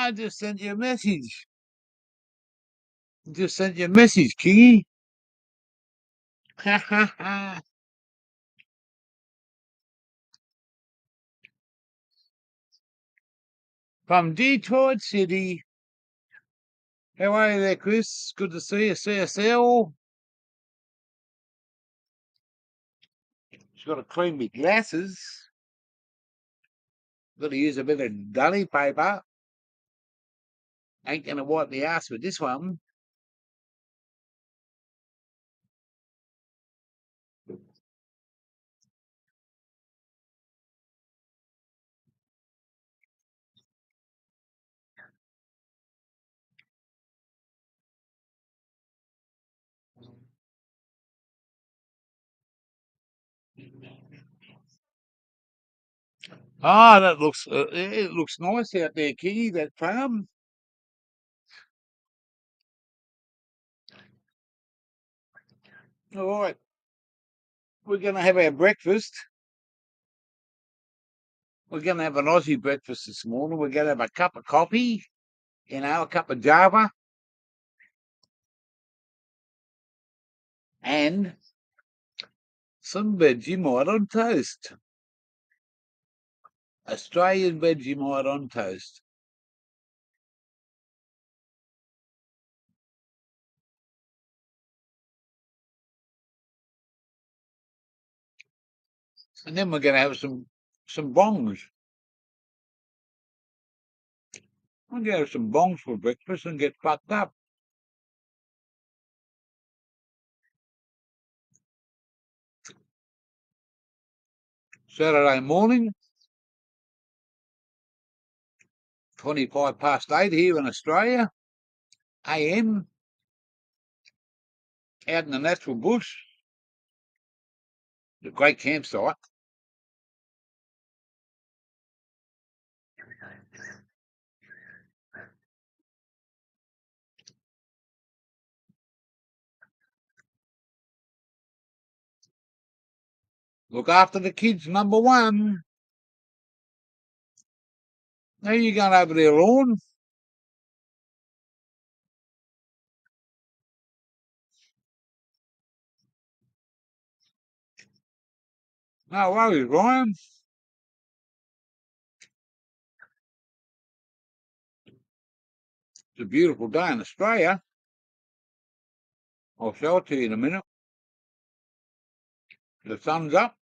I just sent you a message. Just sent you a message, Kingy. Ha ha ha. From Detroit City. How are you there, Chris? Good to see you, CSL. Just got to clean my glasses. Got to use a bit of dully paper. Ain't going to wipe the ass with this one. Ah, that looks it looks nice out there, Kingy, that farm. All right, we're going to have our breakfast. We're going to have an Aussie breakfast this morning. We're going to have a cup of coffee, a cup of Java, and some Vegemite on toast. Australian Vegemite on toast. And then we're going to have some bongs. We're going to have some bongs for breakfast and get fucked up. Saturday morning, 8:25 here in Australia, AM, out in the natural bush. It's a great campsite. Look after the kids, number one. How you going over there, Lorne? No worries, Ryan. It's a beautiful day in Australia. I'll show it to you in a minute. The sun's up.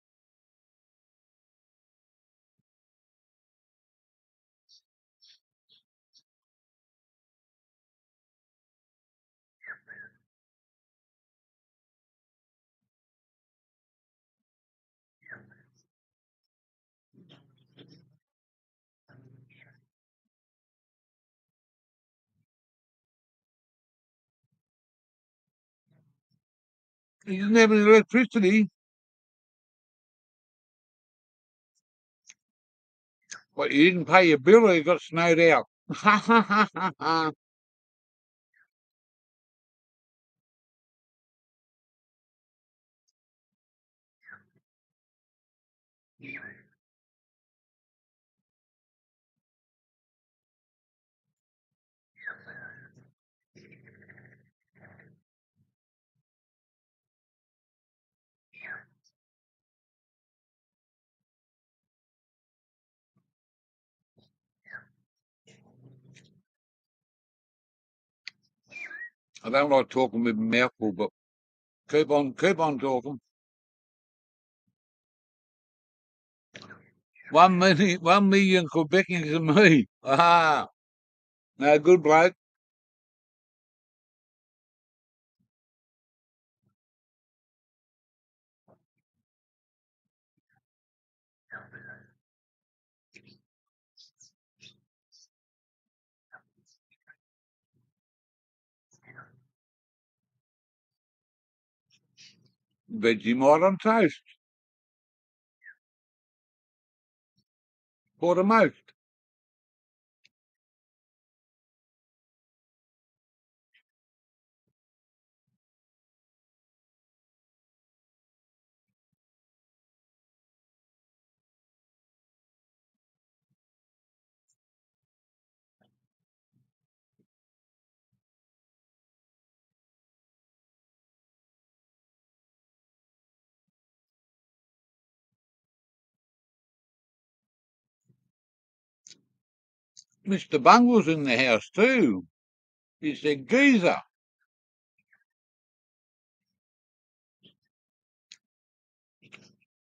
He doesn't have any electricity. But you didn't pay your bill or you got snowed out. I don't like talking with my mouth full, but keep on talking. 1 million Quebecers and me. Ah, no, good bloke. Vegemite on toast. For the most. Mr. Bungle's in the house too. He said, geezer.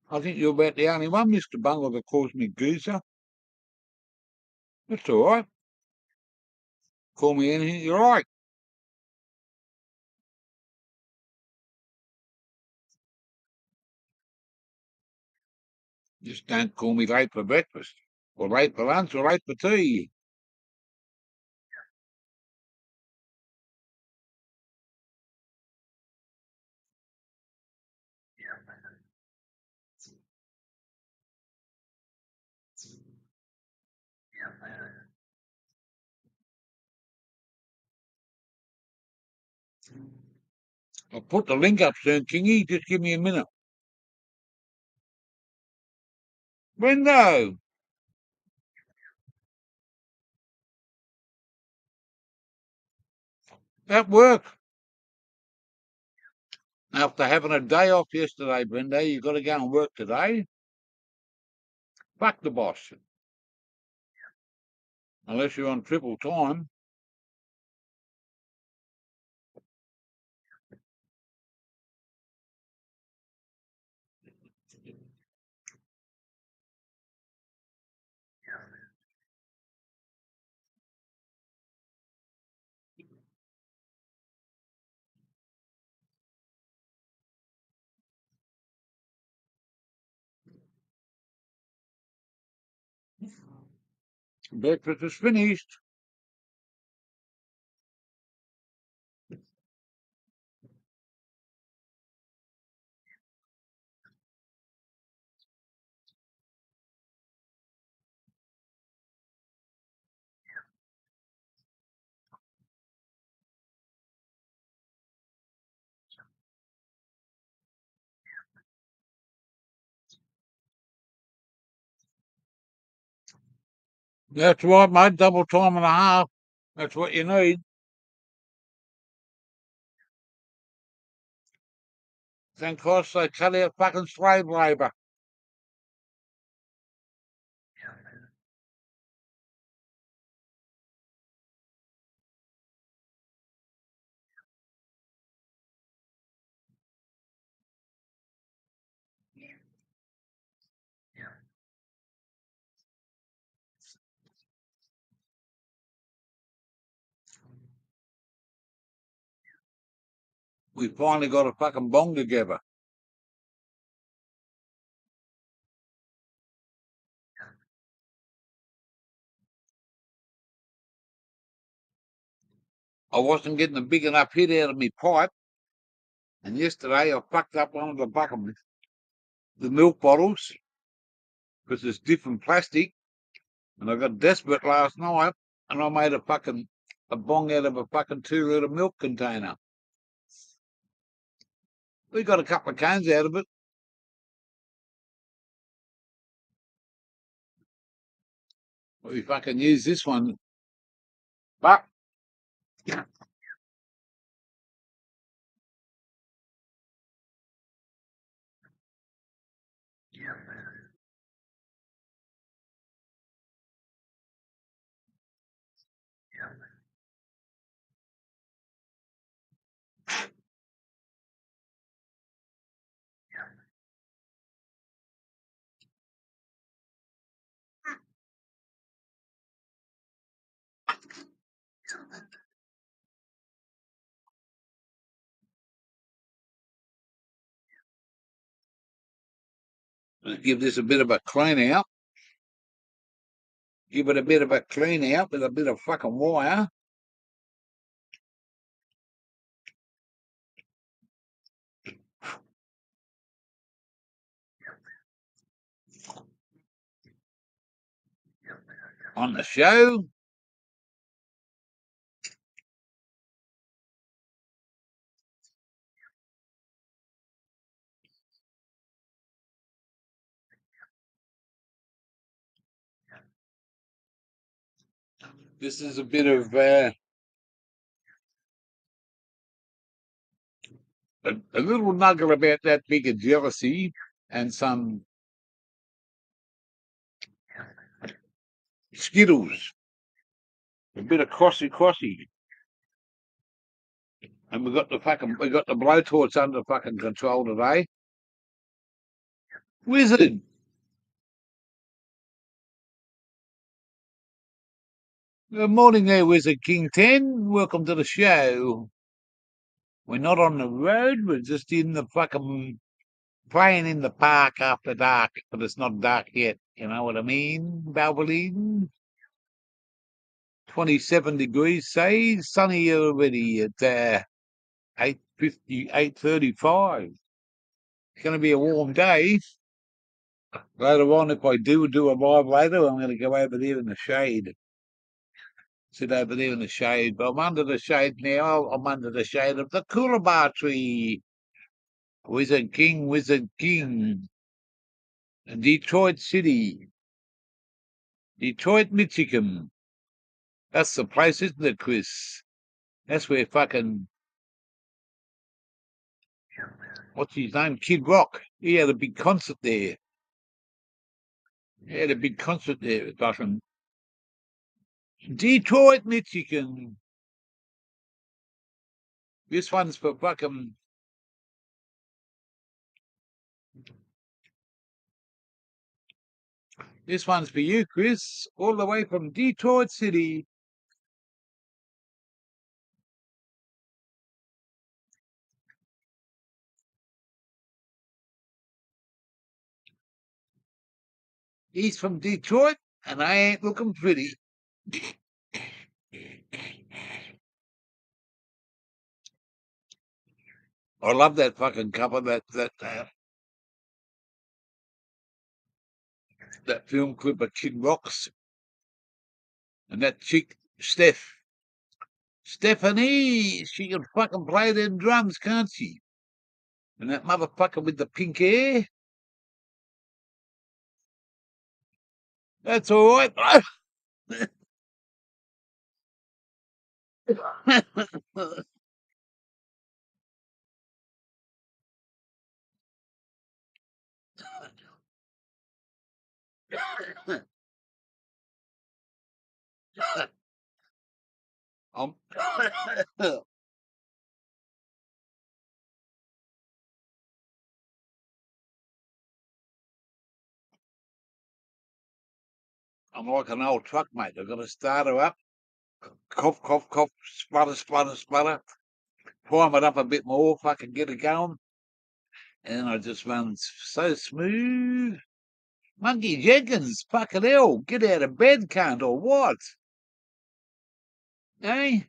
I think you're about the only one, Mr. Bungle, that calls me geezer. That's all right. Call me anything you like. Just don't call me late for breakfast, or late for lunch, or late for tea. I'll put the link up soon, Kingy. Just give me a minute. Window. At work. After having a day off yesterday, Brenda, you've got to go and work today. Fuck the boss. Unless you're on triple time. Breakfast is finished. That's right, mate. Double time and a half. That's what you need. Thank Christ they cut out fucking slave labour. We finally got a fucking bong together. I wasn't getting a big enough hit out of me pipe. And yesterday I fucked up one of the milk bottles because it's different plastic. And I got desperate last night and I made a bong out of a fucking 2-litre milk container. We got a couple of cones out of it. We fucking use this one. But let's give this a bit of a clean out. Give it a bit of a clean out with a bit of fucking wire. On the show. This is a bit of a little nugget about that big of jealousy and some Skittles. A bit of crossy. And we got the blowtorch under fucking control today. Wizard. Good morning there, Wizard King 10. Welcome to the show. We're not on the road, we're just in the fucking playing in the park after dark, but it's not dark yet. You know what I mean, Balbaline? 27 degrees, say, sunny already at 8:50, 8:35. It's going to be a warm day. Later on, if I do a live later, I'm going to go over there in the shade. Sit over there in the shade. But I'm under the shade now. I'm under the shade of the Coolabah tree. Wizard King. And Detroit City. Detroit, Michigan. That's the place, isn't it, Chris? That's where fucking, what's his name? Kid Rock. He had a big concert there. Fucking Detroit, Michigan. This one's for fucking. This one's for you, Chris, all the way from Detroit City. He's from Detroit, and I ain't looking pretty. I love that fucking cover, that film clip of Kid Rocks and that chick Stephanie. She can fucking play them drums, can't she? And that motherfucker with the pink hair. That's all right. I'm I'm like an old truck, mate. I've got to start her up. Cough, splutter. Prime it up a bit more, fucking get it going. And I just run so smooth. Monkey Jenkins, fucking hell, get out of bed, cunt, or what? Eh?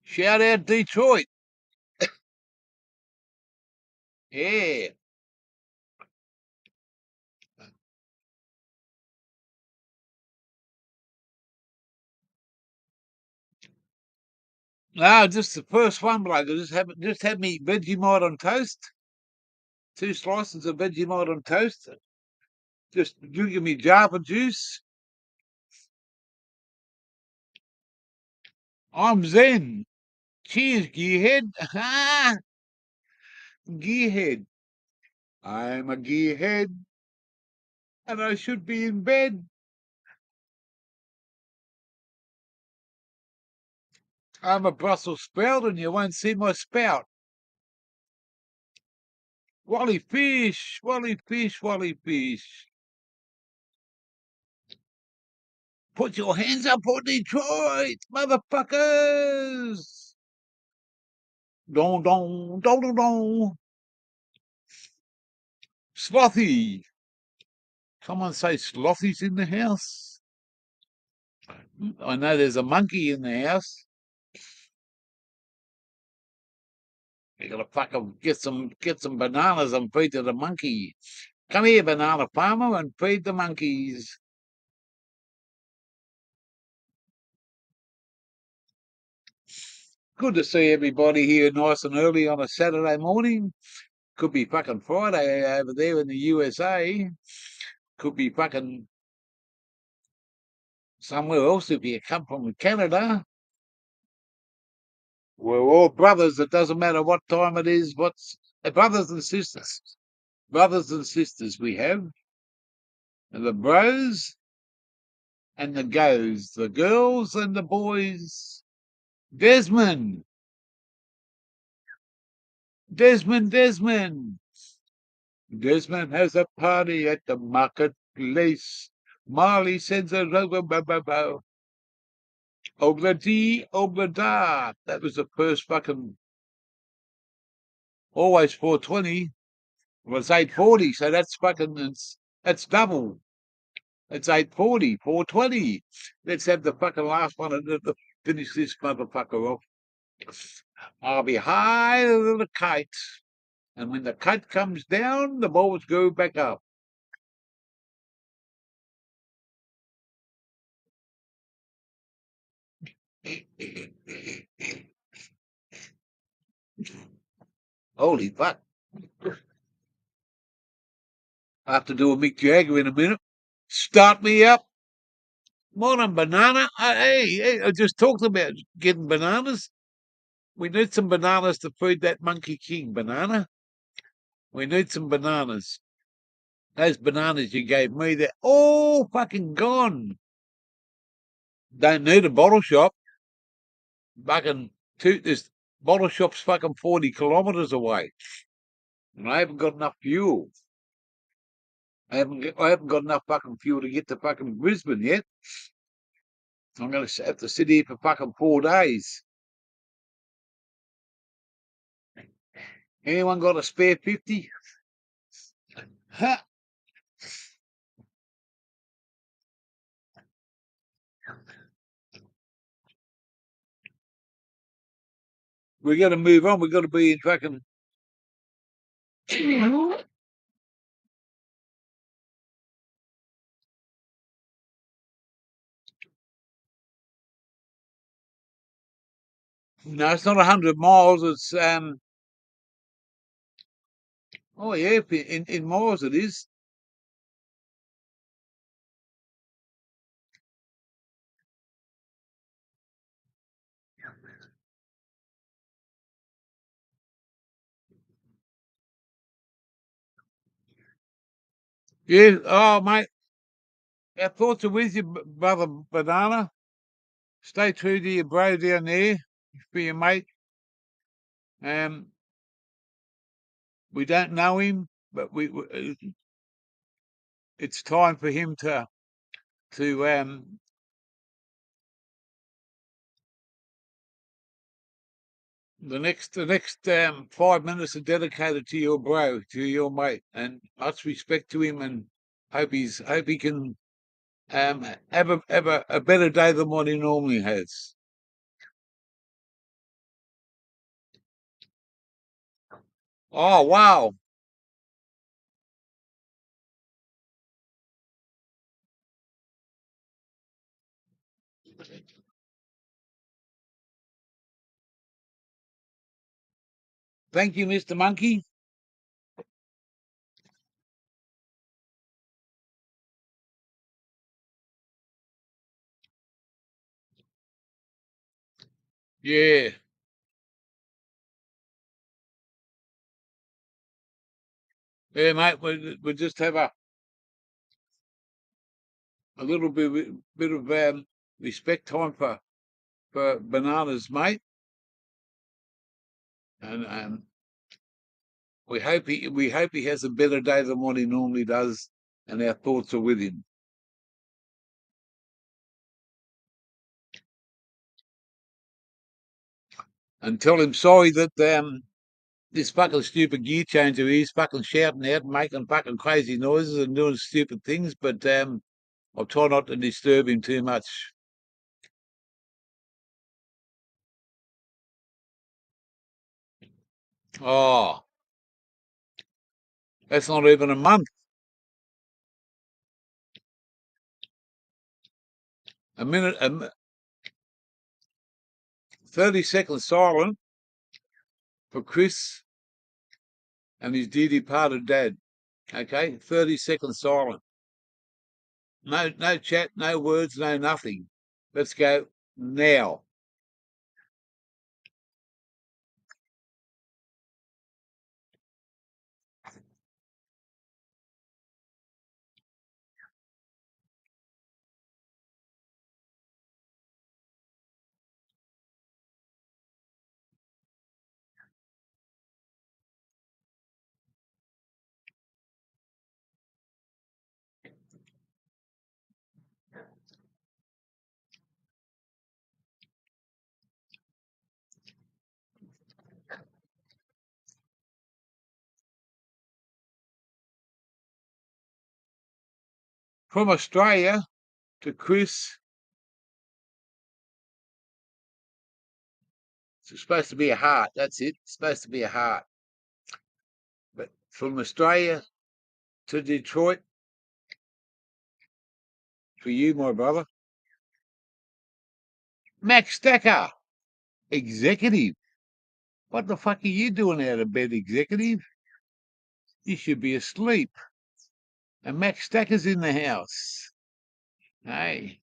Shout out Detroit. Yeah. No, just the first one, bloke. Just had me Vegemite on toast. 2 slices of Vegemite on toast. Just drinking me Java juice. I'm zen. Cheers, gearhead. Gearhead. I'm a gearhead, and I should be in bed. I'm a Brussels sprout, and you won't see my spout. Wally fish. Put your hands up for Detroit, motherfuckers. Don. Slothy. Someone say Slothy's in the house. I know there's a monkey in the house. You gotta fucking get some bananas and feed to the monkey. Come here, banana farmer, and feed the monkeys. Good to see everybody here nice and early on a Saturday morning. Could be fucking Friday over there in the USA. Could be fucking somewhere else if you come from Canada. We're all brothers. It doesn't matter what time it is. What's brothers and sisters. Brothers and sisters we have. And the bros and the goes. The girls and the boys. Desmond. Desmond. Desmond. Desmond has a party at the marketplace. Marley sends a robo. Obla-dee, obla-da. That was the first fucking always 420. Well, it's 840, so that's fucking that's double. It's 840, 420. Let's have the fucking last one and finish this motherfucker off. I'll be high as a kite, and when the kite comes down, the balls go back up. Holy fuck. I have to do a Mick Jagger in a minute. Start me up. Morning, banana. Hey, I just talked about getting bananas. We need some bananas to feed that Monkey King. Banana. We need some bananas. Those bananas you gave me, they're all fucking gone. Don't need a bottle shop. Fucking this bottle shop's fucking 40 kilometres away. And I haven't got enough fuel. I haven't got enough fucking fuel to get to fucking Brisbane yet. I'm going to have to sit here for fucking 4 days. Anyone got a spare 50? Ha! We got to move on. We got to be in fucking. No, it's not 100 miles. It's Oh yeah, in miles it is. Yeah. Oh mate, our thoughts are with you, brother Banana. Stay true to your bro down there, for your mate. We don't know him, but it's time for him to the next 5 minutes are dedicated to your bro, to your mate, and much respect to him, and hope he can have a better day than what he normally has. Oh wow! Thank you, Mr. Monkey. Yeah, yeah, mate. We just have a little bit of respect time for Bananas, mate, and we hope he has a better day than what he normally does, and our thoughts are with him. And tell him sorry that this fucking stupid gear changer he's fucking shouting out and making fucking crazy noises and doing stupid things, but I'll try not to disturb him too much. Oh, that's not even a month. A minute, 30 seconds silent for Chris and his dear departed dad. Okay, 30 seconds silent. No chat, no words, no nothing. Let's go now. From Australia to Chris. It's supposed to be a heart. That's it. It's supposed to be a heart. But from Australia to Detroit, for you, my brother, Max Stacker, executive. What the fuck are you doing out of bed, executive? You should be asleep. And Max Stacker's in the house. Hey,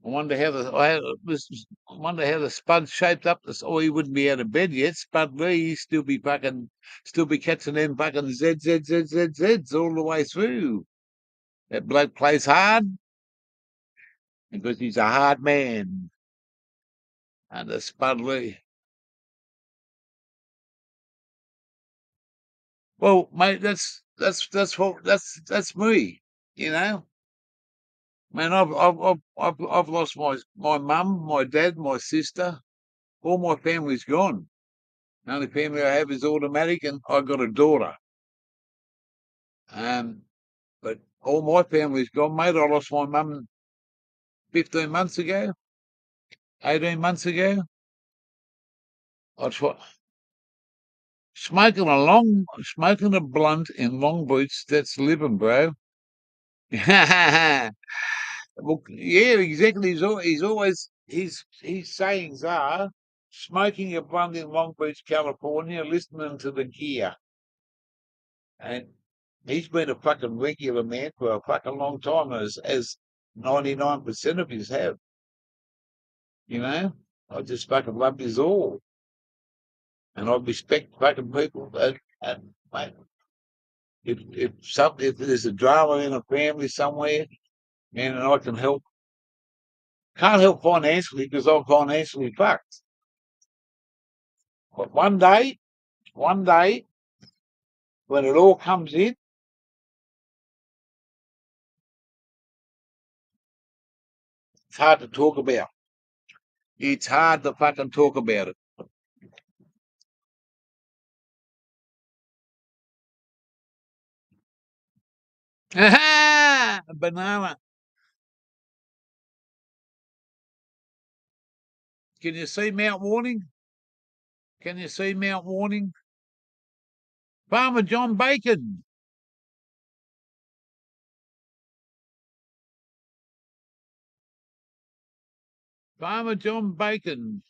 I wonder how the Spud shaped up. Oh, he wouldn't be out of bed yet. Spud Lee, he'd still be catching them fucking ZZZZZs all the way through. That bloke plays hard because he's a hard man. And the Spud Lee. Well, mate, that's me. You know, man, I've lost my mum, my dad, my sister. All my family's gone. The only family I have is automatic, and I got a daughter. But all my family's gone, mate. I lost my mum 15 months ago, 18 months ago. I was smoking a blunt in long boots. That's living, bro. Well, yeah, exactly. His sayings are smoking a blunt in Long Beach, California, listening to the Gear, and he's been a fucking regular man for a fucking long time, as 99% of his have. You know, I just fucking love his all, and I respect fucking people. And mate, if there's a drama in a family somewhere, man, and I can help. Can't help financially because I'm financially fucked. But one day, when it all comes in, it's hard to talk about. It's hard to fucking talk about it. Aha! Banana. Can you see Mount Warning? Can you see Mount Warning? Farmer John Bacon. Farmer John Bacon.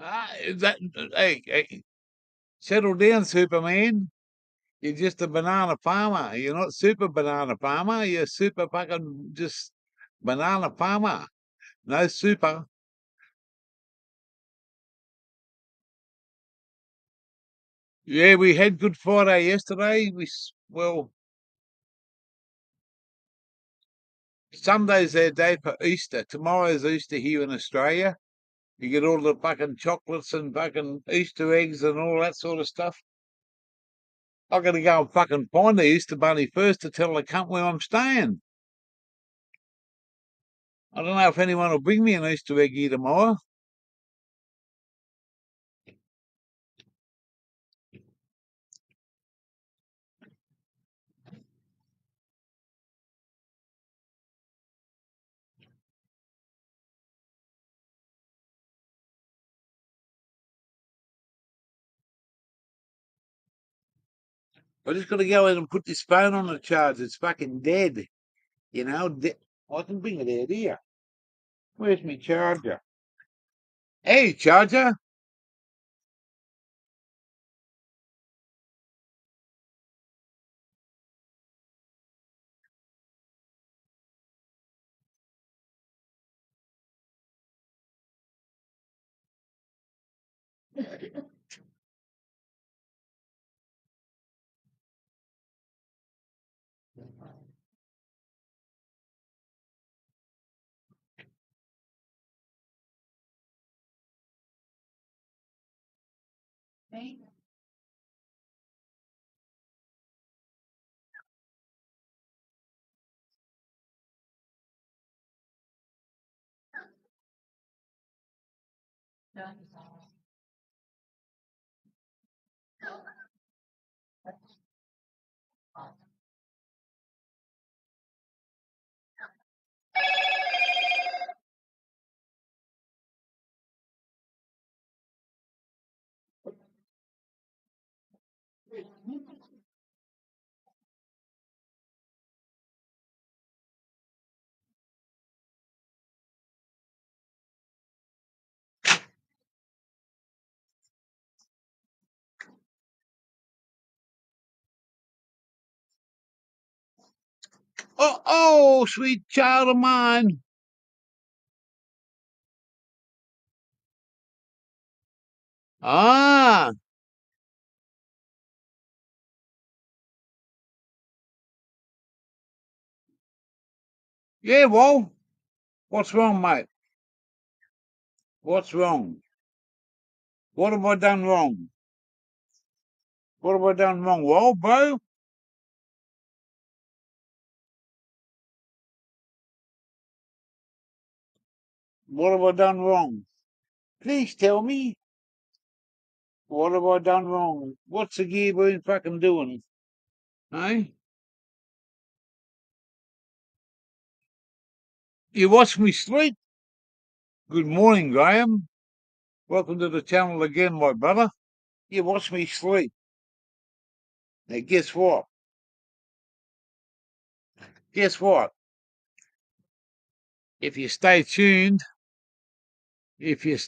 Hey, settle down, Superman. You're just a banana farmer. You're not super banana farmer. You're super fucking just banana farmer. No super. Yeah, we had Good Friday yesterday. Well, Sunday's our day for Easter. Tomorrow's Easter here in Australia. You get all the fucking chocolates and fucking Easter eggs and all that sort of stuff. I got to go and fucking find the Easter bunny first to tell the cunt where I'm staying. I don't know if anyone will bring me an Easter egg here tomorrow. I just got to go in and put this phone on the charge. It's fucking dead. You know, I can bring it out here. Where's my charger? Hey, charger. Oh, sweet child of mine. Ah, yeah, well, what's wrong, mate? What's wrong? What have I done wrong? What have I done wrong? Well, bro, what have I done wrong? Please tell me. What have I done wrong? What's the gear been fucking doing? Hey? You watch me sleep? Good morning, Graham. Welcome to the channel again, my brother. You watch me sleep. Now, guess what? Guess what? If you stay tuned, if you...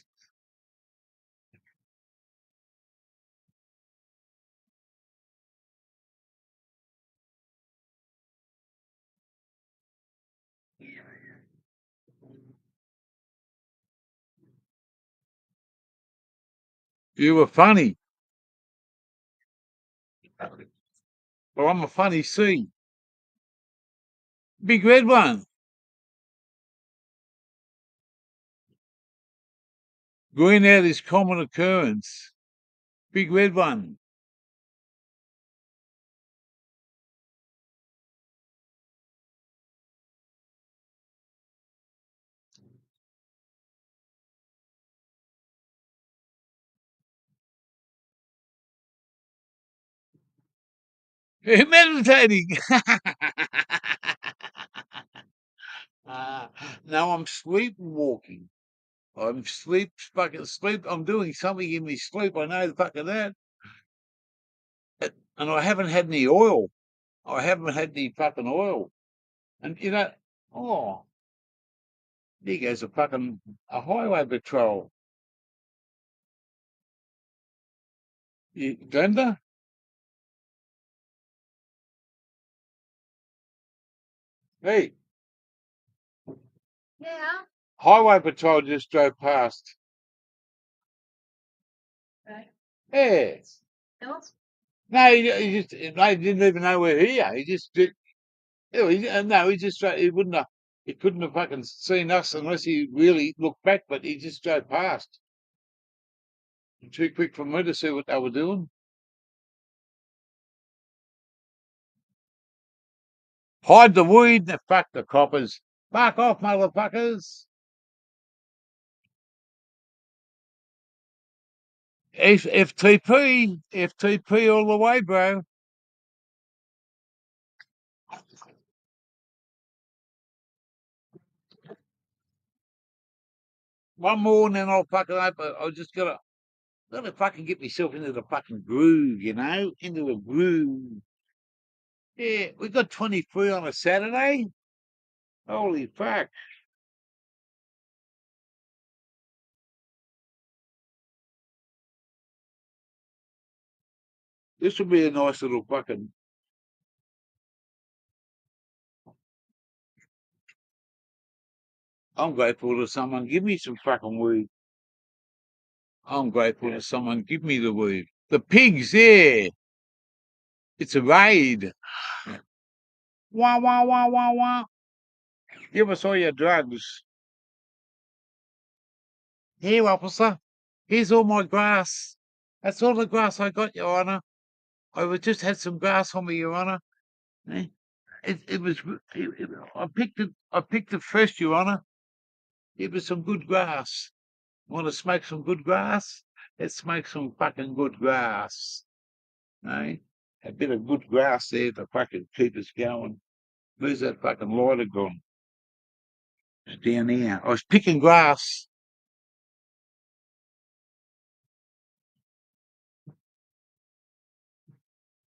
You were funny. Well, I'm a funny C. Big red one. Green out is common occurrence. Big red one. Meditating. Now I'm sleepwalking. I'm fucking sleep. I'm doing something in my sleep. I know the fucking that. And I haven't had any oil. I haven't had any fucking oil. And you know, oh, there goes a highway patrol. Glenda? Hey, Yeah. highway patrol just drove past. Right. Yeah. Else? No, they didn't even know we're here. He just did. No, he just he wouldn't have. He couldn't have fucking seen us unless he really looked back. But he just drove past. Too quick for me to see what they were doing. Hide the weed. Fuck the coppers. Fuck off, motherfuckers. FTP all the way, bro. One more and then I'll fucking open. I just gotta fucking get myself into the fucking groove, you know, into a groove. Yeah, we got 23 on a Saturday. Holy fuck! This will be a nice little fucking. I'm grateful that someone give me some fucking weed. I'm grateful that someone give me the weed. The pigs, yeah. It's a raid. Wah wah wah wah wah. Give us all your drugs. Here, officer. Here's all my grass. That's all the grass I got, Your Honour. Just had some grass on me, Your Honour. Eh? It was. I picked it. I picked it first, Your Honour. It was some good grass. Want to smoke some good grass? Let's smoke some fucking good grass. Eh? A bit of good grass there to fucking keep us going. Where's that fucking lighter gone? It's down here. I was picking grass.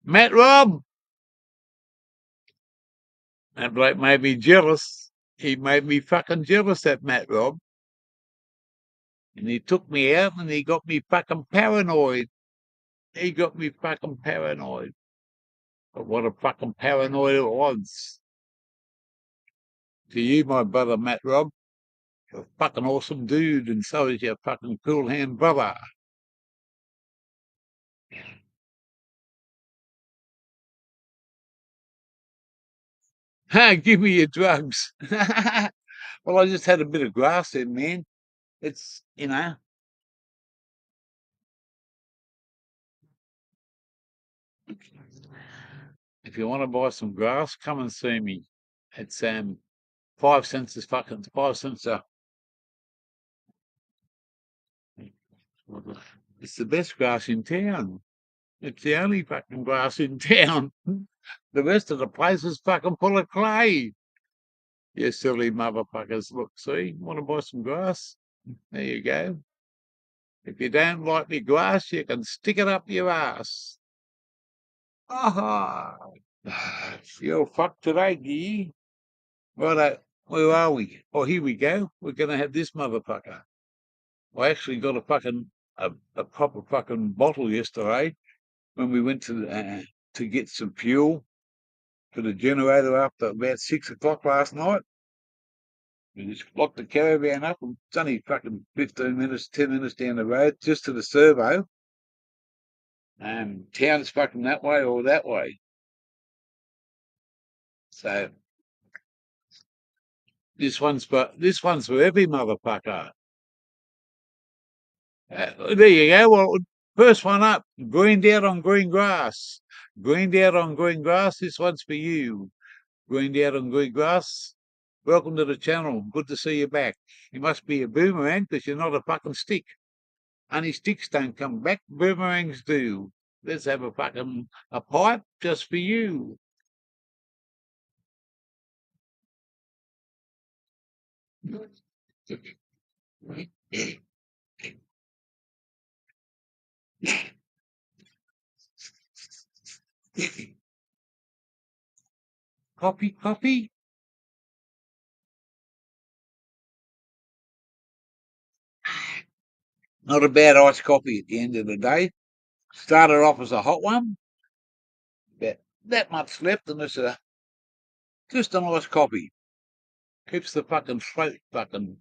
Matt Rob! That bloke made me jealous. He made me fucking jealous, that Matt Rob. And he took me out and he got me fucking paranoid. He got me fucking paranoid. But what a fucking paranoid it was. To you, my brother Matt Rob, you're a fucking awesome dude, and so is your fucking cool hand brother. Give me your drugs. Well, I just had a bit of grass then, man. It's, if you want to buy some grass, come and see me. It's 5 cents is fucking 5 cents a. It's the best grass in town. It's the only fucking grass in town. The rest of the place is fucking full of clay. You silly motherfuckers. Look, see, want to buy some grass? There you go. If you don't like me grass, you can stick it up your ass. Aha! You're fucked today, Gee. Righto, where are we? Oh, here we go. We're going to have this motherfucker. I actually got a proper fucking bottle yesterday when we went to get some fuel for the generator after about 6 o'clock last night. We just locked the caravan up, and it's only fucking 15 minutes, 10 minutes down the road, just to the servo. Town's fucking that way or that way. So this one's for every motherfucker. There you go. Well, first one up, greened out on green grass. Greened out on green grass. This one's for you. Greened out on green grass. Welcome to the channel. Good to see you back. You must be a boomerang because you're not a fucking stick. Only sticks don't come back. Boomerangs do. Let's have a pipe just for you. Coffee. Not a bad iced coffee at the end of the day. Started off as a hot one. But that much left, and it's just a nice coffee. Keeps the fucking throat fucking.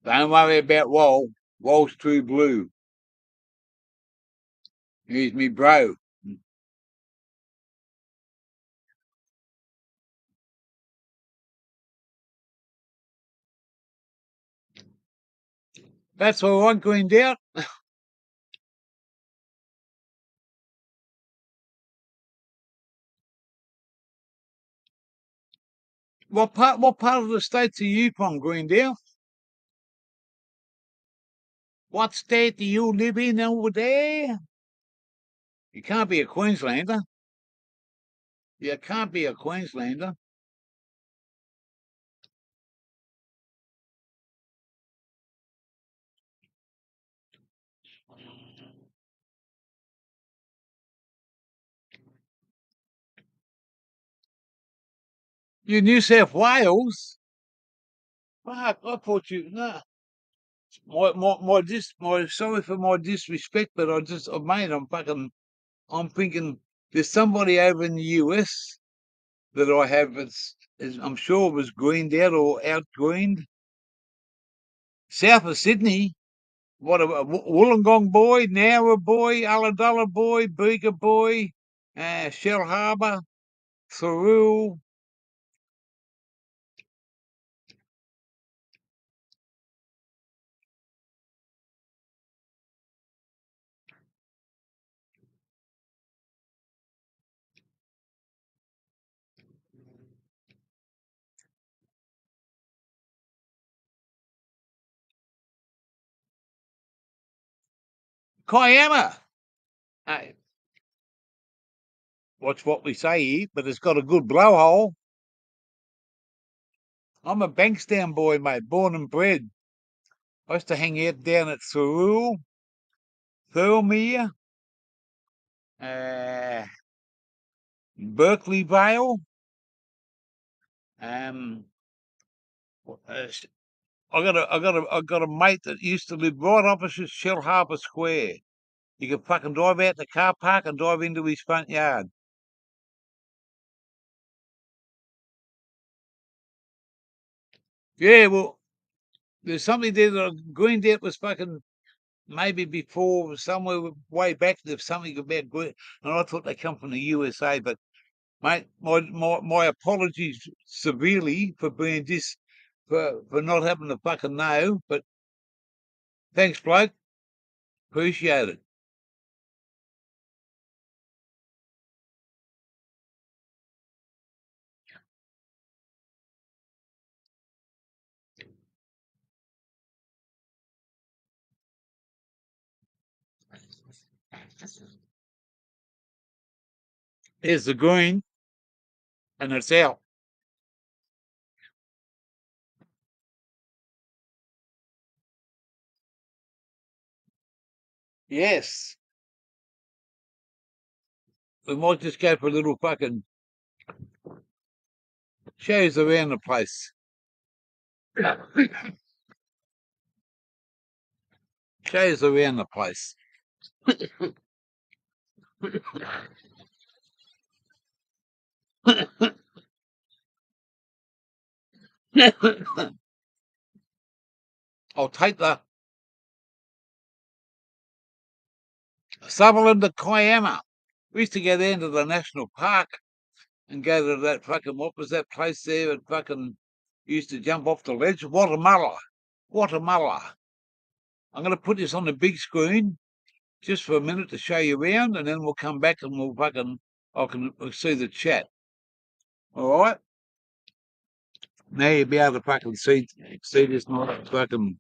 Don't worry about Wall. Wall's too blue. He's me bro. That's all right, greened out. What part of the states are you from, Greendale? What state do you live in over there? You can't be a Queenslander. You can't be a Queenslander. You're New South Wales. Fuck, I thought you. Nah. My sorry for my disrespect, but mate, I'm thinking there's somebody over in the US that I have. I'm sure was greened out or out greened. South of Sydney. What a Wollongong boy, Nowra boy, Ulladulla boy, Bega boy, Shell Harbour, Thurul. Kiama. Hey, watch what we say here, but it's got a good blowhole. I'm a Bankstown boy, mate, born and bred. I used to hang out down at Thurl, Thirlmere, Berkeley Vale. I got a mate that used to live right opposite Shell Harbour Square. You could fucking drive out the car park and drive into his front yard. Yeah, well, there's something there that Green Debt was fucking maybe before, somewhere way back. There's something about Green, and I thought they come from the USA. But mate, my apologies severely for being for not having to fucking know. But thanks, bloke. Appreciate it. Here's the green, and it's out. Yes. We might just go for a little fucking shows around the place. Shows around the place. I'll take the Sutherland to Kiama. We used to go down to the national park and go to that fucking, what was that place there? And fucking used to jump off the ledge. Watermulla. I'm going to put this on the big screen just for a minute to show you around, and then we'll come back and we'll see the chat. All right. Now you'll be able to fucking see this nice fucking.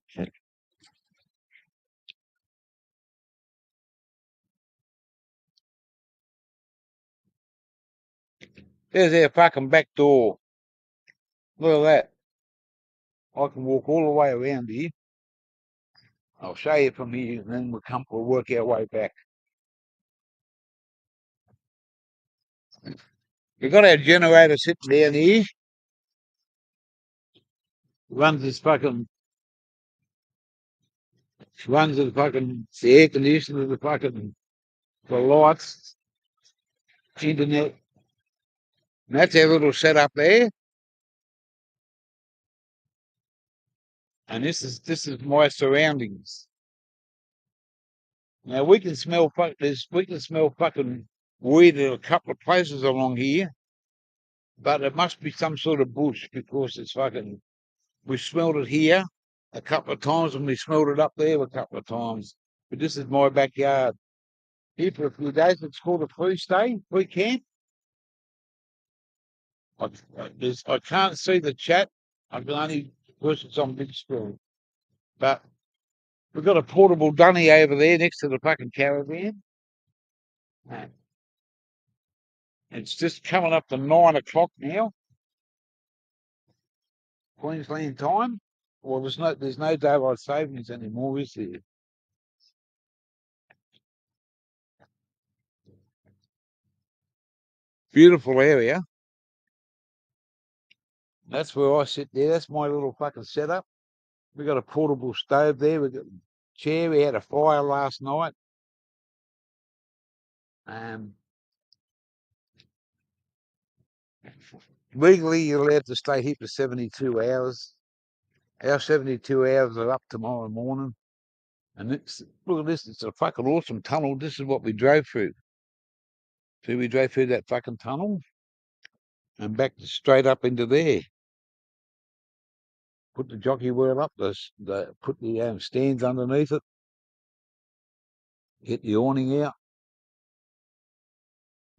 There's our fucking back door. Look at that. I can walk all the way around here. I'll show you from here, and then we'll work our way back. We've got our generator sitting down here. Runs the air conditioner, the lights, internet. And that's our little setup there. And this is my surroundings. Now we can smell fucking weed at a couple of places along here, but it must be some sort of bush because we smelled it here a couple of times and we smelled it up there a couple of times. But this is my backyard. Here for a few days. It's called a free camp. I can't see the chat. I can only because it's on big screen. But we've got a portable dunny over there next to the fucking caravan. It's just coming up to 9 o'clock now, Queensland time. Well, there's no daylight savings anymore, is there? Beautiful area. That's where I sit there. That's my little fucking setup. We got a portable stove there. We got a chair. We had a fire last night. Legally, you're allowed to stay here for 72 hours. Our 72 hours are up tomorrow morning. And look at this. It's a fucking awesome tunnel. This is what we drove through. So we drove through that fucking tunnel and back straight up into there. Put the jockey wheel up, put the stands underneath it, get the awning out,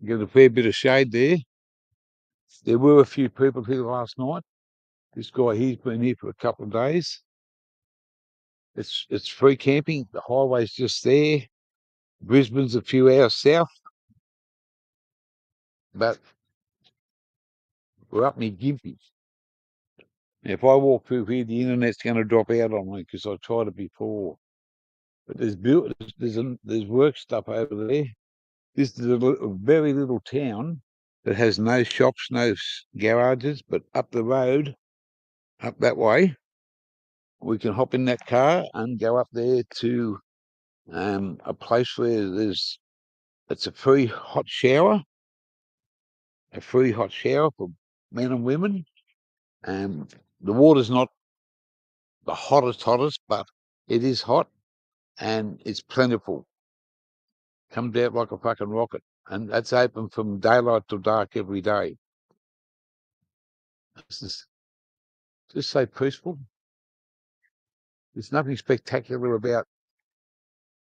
get a fair bit of shade there. There were a few people here last night. This guy, he's been here for a couple of days. It's free camping. The highway's just there. Brisbane's a few hours south, but we're up near Gympie. If I walk through here, the internet's going to drop out on me because I tried it before. But there's work stuff over there. This is a very little town that has no shops, no garages, but up the road, up that way, we can hop in that car and go up there to a place where it's a free hot shower for men and women. The water's not the hottest, but it is hot and it's plentiful. Comes out like a fucking rocket. And that's open from daylight till dark every day. This is just so peaceful. There's nothing spectacular about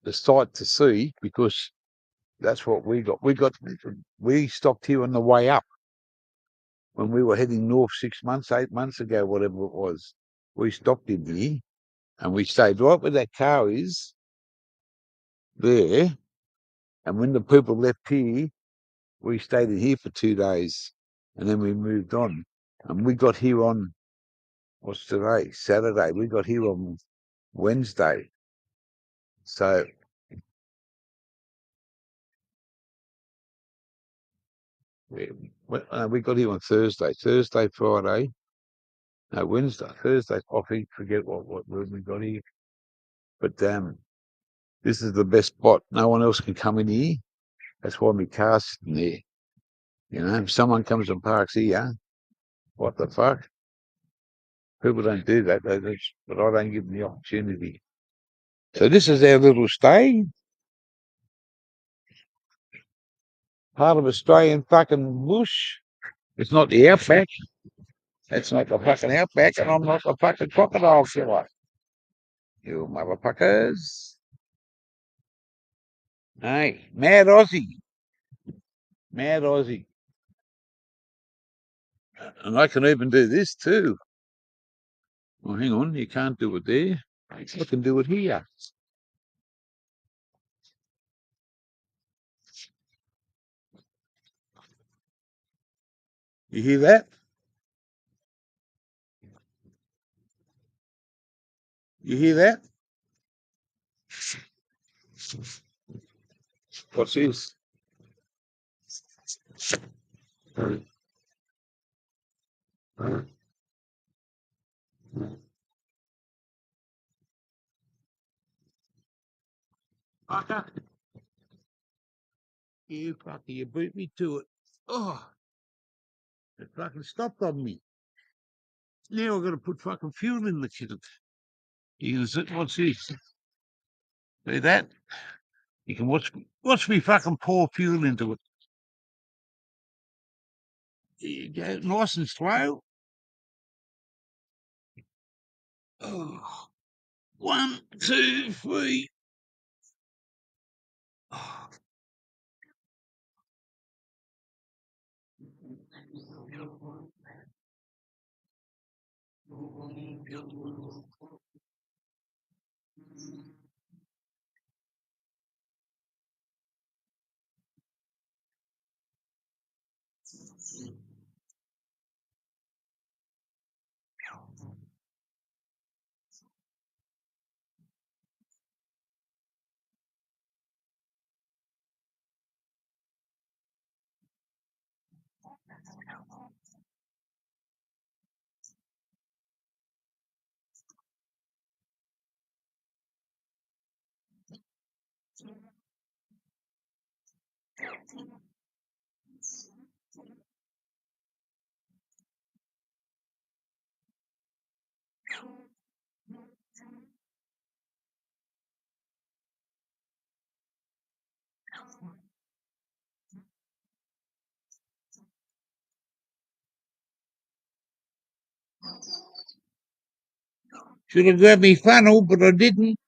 the sight to see because that's what we got. We stopped here on the way up when we were heading north 6 months, 8 months ago, whatever it was. We stopped in here and we stayed right where that car is there. And when the people left here, we stayed in here for 2 days and then we moved on. And we got here on, what's today? Saturday. We got here on Wednesday. So we got here on Thursday, Friday, no, Wednesday, Thursday. I forget what room we got here. But this is the best spot. No one else can come in here. That's why my car's sitting there. You know, if someone comes and parks here, what the fuck? People don't do that, but I don't give them the opportunity. So this is our little stay, part of Australian fucking bush. It's not the outback. It's not the fucking outback, and I'm not the fucking crocodile killer. You motherfuckers. Hey, Mad Aussie. Mad Aussie. And I can even do this too. Well, hang on, you can't do it there. I can do it here. You hear that? You hear that? What's this? Fucker. You fucker, you beat me to it. Oh, it fucking stopped on me. Now I've got to put fucking fuel in the kitten. You can see, what's this? See that? You can watch me fucking pour fuel into it. There you go, nice and slow. Oh, 1, 2, 3. Oh. Should have grabbed me funnel, but I didn't.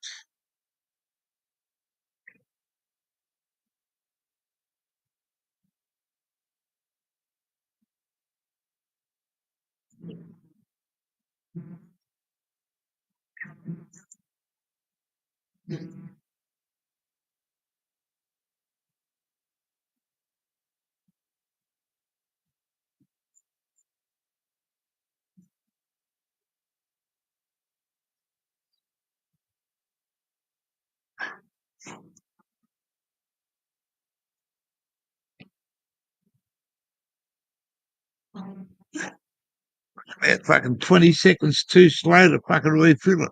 About fucking 20 seconds too slow to fucking refill it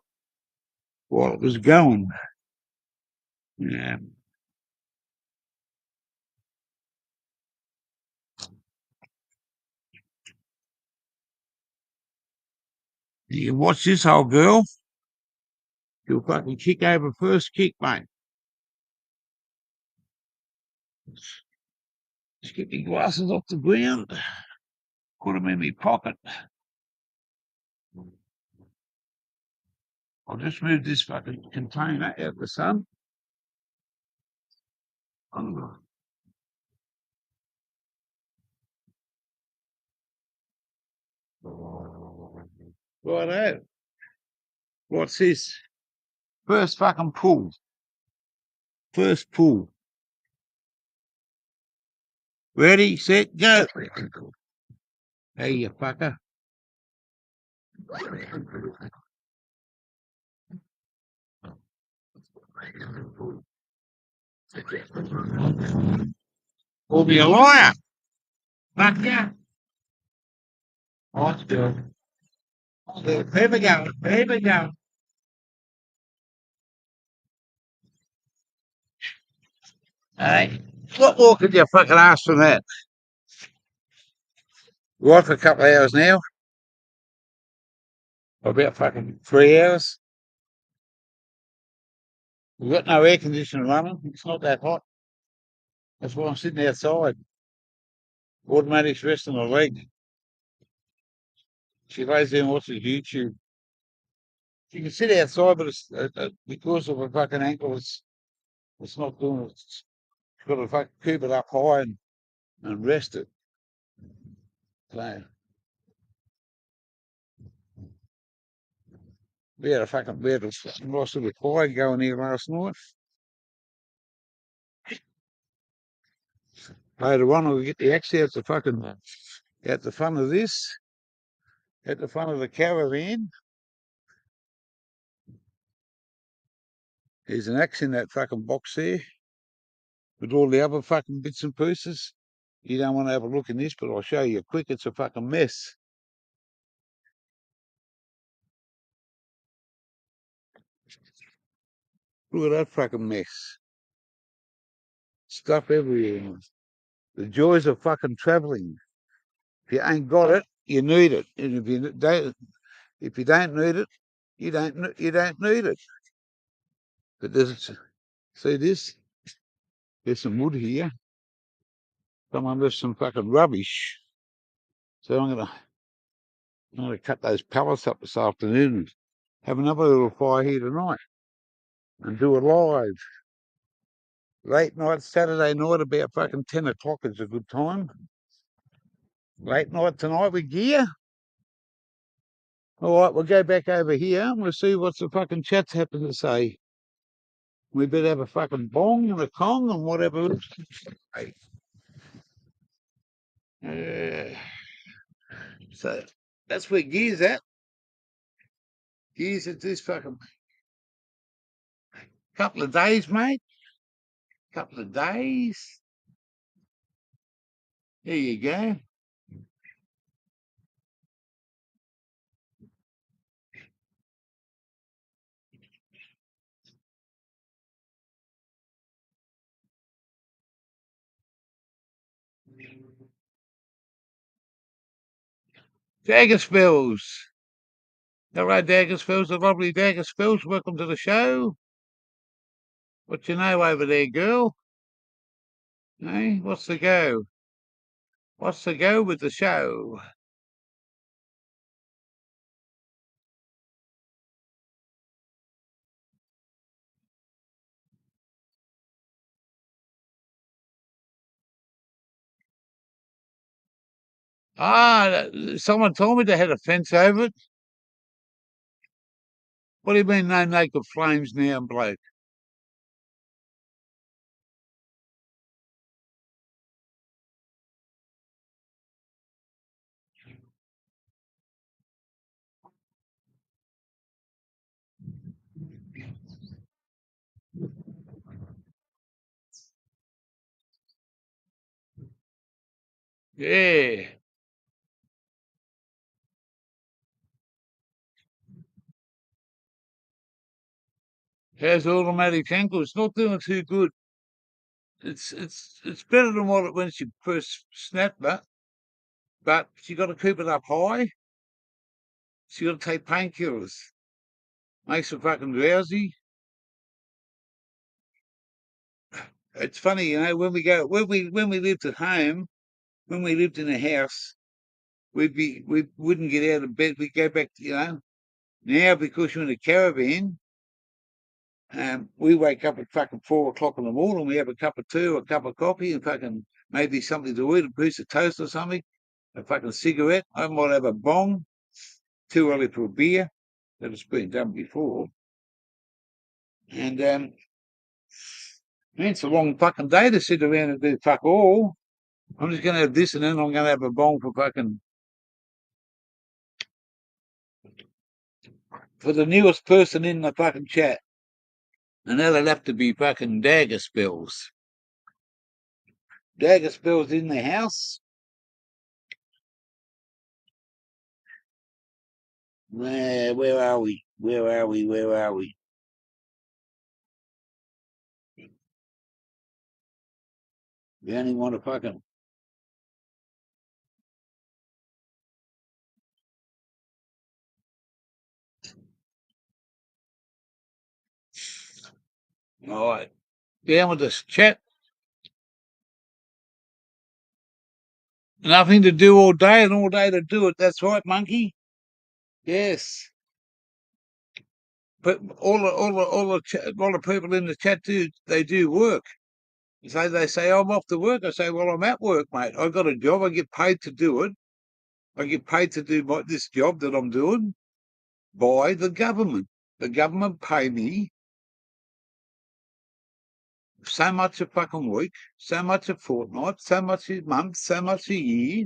while it was going. Yeah. You can watch this old girl. She'll fucking kick over first kick, mate. Just get my glasses off the ground, put them in my pocket. I'll just move this fucking container out of the sun. Righto. What's this? First fucking pull. First pull. Ready, set, go. Hey, you fucker. Call me a liar. Fuck yeah. Oh, still. Here we go. Here we go. Hey, what more could you fucking ask for that? What for a couple of hours now? About fucking 3 hours. We've got no air conditioning running. It's not that hot. That's why I'm sitting outside. Automatic's resting on the leg. She lays there and watches YouTube. She can sit outside, but it's, because of her fucking ankle, it's not doing it. She's got to fucking keep it up high and rest it. So we had a nice little fire going here last night. Later on, we'll get the axe out the fucking out the front of this, at the front of the caravan. There's an axe in that fucking box there with all the other fucking bits and pieces. You don't want to have a look in this, but I'll show you quick. It's a fucking mess. Look at that fucking mess. Stuff everywhere. The joys of fucking travelling. If you ain't got it, you need it. And if you don't need it, you don't need it. But see this? There's some wood here. Someone left some fucking rubbish. So I'm gonna cut those pallets up this afternoon and have another little fire here tonight and do it live. Late night, Saturday night, about fucking 10 o'clock is a good time. Late night tonight with gear. All right, we'll go back over here and we'll see what the fucking chats happen to say. We better have a fucking bong and a Kong and whatever. So that's where gear's at. Gear's at this fucking couple of days, mate. Couple of days. There you go. Daggersfells. Hello, Daggersfells, the lovely Daggersfells. Welcome to the show. What you know over there, girl? Hey, what's the go? What's the go with the show? Ah, someone told me they had a fence over it. What do you mean, no naked flames now, bloke? Yeah. Has automatic ankle. It's not doing too good. It's better than what it when she first snapped that, but she got to keep it up high. She got to take painkillers. Makes her fucking drowsy. It's funny, when we lived at home, when we lived in a house, we wouldn't get out of bed. We'd go back to. Now because you're in a caravan, we wake up at fucking 4 o'clock in the morning. We have a cup of tea, a cup of coffee, and fucking maybe something to eat, a piece of toast or something, a fucking cigarette. I might have a bong. Too early for a beer. That has been done before. And man, it's a long fucking day to sit around and do fuck all. I'm just going to have this, and then I'm going to have a bong for the newest person in the fucking chat. And that'll have to be fucking Dagger Spells. Dagger Spells in the house. Where are we? Where are we? Where are we? We only want to fucking. All right. Down with this chat. Nothing to do all day and all day to do it. That's right, monkey. Yes. But all the people in the chat do work. So they say, I'm off to work. I say, well, I'm at work, mate. I've got a job. I get paid to do it. I get paid to do this job that I'm doing by the government. The government pay me so much a fucking week, so much a fortnight, so much a month, so much a year.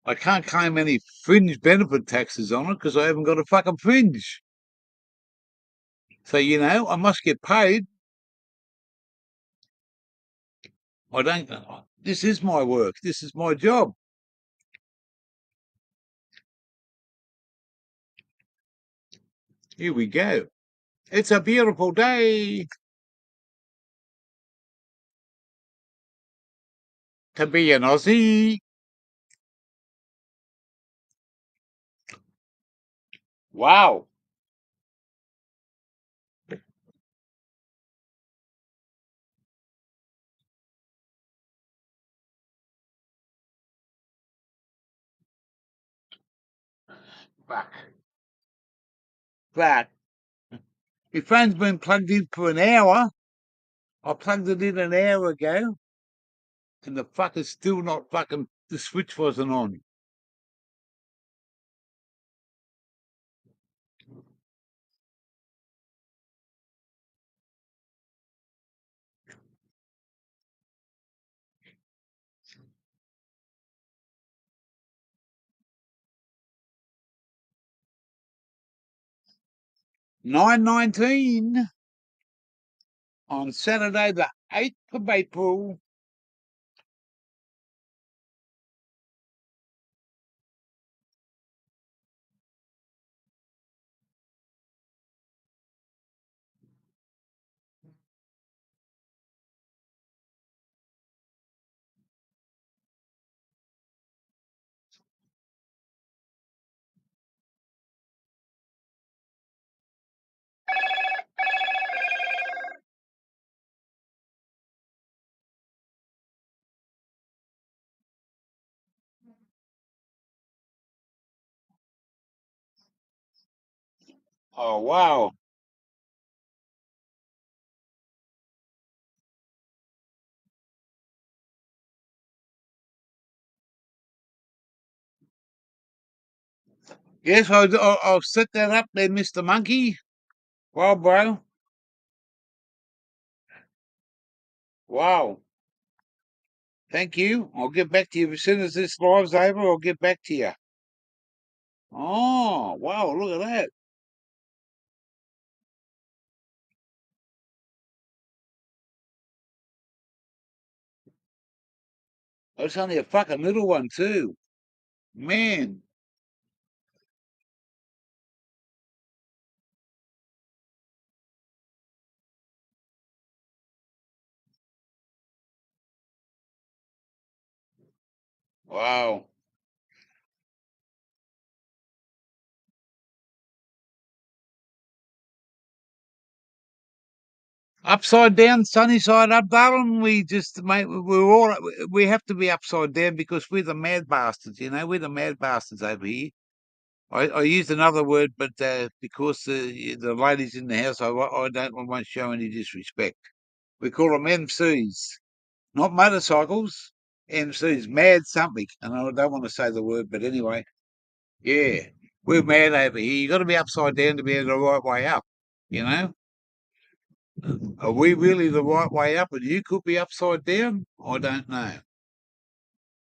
I can't claim any fringe benefit taxes on it because I haven't got a fucking fringe. So, I must get paid. I don't. This is my work. This is my job. Here we go. It's a beautiful day to be an Aussie. Wow. Fuck. But my phone's been plugged in for an hour. I plugged it in an hour ago, and the fucker's still not fucking. The switch wasn't on. $9.19 on Saturday, the 8th of April. Oh, wow. Yes, I'll set that up there, Mr. Monkey. Wow, bro. Wow. Thank you. I'll get back to you as soon as this live's over. I'll get back to you. Oh, wow. Look at that. It's only a fucking little one, too. Man. Wow. Upside down, sunny side up, darling. We just, mate, we have to be upside down because we're the mad bastards, you know. We're the mad bastards over here. I used another word, but because the ladies in the house, I don't I won't show any disrespect. We call them MCs, not motorcycles. MCs, mad something, and I don't want to say the word, but anyway, yeah, we're mad over here. You got to be upside down to be the right way up, you know. Are we really the right way up? And you could be upside down. I don't know,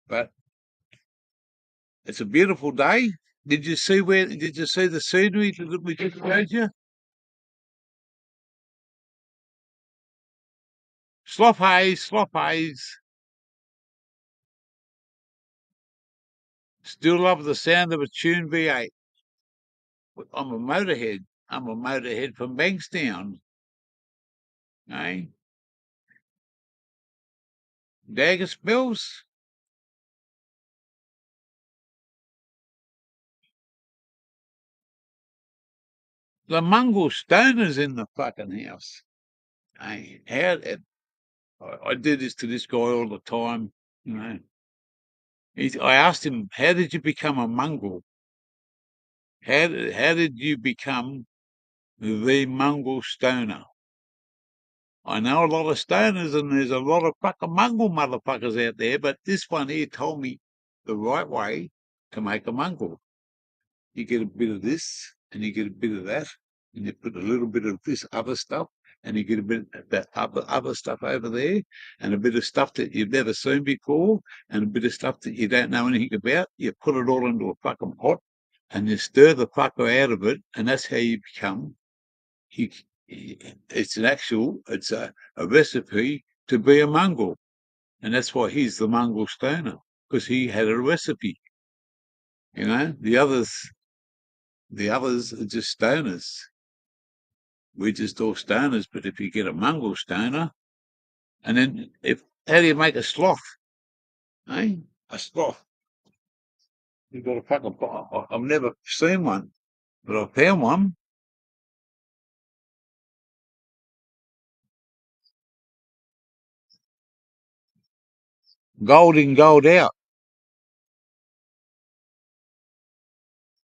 but it's a beautiful day. Did you see where? Did you see the scenery that we just showed you? Slop haze. Still love the sound of a tuned V8. I'm a motorhead. I'm a motorhead from Bankstown. Eh? Dagger spells. The Mongol stoners in the fucking house. Hey, I do this to this guy all the time. You know, I asked him, "How did you become a Mongol? How did you become the Mongol stoner?" I know a lot of stoners, and there's a lot of fucking Mongol motherfuckers out there, but this one here told me the right way to make a Mongol. You get a bit of this, and you get a bit of that, and you put a little bit of this other stuff, and you get a bit of that other stuff over there, and a bit of stuff that you've never seen before, and a bit of stuff that you don't know anything about. You put it all into a fucking pot, and you stir the fucker out of it, and that's how you become. You, it's a recipe to be a Mongol, and that's why he's the Mongol stoner, because he had a recipe. You know, the others are just stoners. We're just all stoners. But if you get a Mongol stoner, and then how do you make a sloth? Eh? A sloth. You've got a fucking. I've never seen one, but I found one. Gold in, gold out.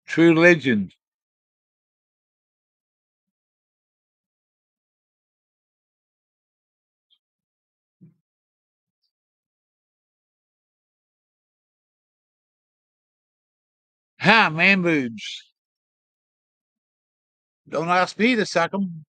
True legend. Ha, man boobs. Don't ask me to suck 'em.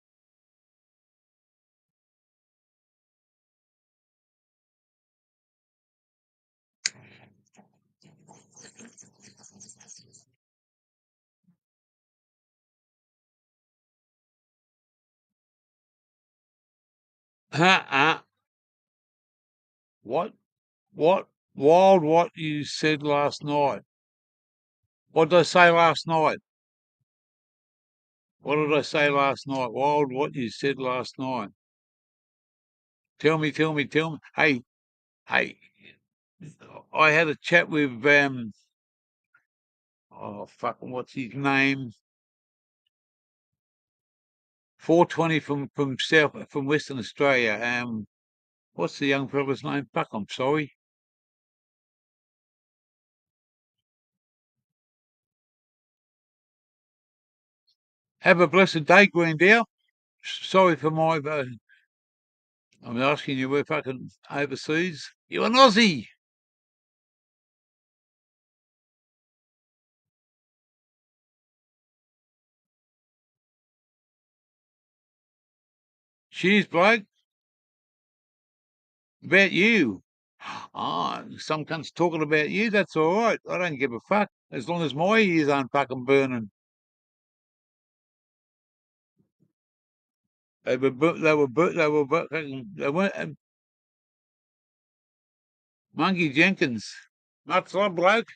Ha, what, what you said last night? What did I say last night? What did I say last night? Wild, what you said last night? Tell me. Hey, I had a chat with oh fucking what's his name? 420 from Western Australia. What's the young fella's name? Fuck, I'm sorry. Have a blessed day, Greendale. Sorry for my. I'm asking you, we're fucking overseas. You an Aussie? Cheers, bloke. About you. Ah, some cunt's talking about you. That's all right. I don't give a fuck as long as my ears aren't fucking burning. They weren't. Monkey Jenkins. Much love, bloke.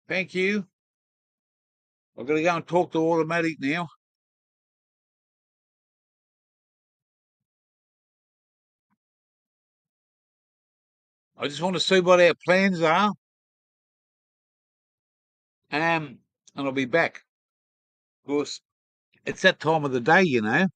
Thank you. I've got to go and talk to Automatic now. I just want to see what our plans are. And I'll be back. Of course, it's that time of the day, you know.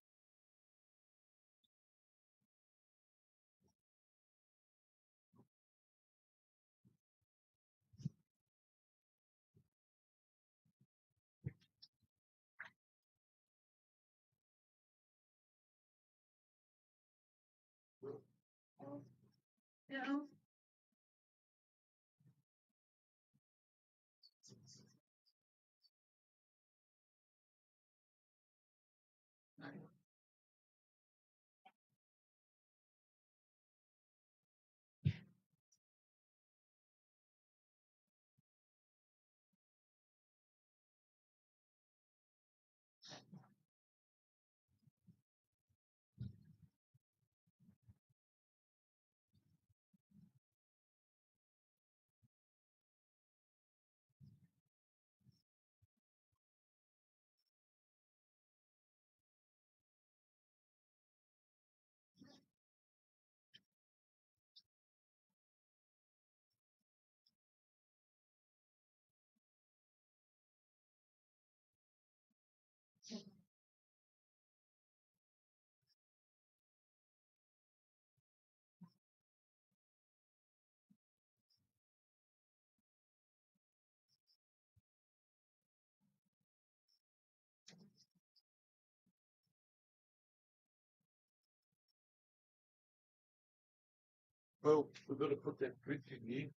Well, we've got to put that bridge in here.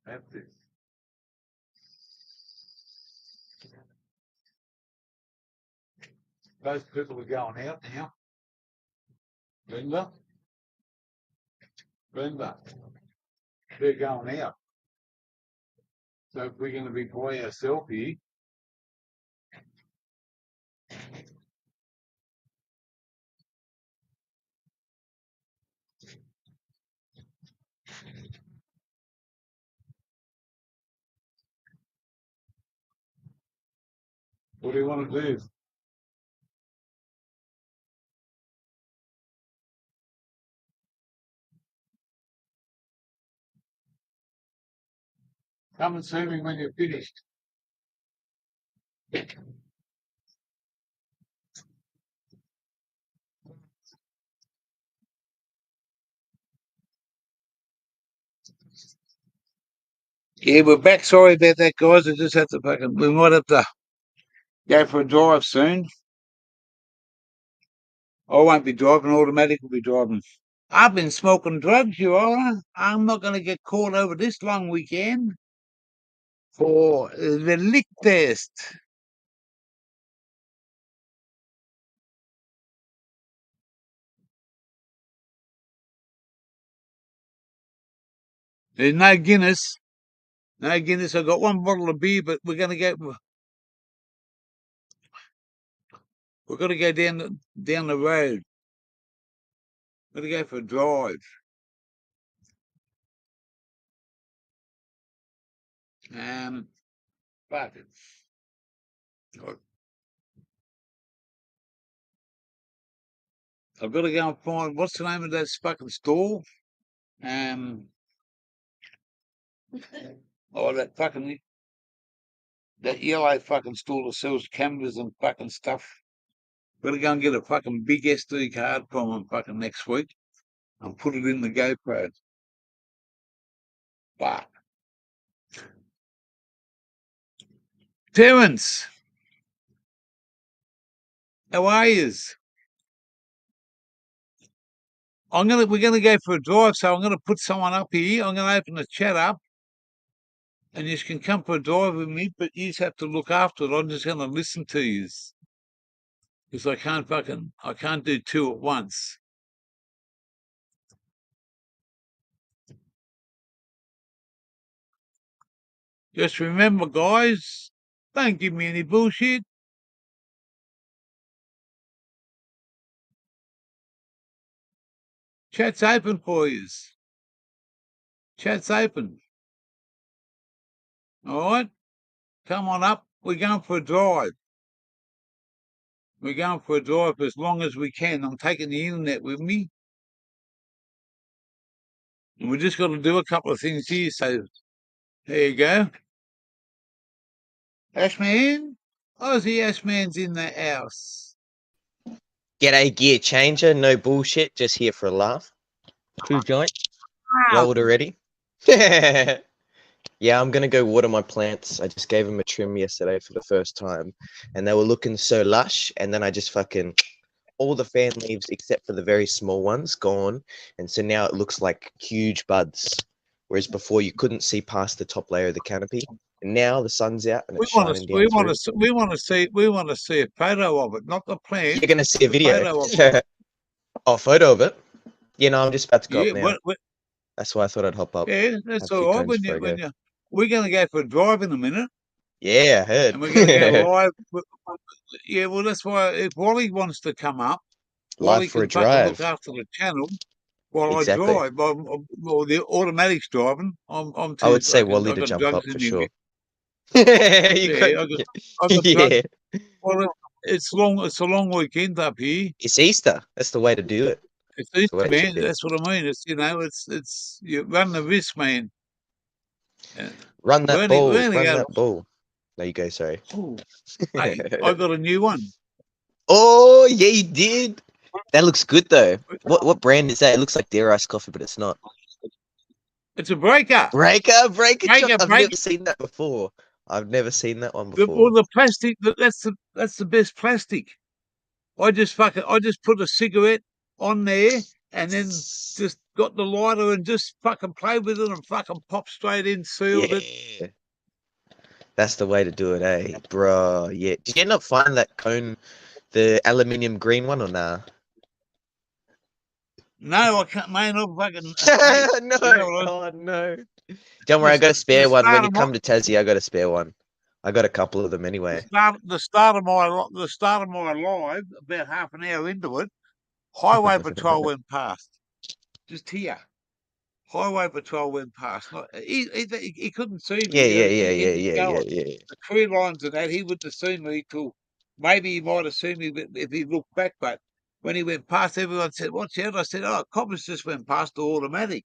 Have this. Those people are going out now. Remember? Remember? They're going out. So if we're going to be by ourselves here, what do you want to do? Come and see me when you're finished. Yeah, we're back. Sorry about that, guys. I just have to we might have to go for a drive soon. I won't be driving, automatic will be driving. I've been smoking drugs, you are. I'm not going to get caught over this long weekend for the lick test. There's no Guinness. No Guinness. I've got one bottle of beer, but we're going to go. We're going to go down the road. We're going to go for a drive. But I've got to go and find what's the name of that fucking store. Oh, that yellow fucking store that sells cameras and fucking stuff. Got to go and get a fucking big SD card from them fucking next week and put it in the GoPro. But Terence, how are yous? We're gonna go for a drive, so I'm gonna put someone up here. I'm gonna open the chat up, and you can come for a drive with me, but you have to look after it. I'm just gonna listen to yous because I can't do two at once. Just remember, guys, don't give me any bullshit. Chat's open for yous. Chat's open. All right, come on up. We're going for a drive. We're going for a drive for as long as we can. I'm taking the internet with me. And we just got to do a couple of things here. So There you go. Ashman? Aussie Ashman's in the house. G'day, gear changer. No bullshit. Just here for a laugh. Two joint. Rolled already. Yeah, I'm gonna go water my plants. I just gave them a trim yesterday for the first time, and they were looking so lush. And then I just fucking all the fan leaves except for the very small ones gone, and so now it looks like huge buds. Whereas before you couldn't see past the top layer of the canopy. And now the sun's out and We it's want shining to, we down want through. to, we want to see a photo of it, not the You're plant, gonna see a the video. photo of it. Oh, photo of it. You know, I'm just about to go up Yeah, now. That's why I thought I'd hop up, yeah, have that's a few all right. cones before I go. We're going to go for a drive in a minute, Yeah, I and we're going to go heard. live. Yeah, well, that's why if Wally wants to come up, Live Wally for a can fucking look drive. after the channel while I Exactly. drive. Well, the automatic's driving. I'm I too would say fucking. Wally I to got jump drugs up in for me. sure. You got, Yeah, I got drugs. yeah. Well, it's long. It's a long weekend up here. It's Easter. That's the way to do it. It's That's the way Easter, it should man. be. That's what I mean. It's you run the risk, man. Uh, Run that we're ball. only Run going. that ball. There you go. Sorry. Oh, hey, I got a new one. Oh yeah, you did. That looks good though. What brand is that? It looks like Dare Ice coffee, but it's not. It's a breaker. Breaker chocolate. Breaker, I've break. never seen that before. I've never seen that one Well, before. the plastic. That's the best plastic. I just put a cigarette on there and then just got the lighter and just fucking played with it and fucking popped straight in, sealed it. Yeah. That's the way to do it, eh? Bro, yeah. Did you end up finding that cone, the aluminium green one, or nah? No, I can't, man. I fucking hey, No, you know what? oh no. Don't worry, I The, got a the spare one. When start you of my come to Tassie, I got a spare one. I got a couple of them anyway. the start of my live, about half an hour into it, highway patrol went past. Just here. Highway patrol went past. He couldn't see Yeah, me. yeah, yeah, He yeah, was yeah, yeah, going. yeah. The tree lines and that, he wouldn't have seen me till maybe he might have seen me if he looked back. But when he went past, everyone said, "Watch out." I said, "Oh, coppers just went past the automatic."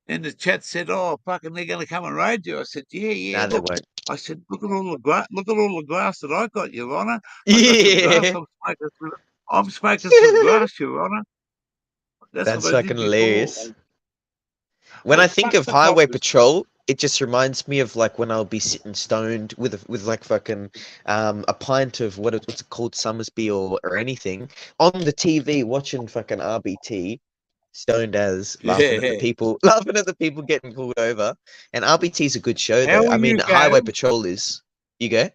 And the chat said, "Oh, fucking, they're going to come and raid you." I said, "Yeah, yeah. Nah, they Look." won't. I said, "Look at all the grass. Look at all the grass that I got, Your Honour. I got some grass. Yeah, I'm smoking some grass, Your Honour." That's what that's I fucking did before. hilarious. When I Well, think fuck of the highway coppers. patrol, it just reminds me of like when I'll be sitting stoned with like fucking a pint of what's it called, Summersby or anything on the TV watching fucking RBT, stoned as laughing at the Yeah. people laughing at the people getting pulled over. And RBT's a good show How though. I will mean, you go? Highway Patrol is. You go.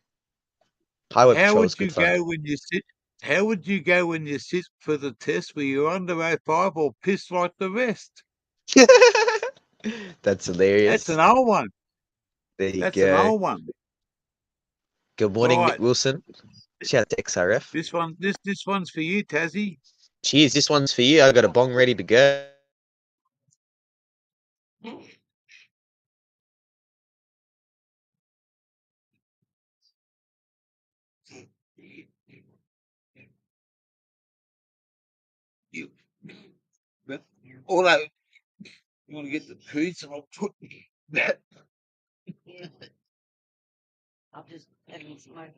Highway How Patrol is would good you fun. go when you sit? How would you go when you sit for the test? Were you under 05 or pissed like the rest? That's That's hilarious. an old one. There you That's an go. old one. Good morning, Nick Right. Wilson. Shout out to XRF. This one's for you, Tassie. Cheers, this one's for you. I got a bong ready to go. You, but although you want to get the treats, and I'll put that. I'll just smoke.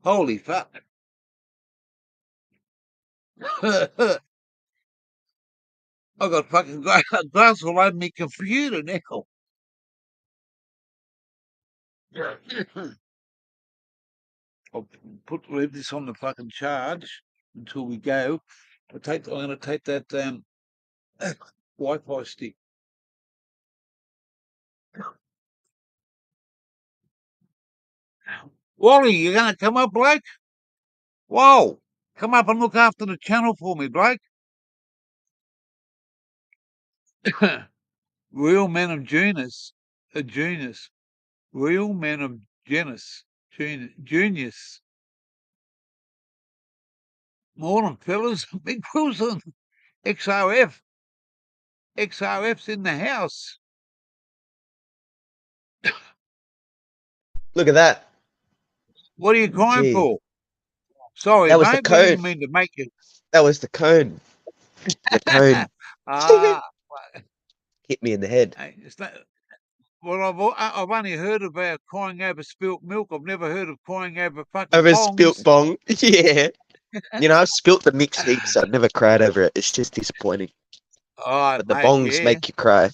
Holy fuck! I got fucking glass all over my computer now. I'll leave this on the fucking charge until we go. I'm gonna take that Wi-Fi stick. Wally, you gonna come up, Blake? Whoa! Come up and look after the channel for me, Blake. Real men of Genius. A genius. Real men of Genius. Genius. Morning, fellas. Big Wilson. XRF. XRF's in the house. Look at that. What are you crying Gee, for? Sorry, that was the mate. We cone. didn't mean to make you. That was the cone. The cone Ah, hit me in the head. hey, it's not, well, I've only heard about crying over spilt milk. I've never heard of crying over fucking Over spilt bongs. bong. Yeah. You know, I've spilt the mix heaps, so I've never cried over it. It's just disappointing. All right, But the mate. bongs Yeah, make you cry.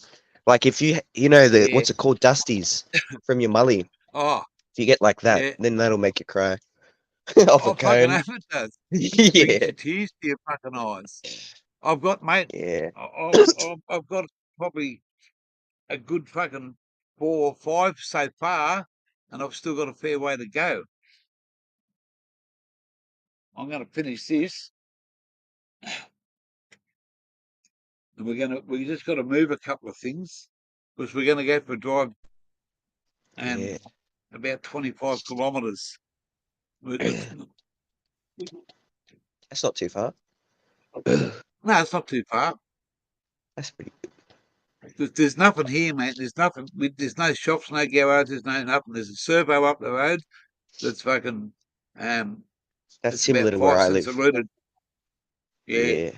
Like if you know the yeah. what's it called, Dusties from your mully. Oh, If you get like that, yeah. then that'll make you cry. Off a Oh, fucking cone. hell it does. Brings Yeah. the tears to your fucking eyes. I've got, mate. Yeah. I've got probably a good fucking 4 or 5 so far, and I've still got a fair way to go. I'm going to finish this, and we just got to move a couple of things because we're going to go for a drive Yeah. and about 25 kilometres. It's, That's not too far. no, it's not too far. That's pretty good. There's nothing here, mate. There's nothing. There's no shops, no garages, there's no nothing. There's a servo up the road that's fucking. Um, That's it's similar about to where I 5 cents a live. litre. Yeah, Yeah.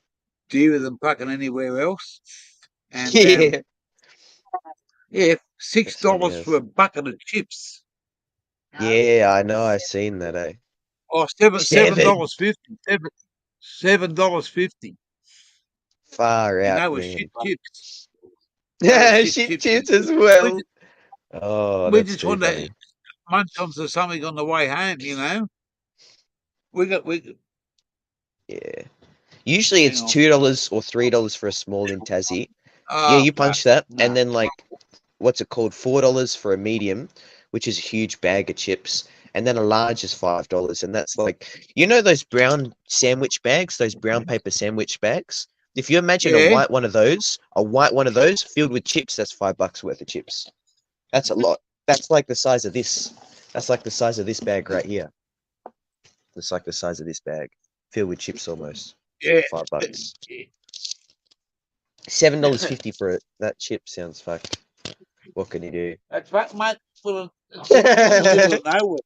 dearer than fucking anywhere else. And Yeah. yeah, six That's funny dollars for as. a bucket of chips. Yeah, I know. I've seen that. Eh? Oh, seven Seven. dollars fifty. $7.50. Far You out, know, with shit man. chips. No, shit Shit chips. chips as We well. just, Oh, we that's just too want to funny. munch onto something on the way home. You know, we. Yeah. Usually Hang it's on. $2 or $3 for a small in Tassie. Yeah, Ah, you fuck. punch that, and No. then like what's it called? $4 for a medium, which is a huge bag of chips, and then a large is $5, and that's like those brown sandwich bags, those brown paper sandwich bags. If you imagine Yeah. a white one of those filled with chips, that's $5 worth of chips. That's a lot. That's like the size of this. That's like the size of this bag right here. It's like the size of this bag, filled with chips almost. Yeah. $5. $7.50 for it. That chip sounds fucked. What can you do? That's right, mate. It's in the middle of nowhere.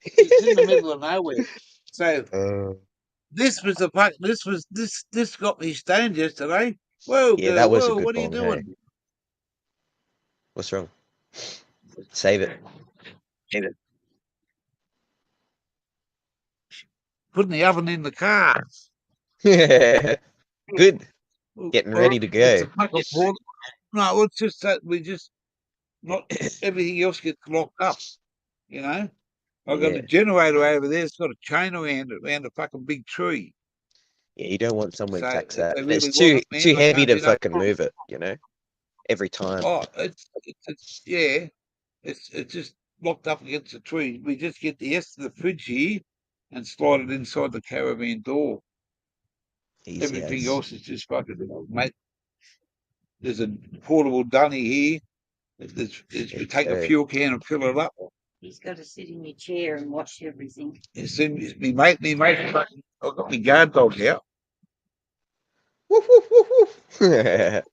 It's in the middle of nowhere. So Uh, this was the fuck. This got me stoned yesterday. Whoa, yeah, girl. that was a Whoa, good what are you bong, hey? doing? What's wrong? Save it. Putting the oven in the car. Good. Getting Well, ready to it's go. a fucking port. No, it's just that we just not everything else gets locked up. You know, I've got Yeah. a generator over there. It's got a chain around a fucking big tree. Yeah, you don't want someone to So tax if that. they It's really want too it, man, too they heavy can't to do no fucking wrong. move it, every time. Oh, it's yeah, it's just locked up against a tree. We just get the S to the fridge here and slide it inside the caravan door. Easy Everything as. else is just fucking mate. There's a portable dunny here. We Sweet. take a So, fuel can and fill it up. He's got to sit in your chair and watch everything. It's me mate. I've got my guard dog out. woof, woof, woof, woof.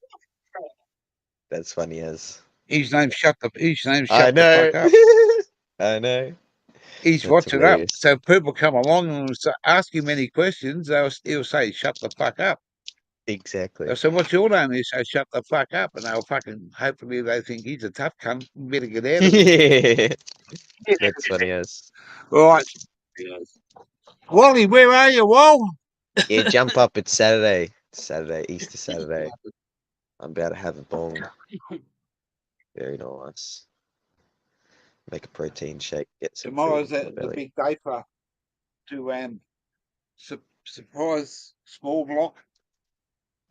That's funny as. His name's I Shut the know. Fuck Up. I know. He's That's watching up. hilarious. So if people come along and ask him any questions, he'll say, "Shut the fuck up." Exactly. They'll say, "What's your name?" He'll say, "Shut the fuck up," and they'll fucking hopefully they think he's a tough cunt. Better get out of him. Yeah. That's funny as. Right, Wally, where are you, Wall? Yeah, jump up. It's Saturday. It's Saturday, Easter Saturday. I'm about to have a bong. Very nice. Make a protein shake. Get some food Tomorrow's into my the belly. big day for to surprise small block.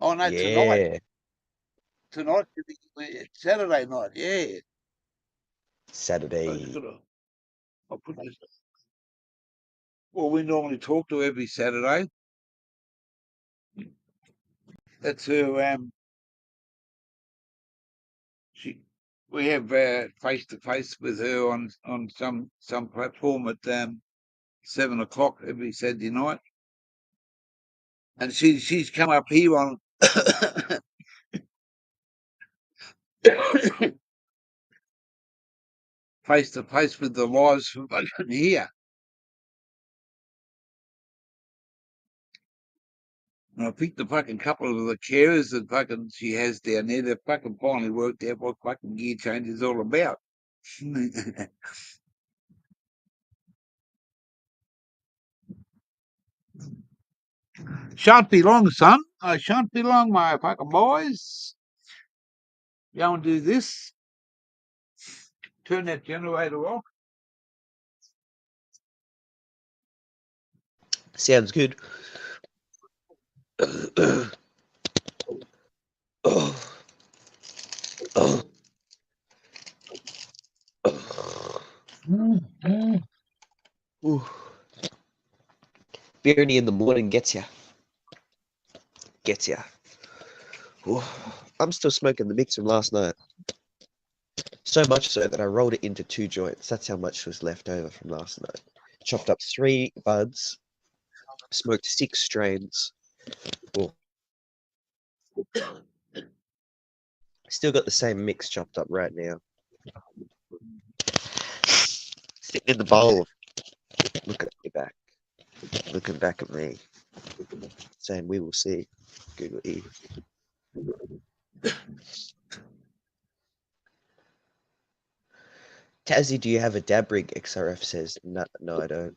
Oh no, tonight. Yeah. Tonight, it's Saturday night. Yeah, I just Saturday. gotta. I'll put this. Well, we normally talk to her every Saturday. That's her. She. We have face to face with her on some platform at 7 o'clock every Saturday night, and she's come up here on face to face with the lives from here. And I think the fucking couple of the carers that fucking she has down there, they fucking finally worked out what fucking gear change is all about. Shan't be long, son. I shan't be long, my fucking boys. Go and do this. Turn that generator off. Sounds good. Ooh. Beer in the morning gets ya. Gets ya. Ooh. I'm still smoking the mix from last night. So much so that I rolled it into 2 joints. That's how much was left over from last night. Chopped up 3 buds, smoked 6 strains. Ooh. Still got the same mix chopped up right now. Sitting in the bowl. Looking at me back. Looking back at me. Saying we will see. Google E. Tazzy, do you have a dab rig? XRF says, no, I don't.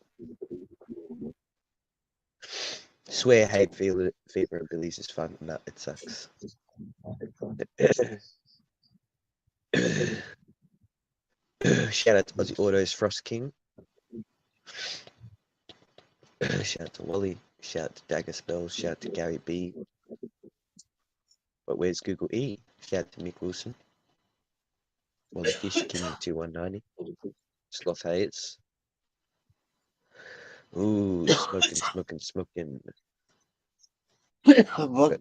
Swear, hate Fever and Billy's is fun. No, it sucks. Shout out to Aussie Autos, Frost King. Shout out to Wally. Shout out to Dagger Spells. Shout out to Gary B. But where's Google E? Shout out to Mick Wilson. Wally Fish, King 2190. Sloth Hayes. Ooh, smoking. What?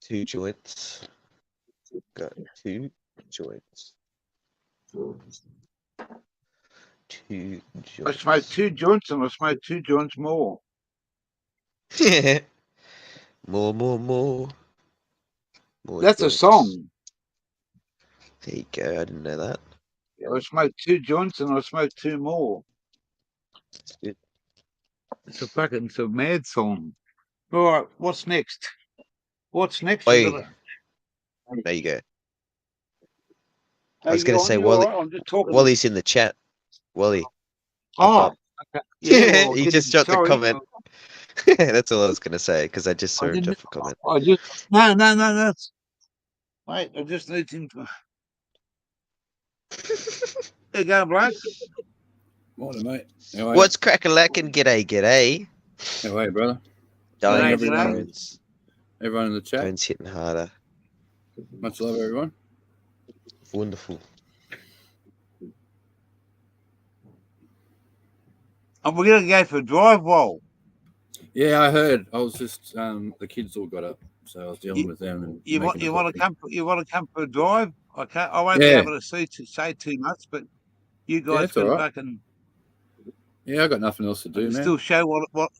2 joints. Got 2 joints. 2 joints. I smoked 2 joints and I smoked 2 joints more. More That's joints. a song. There you go. I didn't know that. I smoked 2 joints and I smoked 2 more. That's good. It's a mad song. All right, what's next? What's next? Oi. There you go. I was going to say, Wally. Right? I'm just talking. Wally's in the chat. Wally. Oh, okay. Yeah, well, he just dropped a comment. That's all I was going to say because I just saw him drop a comment. No. That's wait. I just need him to. There you go, bloke. Morning, mate. What's crack-a-lackin'? G'day. How are you, brother? Dying G'day. Tones. Everyone in the chat. Tones hitting harder. Much love, everyone. Wonderful. And we're going to go for a drive roll. Yeah, I heard. I was just the kids all got up, so I was dealing with them. And You want to come? You want to come for a drive? I won't be able to say too much, but you guys can fucking. Yeah, I got nothing else to do, man. Still show what?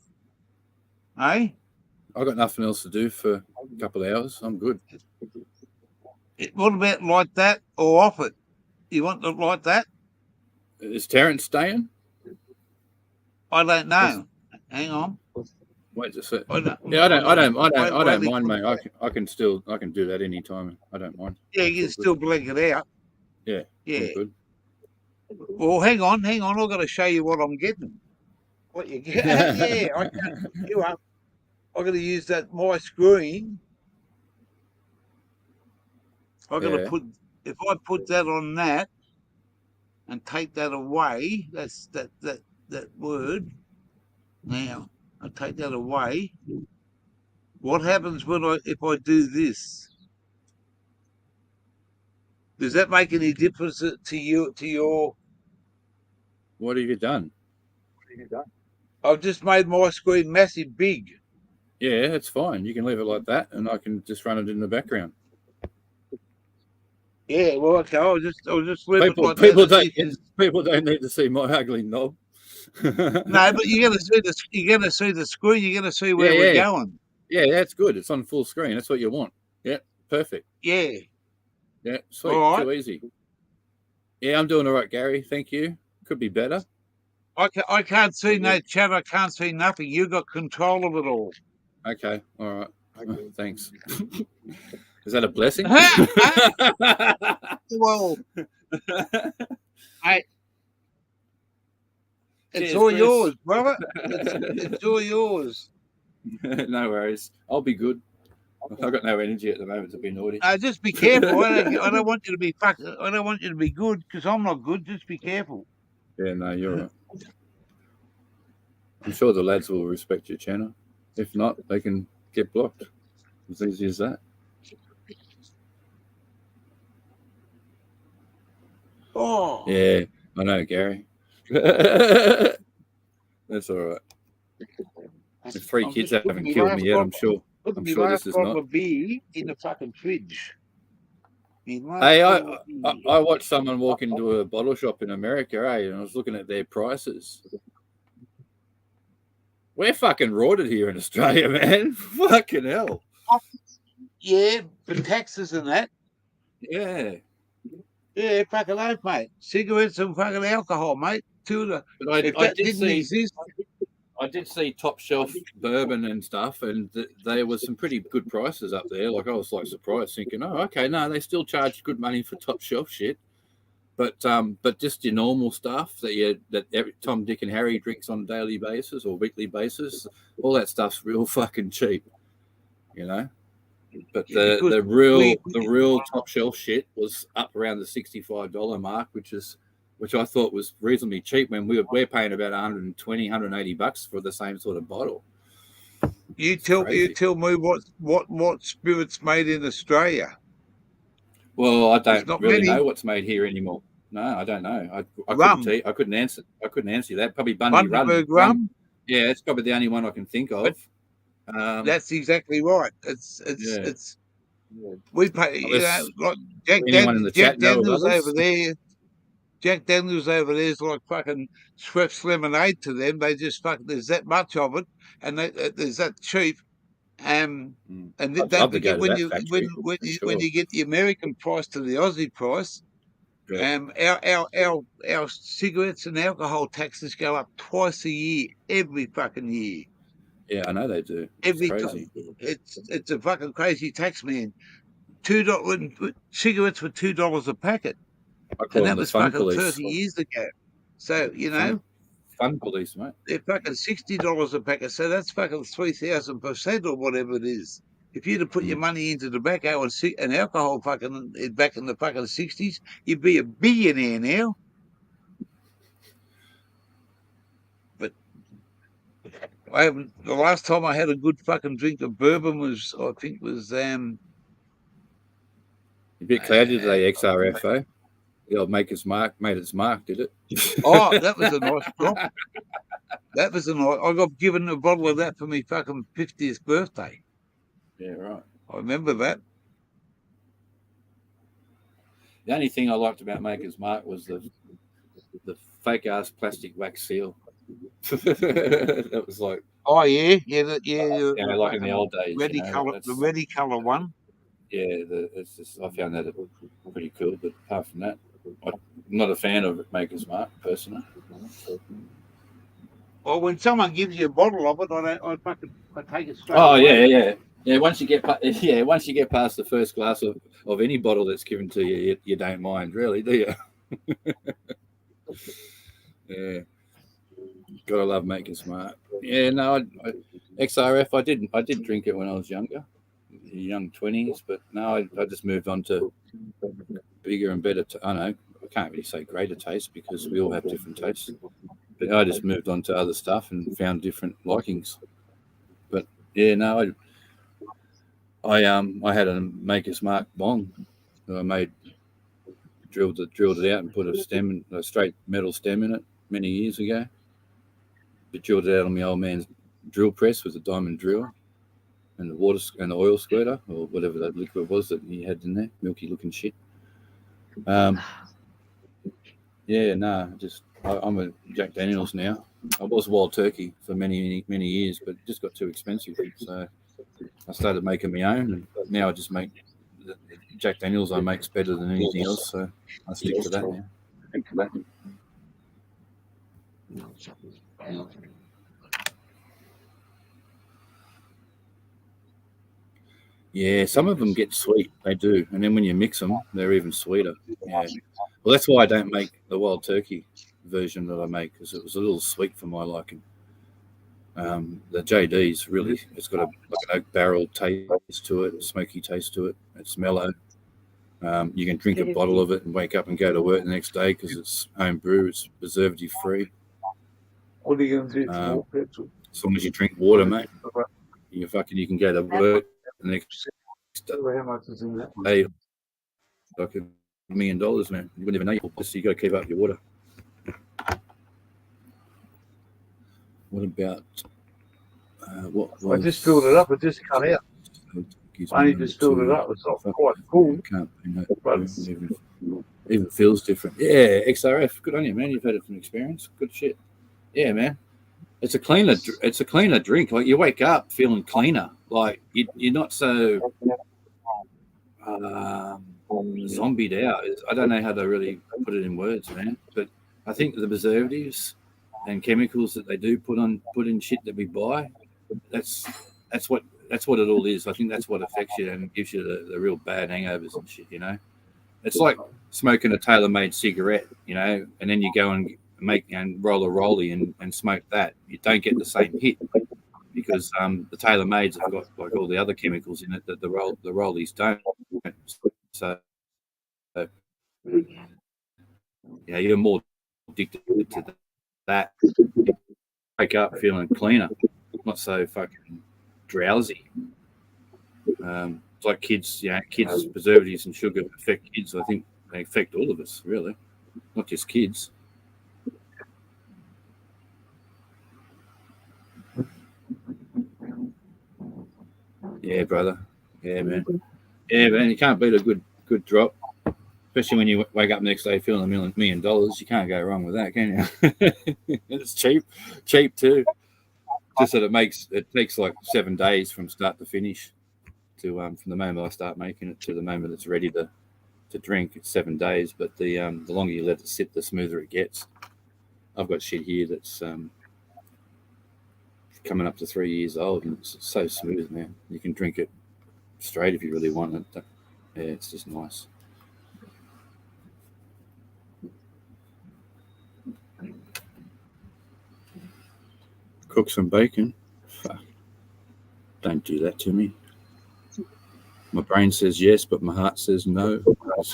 Eh? I got nothing else to do for a couple of hours. I'm good. What about like that or off it? You want it like that? Is Terrence staying? I don't know. Hang on. Wait a sec. Yeah, I don't mind, mate. I can do that anytime. I don't mind. Yeah, you can still blink it out. Yeah. Good. Well, hang on. I've got to show you what I'm getting. What you get? Yeah, I can. You are. I've got to use my screen. I've got to put. If I put that on that and take that away, that's that word. Now I take that away. What happens if I do this? Does that make any difference to you? To your? What have you done? I've just made my screen massive big. Yeah, it's fine. You can leave it like that, and I can just run it in the background. Yeah, well, okay. I'll just leave it like that. People don't need to see my ugly knob. No, but you're gonna see the screen. You're gonna see where we're going. Yeah, that's good. It's on full screen. That's what you want. Yeah, perfect. Yeah. Yeah, sweet. All right. Too easy. Yeah, I'm doing all right, Gary. Thank you. Could be better. I can't see no chat. I can't see nothing. You got control of it all. Okay. All right. Thanks. Is that a blessing? Well, it's Cheers, all Chris. yours, brother. It's all yours. No worries. I'll be good. I've got no energy at the moment to be naughty. Just be careful. I don't want you to be I don't want you to be good because I'm not good. Just be careful. Yeah, no, you're right. I'm sure the lads will respect your channel. If not, they can get blocked. As easy as that. Oh, Yeah, I know, Gary. That's all right. The 3 kids haven't killed me yet, I'm sure. I'm sure this is not. Of beer in the fucking fridge. Hey, I watched someone walk into a bottle shop in America, and I was looking at their prices. We're fucking rorted here in Australia, man. Fucking hell. Yeah, but taxes and that. Yeah. Yeah, fucking oath, mate. Cigarettes and fucking alcohol, mate. But If that didn't exist, I did see top shelf bourbon and stuff, and there was some pretty good prices up there. Like I was like surprised, thinking, "Oh, okay, no, they still charge good money for top shelf shit." But just your normal stuff that every Tom, Dick, and Harry drinks on a daily basis or weekly basis, all that stuff's real fucking cheap, you know. But the real top shelf shit was up around the $65 mark, which I thought was reasonably cheap when we're paying about $120, $180 for the same sort of bottle. You tell me what spirits made in Australia. Well, I don't really know what's made here anymore. No, I don't know. I couldn't answer. I couldn't answer that. Probably Bundaberg rum. Yeah, it's probably the only one I can think of. That's exactly right. It's we pay. You know, like Jack Daniels over there. Jack Daniels over there is like fucking Schweppes lemonade to them. They just fucking there's that much of it, and there's that cheap. And don't forget when you get the American price to the Aussie price, our cigarettes and alcohol taxes go up twice a year, every fucking year. Yeah, I know they do. Every crazy. It's a fucking crazy tax, man. $2 cigarettes were $2 a packet, and that was fucking 30 years ago. So you know, fun police, mate. They're fucking $60 a packet, so that's fucking 3,000% or whatever it is. If you'd have put your money into tobacco and alcohol fucking back in the fucking 60s, you'd be a billionaire now. But the last time I had a good fucking drink of bourbon was, I think, was a bit cloudy today, XRF, The old Maker's Mark made its mark, did it? Oh, that was a nice drop. That was a nice. I got given a bottle of that for my fucking 50th birthday. Yeah, right. I remember that. The only thing I liked about Maker's Mark was the fake ass plastic wax seal. That was like. Oh yeah. Like in the old days. The ready color one. Yeah, I found that pretty cool. But apart from that, I'm not a fan of Maker's Mark personally. Well, when someone gives you a bottle of it, I take it straight. Oh away. Yeah. Once you get past the first glass of any bottle that's given to you, you don't mind really, do you? Yeah, gotta love Maker's Mark. Yeah, no, XRF. I did drink it when I was younger, young 20s, but no, I just moved on to bigger and better. I know I can't really say greater taste because we all have different tastes. But I just moved on to other stuff and found different likings. But yeah, no, I had a Maker's Mark bong that I made, drilled it out and put a straight metal stem in it many years ago. But drilled it out on my old man's drill press with a diamond drill and the water and the oil squirter or whatever that liquid was that he had in there, milky looking shit. Yeah, no, I'm a Jack Daniels now. I was Wild Turkey for many years, but it just got too expensive. So I started making my own, and now I just make the Jack Daniels I make's better than anything else. So I stick to that now. Yeah, some of them get sweet. They do. And then when you mix them, they're even sweeter. Yeah. Well, that's why I don't make the wild turkey version that I make, because it was a little sweet for my liking. The JD's really, it's got like an oak barrel taste to it, smoky taste to it. It's mellow. You can drink a bottle of it and wake up and go to work the next day because it's home brew. It's preservative free. What are you going to do for more petrol? As long as you drink water, mate, you can go to work the next day. How much is in that? Hey, like $1 million, man. You wouldn't even know. So you got to keep up your water. What about what? I just filled it up. It just cut out. I only just filled it up. It's not quite full. Can't even feels different. Yeah, XRF. Good on you, man. You've had it from experience. Good shit. Yeah, man. It's a cleaner drink. Like you wake up feeling cleaner. Like you're not so zombied out. I don't know how to really put it in words, man. But I think the preservatives and chemicals that they do put in shit that we buy, that's what it all is. I think that's what affects you and gives you the real bad hangovers and shit. You know, it's like smoking a tailor-made cigarette. You know, and then you go and make and roll a rollie and smoke that. You don't get the same hit because the tailor-mades have got like all the other chemicals in it that the rollies don't. So yeah, you're more addicted to that. Wake up feeling cleaner, not so fucking drowsy. It's like kids, kids' preservatives and sugar affect kids. I think they affect all of us, really, not just kids. Yeah, brother. Yeah, man. Yeah, man. You can't beat a good drop, especially when you wake up the next day feeling $1 million. You can't go wrong with that, can you? It's cheap too. Just that it takes like 7 days from start to finish, to from the moment I start making it to the moment it's ready to drink. It's 7 days, but the longer you let it sit, the smoother it gets. I've got shit here that's coming up to 3 years old, and it's so smooth, man. You can drink it straight if you really want it. Yeah, it's just nice. Cook some bacon. Fuck. Don't do that to me. My brain says yes, but my heart says no.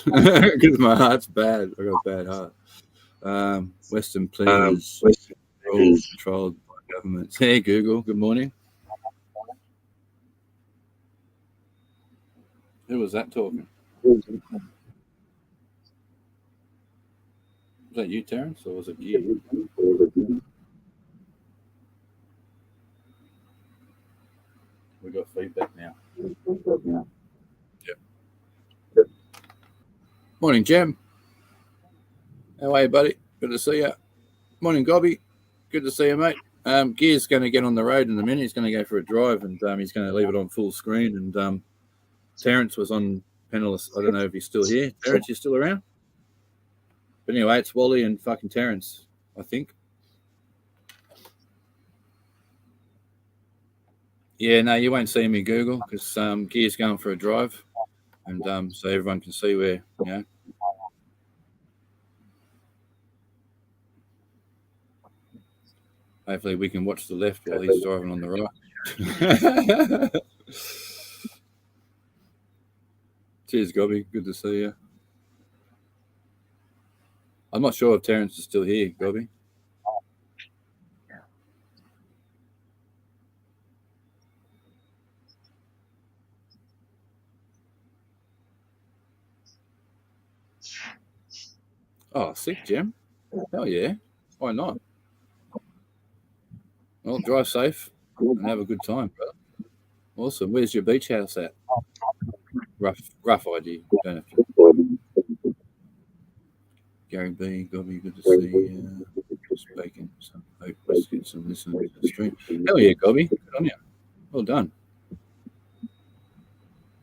Because my heart's bad. I got a bad heart. Western pleasures all controlled by governments. Hey, Google. Good morning. Who was that talking? Was that you, Terence, or was it you? We got feedback now. Yep. Morning, Jem. How are you, buddy? Good to see you. Morning, Gobby. Good to see you, mate. Gear's going to get on the road in a minute. He's going to go for a drive, and he's going to leave it on full screen. And Terence was on Penniless. I don't know if he's still here. Terence, you still around? But anyway, it's Wally and fucking Terence, I think. Yeah, no, you won't see me, Google, because Gear's going for a drive, and so everyone can see where, Hopefully we can watch the left while he's driving on the right. Cheers, Gobby. Good to see you. I'm not sure if Terence is still here, Gobby. Oh, sick, Jim. Hell yeah. Why not? Well, drive safe and have a good time, brother. Awesome. Where's your beach house at? Rough idea. Don't have to. Gary B, Gobby, good to see you. Just bacon. Let's get some listeners to the stream. Hell yeah, Gobby. Good on you. Well done.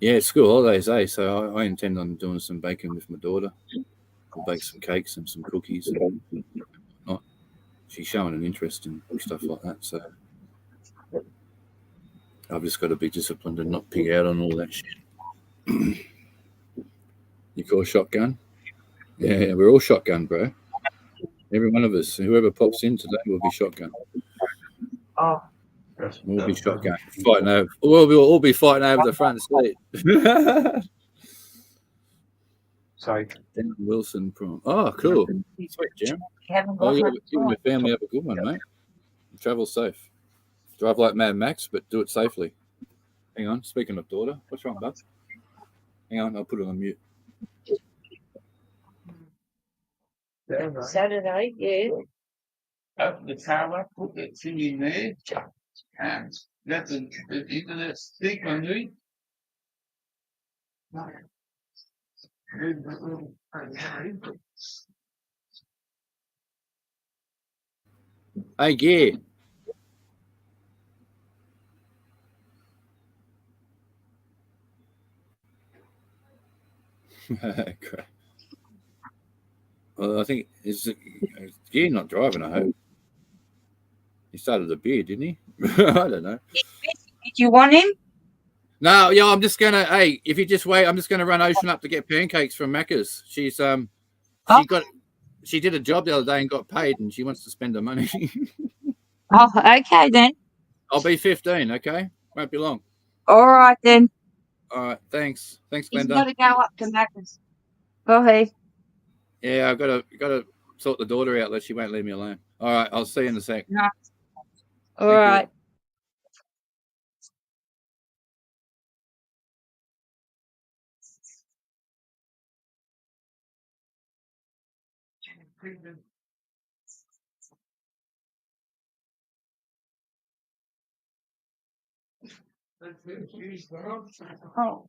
Yeah, it's school holidays, eh? So I intend on doing some bacon with my daughter. We'll bake some cakes and some cookies and whatnot. She's showing an interest in stuff like that. So I've just got to be disciplined and not pig out on all that shit. You call shotgun? Yeah, we're all shotgun, bro. Every one of us, whoever pops in today, will be shotgun. Oh, We'll be shotgun. Fighting over. We'll all be fighting over the front seat. Sorry. Dan Wilson prom. Oh, cool. Sweet, Jim. haven't Oh, got you much and the time. family have a good one, mate. Travel safe. Drive like Mad Max, but do it safely. Hang on. Speaking of daughter, what's wrong, bub? Hang on, I'll put it on mute. Saturday, yeah. Open the car up, put that thing in there, and let the internet stick on you. Hey, gear. Great. Well, I think is Gear not driving. I hope he started a beer, didn't he? I don't know. Did you want him? No, yeah, I'm just gonna. Hey, if you just wait, I'm just gonna run Ocean up to get pancakes from Macca's. She's she did a job the other day and got paid, and she wants to spend her money. Oh, okay then. I'll be 15. Okay, won't be long. All right then. All right, thanks, He's Glenda. got to go up to Macca's. Go ahead. Yeah, I've got to sort the daughter out that she won't leave me alone. All right, I'll see you in a sec. No. All Thank you. right. Oh.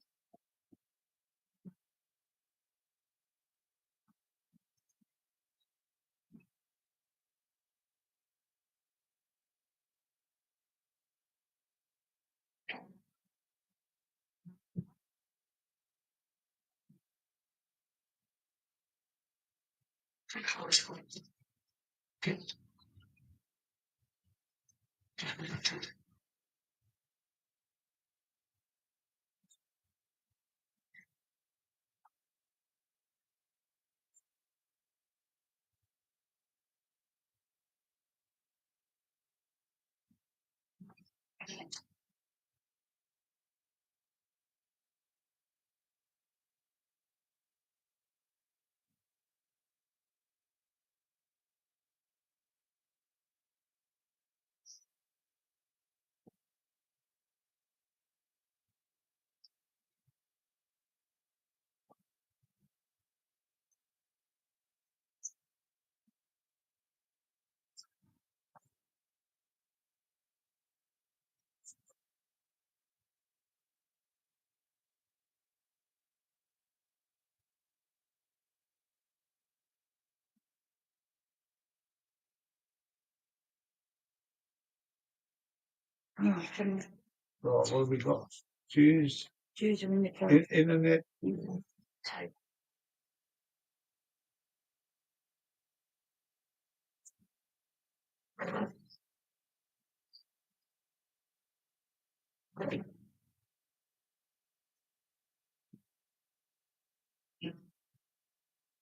Right, what have we got? Choose Choose in the car. internet. Tape.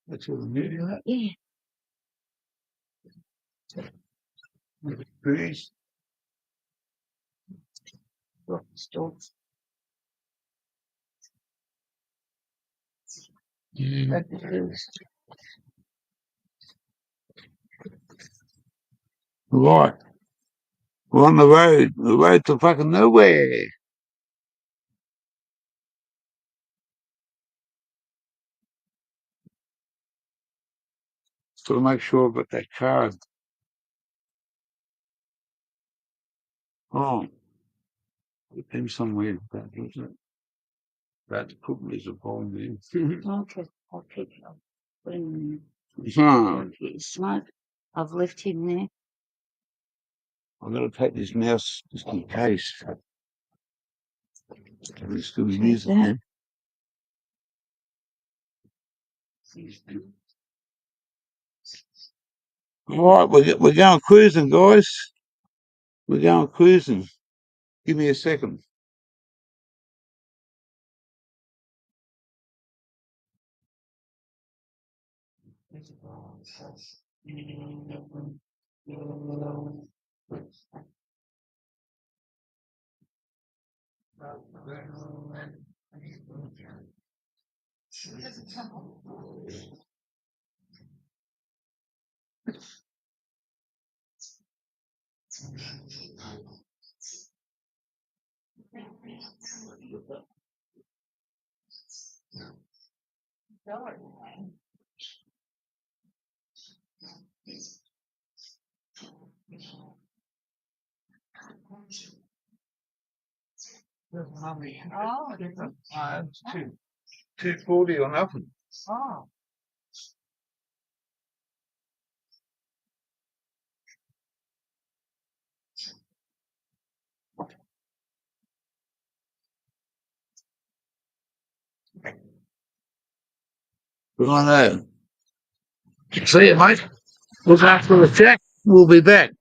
That's all we need. Yeah. Please. Store. Right. We're on the road to fucking nowhere. So to make sure I've got that card. Oh, put them somewhere. That isn't it? That's probably the problem there. Okay. I'll keep it. I'll put him in Huh. there. Get smoke. I've left him there. I'm gonna take this mouse just in case. We still Take use it that. then. All right, we're going cruising, guys. We're going cruising. Give me a second. Oh, It's 240 or nothing. oh. Righto. See you, mate. Look after the check. We'll be back.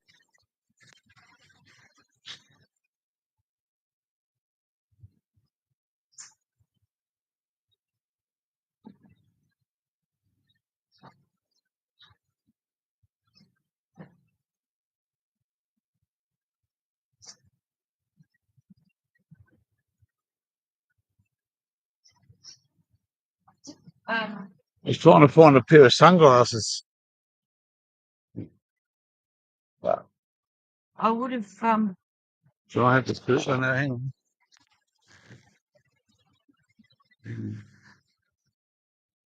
I was trying to find a pair of sunglasses. But I would have so I have to put it on there. Hang on.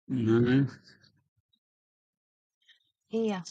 No. here.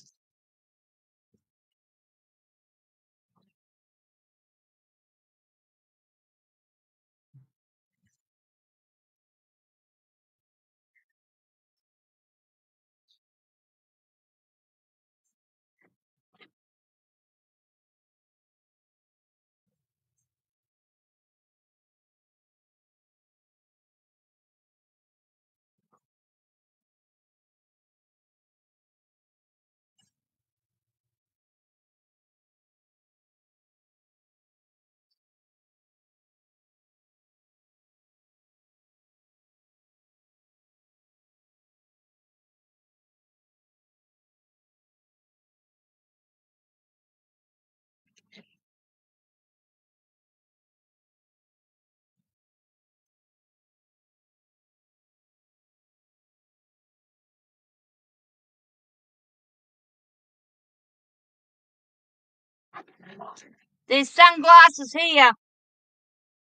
There's sunglasses here.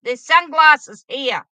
There's sunglasses here.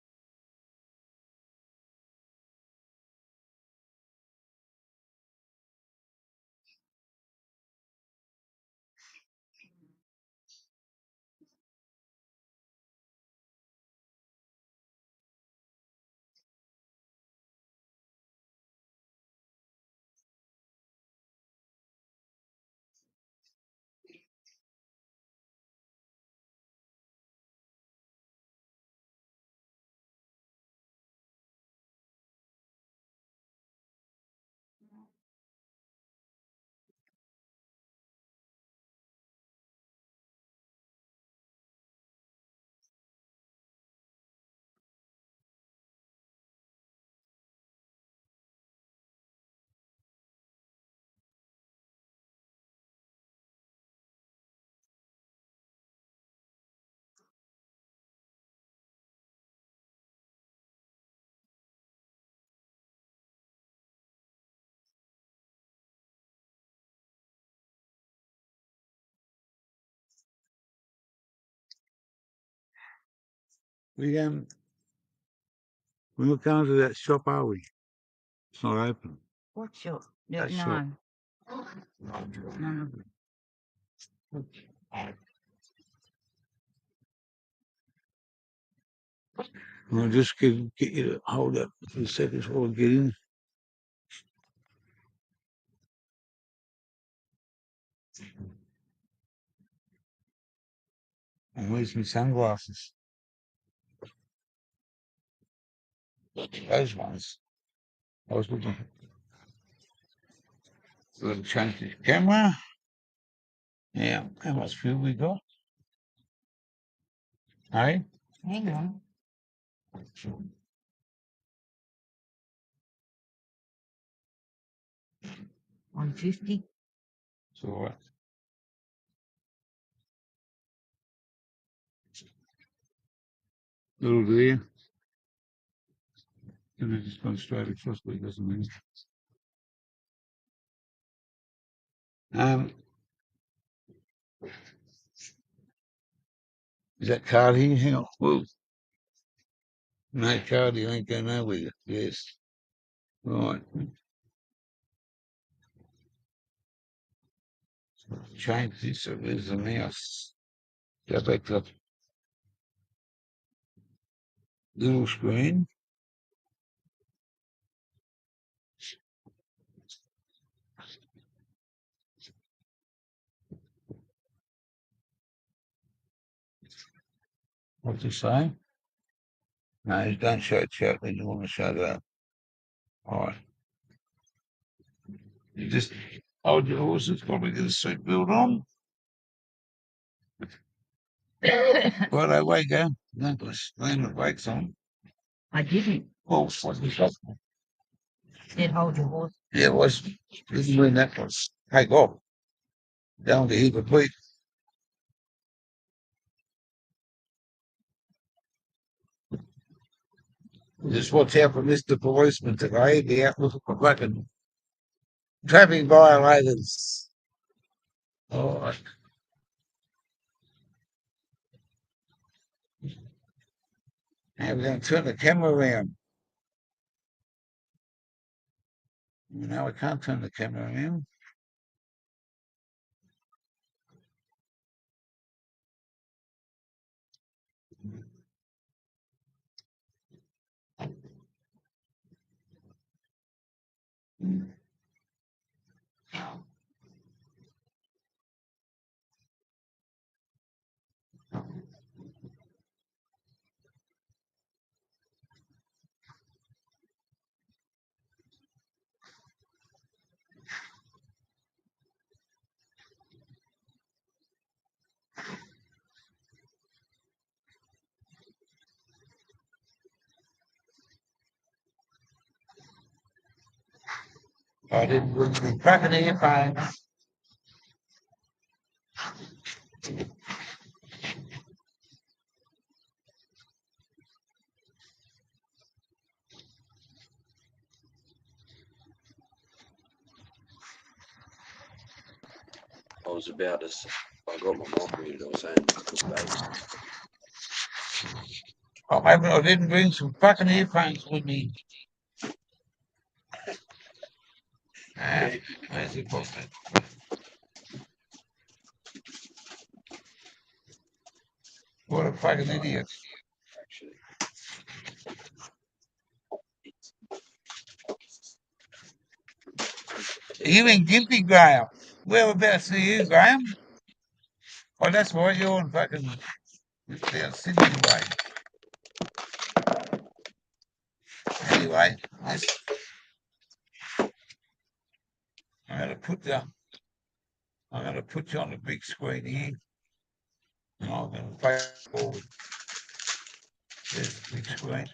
We're not going to that shop, are we? It's not open. What shop? That No. shop. No. I'll just get you to hold up for a second while I get in. And where's my sunglasses? Those ones. I was looking. So I'll change the camera. Yeah, how much fuel we got? Hey? Hang on. 150. It's all right. Little there. And it's just gone straight across, but it doesn't mean. Is that card here? Hang on. Whoa. No card, you ain't going nowhere. Yes. Right. Change this so there's a mouse. Go back to the little screen. What's it say? No, you don't show chat when you want to show that. All right. You just hold your horses, probably get a seatbelt on. Right away, go. No, slam the brakes on. I didn't. Oh, what the fuck? Said hold your horse. Yeah, it was. This is when that was. Take off. Down to hit the beat. Just watch out for Mr. Policeman today. Be out looking for fucking traffic violators. All right. Now we're going to turn the camera around. No, I can't turn the camera around. I didn't bring the fucking earphones. I was about to. I got my mic muted. I was saying space. Oh, maybe I didn't bring some fucking earphones with me. Where's the equipment? What a fucking idiot. Actually, Are you in Gympie, Graham? Whereabouts are you, Graham? Oh, that's right, you're in fucking down Sydney way. Anyway, I'm gonna put you on the big screen here. And I'm gonna face forward. There's the big screen.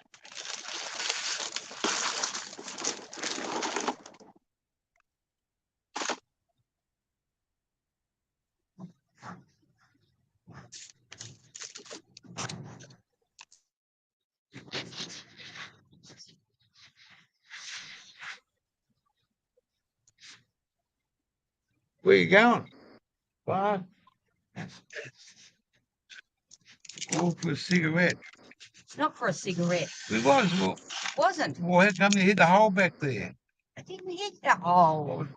Where you going? What? All for a cigarette. It's not for a cigarette. It was. Well, Wasn't. how come you hit the hole back there? I didn't hit the hole. Well,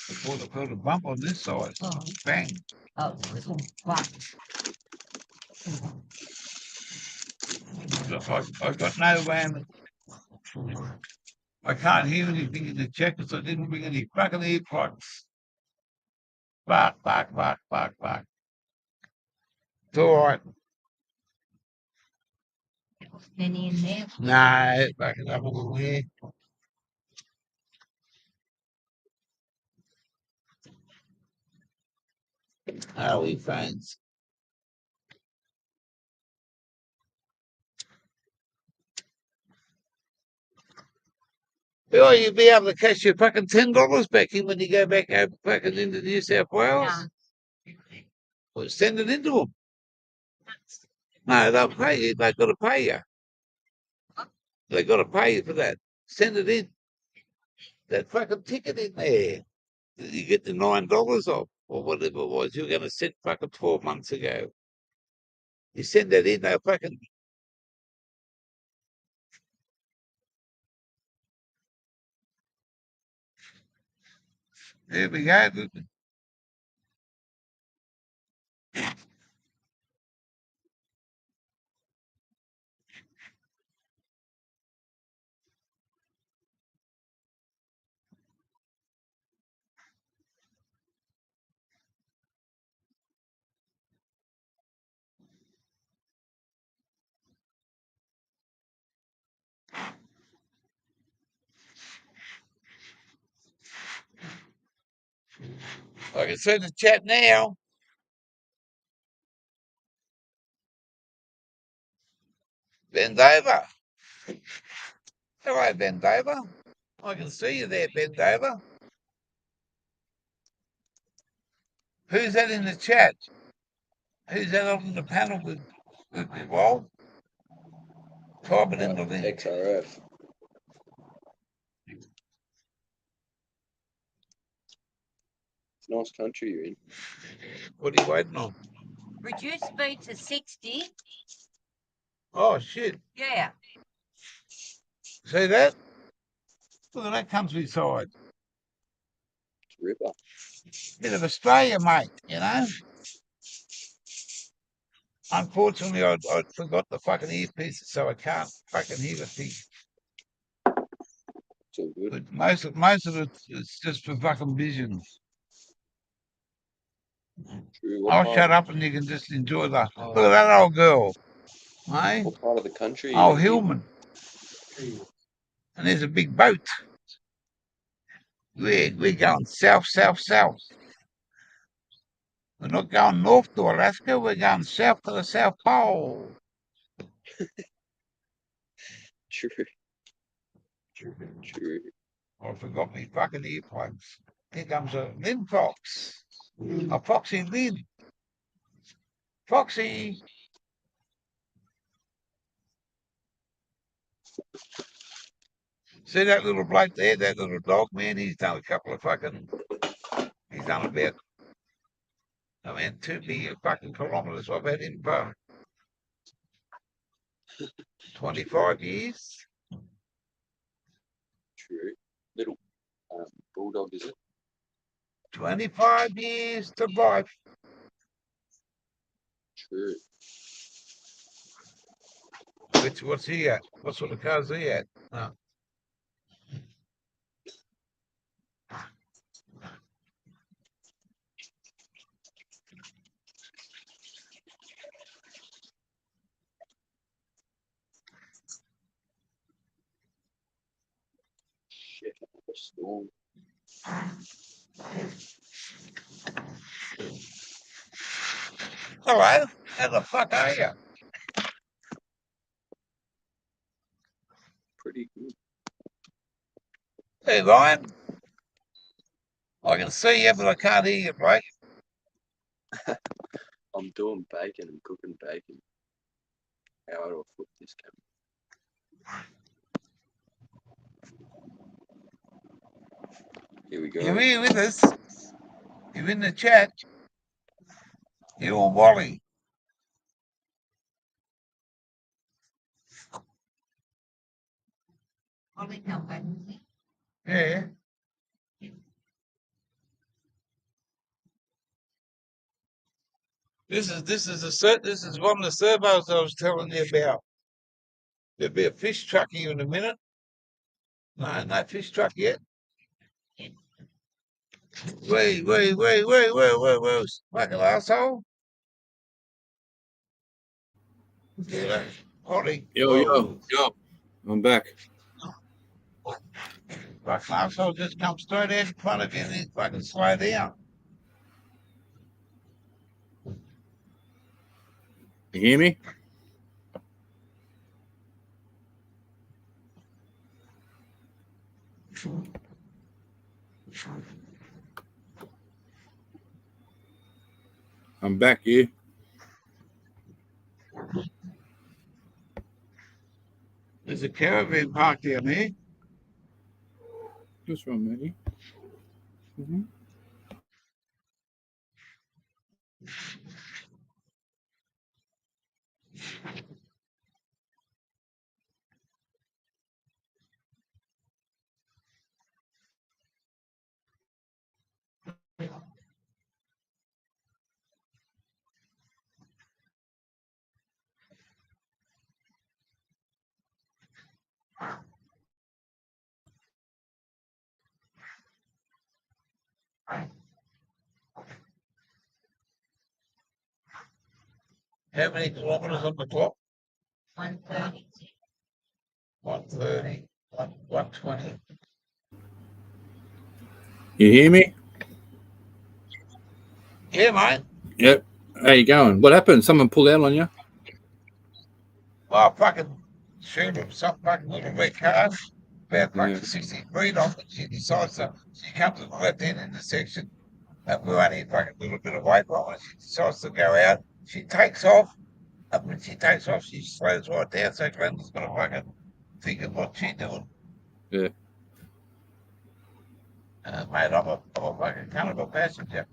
I thought I felt a bump on this side. Oh, Bang. oh, little butt. I got no I can't hear anything in the check because I didn't bring any fucking earplugs. Bark, bark, bark, bark, bark. It's all right. Any in there? Nah, back it up a little here. Oh, he phones. Well, you'll be able to cash your fucking $10 back in when you go back over fucking into New South Wales. Well, send it into them. No, they'll pay you. They've got to pay you. They've got to pay you for that. Send it in. That fucking ticket in there. You get the $9 off or whatever it was you were going to send fucking 12 months ago. You send that in, they'll fucking. There we go. I can see the chat now. Bend over. Hello, bend over. I can see you there, bend over. Who's that in the chat? Who's that on the panel with Walt? Type it in the link. XRF. It's a nice country you're in. What are you waiting on? Reduce speed to 60. Oh, shit. Yeah. See that? Look at that countryside. It's a ripper. Bit of Australia, mate, you know? Unfortunately, I forgot the fucking earpieces, so I can't fucking hear the thing. It's all good. But most of it's just for fucking vision. True. I'll shut up and you can just enjoy the. Look at that old girl, eh? What part of the country? Oh, Hillman. And there's a big boat. We're going south, south, south. We're not going north to Alaska. We're going south to the South Pole. True. True. I forgot me fucking earplugs. Here comes a Lynn Fox. A Foxy Lynn. Foxy. See that little bloke there, that little dog, man? He's done a couple of fucking. He's done about. 2 million fucking kilometres. I've had him for 25 years. True. Little bulldog, is it? 25 years to life. True. What's he at? What sort of car's he at? No. Shit. A storm. Hello. How the fuck are you? Pretty good. Hey, Ryan. I can see you, but I can't hear you, bloke. I'm doing bacon. I'm cooking bacon. How do I flip this camera? Here we go. You're here with us. You're in the chat. You and Wally. Yeah. This is one of the servos I was telling you about. There'll be a fish truck here in a minute. No fish truck yet. Wait, fucking asshole. Yeah, Holly. Yo. I'm back. Fucking asshole just come straight out in front of you and he fucking slow down. You hear me? I'm back here. There's a caravan park down there. What's wrong, Matty? How many kilometres on the clock? 1:30. 130, 120. You hear me? Yeah, mate. Yep. How you going? What happened? Someone pulled out on you? Well, I fucking shoot him some fucking little red car. About fucking Yeah. 60 feet off, and she decides to, she comes to the left hand intersection, and we're only fucking a little bit away from her. She decides to go out. She takes off, and when she takes off, she slows right down, so Glenda's got to fucking think of what she's doing. Yeah. Mate, I'm a fucking kind of a passenger.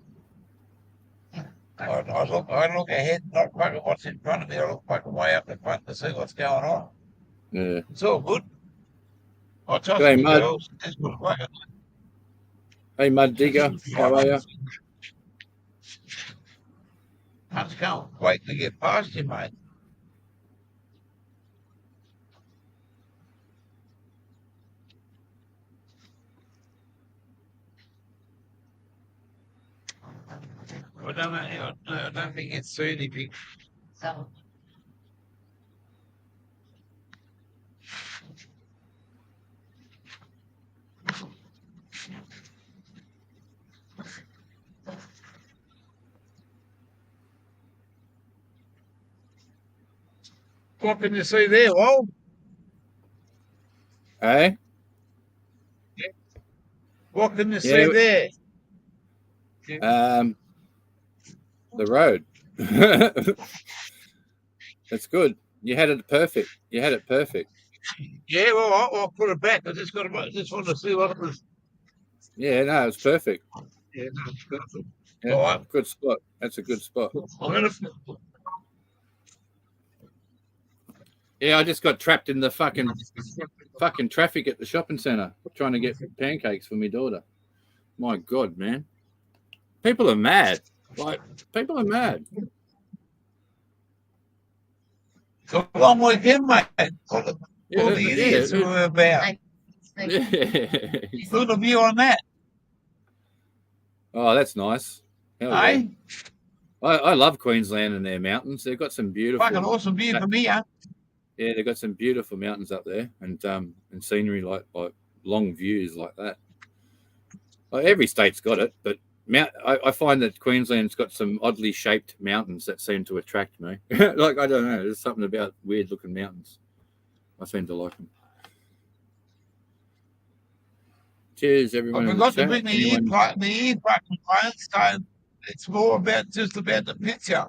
I look ahead, not fucking what's in front of me. I look fucking way up in front to see what's going on. Yeah. It's all good. I trust G'day, the Mud. girls. It's good fucking. Hey, Mud Digger. How are you? I just can't wait to get past you, mate. I don't know. I don't think it's soon if you. So, What can you see there, Wal? Hey? What can you see Yeah. there? The road. That's good. You had it perfect. You had it perfect. Yeah, well, I'll put it back. I just want to see what it was. Yeah, no, it's perfect. Yeah, no, it's perfect. Yeah, All right. good spot. That's a good spot. I'm gonna. Yeah, I just got trapped in the fucking traffic at the shopping centre trying to get pancakes for my daughter. My God, man. People are mad. Like, people are mad. It's a long weekend, mate. All the Yeah, idiots who are about. yeah. Good of you on that, Oh, that's nice. Hell yeah. eh? I love Queensland and their mountains. They've got some beautiful. Fucking awesome view from here. Yeah, they've got some beautiful mountains up there, and scenery like long views like that. Like, every state's got it, but I find that Queensland's got some oddly shaped mountains that seem to attract me. Like, I don't know, there's something about weird looking mountains. I seem to like them. Cheers, I everyone. in forgot the to bring chat. the Anyone- ear components, so it's more about just about the picture.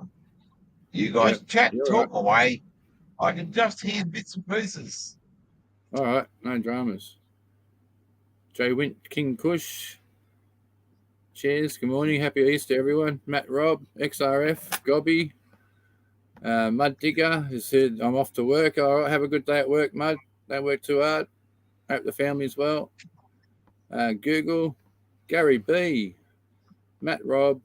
You guys Yeah, chat, you're talk away. I can just hear bits and pieces. All right, no dramas. Jay Wint, King Kush. Cheers. Good morning. Happy Easter, everyone. Matt Rob, XRF, Gobby, Mud Digger has said, I'm off to work. All right, have a good day at work, Mud. Don't work too hard. Hope the family's well. Google, Gary B, Matt Rob,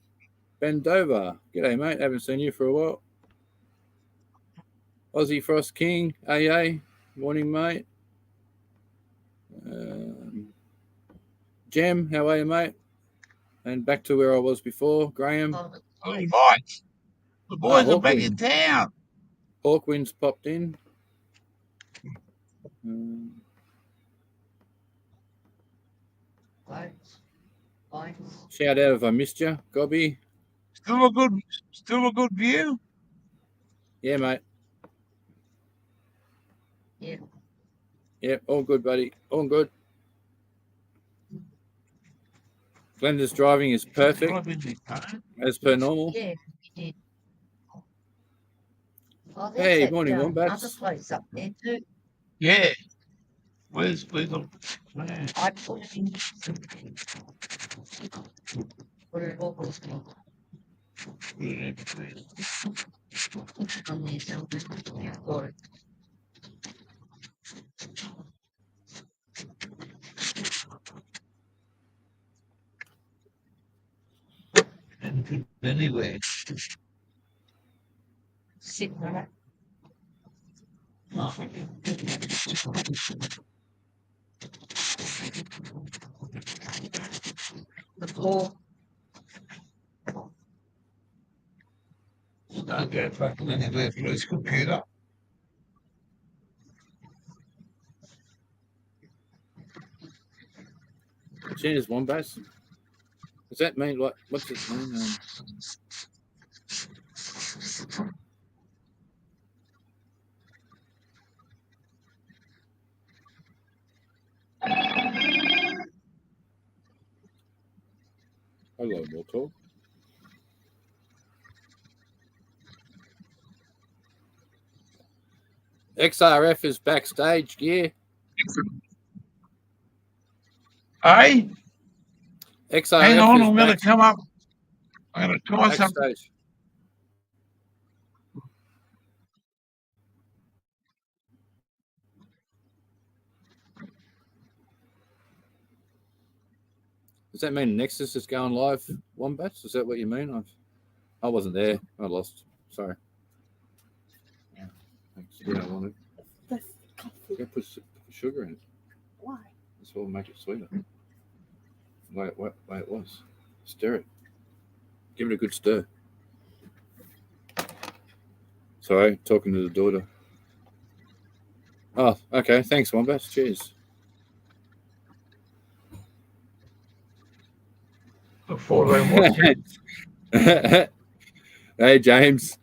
Ben Dover. G'day, mate. Haven't seen you for a while. Aussie Frost King, AA. Morning, mate. Jem, how are you, mate? And back to where I was before. Graham. Oh, Mike, the boys are back in town. Hawkwind's popped in. Shout out if I missed you, Gobby. Still a good view. Yeah, mate. yeah. Yep, all good, buddy. All good. Glenda's driving is perfect Driving the car. as per normal. Yeah, he did. Oh, Hey, there's morning, that, Wombats. other place up there too. Yeah. Where's the man? I put it in. Put it all on there, so I've got it. Anyway. Sitting on it. The floor. Don't go fucking anywhere for his computer. Cheers, Wombats. Does that mean what? What's it mean? Hello, Mortal. XRF is backstage gear. Hey, XRF hang on, is I'm going to come up. I'm going to try something. backstage. Does that mean Nexus is going live, Wombats? Is that what you mean? I wasn't there. I lost. Sorry. Thanks. You don't want it. That's coffee. Yeah, put sugar in it. Why? This will make it sweeter. Way it was. Stir it. Give it a good stir. Sorry, talking to the daughter. Oh, okay. Thanks, Wombats. Cheers. Before they watch. Hey, James.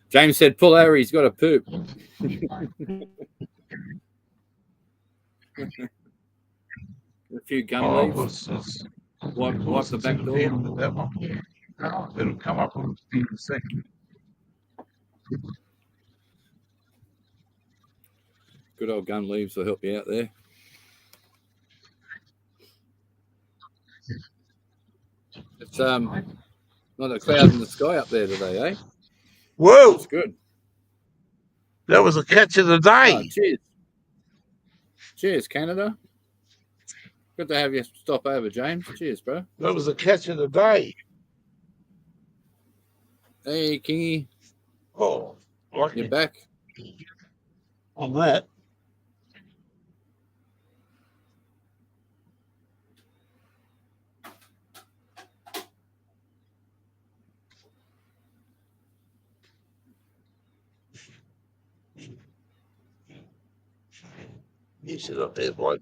James said, pull over. He's got to poop. A few gun leaves. Wipe the back door. That one. It'll come up in a second. Good old gun leaves will help you out there. It's not a cloud in the sky up there today, eh? Whoa, That's good. that was a catch of the day. Oh, cheers. Cheers, Canada. Good to have you stop over, James. Cheers, bro. That was a catch of the day. Hey, Kingy. Oh, like You're back. on that. You sit up there, boy.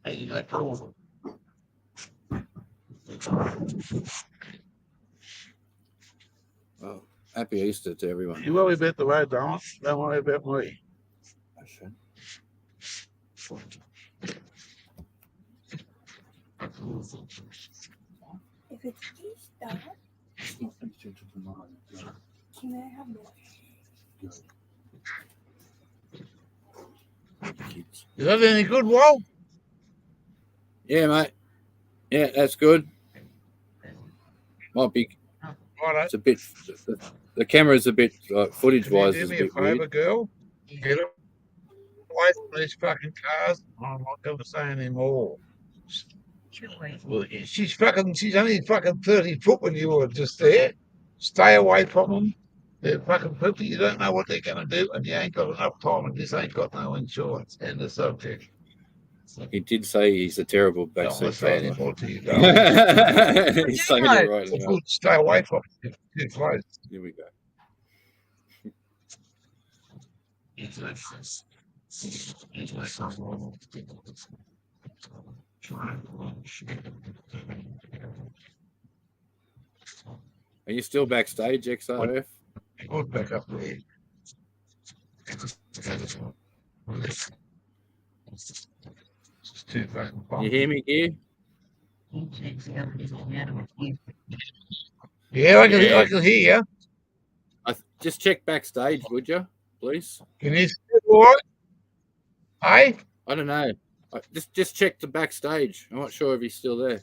Hanging that corner. Oh, happy Easter to everyone. You worry about the road, don't worry about me. I should. If it's Easter, can I have more? Is that any good, Wal? Yeah, mate. Yeah, that's good. Might be. Righto. It's a bit. The camera's a bit footage-wise. Can Is you a do me a bit favour, weird. girl? Get away from these fucking cars. I'm not going to say any more. Well, she's only fucking 30 foot when you were just there. Stay away from them. They're fucking people. You don't know what they're going to do, and you ain't got enough time, and this ain't got no insurance. End of subject. He did say he's a terrible Don't want to backseat say driver. any more to you, darling. He's saying it right It's now. good. Stay away from it. Too close. Here we go. Are you still backstage, XRF? Put back up there. too fucking You hear me, Gear? Yeah, I Yeah. can hear you. Just check backstage, would you, please? Can you see it all right? Hey? I don't know. Just check the backstage. I'm not sure if he's still there.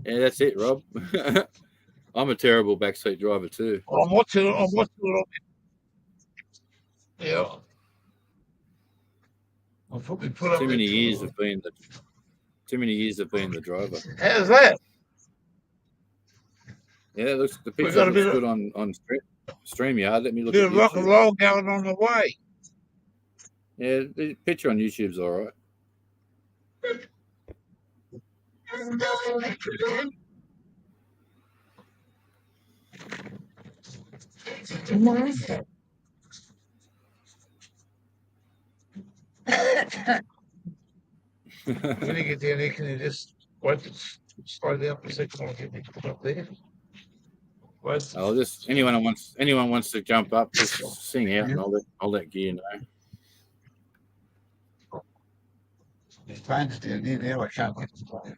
Yeah, that's it, Rob. I'm a terrible backseat driver too. I'm watching it. Yeah. I'll probably put up Too many there. years of being the driver. How's that? Yeah, it looks the We picture got a looks bit good on StreamYard. Let me look bit at of rock and YouTube. roll going on the way. Yeah, the picture on YouTube's all right. When you get down there, can you just wait to slow down for a second while I get me put up there? Wait. I'll just anyone wants to jump up, just sing out, and I'll let Gear know. There's phones down there now. I can't get to play.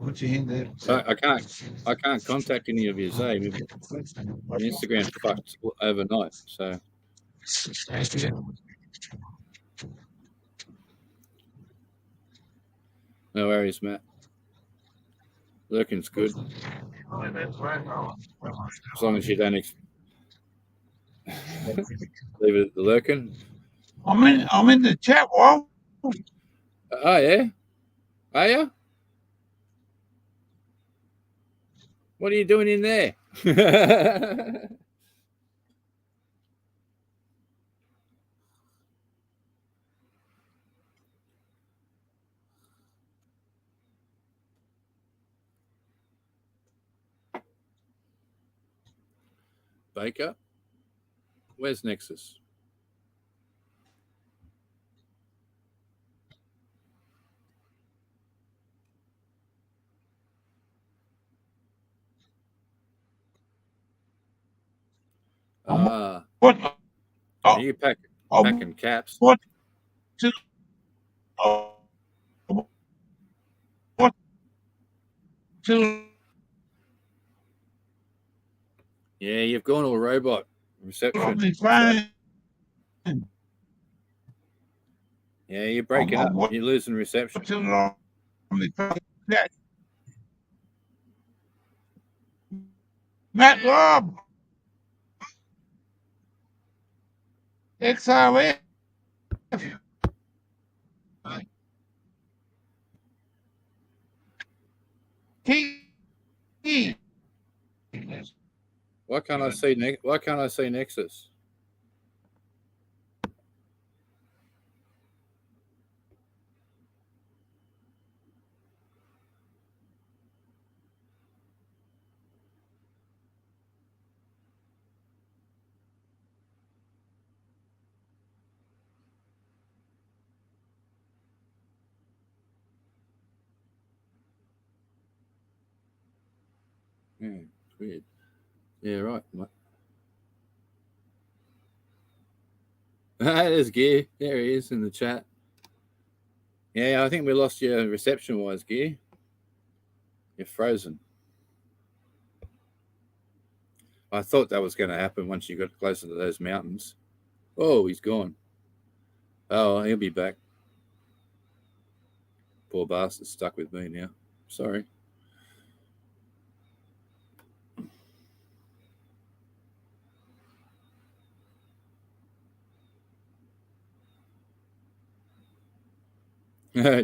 Put your hand there. I can't contact any of you. Say my Instagram fucked overnight. So no worries, Matt. Lurking's good as long as you don't leave it at the lurking. I'm in the chat, Wal. Oh yeah, are you? What are you doing in there? Baker, where's Nexus? What? Are you packing caps? What? What? Yeah, you've gone all robot reception. Yeah, you're breaking up. You're losing reception. Matt Rob. XRF. Key. Why can't I see Nexus? Yeah, it's weird. Yeah, right. There's Gear. There he is in the chat. Yeah, I think we lost your reception-wise, Gear. You're frozen. I thought that was going to happen once you got closer to those mountains. Oh, he's gone. Oh, he'll be back. Poor bastard stuck with me now. Sorry.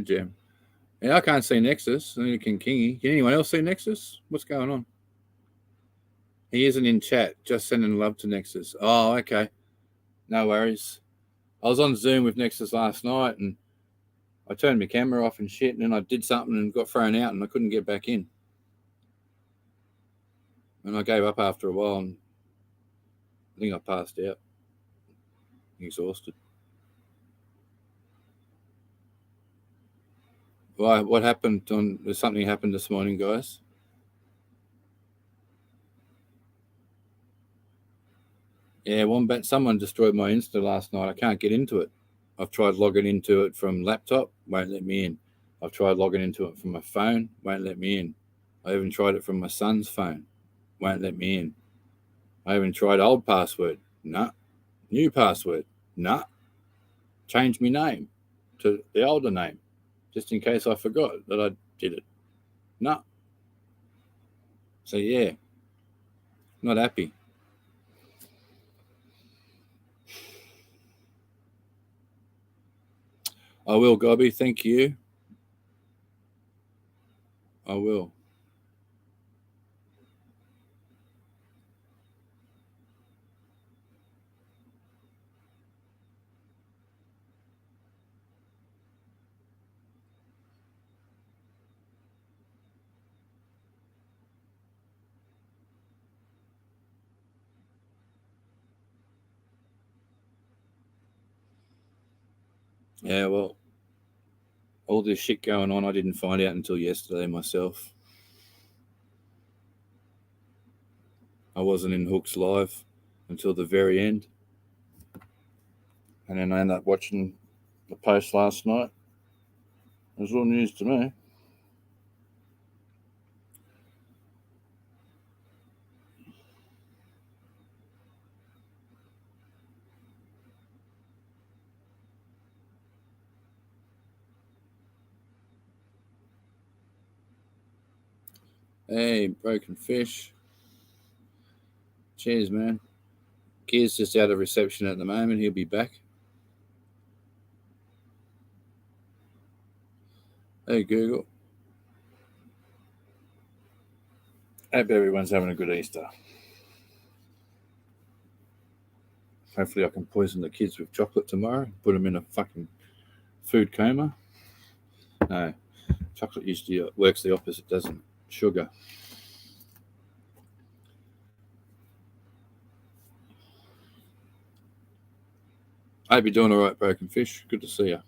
Jim. Yeah, I can't see Nexus. Only can Kingy. Can anyone else see Nexus? What's going on? He isn't in chat. Just sending love to Nexus. Oh, okay. No worries. I was on Zoom with Nexus last night and I turned my camera off and shit, and then I did something and got thrown out and I couldn't get back in. And I gave up after a while and I think I passed out. Exhausted. Why? What happened? There's something happened this morning, guys. Yeah, Wombat. Someone destroyed my Insta last night. I can't get into it. I've tried logging into it from laptop, won't let me in. I've tried logging into it from my phone, won't let me in. I even tried it from my son's phone, won't let me in. I even tried old password, nah. New password, nah. Change my name to the older name, just in case I forgot that I did it. Nah. So yeah, not happy. I will, Gobby. Thank you. I will. Yeah, well, all this shit going on, I didn't find out until yesterday myself. I wasn't in Hooks Live until the very end. And then I ended up watching the post last night. It was all news to me. Hey, Broken Fish. Cheers, man. Gear's just out of reception at the moment. He'll be back. Hey, Google. Hope everyone's having a good Easter. Hopefully I can poison the kids with chocolate tomorrow, put them in a fucking food coma. No, chocolate usually works the opposite, doesn't it? Sugar. I hope you're doing all right, Broken Fish. Good to see you.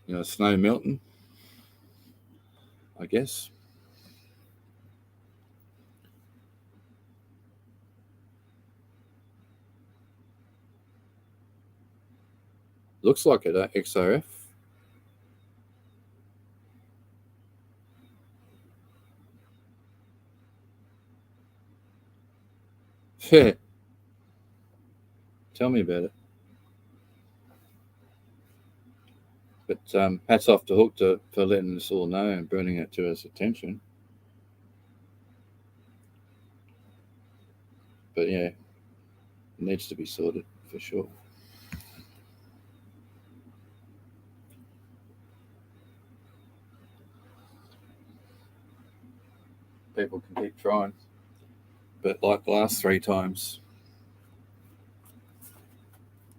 You know, snow melting, I guess. Looks like it, XRF. Yeah. Tell me about it. But hats off to Hook for letting us all know and bringing it to his attention. But yeah, it needs to be sorted for sure. People can keep trying. But like the last 3 times,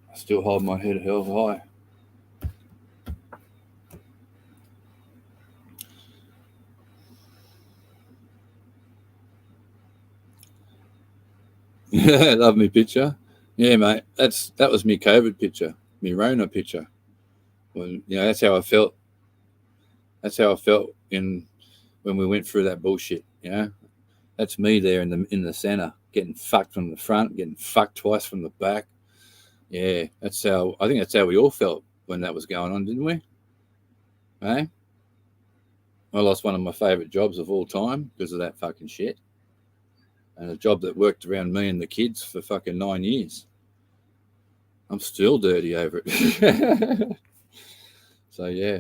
I still hold my head held high. Yeah, love me picture. Yeah, mate. That was me COVID picture, me Rona picture. Well, you know, that's how I felt. That's how I felt when we went through that bullshit. You know, that's me there in the center, getting fucked from the front, getting fucked twice from the back. Yeah, I think that's how we all felt when that was going on, didn't we? Hey, I lost one of my favorite jobs of all time because of that fucking shit, and a job that worked around me and the kids for fucking 9 years. I'm still dirty over it. So yeah,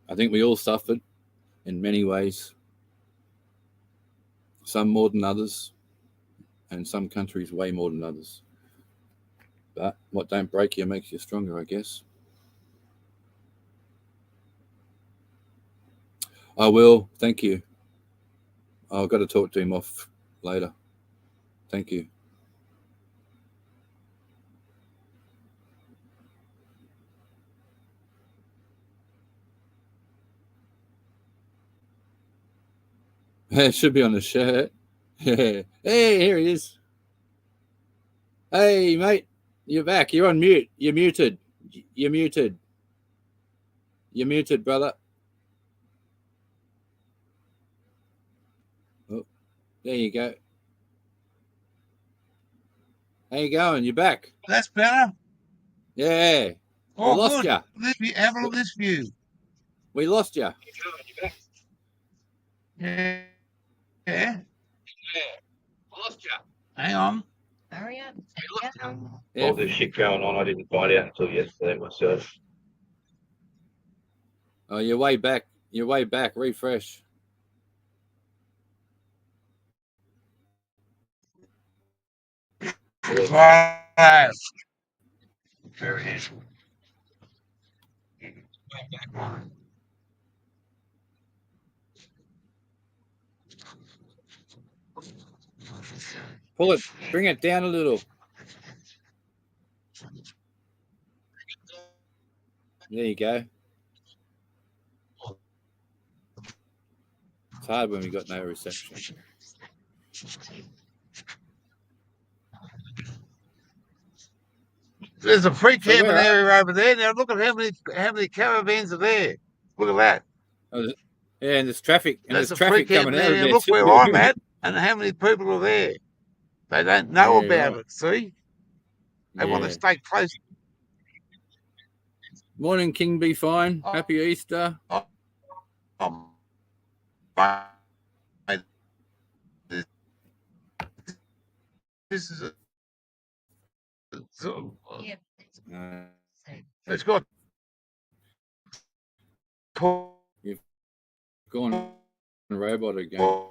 I think we all suffered in many ways. Some more than others, and some countries way more than others. But what don't break you makes you stronger, I guess. I will. Thank you. I've got to talk to him off later. Thank you. It should be on the shirt. Yeah. Hey, here he is. Hey, mate. You're back. You're on mute. You're muted. You're muted. You're muted, brother. Oh, there you go. How you going? You back? That's better. Yeah. Oh, lost good. ya. This view, have a look at this view. We lost you. Yeah. Yeah. Lost you. Hang on. Hurry up. Yeah. All this shit going on, I didn't find out until yesterday myself. Oh, you're way back. You're way back. Refresh. Right. Very nice. Pull it. Bring it down a little. There you go. It's hard when we got no reception. There's a free So camping where are- area over there. Now look at how many caravans are there. Look at that. Oh, yeah, and there's traffic. And That's there's a free traffic coming camping out of area. there. Look where I'm at and how many people are there. They don't know Yeah, about right. it. See, they want to Yeah. stay close. Morning, King Be Fine. Happy Easter. Mate, this is Yeah. it's got Gone robot again.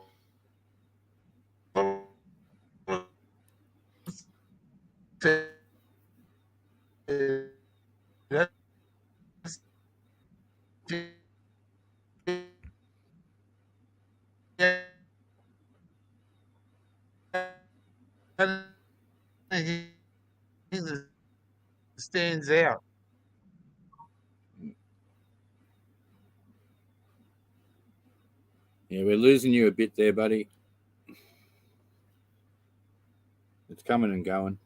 stands out. Yeah, we're losing you a bit there, buddy. It's coming and going.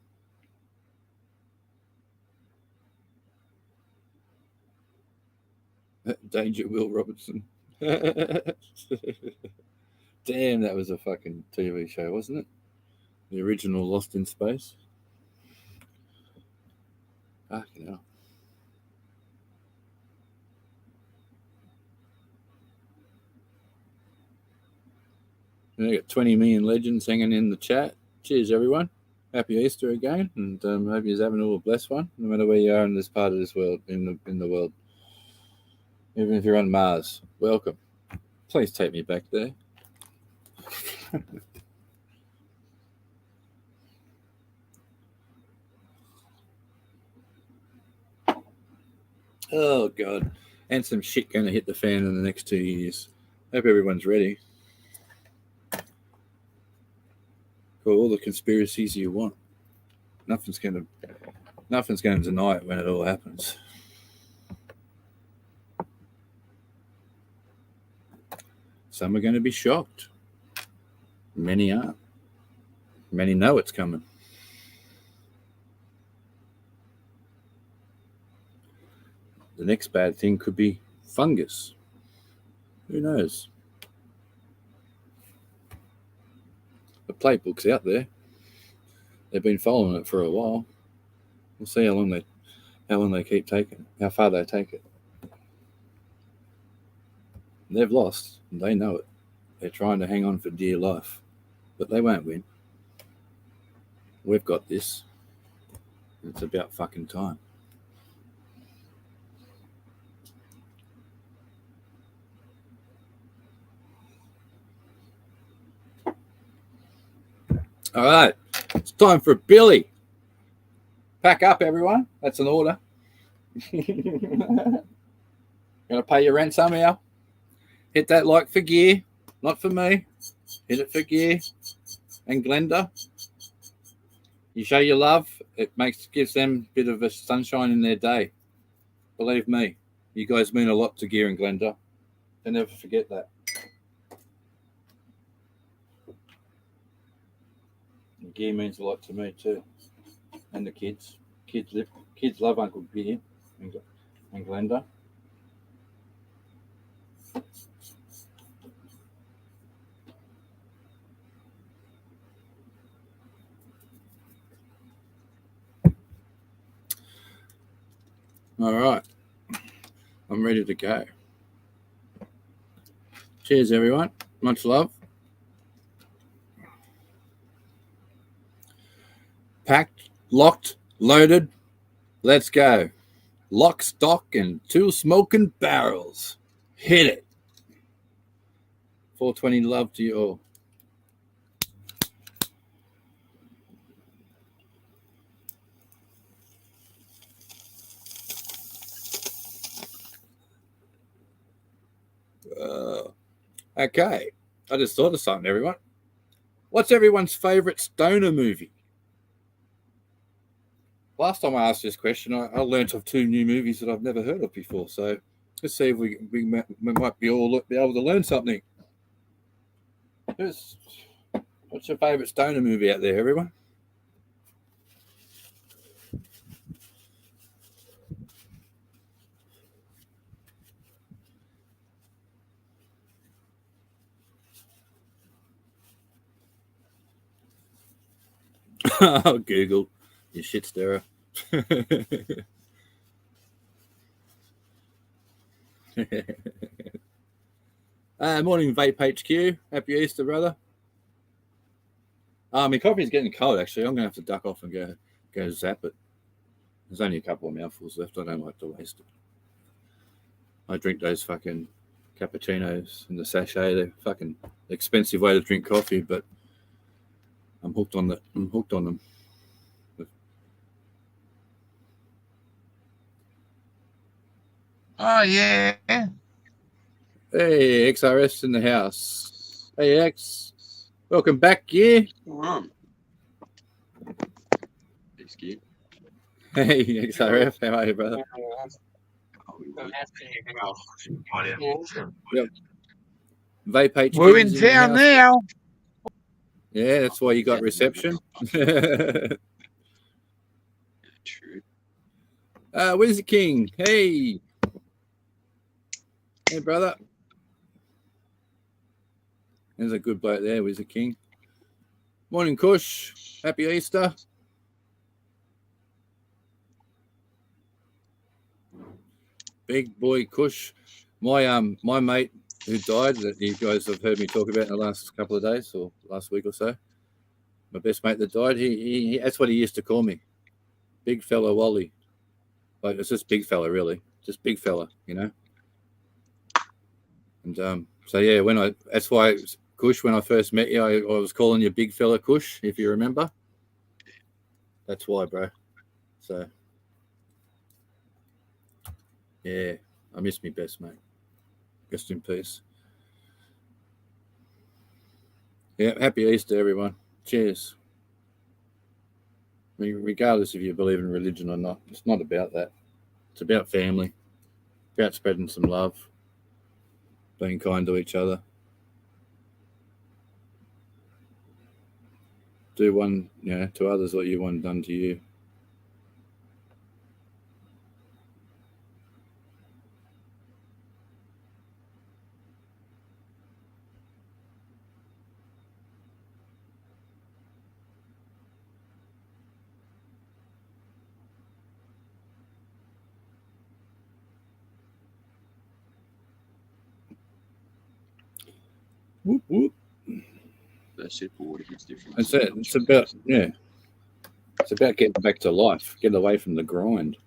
Danger Will Robertson. Damn, that was a fucking TV show, wasn't it? The original Lost in Space. Fucking hell. We got 20 million legends hanging in the chat. Cheers, everyone. Happy Easter again, and hope you're having all a blessed one, no matter where you are in this part of this world, in the world. Even if you're on Mars, welcome. Please take me back there. Oh God, and some shit going to hit the fan in the next 2 years. Hope everyone's ready for all the conspiracies you want. Nothing's going to deny it when it all happens. Some are going to be shocked. Many aren't. Many know it's coming. The next bad thing could be fungus. Who knows? The playbook's out there. They've been following it for a while. We'll see how long they keep taking it, how far they take it. They've lost, and they know it. They're trying to hang on for dear life, but they won't win. We've got this. It's about fucking time. All right, it's time for Billy. Pack up, everyone. That's an order. Gonna pay your rent somehow. Hit that like for gear, not for me. Hit it for gear and Glenda. You show your love. It gives them a bit of a sunshine in their day. Believe me, you guys mean a lot to Gear and Glenda. They never forget that. And Gear means a lot to me too, and the kids. Kids love Uncle Gear and Glenda. All right. I'm ready to go. Cheers, everyone. Much love. Packed, locked, loaded. Let's go. Lock, stock, and 2 smoking barrels. Hit it. 420 love to you all. Okay. I just thought of something, everyone. What's everyone's favorite stoner movie? Last time I asked this question, I learnt of 2 new movies that I've never heard of before. So let's see if we might be able to learn something. What's your favorite stoner movie out there, everyone? Oh, Google, you shit stirrer. Morning, Vape HQ. Happy Easter, brother. My coffee's getting cold, actually. I'm going to have to duck off and go zap it. There's only a couple of mouthfuls left. I don't like to waste it. I drink those fucking cappuccinos in the sachet. They're fucking expensive way to drink coffee, but I'm hooked on them. Oh, yeah. Hey, XRS in the house. Hey, X. Welcome back, yeah. Thanks, kid. Hey, XRF. How are you, brother? Yep. Vape HQ. We're in town now. Yeah, that's why you got reception. True. Where's the king? Hey. Hey, brother. There's a good bloke there. Where's the king? Morning, Kush. Happy Easter. Big boy Kush. My mate who died, that you guys have heard me talk about in the last couple of days or last week or so. My best mate that died, he that's what he used to call me. Big fella Wally. Like, it's just big fella, really. Just big fella, you know. And so yeah, that's why Kush, when I first met you, I was calling you big fella Kush, if you remember. That's why, bro. So yeah, I miss me best mate. Rest in peace. Yeah, happy Easter, everyone. Cheers. I mean, regardless if you believe in religion or not, it's not about that. It's about family, about spreading some love, being kind to each other. Do one, to others what you want done to you. Whoop, whoop. That sip of water hits different. That's it. It's about getting back to life, getting away from the grind.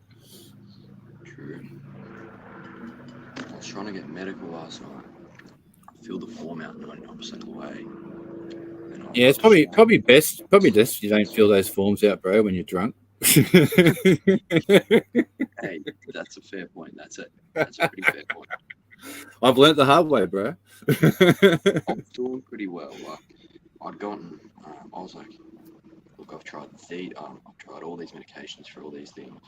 True. I was trying to get medical last night. I filled the form out 99% of the way. Yeah, it's probably best you don't fill those forms out, bro, when you're drunk. Hey, that's a fair point. That's a pretty fair point. I've learnt the hard way, bro. I'm doing pretty well. Like, I'd gotten, I was like, look, I've tried all these medications for all these things.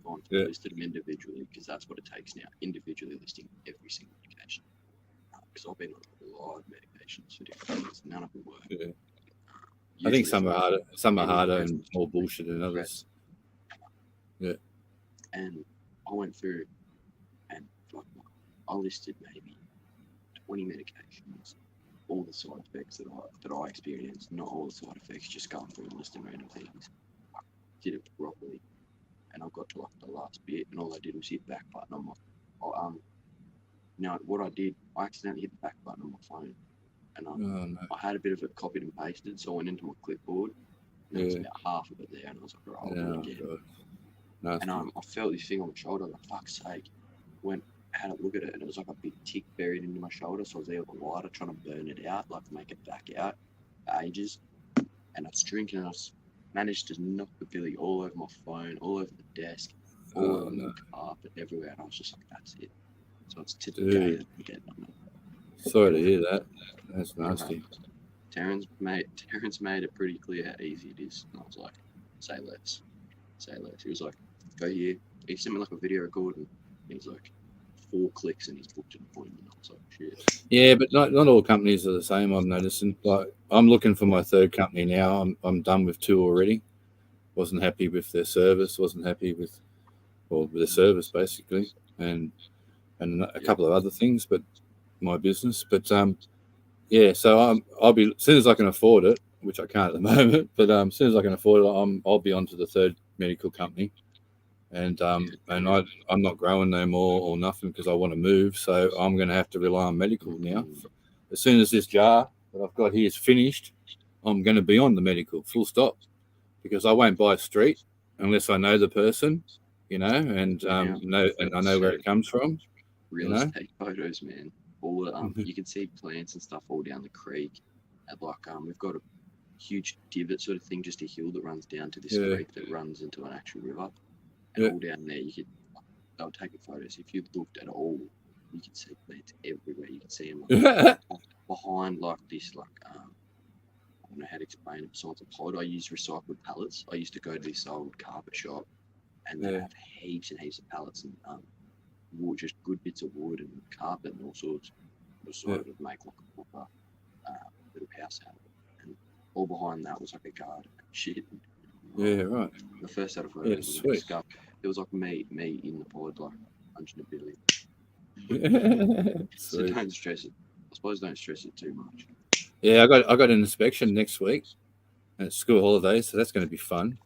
I've listed them individually because that's what it takes now. Individually listing every single medication. Because I've been on a lot of medications for different things. None of them work. Yeah. I think some are harder and more bullshit than others. Yeah. And I went through and I listed maybe 20 medications, all the side effects that I experienced, not all the side effects, just going through and listing random things. Did it properly. and I got to like the last bit, and all I did was hit back button on my. Now what I did, I accidentally hit the back button on my phone, and Oh, no. I had a bit of it copied and pasted, so I went into my clipboard, and there was Yeah. about half of it there, and I was like, right, I'll do it Oh, again. God. Nasty. And I felt this thing on my shoulder, like fuck's sake. Went had a look at it, and it was like a big tick buried into my shoulder. So I was there with a lighter trying to burn it out, like make it back out for ages. And I was drinking, and I managed to knock the billy all over my phone, all over the desk, all Oh, over no. the carpet, everywhere. And I was just like, that's it. So it's tip Dude. day that I'm getting on it. Sorry to hear that. That's nasty. Terrence made it pretty clear how easy it is. And I was like, say less. Say less. He was like, go here. He sent me like a video recording. He was like, 4 clicks and he's booked an appointment. I was like, shit. Yeah, but not all companies are the same. I'm noticing. Like, I'm looking for my third company now. I'm done with 2 already. Wasn't happy with their service. Wasn't happy with the service basically, and a couple of other things, but my business. But yeah. So I'll be, as soon as I can afford it, which I can't at the moment. But as soon as I can afford it, I'll be on to the third medical company. And I'm not growing no more or nothing because I want to move. So I'm going to have to rely on medical now. As soon as this jar that I've got here is finished, I'm going to be on the medical, full stop, because I won't buy a street unless I know the person, and and I know where it comes from. Real estate photos, man. All you can see plants and stuff all down the creek. And like we've got a huge divot sort of thing, just a hill that runs down to this creek that runs into an actual river. And all down there, they were taking photos. If you looked at all, you could see plants everywhere. You could see them like, behind like this, like I don't know how to explain it. Besides a pod, I use recycled pallets. I used to go to this old carpet shop, and they have heaps and heaps of pallets and wood, just good bits of wood and carpet and all sorts. Decided to make like a proper little house out of it. And all behind that was like a garden. Shit. Yeah, right. The first set of photos was sweet. scuff. It was like me in the pod, like punching a billy. So don't stress it. I suppose don't stress it too much. Yeah, I got an inspection next week, and it's school holidays, so that's going to be fun.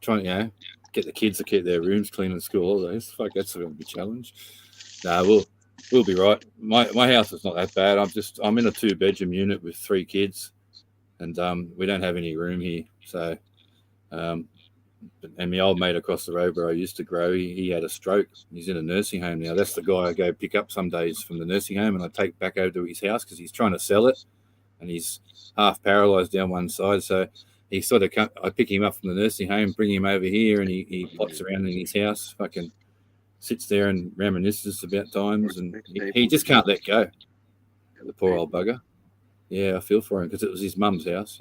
Trying to get the kids to keep their rooms clean on school holidays. Fuck, that's going to be a challenge. Nah, we'll be right. My house is not that bad. I'm in a 2-bedroom unit with 3 kids, and we don't have any room here, so. And my old mate across the road where I used to grow, he had a stroke. He's in a nursing home now. That's the guy I go pick up some days from the nursing home, and I take back over to his house because he's trying to sell it, and he's half paralyzed down one side. So he sort of I pick him up from the nursing home, bring him over here, and he pots around in his house, fucking sits there and reminisces about times, and he just can't let go. The poor old bugger. Yeah, I feel for him because it was his mum's house,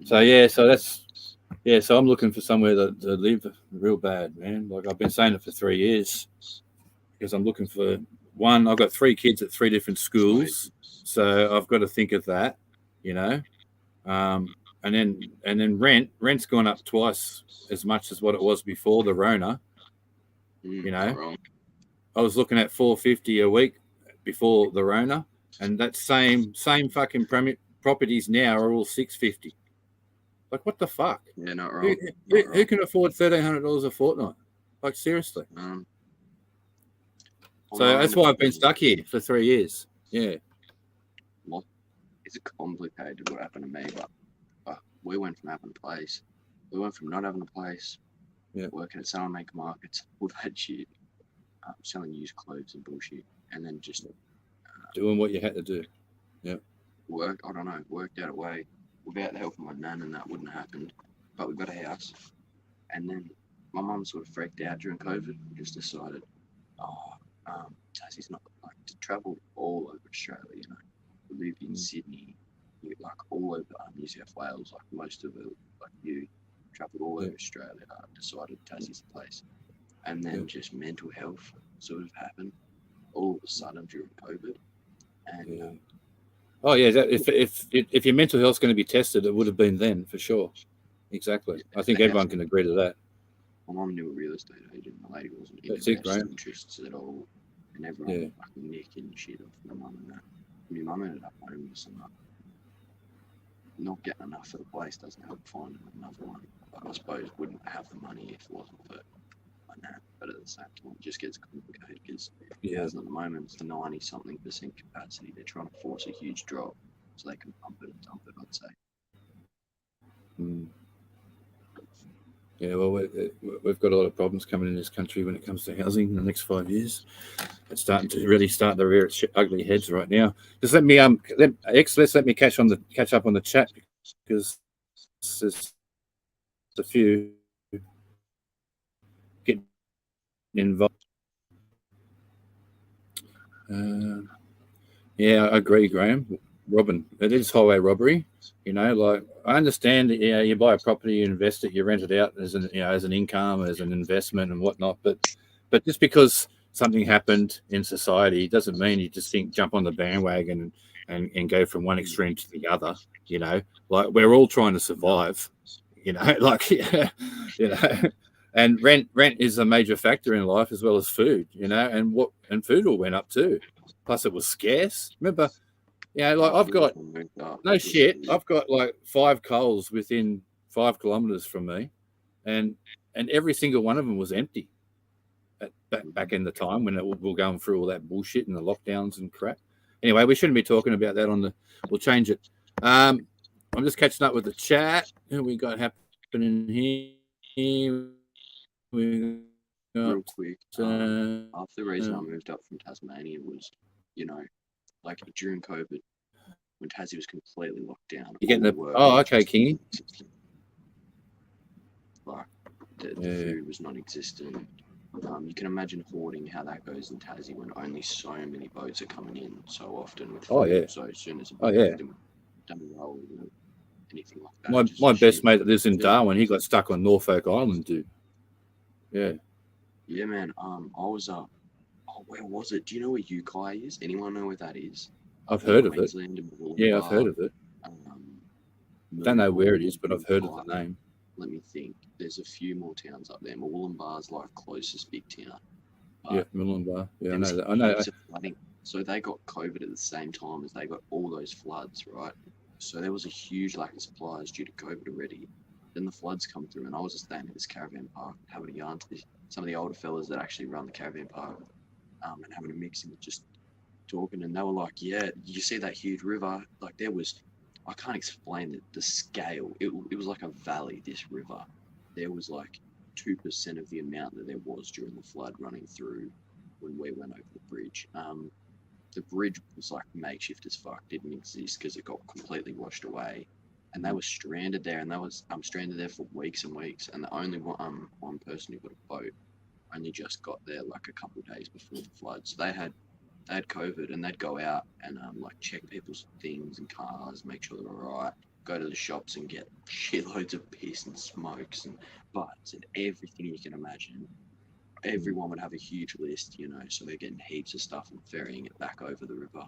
So yeah, so I'm looking for somewhere to live real bad, man. Like I've been saying it for 3 years because I'm looking for one. I've got 3 kids at 3 different schools, so I've got to think of that, and then rent's gone up twice as much as what it was before the Rona. I was looking at $450 a week before the Rona, and that same fucking properties now are all $650. Like, what the fuck? Yeah, not wrong. Who can afford $1,300 a fortnight? Like, seriously. So that's why I've been stuck here for 3 years. Yeah. Well, it's complicated what happened to me, but we went from having a place. We went from not having a place, working at Salamanca markets, all that shit, selling used clothes and bullshit, and then just doing what you had to do. Yeah. Worked out a way. Without the help of my nan, and that wouldn't have happened. But we got a house, and then my mum sort of freaked out during COVID and just decided, Tassie's not like to travel all over Australia. We live in Sydney, like all over New South Wales, like most of it, like you travelled all over Australia. Decided Tassie's the place, and then just mental health sort of happened all of a sudden during COVID, and. Oh yeah, if your mental health's going to be tested, it would have been then for sure. Exactly. I think everyone can agree to that. My mum knew a real estate agent. The lady wasn't interests at all, and everyone fucking nicking shit off my mum and that. My mum ended up homeless and not getting enough for the place doesn't help finding another one. I suppose wouldn't have the money if it wasn't for that. But at the same time, it just gets complicated because Yeah. at the moment it's the 90-something% capacity. They're trying to force a huge drop so they can pump it and dump it, I'd say. Mm. Yeah, well, we've got a lot of problems coming in this country when it comes to housing in the next 5 years. It's starting to rear its ugly heads right now. Just let me let me catch up on the chat because there's a few getting involved. Yeah, I agree, Graham. Robin, it is highway robbery. You know, like I understand that, you buy a property, you invest it, you rent it out as an income, as an investment and whatnot. But just because something happened in society doesn't mean you just jump on the bandwagon and go from one extreme to the other. You know, like we're all trying to survive. You know, like and rent is a major factor in life as well as food. You know, and food all went up too. Plus, it was scarce. Remember. Yeah, like I've got no shit. I've got like 5 Coles within 5 kilometers from me, and every single one of them was empty. Back in the time when we were going through all that bullshit and the lockdowns and crap. Anyway, we shouldn't be talking about that We'll change it. I'm just catching up with the chat. Who we got happening here? We got, real quick. Half the reason I moved up from Tasmania was, like during COVID, when Tassie was completely locked down. You getting okay, Kingy. Like the food was non-existent. You can imagine hoarding how that goes in Tassie when only so many boats are coming in so often with food. So as soon as a boat done roll, anything like that. My best mate that lives in Darwin, he got stuck on Norfolk Island, dude. Yeah. Yeah, man. I was where was it? Do you know where Yukai is? Anyone know where that is? I've heard of it. Yeah, I've heard of it. Don't know where it is, but I've heard of the name. Let me think. There's a few more towns up there. Murwillumbah like closest big town. Yeah, Murwillumbah. Yeah, I know that. I know. So they got COVID at the same time as they got all those floods, right? So there was a huge lack of supplies due to COVID already. Then the floods come through, and I was just staying at this caravan park, having a yarn to some of the older fellas that actually run the caravan park, and having a mix and just talking. And they were like, "Yeah, you see that huge river? Like there was." I can't explain the scale. It was like a valley, this river. There was like 2% of the amount that there was during the flood running through when we went over the bridge. The bridge was like makeshift as fuck, didn't exist because it got completely washed away. And they were stranded there, and they was stranded there for weeks and weeks. And the only one person who got a boat only just got there like a couple of days before the flood. So they had COVID, and they'd go out and like check people's things and cars, make sure they're all right, go to the shops and get shitloads of piss and smokes and butts and everything you can imagine. Everyone would have a huge list, so they're getting heaps of stuff and ferrying it back over the river.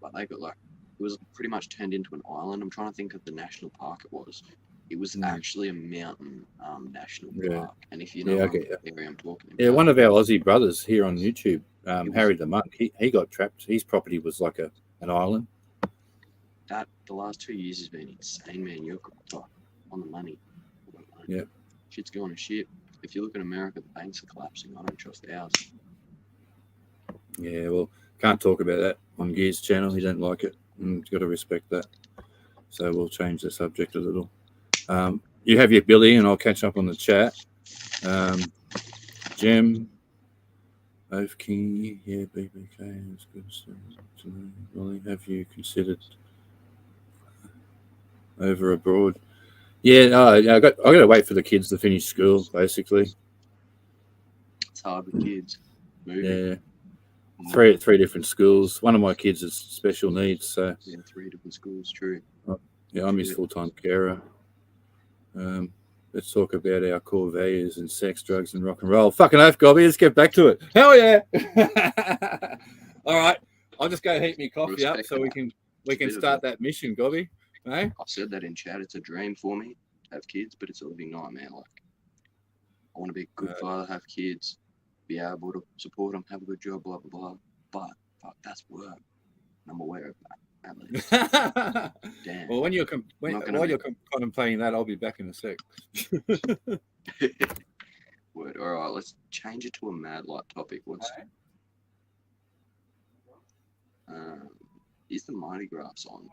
But they got it was pretty much turned into an island. I'm trying to think of the national park it was. It was actually a mountain national park. And if you know what area I'm talking about. Yeah, one of our Aussie brothers here on YouTube, Harry the Monk, he got trapped. His property was like an island. The last 2 years has been insane, man. You're on the money. Yeah. Shit's going to shit. If you look at America, the banks are collapsing. I don't trust ours. Yeah, well, can't talk about that on Gear's channel. He don't like it. You've got to respect that. So we'll change the subject a little. You have your Billy, and I'll catch up on the chat. Gem, Oaf King, yeah, BBK is good. Billy, have you considered over abroad? Yeah, I got to wait for the kids to finish school, basically. It's hard with kids. Yeah. Three different schools. One of my kids is special needs, so 3 different schools, true. Yeah, I'm his full-time carer. Let's talk about our core values and sex, drugs, and rock and roll. Fucking oath, Gobby. Let's get back to it. Hell yeah! All right, I'll just go heat me coffee up so we can start that mission, Gobby. Hey? I said that in chat. It's a dream for me to have kids, but it's a living nightmare. Like, I want to be a good father, have kids, be able to support them, have a good job, blah blah blah. But fuck, that's work. And I'm aware of that. At least. Damn. Well, when you're Not gonna while you're contemplating that, I'll be back in a sec. Word. All right, let's change it to a mad light topic. Is the Mardi Gras on?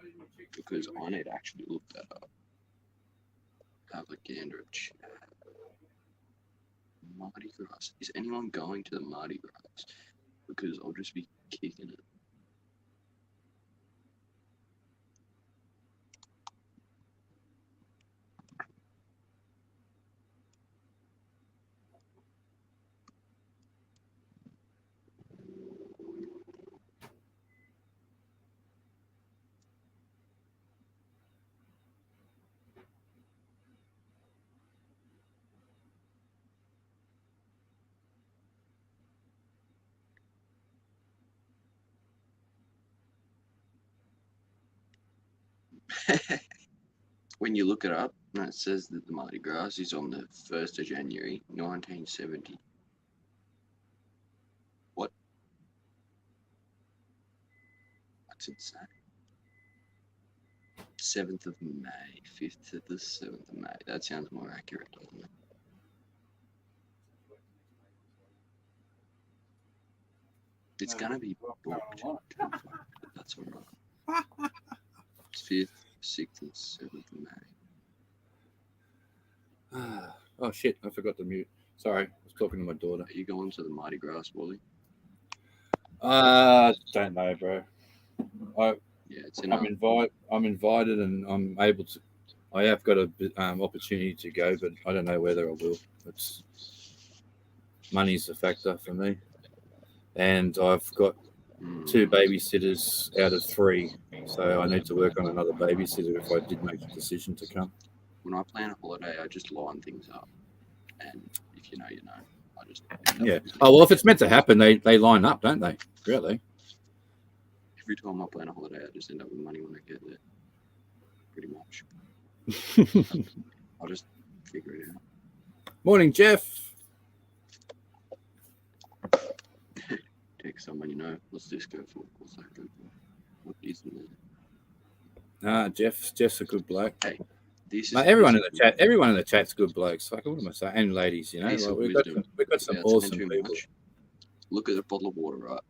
Because I need to actually look that up. Have a gander of chat. Mardi Gras. Is anyone going to the Mardi Gras? Because I'll just be kicking it. When you look it up, it says that the Mardi Gras is on the 1st of January, 1970. What? That's insane. 7th of May, 5th to the 7th of May. That sounds more accurate, doesn't it? It's gonna be booked. That's alright. 5th, 6th, and 7th of May. Oh shit! I forgot to mute. Sorry, I was talking to my daughter. Are you going to the Mardi Gras, Wally? Don't know, bro. Yeah, it's I'm invited, and I'm able to. I have got a opportunity to go, but I don't know whether I will. It's money's a factor for me, and I've got 2 babysitters out of 3, so I need to work on another babysitter if I did make a decision to come. When I plan a holiday, I just line things up, and if you know, you know. I just Yeah. Oh well, if it's meant to happen, they line up, don't they? Really? Every time I plan a holiday, I just end up with money when I get there. Pretty much. I'll just figure it out. Morning, Jeff. Text someone you know. What's this go for? What's that go for? What isn't there? Jeff's a good bloke. Hey, this is Mate, everyone in the chat's good blokes. Like, what am I saying? And ladies, you know, Piece like, of we've got wisdom some without awesome spending too people. much. Look at a bottle of water, right?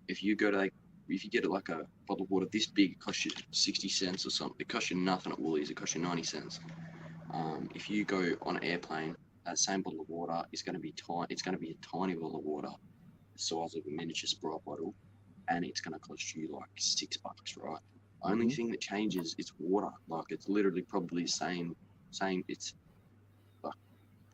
If you go to if you get like a bottle of water this big, it costs you 60 cents or something. It costs you nothing at Woolies. It costs you 90 cents. If you go on an airplane, that same bottle of water is going to be tiny. It's going to be a tiny bottle of water, the size of a miniature Sprite bottle, and it's going to cost you like $6, right? Only thing that changes is water. Like, it's literally probably the same. It's like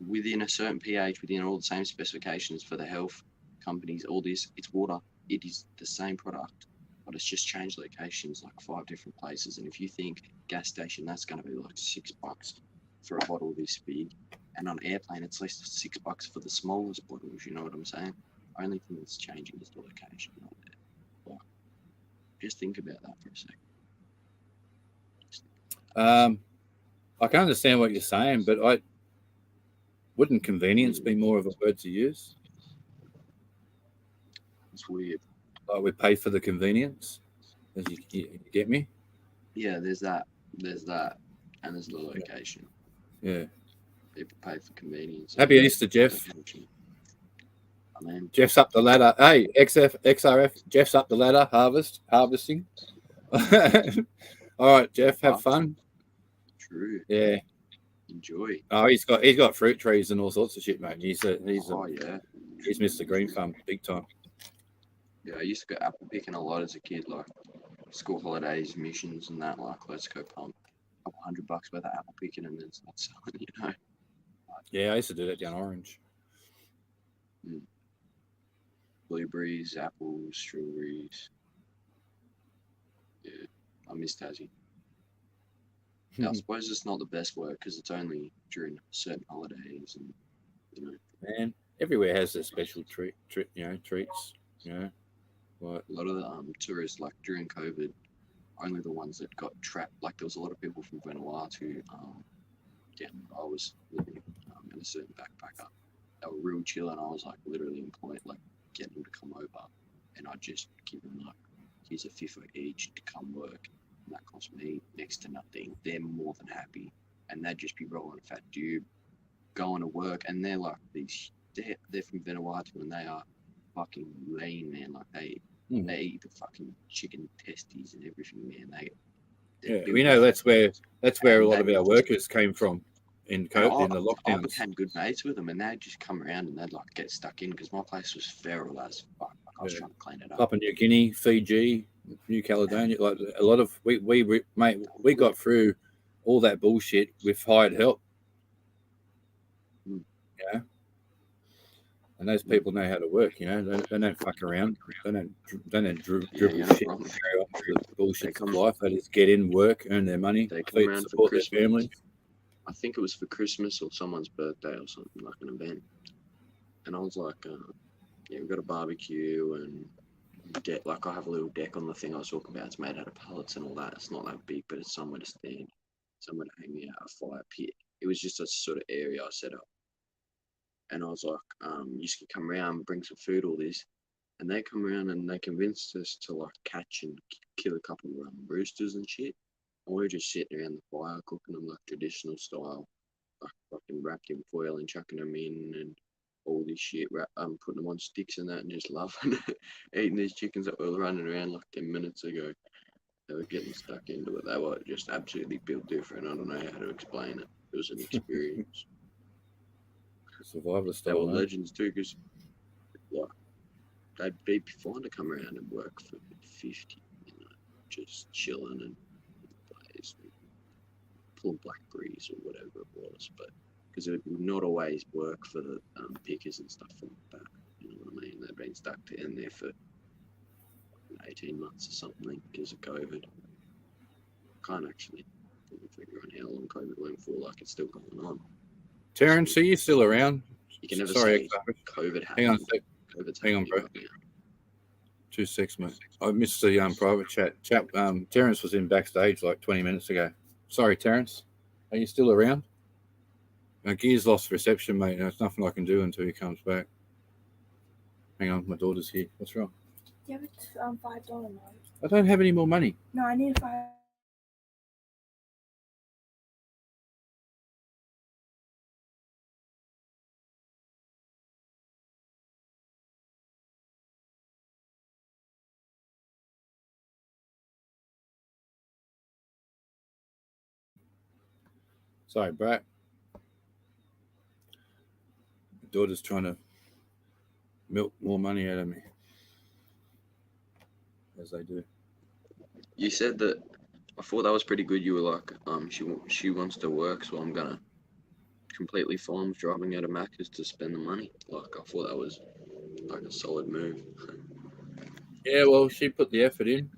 within a certain pH, within all the same specifications for the health companies. All this, it's water. It is the same product, but it's just changed locations, like 5 different places. And if you think gas station, that's going to be like $6 for a bottle this big, and on airplane, it's less than $6 for the smallest bottles. You know what I'm saying? Only thing that's changing is the location. Like, just think about that for a second. I can understand what you're saying, but wouldn't convenience be more of a word to use? It's weird. Like, we pay for the convenience. As you get me? Yeah, there's that, and there's the location. Yeah. People pay for convenience. Happy Easter, Jeff. I mean, Jeff's up the ladder. Hey, XRF. Jeff's up the ladder. Harvesting. All right, Jeff. Have fun. True. Yeah. Enjoy. Oh, he's got fruit trees and all sorts of shit, mate. He's yeah. He's Mr. Green Thumb, big time. Yeah, I used to go apple picking a lot as a kid, like school holidays, missions, and that. Like, let's go pump a couple $100 worth of apple picking, and then start selling, you know. Yeah, I used to do that down Orange. Blueberries, apples, strawberries. Yeah, I miss Tassie. I suppose it's not the best work because it's only during certain holidays, and you know. Man, everywhere has their special treats. You know, what? A lot of the tourists, like during COVID, only the ones that got trapped. Like, there was a lot of people from Vanuatu who, I was living in a certain backpacker. They were real chill, and I was like literally employed, like getting them to come over, and I just give them like, here's a $50 each to come work, that costs me next to nothing. They're more than happy, and they'd just be rolling a fat tube, going to work, and they're like these. They're from Vanuatu, and they are fucking lean, man. Like they eat the fucking chicken testes and everything, man. We know that's where a lot of our workers came from in the I lockdowns. became good mates with them, and they'd just come around and they'd like get stuck in because my place was feral as fuck. Like I was trying to clean it up. Papua New Guinea, Fiji, New Caledonia, like a lot of we got through all that bullshit with hired help. Yeah. And those people know how to work, you know. They don't fuck around. They don't dribble shit. Carry off the bullshit of life. They just get in, work, earn their money, support their family. I think it was for Christmas or someone's birthday or something, like an event. And I was like, we've got a barbecue and I have a little deck on the thing I was talking about. It's made out of pallets and all that. It's not that big, but it's somewhere to stand, somewhere to hang me out, a fire pit. It was just a sort of area I set up. And I was like, you just can come around, bring some food, all this. And they come around and they convinced us to like catch and kill a couple of roosters and shit. And we were just sitting around the fire, cooking them like traditional style, like fucking wrapped in foil and chucking them in and all this shit, putting them on sticks and that and just loving it, eating these chickens that were running around like 10 minutes ago. They were getting stuck into it. They were just absolutely built different. I don't know how to explain it. It was an experience. Survivor style. They were legends too, because like they'd be fine to come around and work for 50, just chilling and pulling blackberries or whatever it was, but because it would not always work for the pickers and stuff like that. You know what I mean? They've been stuck in there for 18 months or something because of COVID. Can't actually figure out how long COVID went for. Like it's still going on. Terrence, are you still around? You can never say COVID happened. Hang on a sec. Hang on, bro. 2 6, mate. I missed the private chat. Terrence was in backstage like 20 minutes ago. Sorry, Terrence. Are you still around? Gear's lost reception, mate. There's nothing I can do until he comes back. Hang on, my daughter's here. What's wrong? Do you have a $5 note? I don't have any more money. No, I need a $5. Sorry, Brett. My daughter's trying to milk more money out of me, as they do. You said that. I thought that was pretty good. You were like, she wants to work, so I'm gonna completely fine with driving out of Macca's to spend the money. Like I thought that was like a solid move. Yeah, well, she put the effort in.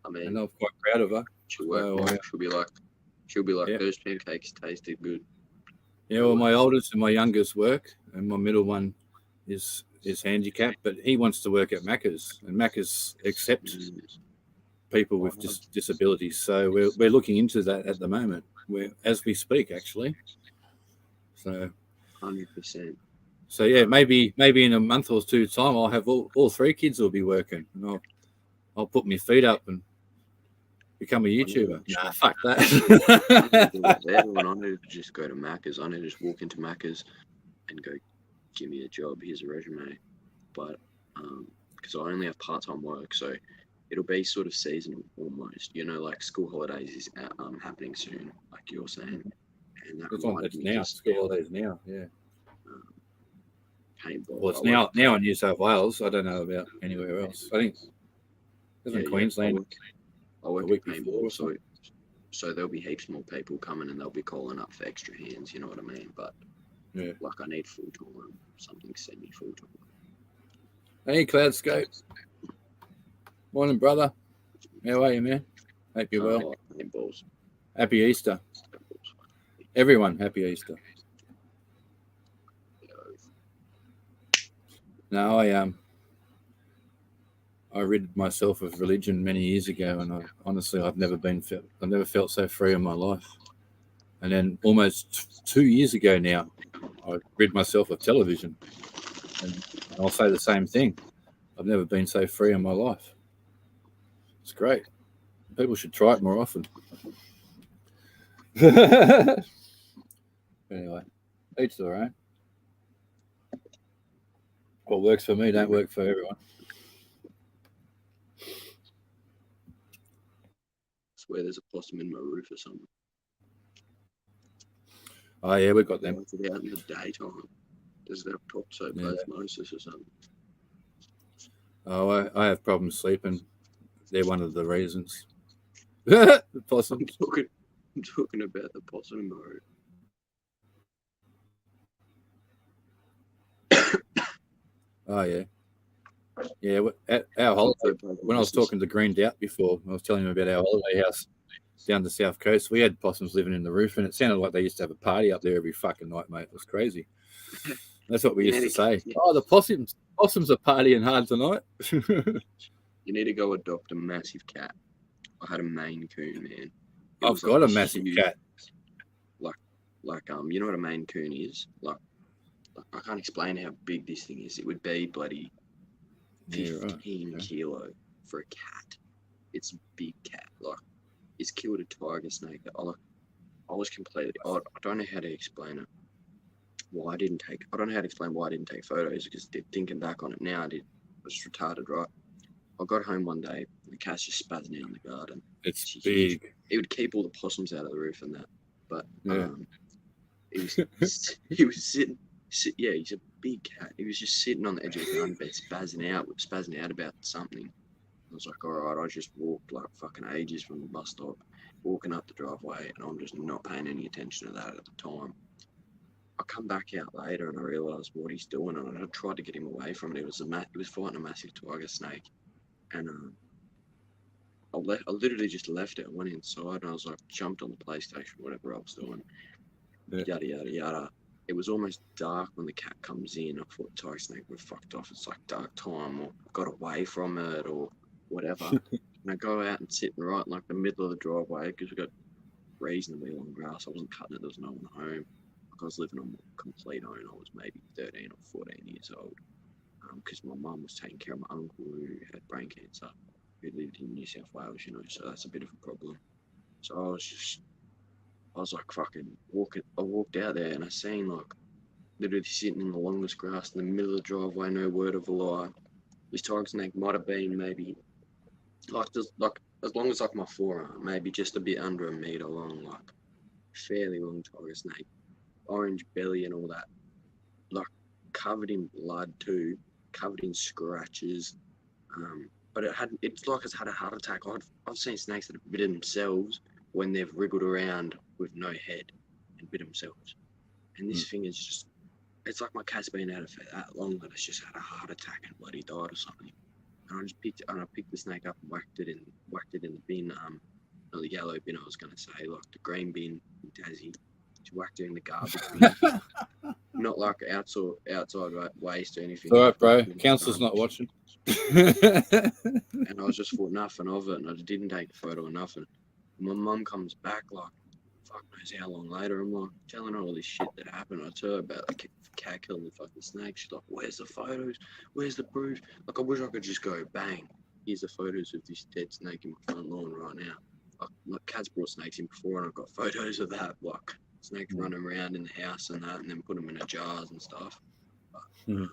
I mean, and I'm quite proud of her. She'll work. She'll be like, those pancakes tasted good. Yeah, well, my oldest and my youngest work, and my middle one is handicapped, but he wants to work at Macca's, and Macca's accepts people with disabilities. So we're looking into that at the moment, as we speak, actually. So 100%. So yeah, maybe in a month or two time, I'll have all three kids will be working, and I'll put my feet up and become a YouTuber. Nah, fuck that. When I need to just go to Macca's, I need to just walk into Macca's and go, give me a job, here's a resume. But because I only have part-time work, so it'll be sort of seasonal almost. You know, like school holidays is happening soon, like you're saying. And it's now. School holidays now, yeah. Paintball. Well, it's now in New South Wales. I don't know about anywhere else. I think isn't Queensland. I work at paintball, so there'll be heaps more people coming, and they'll be calling up for extra hands. You know what I mean? But yeah, like I need full time, something semi full time. Hey, Cloudscape. Morning, brother. How are you, man? Hope you're well. Paintballs. Happy Easter. Everyone, happy Easter. No, I rid myself of religion many years ago, and I've never felt so free in my life. And then almost 2 years ago now, I rid myself of television, and I'll say the same thing. I've never been so free in my life. It's great. People should try it more often. Anyway, each their own. What works for me don't work for everyone. I swear there's a possum in my roof or something. Oh yeah, we got them. Wants it out in the daytime. Does it have toxoplasmosis or something? Oh, I have problems sleeping. They're one of the reasons. The possums. I'm talking about the possum in my roof. Oh yeah, yeah. At our holiday, when I was talking to Green Doubt before, I was telling him about our holiday house down the south coast. We had possums living in the roof, and it sounded like they used to have a party up there every fucking night, mate. It was crazy. That's what we used to say. Yeah. Oh, the possums are partying hard tonight. You need to go adopt a massive cat. I had a Maine Coon, man. I've got a massive cat. You know what a Maine Coon is? Like I can't explain how big this thing is. It would be bloody 15 kilo for a cat. It's a big cat. Like it's killed a tiger snake. I was completely. I don't know how to explain it. I don't know how to explain why I didn't take photos, because thinking back on it now, I was retarded, right? I got home one day, the cat's just spazzing out in the garden. It's big. It would keep all the possums out of the roof and that. But Yeah. he was sitting. Yeah, he's a big cat. He was just sitting on the edge of the garden bed, spazzing out about something. I was like, all right, I just walked like fucking ages from the bus stop, walking up the driveway, and I'm just not paying any attention to that at the time. I come back out later and I realised what he's doing, and I tried to get him away from it. He was fighting a massive tiger snake, and I literally just left it. I went inside and I was like, jumped on the PlayStation, whatever I was doing, yada yada yada. It was almost dark when the cat comes in. I thought the tiger snake would have fucked off. It's like dark time, or got away from it, or whatever. And I go out and sit right in like the middle of the driveway, because we got reasonably long grass. I wasn't cutting it. There was no one home. I was living on complete own. I was maybe 13 or 14 years old, because my mum was taking care of my uncle who had brain cancer, who lived in New South Wales, so that's a bit of a problem. So I was like fucking walking. I walked out there and I seen like literally sitting in the longest grass in the middle of the driveway, no word of a lie. This tiger snake might have been maybe as long as like my forearm, maybe just a bit under a meter long, like fairly long tiger snake. Orange belly and all that, like covered in blood too, covered in scratches. But it's like it's had a heart attack. I've seen snakes that have bitten themselves when they've wriggled around with no head and bit themselves. And this thing is just, it's like my cat's been out of it that long that it's just had a heart attack and bloody died or something. And I just picked the snake up and whacked it in the bin, not the yellow bin I was gonna say, like the green bin in Tassie. Whacked it in the garbage bin. Not like outside waste or anything. All right, bro. Council's not watching. And I was just thought nothing of it, and I didn't take a photo or nothing. My mum comes back like, fuck knows how long later. I'm like telling her all this shit that happened. I tell her about the cat killing the fucking snake. She's like, where's the photos? Where's the proof? Like, I wish I could just go, bang, here's the photos of this dead snake in my front lawn right now. Like cat's brought snakes in before, and I've got photos of that. Like, snakes running around in the house and that, and then put them in the jars and stuff. No,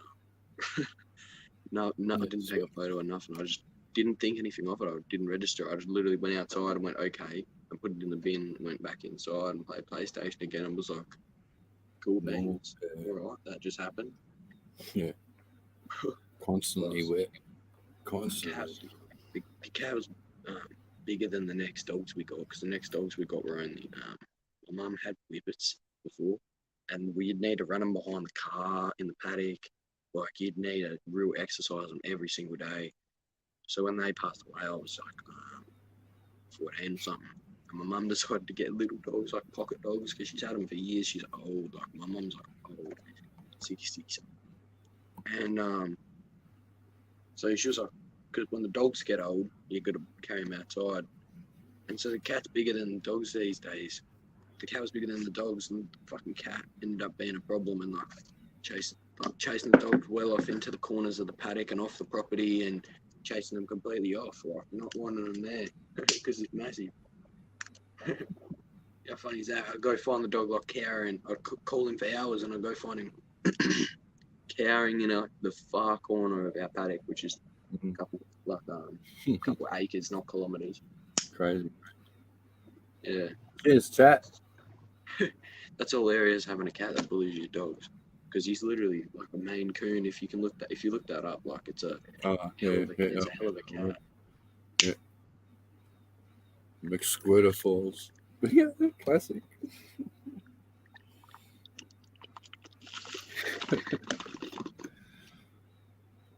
I didn't take a photo or nothing. I just didn't think anything of it. I didn't register. I just literally went outside and went, okay, and put it in the bin, and went back inside and played PlayStation again, and was like, cool beans. All right, that just happened. Yeah. Constantly wet. Constantly. The cat was bigger than the next dogs we got, because the next dogs we got were only... my mum had whippets before, and we'd need to run them behind the car in the paddock. Like, you'd need a real exercise them every single day. So when they passed away, I was like 14 or something. And my mum decided to get little dogs, like pocket dogs, because she's had them for years. She's old. Like, my mum's like old, 60. And so she was like, because when the dogs get old, you got to carry them outside. And so the cat's bigger than the dogs these days. The cat was bigger than the dogs, and the fucking cat ended up being a problem, and like chasing the dogs well off into the corners of the paddock and off the property, and chasing them completely off, like not wanting them there because it's massive. How funny is that? I go find the dog like cowering. I call him for hours, and I go find him cowering in the far corner of our paddock, which is a couple acres, not kilometers. Crazy. Yeah, Cheers, chat. that's hilarious having a cat that bullies your dogs, because he's literally like a Maine Coon. If you look that up, like it's a Oh, it's a hell of a cat. Yeah. McSquirter Falls. Yeah, classic.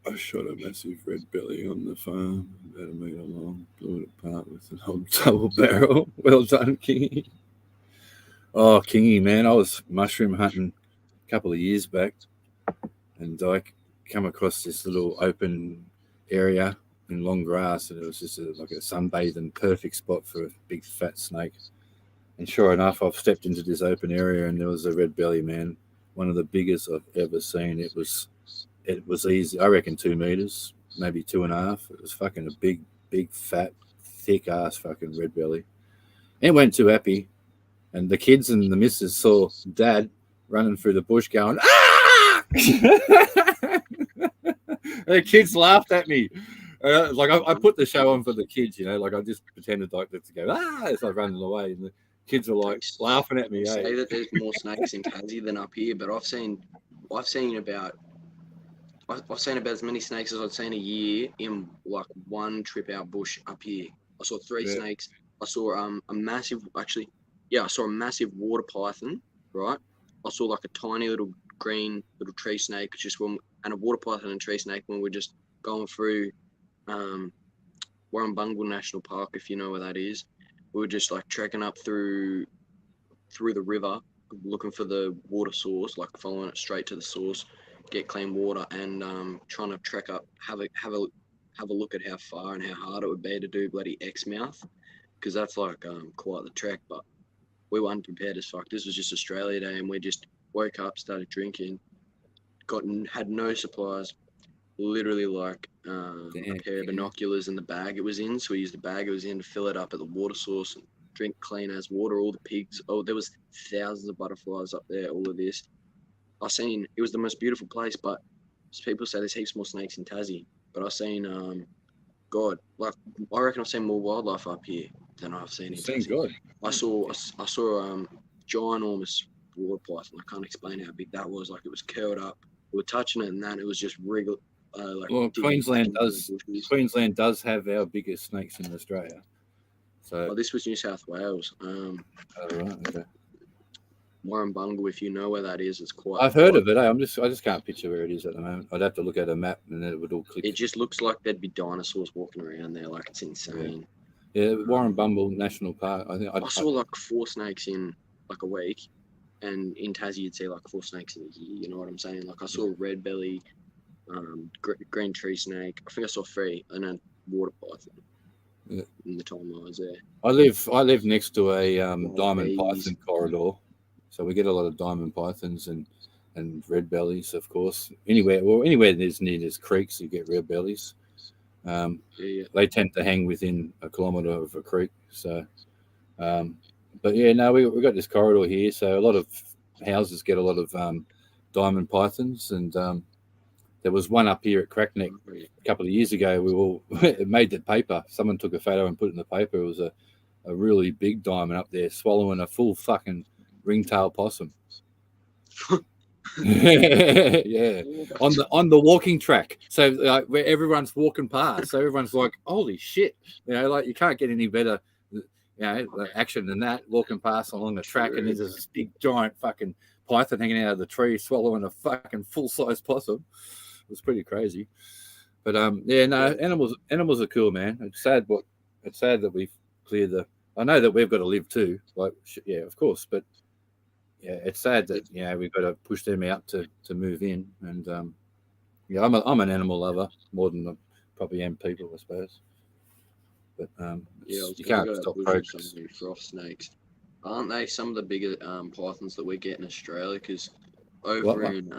I shot a massive red belly on the farm, about a metre long, blew it apart with an old double barrel. Well done, Kingy. Oh, Kingy, man, I was mushroom hunting a couple of years back, and I come across this little open area in long grass, and it was just like a sunbathing perfect spot for a big fat snake. And sure enough, I've stepped into this open area, and there was a red belly, man, one of the biggest I've ever seen. It was easy, I reckon 2 meters, maybe 2.5. It was fucking a big, fat, thick ass fucking red belly. It went too happy, and the kids and the missus saw Dad running through the bush going, ah! The kids laughed at me. Like I put the show on for the kids, like I just pretended like to go, ah, as I running away, and the kids are like laughing at me. Say that there's more snakes in Tassie than up here, but I've seen about as many snakes as I've seen a year in like one trip out bush up here. I saw 3 snakes. I saw a massive water python, right? I saw like a tiny little green little tree snake, and a water python and tree snake when we're just going through Warrumbungle National Park, if you know where that is. We were just like trekking up through the river, looking for the water source, like following it straight to the source, get clean water, and trying to trek up, have a look at how far and how hard it would be to do bloody Exmouth, because that's like quite the trek. But we were unprepared as fuck. This was just Australia Day, and we just woke up, started drinking, had no supplies, literally like a pair of binoculars in the bag it was in. So we used the bag it was in to fill it up at the water source and drink clean as water. All the pigs, there was thousands of butterflies up there, all of this. It was the most beautiful place, but people say there's heaps more snakes in Tassie. But I've seen, I reckon I've seen more wildlife up here than I've seen in Tassie. God. I saw ginormous water python. I can't explain how big that was. Like it was curled up. We were touching it, and then it was just wriggle. Queensland does have our biggest snakes in Australia. So this was New South Wales. right, okay. Warrumbungle, if you know where that is, it's quite. I've heard of it. I just can't picture where it is at the moment. I'd have to look at a map, and then it would all click. It just looks like there'd be dinosaurs walking around there. Like it's insane. Yeah, Warrumbungle National Park. I think I saw like 4 snakes in like a week, and in Tassie you'd see like 4 snakes in a year. You know what I'm saying? Like I saw red belly, green tree snake. I think I saw 3, and then water python. Yeah. In the time I was there. I live next to a diamond python corridor, so we get a lot of diamond pythons and red bellies, of course. Anywhere there's creeks, you get red bellies. They tend to hang within a kilometre of a creek. So, but yeah, no, we got this corridor here, so a lot of houses get a lot of diamond pythons, and there was one up here at Crackneck a couple of years ago. It made the paper. Someone took a photo and put it in the paper. It was a really big diamond up there swallowing a full fucking ringtail possum. Yeah, on the walking track. So where everyone's walking past, so everyone's like, "Holy shit!" Like you can't get any better, action than that. Walking past along the track, and there's this big giant fucking python hanging out of the tree, swallowing a fucking full-size possum. It was pretty crazy. But animals are cool, man. It's sad that we've cleared the. I know that we've got to live too. Like, yeah, of course, but. Yeah, it's sad that we've got to push them out to move in, and I'm an animal lover more than I probably am people, I suppose. But you can't stop progress. Froth snakes, aren't they some of the bigger pythons that we get in Australia? Because over in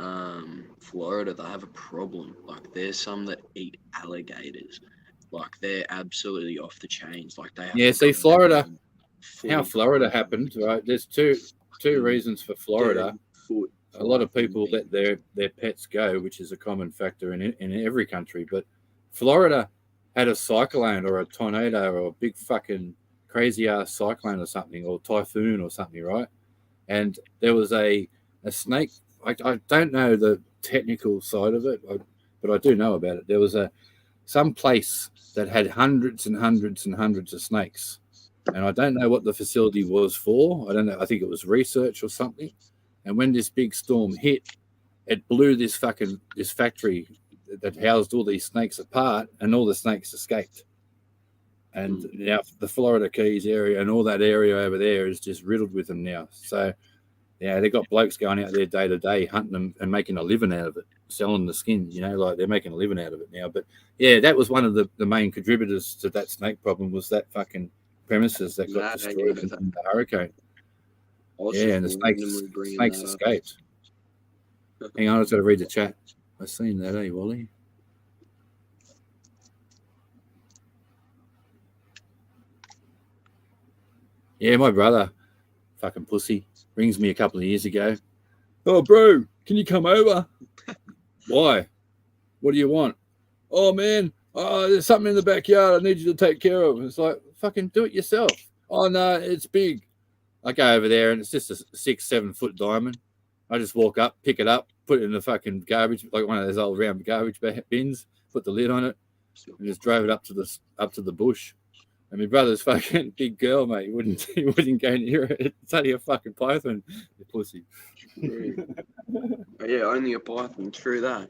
Florida, they have a problem. Like there's some that eat alligators, Like they're absolutely off the chains. Like they have Yeah, to see, go Florida, down how 40 Florida happened, right? There's two reasons for Florida. 30-foot A lot of people python let their pets go, which is a common factor in every country. But Florida had a cyclone or a tornado or a big fucking crazy ass cyclone or something, or typhoon or something, right? And there was a snake. I don't know the technical side of it, but I do know about it. There was some place that had hundreds and hundreds and hundreds of snakes, and I don't know what the facility was for. I don't know. I think it was research or something. And when this big storm hit, it blew this factory that housed all these snakes apart, and all the snakes escaped. And now the Florida Keys area and all that area over there is just riddled with them now. So, yeah, they've got blokes going out there day to day hunting them and making a living out of it, selling the skins, like they're making a living out of it now. But, yeah, that was one of the main contributors to that snake problem, was that fucking premises that got destroyed in the hurricane. Yeah, and the snakes escaped. Hang on, I've got to read the chat. I've seen that, Wally? Yeah, my brother, fucking pussy, rings me a couple of years ago. Oh, bro, can you come over? Why? What do you want? Oh, man, there's something in the backyard I need you to take care of. It's like, fucking do it yourself. Oh, no, it's big. I go over there, and it's just a 6-7 foot diamond. I just walk up, pick it up, put it in the fucking garbage, like one of those old round garbage bins, put the lid on it, and just drove it up to the bush. And my brother's fucking big girl, mate. He wouldn't go near it. It's only a fucking python, you pussy. Yeah, only a python. True that.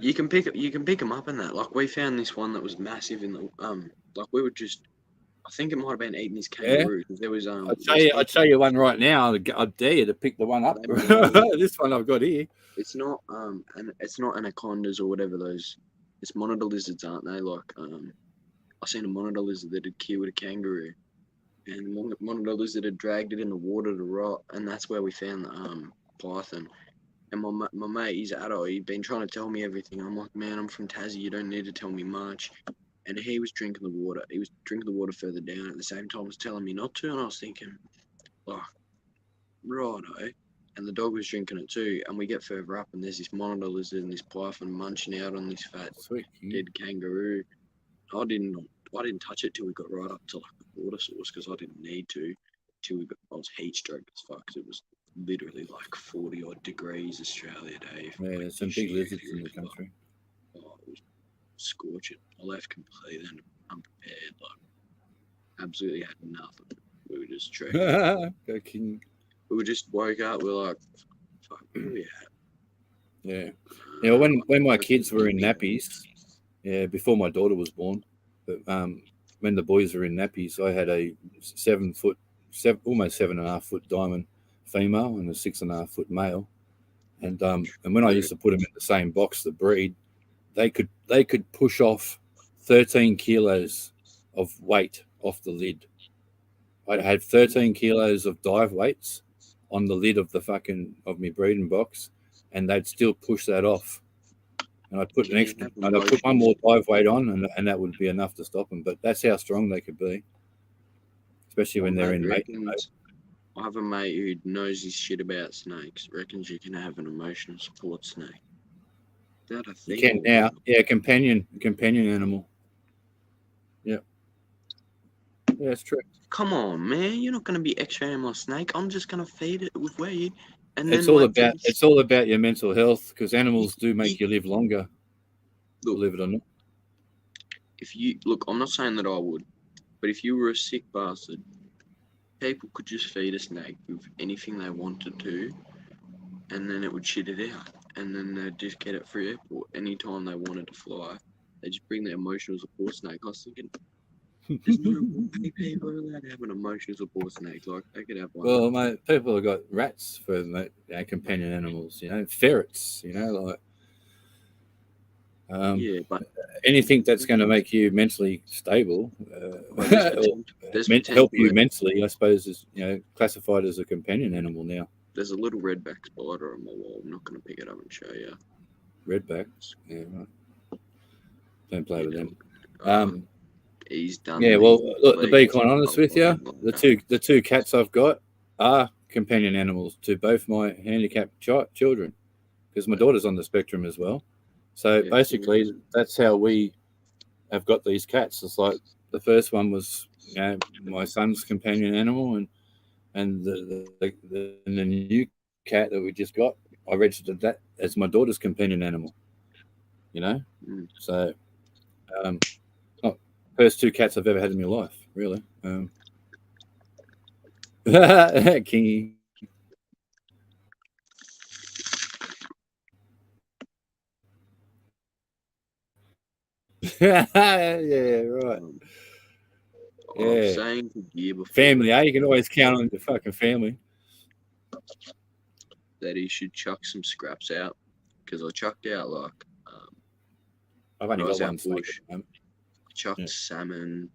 You can pick them up in that. Like we found this one that was massive in the Like we were just. I think it might have been eating this kangaroo. Yeah. There was I'd show you one right now. I dare you to pick the one up. This one I've got here. It's not and it's not anacondas or whatever those. It's monitor lizards, aren't they? Like I seen a monitor lizard that had killed a kangaroo, and the monitor lizard had dragged it in the water to rot, and that's where we found the python. And my mate, he's adult. He'd been trying to tell me everything. I'm like, man, I'm from Tassie. You don't need to tell me much. And he was drinking the water. He was drinking the water further down at the same time as telling me not to. And I was thinking, oh, righto. And the dog was drinking it too. And we get further up, and there's this monitor lizard and this python munching out on this fat dead kangaroo. I didn't touch it till we got right up to like the water source, because I didn't need to. I was heat stroked as fuck, because it was literally like 40 odd degrees Australia Day. Yeah, there's some big lizards in the country. Oh, it was scorching. I left completely unprepared. Like, absolutely had nothing. We were just trekking. We were just woke up. We were like, fuck, where are we at? Yeah. Yeah, when my kids were in nappies, yeah, before my daughter was born, but when the boys were in nappies, I had a 7 foot, almost 7.5 foot diamond female and a 6.5 foot male, and when I used to put them in the same box, the breed, they could push off 13 kilos of weight off the lid. I had 13 kilos of dive weights on the lid of my breeding box, and they'd still push that off. And I put put one more dive weight on, and that would be enough to stop them. But that's how strong they could be, especially when they're in mate mode. I have a mate who knows his shit about snakes. Reckons you can have an emotional support snake. Is that a thing? You can now, yeah, companion animal. Yeah, yeah, it's true. Come on, man! You're not going to be X-raying my snake. I'm just going to feed it with weed. And it's all about your mental health, because animals do make you live longer. Look, believe it or not. If you look, I'm not saying that I would, but if you were a sick bastard, people could just feed a snake with anything they wanted to, and then it would shit it out, and then they'd just get it free airport anytime they wanted to fly. They just bring their emotional support snake. I was thinking, there's no way people are allowed to have an emotional support snake. Like they could have one. Well, mate, people have got rats for companion animals. Ferrets. Like. Yeah, but anything that's going to make you mentally stable, help you mentally, I suppose, is classified as a companion animal now. There's a little redback spider on my wall. I'm not going to pick it up and show you. Redback, yeah, right. Don't play with them. He's done. Yeah, these well, look, to be leagues quite honest a with you, lot the two cats I've got are companion animals to both my handicapped children, because my daughter's on the spectrum as well. So Yeah. basically, that's how we have got these cats. It's like the first one was, you know, my son's companion animal, and the new cat that we just got, I registered that as my daughter's companion animal. You know, Mm. so first two cats I've ever had in my life, really. Kingy. Yeah, right. I was Yeah. saying to Gear before Family, eh? You can always count on your fucking family. that he should chuck some scraps out, because I chucked out like I've only when I was got out one snake bush, at the moment. I chucked Yeah. salmon,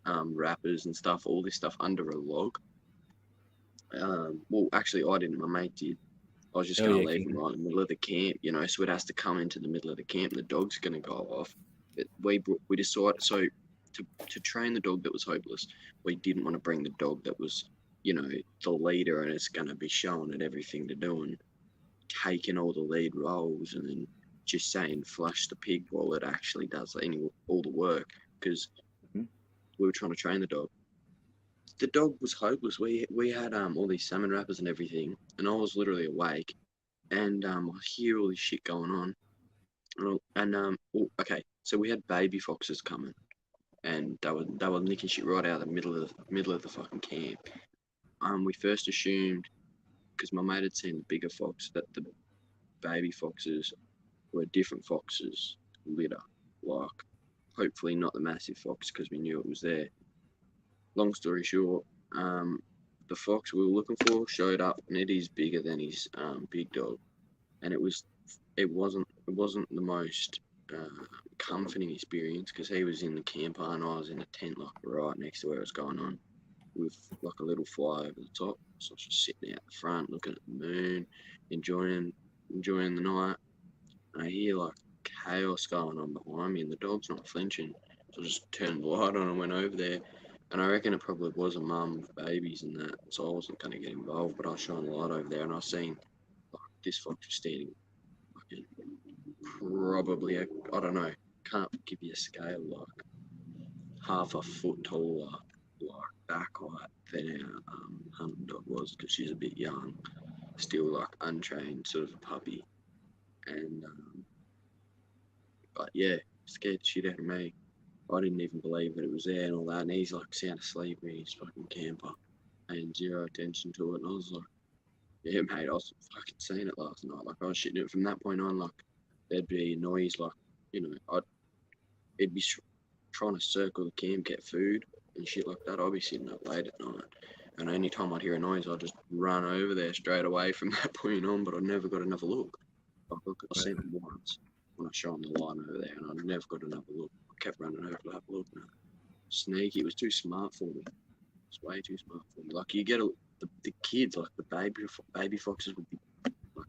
wrappers and stuff, all this stuff under a log. Well, actually, I didn't. My mate did. I was just Oh, going to yeah, leave King. him right in the middle of the camp, you know, so it has to come into the middle of the camp and the dog's going to go off. But we decided, so to train the dog that was hopeless, we didn't want to bring the dog that was, you know, the leader and it's going to be showing it everything to do and taking all the lead roles and then just saying flush the pig while it actually does all the work, because we were trying to train the dog. The dog was hopeless. We had all these salmon wrappers and everything, and I was literally awake, and I hear all this shit going on, okay, so we had baby foxes coming, and they were nicking shit right out of the middle of the fucking camp. We first assumed, because my mate had seen the bigger fox, that the baby foxes were different foxes litter, like hopefully not the massive fox, because we knew it was there. Long story short, the fox we were looking for showed up, and it is bigger than his big dog, and it wasn't the most comforting experience, because he was in the camper and I was in a tent like right next to where it was going on, with like a little fly over the top. So I was just sitting out the front looking at the moon, enjoying the night, and I hear like chaos going on behind me, and the dog's not flinching. So I just turned the light on and went over there. And I reckon it probably was a mum with babies and that, so I wasn't going to get involved, but I was shining the light over there and I was seeing like this fox was standing fucking probably, I don't know, can't give you a scale, like half a foot taller, like back height than our hunting dog was, because she's a bit young, still like untrained, sort of a puppy. And, but yeah, scared the shit out of me. I didn't even believe that it was there and all that. And he's like sound asleep in his fucking camper, paying zero attention to it. And I was like, yeah, mate, I was fucking seeing it last night. Like, I was shitting it from that point on. Like, there'd be a noise, like, you know, it'd be trying to circle the camp, get food and shit like that. I'd be sitting up late at night. And any time I'd hear a noise, I'd just run over there straight away from that point on. But I never got another look. Like, I seen it once when I shone the light over there, and I never got another look. I kept running over to have a look. Now. Sneaky, it was too smart for me. It's way too smart for me. Like, you get the kids, like the baby foxes would be like,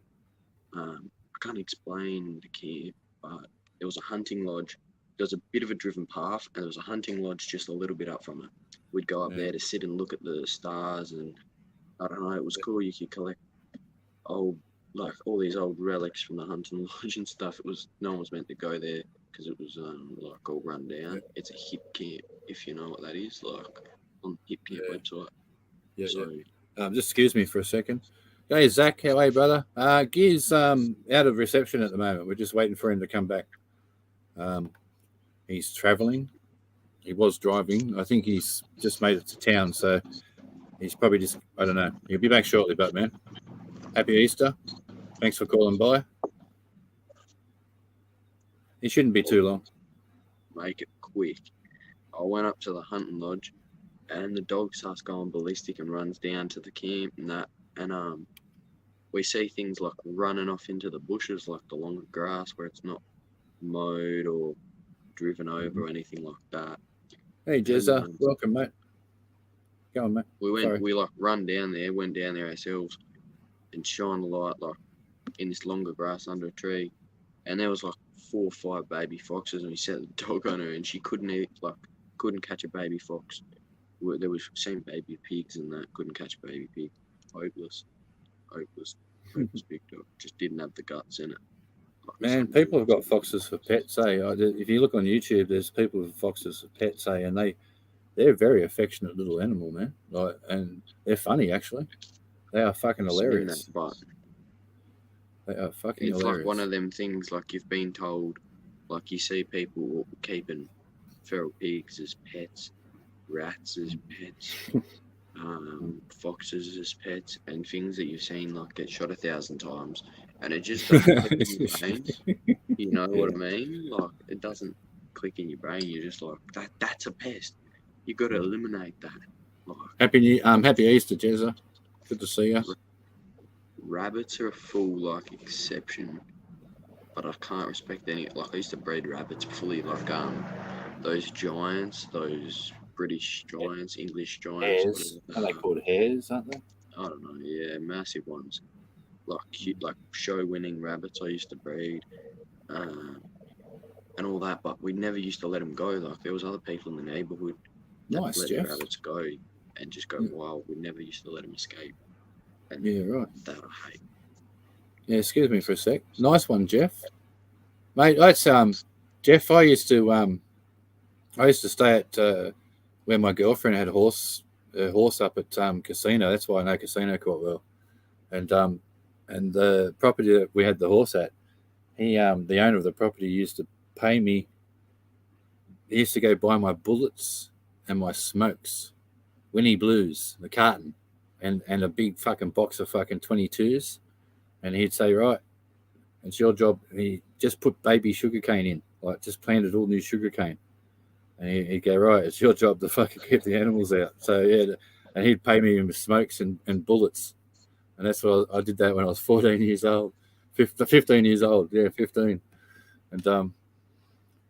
I can't explain the camp, but there was a hunting lodge. There was a bit of a driven path, and there was a hunting lodge just a little bit up from it. We'd go up there to sit and look at the stars, and I don't know, it was cool. You could collect all these old relics from the hunting lodge and stuff. No one was meant to go there because it was like all run down. Yeah. It's a hip camp, if you know what that is, like on the hip camp website. Yeah, so, just excuse me for a second. Hey, Zach, how are you, brother? Gear's out of reception at the moment. We're just waiting for him to come back. He's travelling. He was driving. I think he's just made it to town, so he's probably just, I don't know. He'll be back shortly, but man, happy Easter. Thanks for calling by. It shouldn't be too long. Make it quick. I went up to the hunting lodge, and the dog starts going ballistic and runs down to the camp and that. And we see things like running off into the bushes, like the longer grass where it's not mowed or driven over or anything like that. Hey, Jezza, welcome, mate. Go on, mate. We like went down there ourselves and shine the light like in this longer grass under a tree, and there was like 4 or 5 baby foxes, and we set the dog on her, and she couldn't catch a baby fox. There was same baby pigs and that, couldn't catch a baby pig. Hopeless big dog. Just didn't have the guts in it. Like, Man, some- people have got foxes for pets, eh? If you look on YouTube, there's people with foxes for pets, eh? And they're a very affectionate little animal, man. Like, and they're funny, actually. They are fucking I've seen hilarious. that, but They are fucking it's hilarious. like one of them things, like you've been told, like you see people keeping feral pigs as pets, rats as pets, foxes as pets, and things that you've seen like get shot 1,000 times, and it just doesn't click in your brain. You know what I mean? Like, it doesn't click in your brain. You're just like, that's a pest. You got to eliminate that. Like, Happy Easter, Jezza. Good to see you. rabbits are a full like exception, but I can't respect any. Like, I used to breed rabbits fully, like those giants, those British giants, English giants, Hares. whatever. Are they called hares, aren't they? I don't know. Yeah, massive ones, like cute, like show-winning rabbits. I used to breed, and all that. But we never used to let them go. Like, there was other people in the neighbourhood that Nice, let Jeff. the rabbits go and just go wild. We never used to let them escape. And Yeah, right. that I hate. Yeah, excuse me for a sec. Nice one, Jeff. Mate, that's Jeff. I used to stay at where my girlfriend had a horse up at Casino. That's why I know Casino quite well. And the property that we had the horse at, he the owner of the property used to pay me. He used to go buy my bullets and my smokes, Winnie Blues, the carton, and a big fucking box of fucking 22s. And he'd say, right, it's your job. He just put baby sugarcane in, like just planted all new sugarcane. And he'd go, right, it's your job to fucking keep the animals out. So, yeah, and he'd pay me with smokes and bullets. And that's what I did that when I was 14 years old, 15 years old. Yeah, 15. And,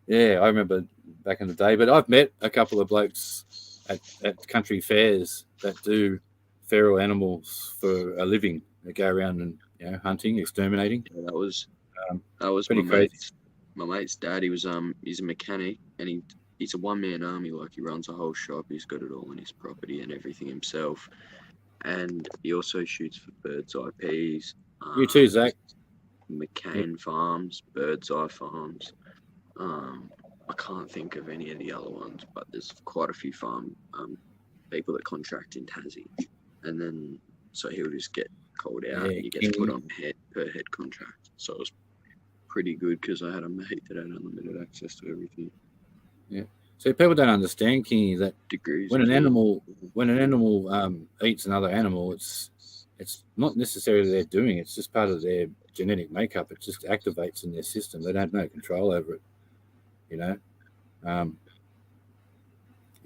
yeah, I remember back in the day. But I've met a couple of blokes at country fairs that do feral animals for a living. They go around and, you know, hunting, exterminating. Yeah, that was pretty my crazy. mate's dad. He was he's a mechanic, and he's a one-man army. Like, he runs a whole shop. He's got it all on his property and everything himself. And he also shoots for Bird's Eye Peas. You too, Zach. McCain Farms, Bird's Eye Farms. I can't think of any of the other ones, but there's quite a few farm people that contract in Tassie, and then so he'll just get called out, Yeah, and you get put on per head contract. So it was pretty good because I had a mate that had unlimited access to everything. So people don't understand, Kingy, that Degrees. when an animal eats another animal, it's not necessarily they're doing it. It's just part of their genetic makeup. It just activates in their system. They don't have no control over it. You know,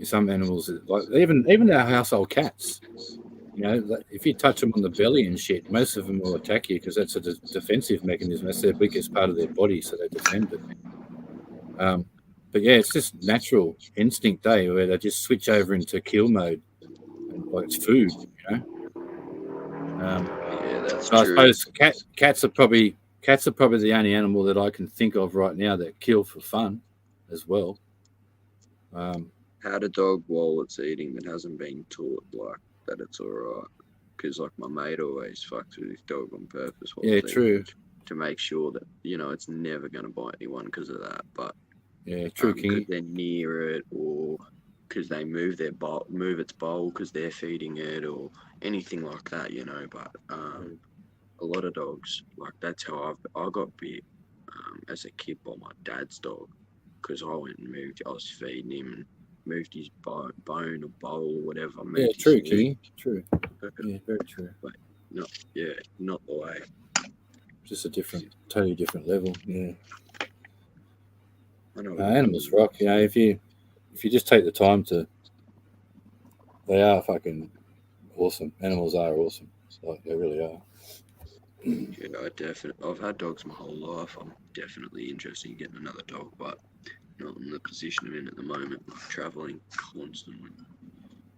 some animals, like even our household cats. You know, if you touch them on the belly and shit, most of them will attack you because that's a defensive mechanism. That's their weakest part of their body, so they defend it. But yeah, it's just natural instinct, where they just switch over into kill mode, and, like, it's food, you know. Yeah, that's So I true. suppose cats are probably the only animal that I can think of right now that kill for fun, as well. How to dog while it's eating that hasn't been taught, like, that it's alright. Because, like, my mate always fucks with his dog on purpose. While Yeah, it's true. eating, to make sure that, you know, it's never going to bite anyone because of that. But Yeah, true, because King. they're near it, or because they move its bowl because they're feeding it, or anything like that, you know. But a lot of dogs, like, that's how I got bit as a kid by my dad's dog, because I went and moved. I was feeding him and moved his bone or bowl or whatever. Yeah, moved his true, leg. King. True. Yeah, very true. Yeah, not the way. Just a totally different level. Yeah. I know. Animals rock. You know, if you just take the time to, they are fucking awesome. Animals are awesome. Like, they really are. Yeah, I've had dogs my whole life. I'm definitely interested in getting another dog, but not in the position I'm in at the moment. Like, traveling constantly.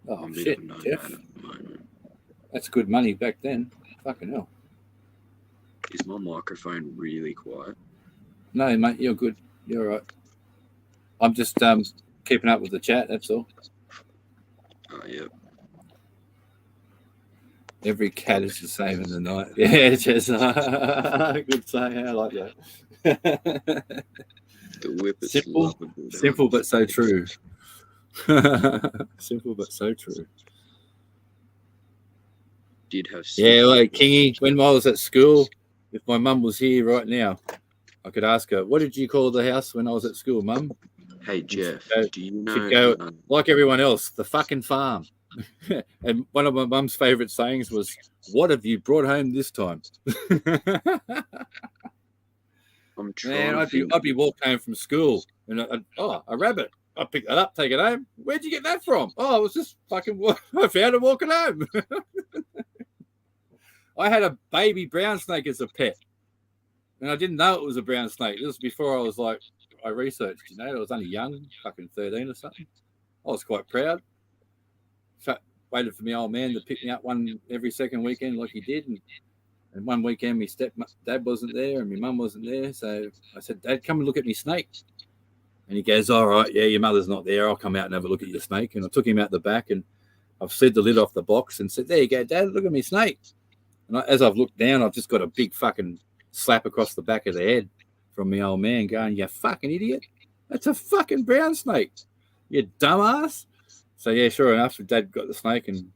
Oh I'm a shit, bit of a nomad Jeff. at the moment. That's good money back then. Fucking hell. Is my microphone really quiet? No, mate, you're good. You're all right. I'm just keeping up with the chat. That's all. Oh, yeah. Every cat is the same in the night. Yeah, just good saying. I like that. The whippets Simple, love a good simple hunt. but so true. Simple but so true. Did have Yeah, like Kingy, when I was at school, if my mum was here right now, I could ask her, what did you call the house when I was at school, Mum? Hey, Jeff, go- do you know? She'd go, like everyone else, the fucking farm. And one of my mum's favourite sayings was, what have you brought home this time? I'm trying Man, to think. I'd be walking home from school and a rabbit. I'd pick that up, take it home. Where'd you get that from? Oh, I was just fucking, I found it walking home. I had a baby brown snake as a pet. And I didn't know it was a brown snake. This was before I was like, I researched, you know, I was only young, fucking 13 or something. I was quite proud. Waited for my old man to pick me up one every second weekend like he did. And one weekend, my stepdad wasn't there and my mum wasn't there. So I said, Dad, come and look at me snake. And he goes, all right, yeah, your mother's not there. I'll come out and have a look at your snake. And I took him out the back and I've slid the lid off the box and said, there you go, Dad, look at me snake. And as I've looked down, I've just got a big fucking slap across the back of the head from my old man going, you fucking idiot. That's a fucking brown snake. You dumbass. So, yeah, sure enough, Dad got the snake and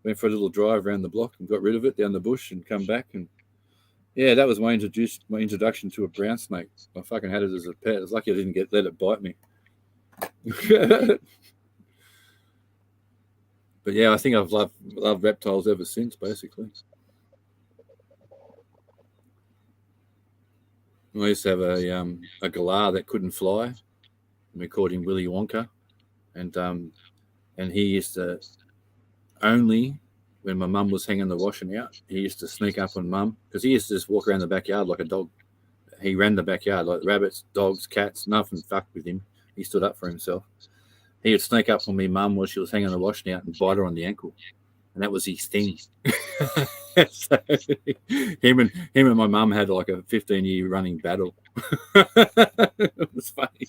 went for a little drive around the block and got rid of it down the bush and come back. And, yeah, that was my introduction to a brown snake. I fucking had it as a pet. It's lucky I didn't let it bite me. But, yeah, I think I've loved reptiles ever since, basically. I used to have a galah that couldn't fly, and we called him Willy Wonka, and he used to only when my mum was hanging the washing out, he used to sneak up on Mum because he used to just walk around the backyard like a dog. He ran the backyard like rabbits, dogs, cats, nothing fucked with him. He stood up for himself. He would sneak up on me mum while she was hanging the washing out and bite her on the ankle, and that was his thing. So him and my mum had like a 15-year running battle. It was funny.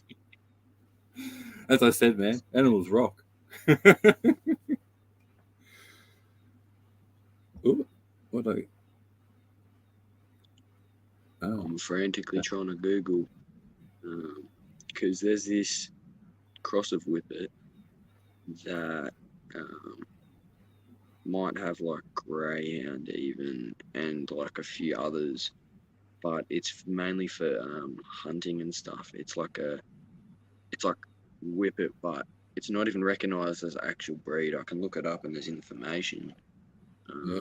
As I said, man, animals rock. Ooh, what are you? Oh. I'm frantically trying to Google because there's this cross of whippet that might have like greyhound even and like a few others, but it's mainly for hunting and stuff. It's like whippet, but it's not even recognised as an actual breed. I can look it up and there's information. Yeah.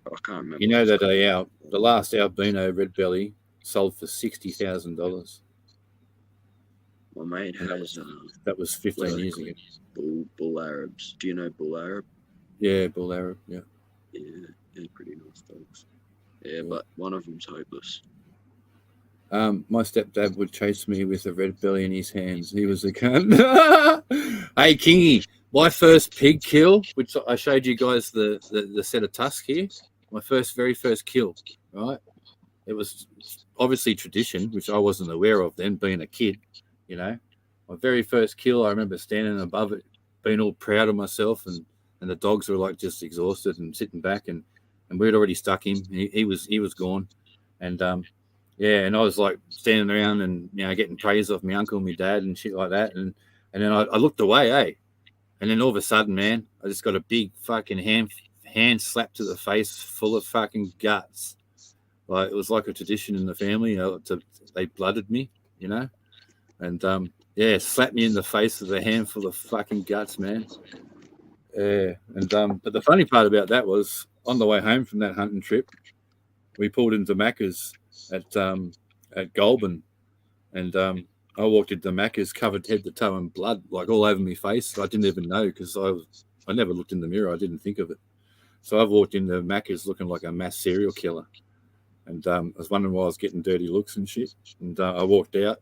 But I can't remember. You know that the last albino red belly sold for $60,000. My mate has that was 15 years ago. Bull Arabs. Do you know Bull Arab? Yeah, Bull Arab. Yeah. Yeah, they're pretty nice dogs. Yeah, but one of them's hopeless. My stepdad would chase me with a red belly in his hands. He was a cunt. Hey, Kingy, my first pig kill, which I showed you guys the set of tusks here, my very first kill, right? It was obviously tradition, which I wasn't aware of then, being a kid, you know. My very first kill, I remember standing above it, being all proud of myself, and the dogs were like just exhausted and sitting back, and we'd already stuck him. He was gone, and yeah, and I was like standing around and getting praise off my uncle and my dad and shit like that, and then I looked away, and then all of a sudden, man, I just got a big fucking hand slap to the face full of fucking guts. Like it was like a tradition in the family, they blooded me, and yeah, slapped me in the face with a handful of fucking guts, man. Yeah, and but the funny part about that was on the way home from that hunting trip, we pulled into Macca's at Goulburn, and I walked into Macca's covered head to toe in blood, like all over my face. I didn't even know because I never looked in the mirror. I didn't think of it. So I've walked into Macca's looking like a mass serial killer, and I was wondering why I was getting dirty looks and shit. And I walked out,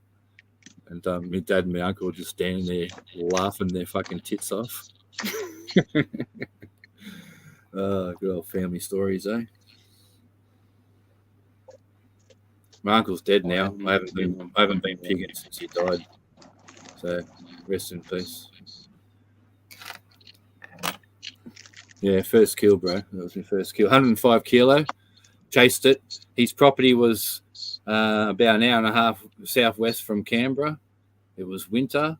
and my dad and my uncle were just standing there laughing their fucking tits off. Good old family stories, eh? My uncle's dead now. I haven't been pigging since he died. So rest in peace. Yeah, first kill, bro. That was my first kill. 105 kilo. Chased it. His property was about an hour and a half southwest from Canberra. It was winter.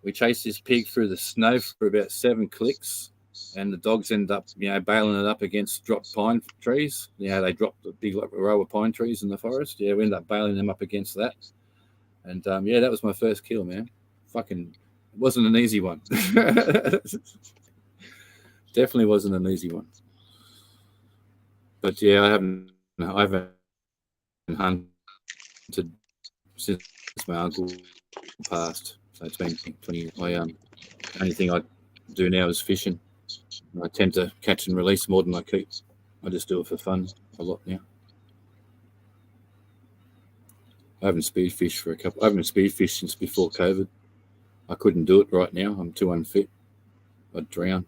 We chased this pig through the snow for about 7 clicks, and the dogs ended up, bailing it up against dropped pine trees. They dropped a big row of pine trees in the forest. Yeah, we ended up bailing them up against that. And that was my first kill, man. Fucking, it wasn't an easy one. Definitely wasn't an easy one. But yeah, I haven't hunted since my uncle passed. So it's been 20 years. The only thing I do now is fishing. I tend to catch and release more than I keep. I just do it for fun a lot now. I haven't spearfished since before COVID. I couldn't do it right now. I'm too unfit. I'd drown.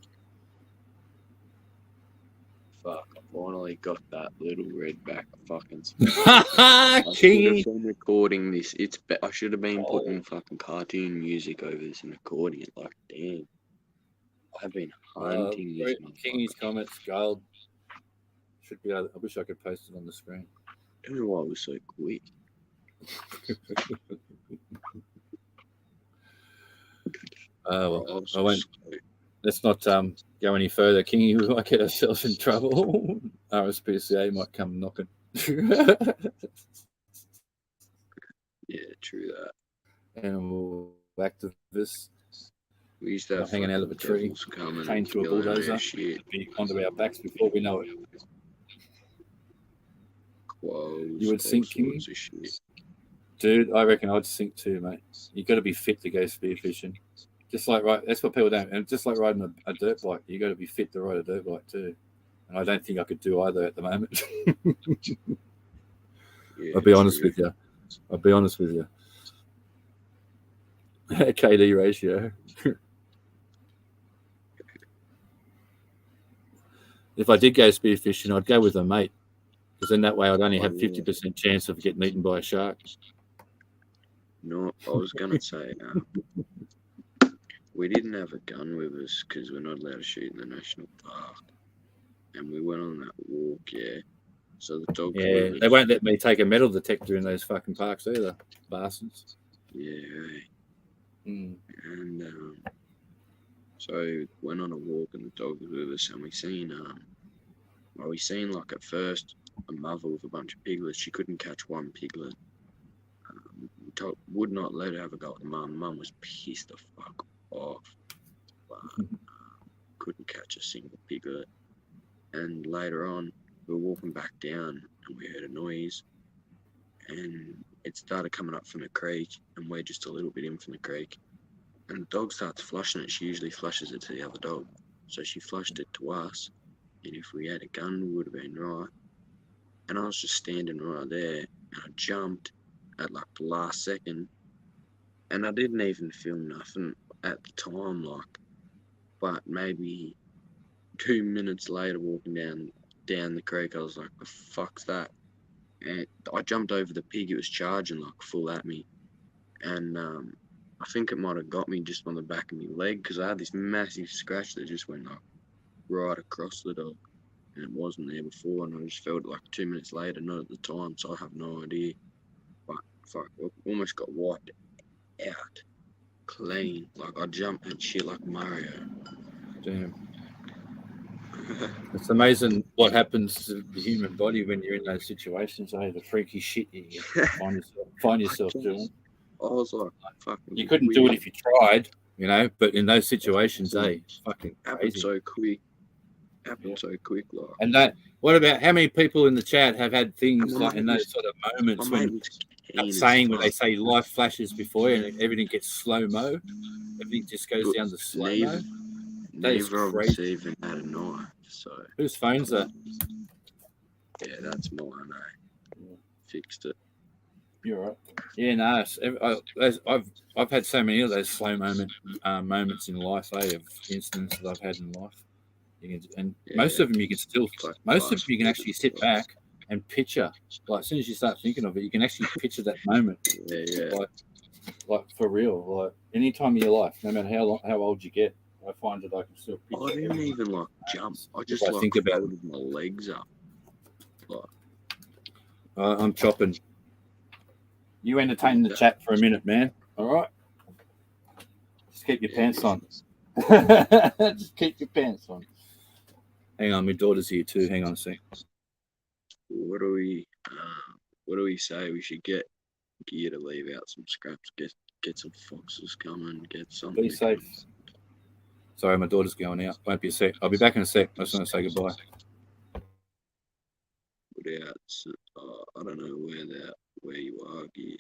Fuck, I finally got that little redback fucking I should have been recording this. I should have been putting fucking cartoon music over this and recording it. Like, damn. I've been hunting this Kingy's comments, gold. Should be. I wish I could post it on the screen. I don't know why it was so quick. Well, I won't. Let's not go any further. Kingy, we might get ourselves in trouble. RSPCA might come knocking. Yeah, true that. Animal activists. We used to have hanging out of a tree, chained to a bulldozer, be onto our backs before we know it. You would sink, Kingy? Dude, I reckon I'd sink too, mate. You got to be fit to go spearfishing. Just like that's what people don't. And just like riding a dirt bike, you got to be fit to ride a dirt bike too. And I don't think I could do either at the moment. I'll be honest with you. KD ratio. If I did go spearfishing, I'd go with a mate, because then that way I'd only have 50% chance of getting eaten by a shark. No, I was gonna say. We didn't have a gun with us because we're not allowed to shoot in the national park. And we went on that walk, So the dogs. Yeah, they won't let me take a metal detector in those fucking parks either, bastards. Yeah. Mm. And so went on a walk and the dog was with us, and we seen like at first a mother with a bunch of piglets. She couldn't catch one piglet. Would not let her have a go at the mum. Mum was pissed the fuck off, but couldn't catch a single piglet. And later on, we were walking back down and we heard a noise, and it started coming up from the creek, and we're just a little bit in from the creek. And the dog starts flushing it. She usually flushes it to the other dog, so she flushed it to us. And if we had a gun, we would have been right. And I was just standing right there, and I jumped at like the last second, and I didn't even feel nothing at the time, but maybe 2 minutes later, walking down the creek, I was like, the fuck's that? And I jumped over the pig. It was charging like full at me, and I think it might have got me just on the back of my leg, because I had this massive scratch that just went like right across the dog, and it wasn't there before, and I just felt it like 2 minutes later, not at the time, so I have no idea. But fuck, I almost got wiped out clean. Like I jumped and shit like Mario. Damn. It's amazing what happens to the human body when you're in those situations. The freaky shit you find yourself doing. I was like, fucking. You couldn't do it if you tried, but in those situations, fucking happened so quick. Like. And what about how many people in the chat have had things like in those sort of moments when they say life flashes before you and everything gets slow mo, everything just goes down to slow mo. Never of us even had a knife. So whose phone's that? Yeah, that's mine. Fixed it. You're right. Yeah, no. I've had so many of those slow moments in life. Of incidents that I've had in life, most of them you can still. Most of them you can actually sit back and picture. Like as soon as you start thinking of it, you can actually picture that moment. Yeah. Like for real. Like any time of your life, no matter how old you get, I find that I can still picture. I didn't everything. even like jump. I just I like think about it. folded my legs up. I'm chopping. You entertain the chat for a minute, man. All right. Just keep your pants on. Just keep your pants on. Hang on, my daughter's here too. Hang on a sec. What do we say? We should get gear to leave out some scraps. Get some foxes coming. Get something. Be safe. Sorry, my daughter's going out. Won't be a sec. I'll be back in a sec. I just want to say goodbye. Put out. I don't know where you are, gear.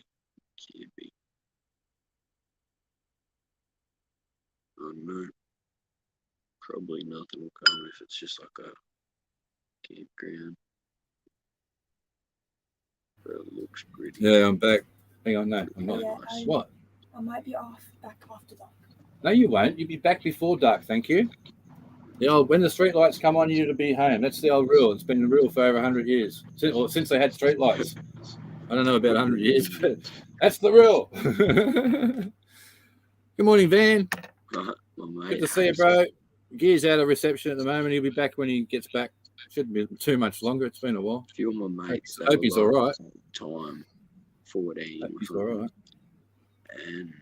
Be. Oh no. Probably nothing will come if it's just like a campground. But it looks pretty. Yeah, I'm back. Hang on, no, I'm not. Yeah, What? I might be back after dark. No, you won't. You'll be back before dark, thank you. When the street lights come on, you to be home. That's the old rule. It's been the rule for over 100 years. Since they had street lights. I don't know about 100 years, but that's the rule. Good morning, Van. Good to see you, bro. Gear's out of reception at the moment. He'll be back when he gets back. Shouldn't be too much longer. It's been a while. A few of my mates. Hope he's all right. Time 14. Hope he's all right. And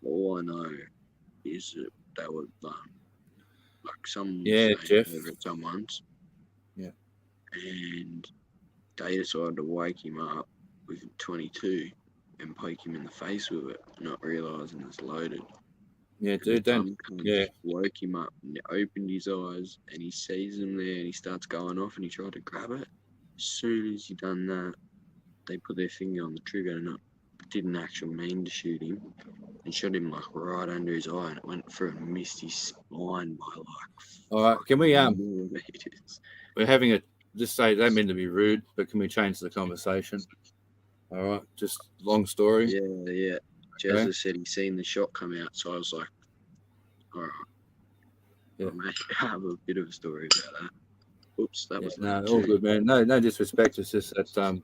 all I know is that they were like some Jeff. over at someone's. Yeah. And they decided to wake him up with 22 and poke him in the face with it, not realising it's loaded. Yeah, dude, don't. Yeah. Woke him up and opened his eyes and he sees them there and he starts going off and he tried to grab it. As soon as he done that, they put their finger on the trigger and it didn't actually mean to shoot him and shot him like right under his eye and it went through and missed his spine by like. All right, can we millimeters. We're having just say they meant to be rude, but can we change the conversation? All right, just long story. Yeah. Jezza said he seen the shot come out, so I was like, all right. Yeah. I have a bit of a story about that. Oops, that was all good, man. No disrespect. It's just that it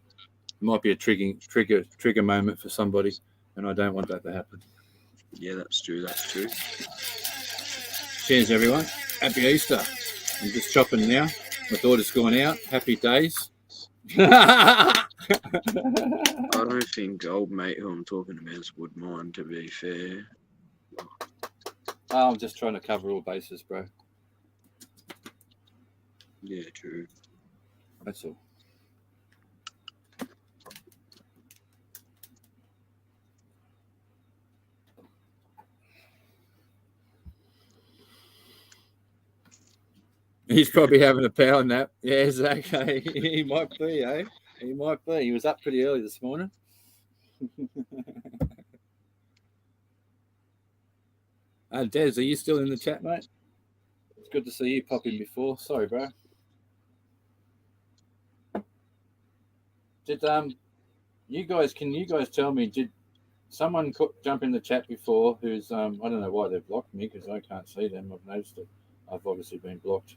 might be a trigger moment for somebody, and I don't want that to happen. Yeah, that's true. Cheers, everyone. Happy Easter. I'm just chopping now. My daughter's going out. Happy days. I don't think old mate who I'm talking about would mind, to be fair. I'm just trying to cover all bases, bro. Yeah, true. That's all. He's probably having a power nap. Yeah, exactly. He might be, eh? He might be. He was up pretty early this morning. Des, are you still in the chat, mate? It's good to see you pop in before. Sorry, bro. Did you guys tell me, did someone jump in the chat before who's I don't know why they've blocked me because I can't see them. I've noticed it. I've obviously been blocked.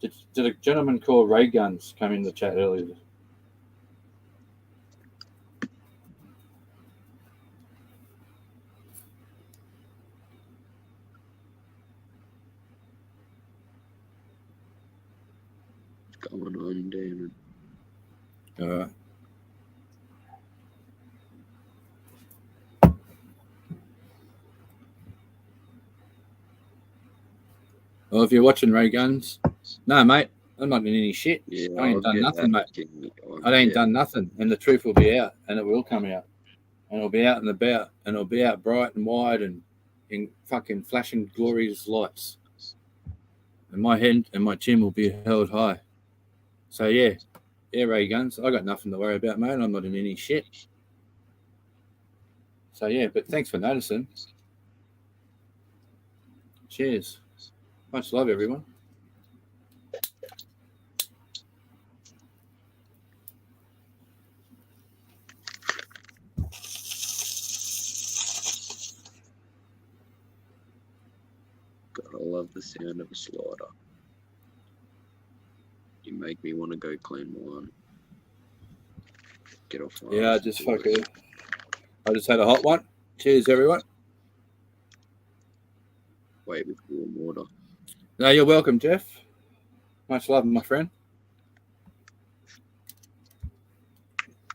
Did a gentleman called Ray Guns come in the chat earlier? Going on, Damon. All right. Well, if you're watching Ray Guns, no, mate, I'm not in any shit. Yeah, I ain't done nothing, mate. I ain't done nothing, and the truth will be out, and it will come out, and it'll be out and about, and it'll be out bright and wide, and in fucking flashing glorious lights, and my head and my chin will be held high. So yeah, Ray Guns, I got nothing to worry about, mate. I'm not in any shit. So yeah, but thanks for noticing. Cheers. Much love, everyone. Gotta love the sound of a slider. You make me want to go clean one. Get off my Yeah, I ass just and do it. fucking. I just had a hot one. Cheers, everyone. Wait with warm water. No, you're welcome, Jeff. Much love, my friend.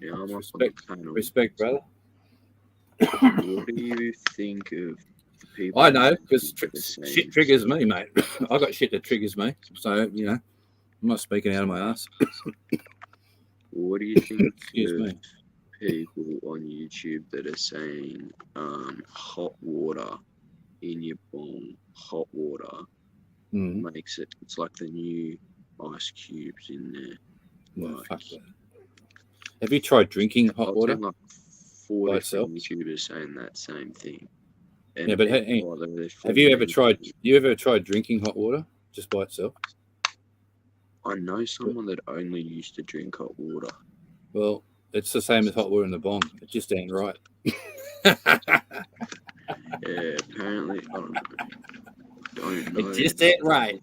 Yeah, I'm up on the Respect, panel. respect, brother. What do you think of the people? I know that because think the same shit triggers stuff? me, mate. I got shit that triggers me, so you know, I'm not speaking out of my ass. What do you think Excuse of me. people on YouTube that are saying hot water in your bong, hot water Mm. makes it, it's like the new ice cubes in there. No, Like, fuck that. Have you tried drinking hot I've water? seen like 4 by different itself? YouTubers saying that same thing. And Yeah, but either hey, they're have you ever falling tried? into- You ever tried drinking hot water just by itself? I know someone that only used to drink hot water. Well, it's the same as hot water in the bong. It just ain't right. Yeah, apparently, I don't know. It just ain't right.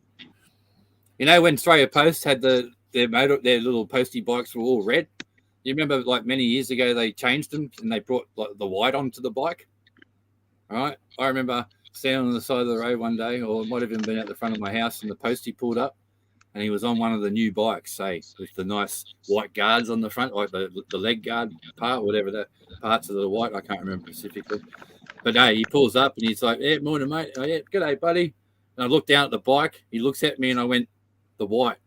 You know when Australia Post had their little postie bikes were all red. You remember, like many years ago, they changed them and they brought like the white onto the bike. All right, I remember standing on the side of the road one day, or it might have even been at the front of my house, and the postie pulled up, and he was on one of the new bikes, say, with the nice white guards on the front, like the leg guard part, whatever that parts of the white, I can't remember specifically. But hey, he pulls up and he's like, "Yeah, morning, mate. Oh, yeah, g'day, buddy." And I looked down at the bike. He looks at me and I went, "The white,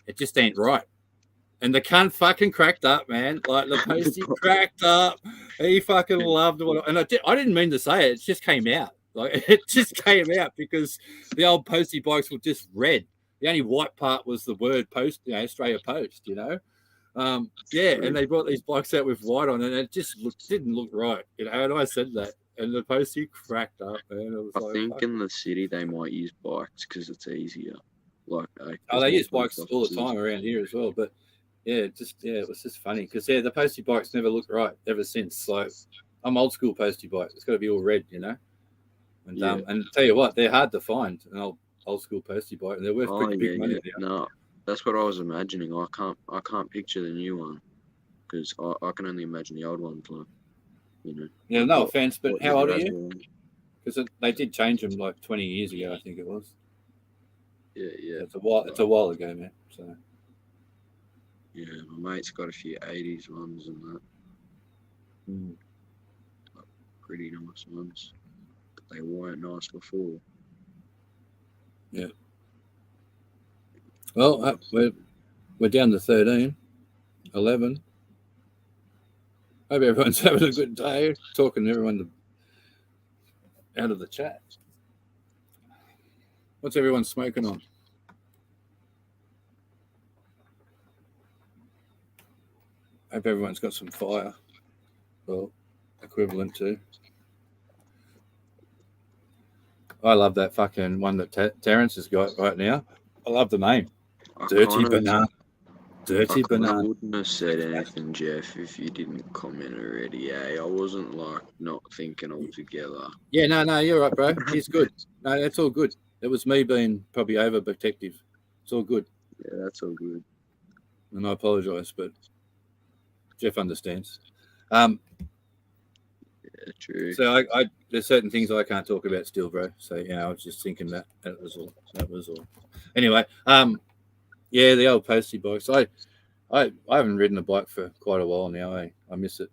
it just ain't right." And the cunt fucking cracked up, man. Like the postie cracked up. He fucking loved it. And I didn't mean to say it. It just came out. Like it just came out because the old postie bikes were just red. The only white part was the word post, Australia Post, yeah. And they brought these bikes out with white on, and it just didn't look right, And I said that, and the postie cracked up, man. It was I think in the city they might use bikes because it's easier. Like, they use bikes all the time around here as well, but. Yeah, it was just funny because the postie bikes never looked right ever since. Like I'm old school postie bike; it's got to be all red, And and tell you what, they're hard to find an old school postie bike, and they're worth pretty big money now. No, that's what I was imagining. I can't picture the new one because I can only imagine the old ones, like Yeah, no offense, but how old are you? Because they did change them like 20 years ago, I think it was. Yeah. It's a while ago, man. So. Yeah, my mate's got a few 80s ones and that. Like, pretty nice ones. But they weren't nice before. Yeah. Well, we're down to 13, 11. Hope everyone's having a good day. Talking to everyone out of the chat. What's everyone smoking on? Hope everyone's got some fire. Well, equivalent to. I love that fucking one that Terrence has got right now. I love the name. Dirty Banana. Dirty Banana. I wouldn't have said anything, Jeff, if you didn't comment already, I wasn't like not thinking altogether. Yeah, no, you're right, bro. He's good. No, that's all good. It was me being probably overprotective. It's all good. Yeah, that's all good. And I apologise, but Jeff understands. Yeah, true. So I there's certain things I can't talk about still, bro. So I was just thinking that was all. Anyway, yeah, the old postie bikes. I haven't ridden a bike for quite a while now. I miss it.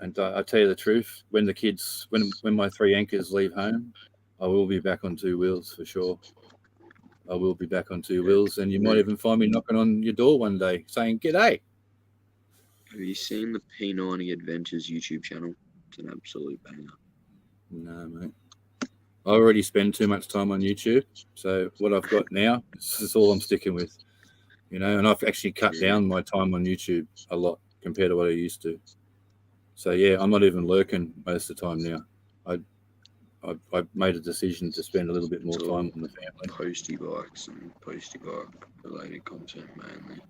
And I tell you the truth, when my 3 anchors leave home, I will be back on 2 wheels for sure. I will be back on 2 wheels, and you might even find me knocking on your door one day saying, "G'day." Have you seen the P90 Adventures YouTube channel? It's an absolute banger. No, mate. I already spend too much time on YouTube, so what I've got now, this is all I'm sticking with. And I've actually cut down my time on YouTube a lot compared to what I used to. So yeah, I'm not even lurking most of the time now. I've made a decision to spend a little bit more time on the family. Postie bikes and postie bike related content mainly.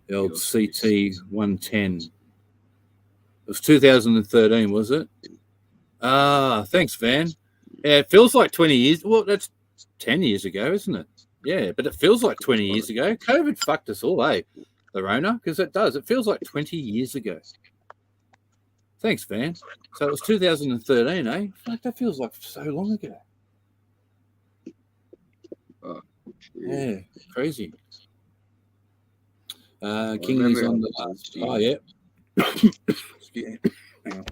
The old CT 110. It was 2013, was it? Thanks, Van. Yeah, it feels like 20 years. Well, that's 10 years ago, isn't it? Yeah, but it feels like 20 years ago. COVID fucked us all, eh? The Rona, because it does. It feels like 20 years ago. Thanks, Van. So it was 2013, eh? Fuck, that feels like so long ago. Yeah, crazy. Kingley's on the last. Oh, yeah. Hang on.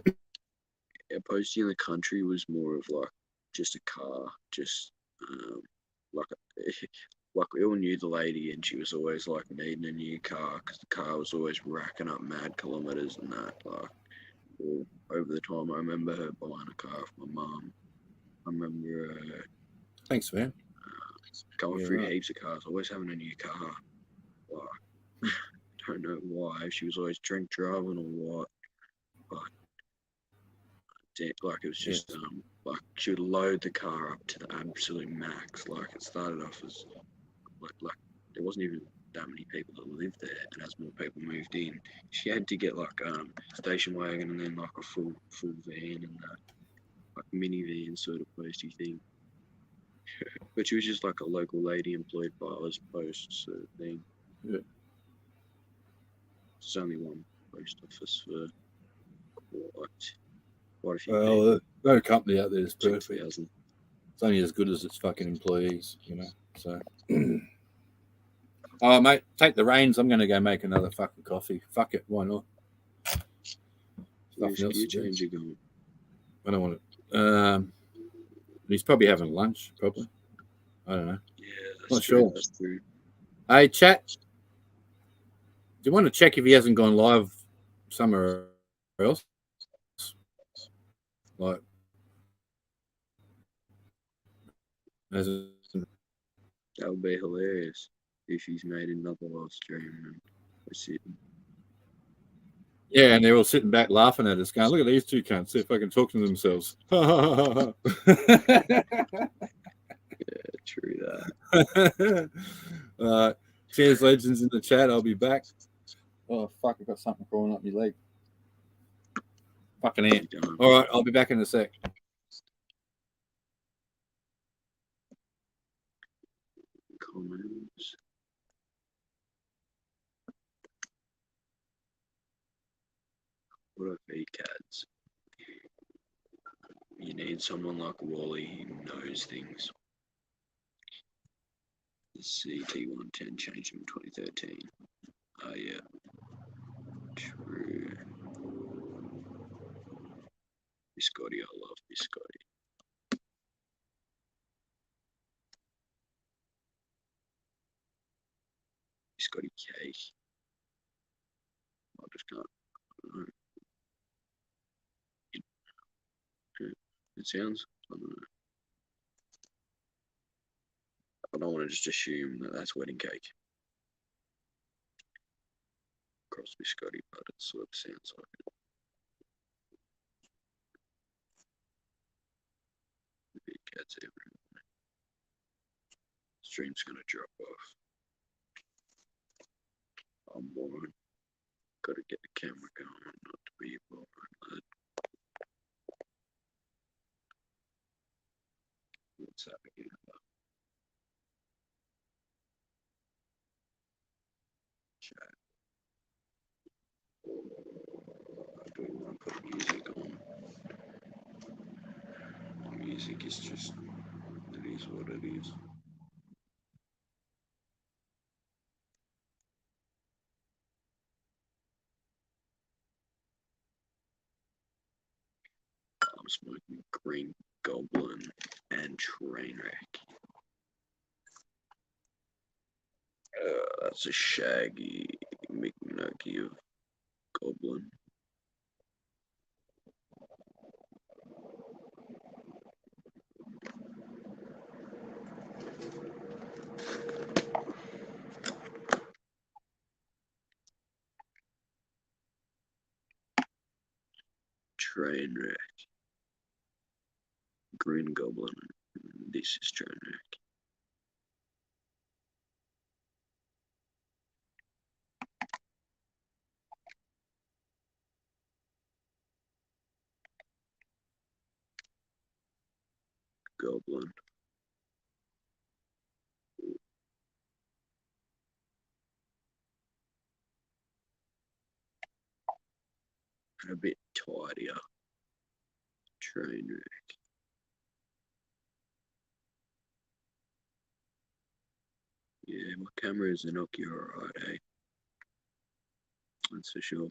Yeah, posting in the country was more of like just a car, just like like we all knew the lady, and she was always like needing a new car because the car was always racking up mad kilometers and that. Like, well, over the time, I remember her buying a car for my mum. I remember Thanks, man. going Yeah, through right. heaps of cars, always having a new car. Like, don't know why. If she was always drink driving or what, but like it was just like she would load the car up to the absolute max. Like it started off as like there wasn't even that many people that lived there, and as more people moved in, she had to get like station wagon and then like a full van and that like minivan sort of posty thing. But she was just like a local lady employed by Oz Post sort of thing. Yeah. There's only one post office for quite a few Well, people. no company out there is perfect. 6,000. It's only as good as its fucking employees, you know. So, oh, mate, take the reins. I'm going to go make another fucking coffee. Fuck it, why not? Where's Nothing else your to do. changer going? I don't want it. He's probably having lunch. Probably. I don't know. Yeah, that's Not true. sure. That's true. Hey, chat. Do you want to check if he hasn't gone live somewhere else? Like, hasn't. That would be hilarious if he's made another live stream and we're sitting. Yeah, and they're all sitting back laughing at us, going, "Look at these two cunts. See if I can talk to themselves." Yeah, true that. Cheers, legends in the chat. I'll be back. Oh fuck! I've got something crawling up my leg. Fucking ant. All right, I'll be back in a sec. Comments. What are VCADs? You need someone like Wally who knows things. The CT110 changed in 2013. Oh, yeah. True. Biscotti, I love Biscotti. Biscotti cake. I just can't. It sounds. I don't know. I don't want to just assume that that's wedding cake. Cross Biscotti, but it sort of sounds like it. Big cats everywhere. Stream's gonna drop off. I'm bored. Gotta get the camera going, not to be bored. What's happening? Chat. I do want to put music on. Music is just, it is what it is. I'm smoking Green Goblin and Trainwreck. That's a shaggy McNuggy of Goblin. Trainwreck. Green Goblin. This is Trainwreck. Goblin. and a bit tidier. Train wreck. Yeah, my camera is a Nokia, alright, eh? That's for sure.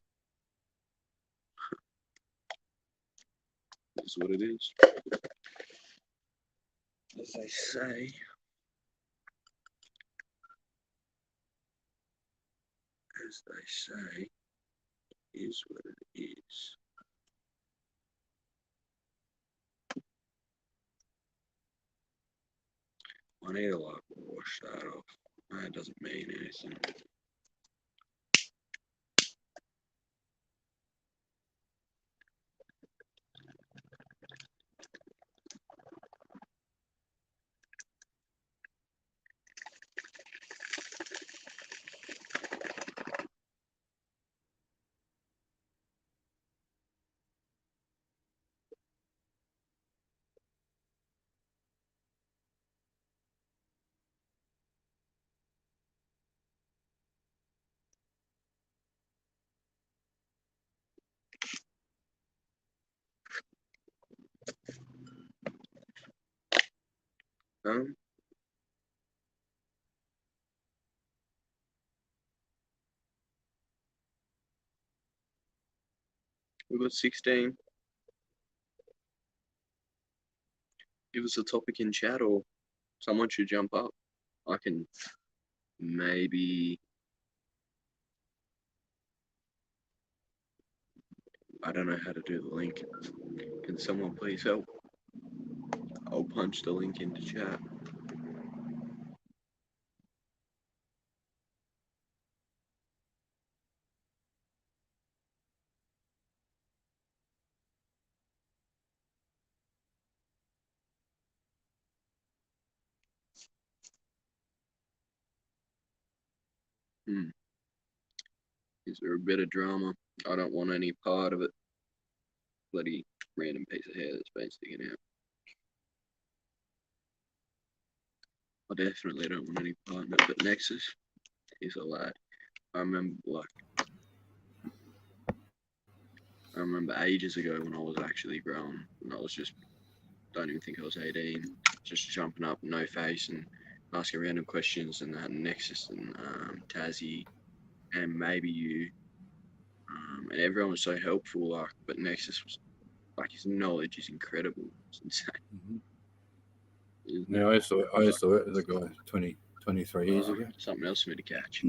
That's what it is. As they say. As they say, is what it is. I need to like wash that off. That doesn't mean anything. We've got 16. Give us a topic in chat, or someone should jump up. I can maybe. I don't know how to do the link. Can someone please help? I'll punch the link into chat. Is there a bit of drama? I don't want any part of it. Bloody random piece of hair that's been sticking out. I definitely don't want any part of it, but Nexus is a lad. I remember ages ago when I was actually grown, and I was just, don't even think I was 18, just jumping up, no face, and asking random questions, and that Nexus and Tassie, and maybe you, and everyone was so helpful, like, but Nexus was, like, his knowledge is incredible. It's insane. Yeah, I used to work with a guy 23 years ago. Something else for me to catch.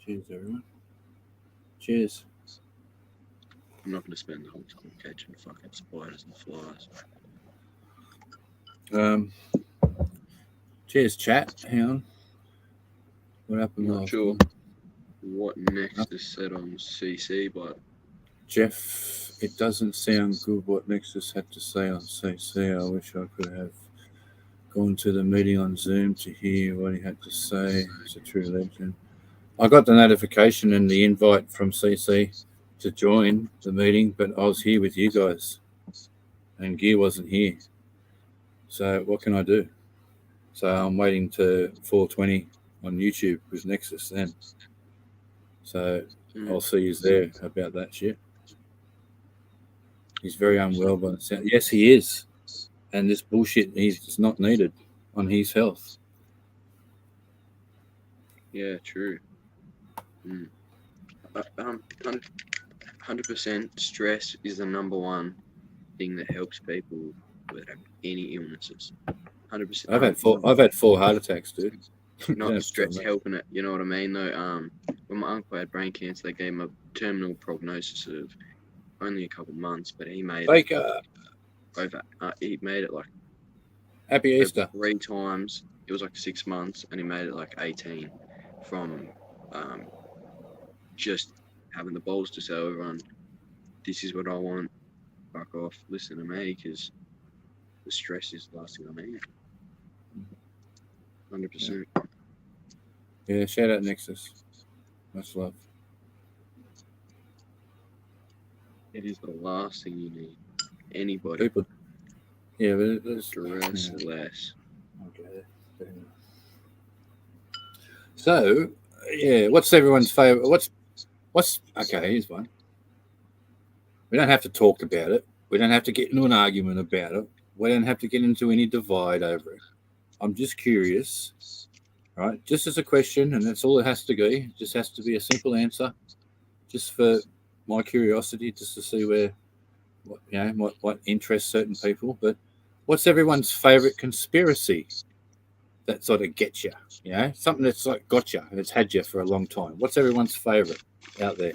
Cheers, everyone. Cheers. I'm not going to spend the whole time catching fucking spiders and flies. Cheers, chat. Hang on. What happened? Not sure what Nexus said on CC, but Jeff, it doesn't sound good what Nexus had to say on CC. I wish I could have gone to the meeting on Zoom to hear what he had to say. He's a true legend. I got the notification and the invite from CC to join the meeting, but I was here with you guys and Gear wasn't here. So what can I do? So I'm waiting to 4:20 on YouTube with Nexus then. So I'll see you there about that shit. He's very unwell by the sound. Yes, he is. And this bullshit he's not needed on his health. yeah, true. 100% stress is the number one thing that helps people with any illnesses. 100%. I've had 4 heart attacks, dude. Not the stress helping it, you know what I mean? Though, when my uncle had brain cancer, they gave him a terminal prognosis of only a couple months, but he made like he made it like Happy Easter 3 times. It was like 6 months, and he made it like 18 from just having the balls to tell everyone, this is what I want. Fuck off, listen to me, because the stress is the last thing I need. 100%. Yeah, shout out Nexus. Much love. It is the last thing you need. Anybody. People. Yeah, but it's stress less. Okay. So, yeah, what's everyone's favorite? Okay, here's one. We don't have to talk about it. We don't have to get into an argument about it. We don't have to get into any divide over it. I'm just curious, right? Just as a question, and that's all it has to be. It just has to be a simple answer, just for my curiosity, just to see what interests certain people. But what's everyone's favorite conspiracy that sort of gets you? Something that's like got you and it's had you for a long time. What's everyone's favorite out there?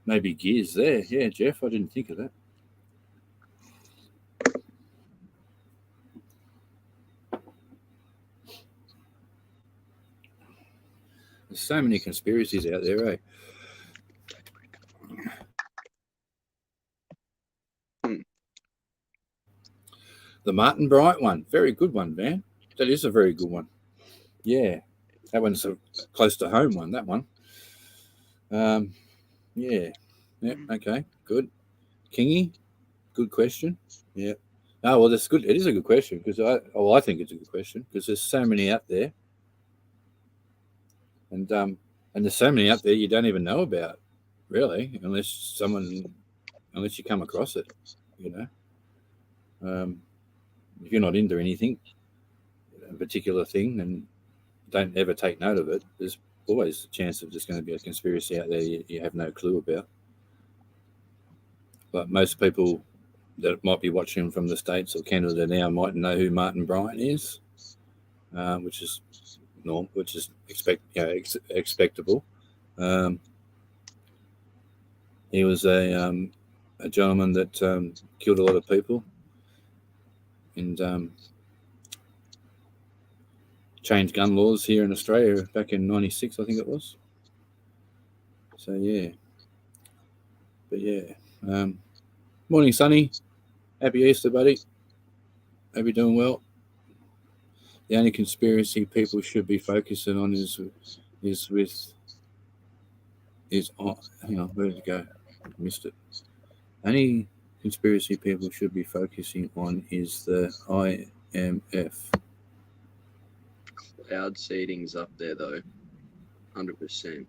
Maybe Gears there. Yeah, Jeff, I didn't think of that. There's so many conspiracies out there, eh? The Martin Bright one. Very good one, man. That is a very good one. Yeah. That one's a close to home one, that one. Yeah. Okay, good. Kingy, good question. Yeah. Oh, well, that's good. It is a good question because I think it's a good question because there's so many out there. And there's so many out there you don't even know about, really, unless you come across it, If you're not into anything, a particular thing, and don't ever take note of it, there's always a chance of there's going to be a conspiracy out there you have no clue about. But most people that might be watching from the States or Canada now might know who Martin Bryant is, which is normal, which is expectable. He was a gentleman that killed a lot of people and changed gun laws here in Australia back in '96, I think it was. So yeah, but yeah. Morning, Sonny. Happy Easter, buddy. Hope you're doing well. The only conspiracy people should be focusing on hang on, where did it go? Missed it. Only conspiracy people should be focusing on is the IMF. Cloud seeding's up there though, 100%.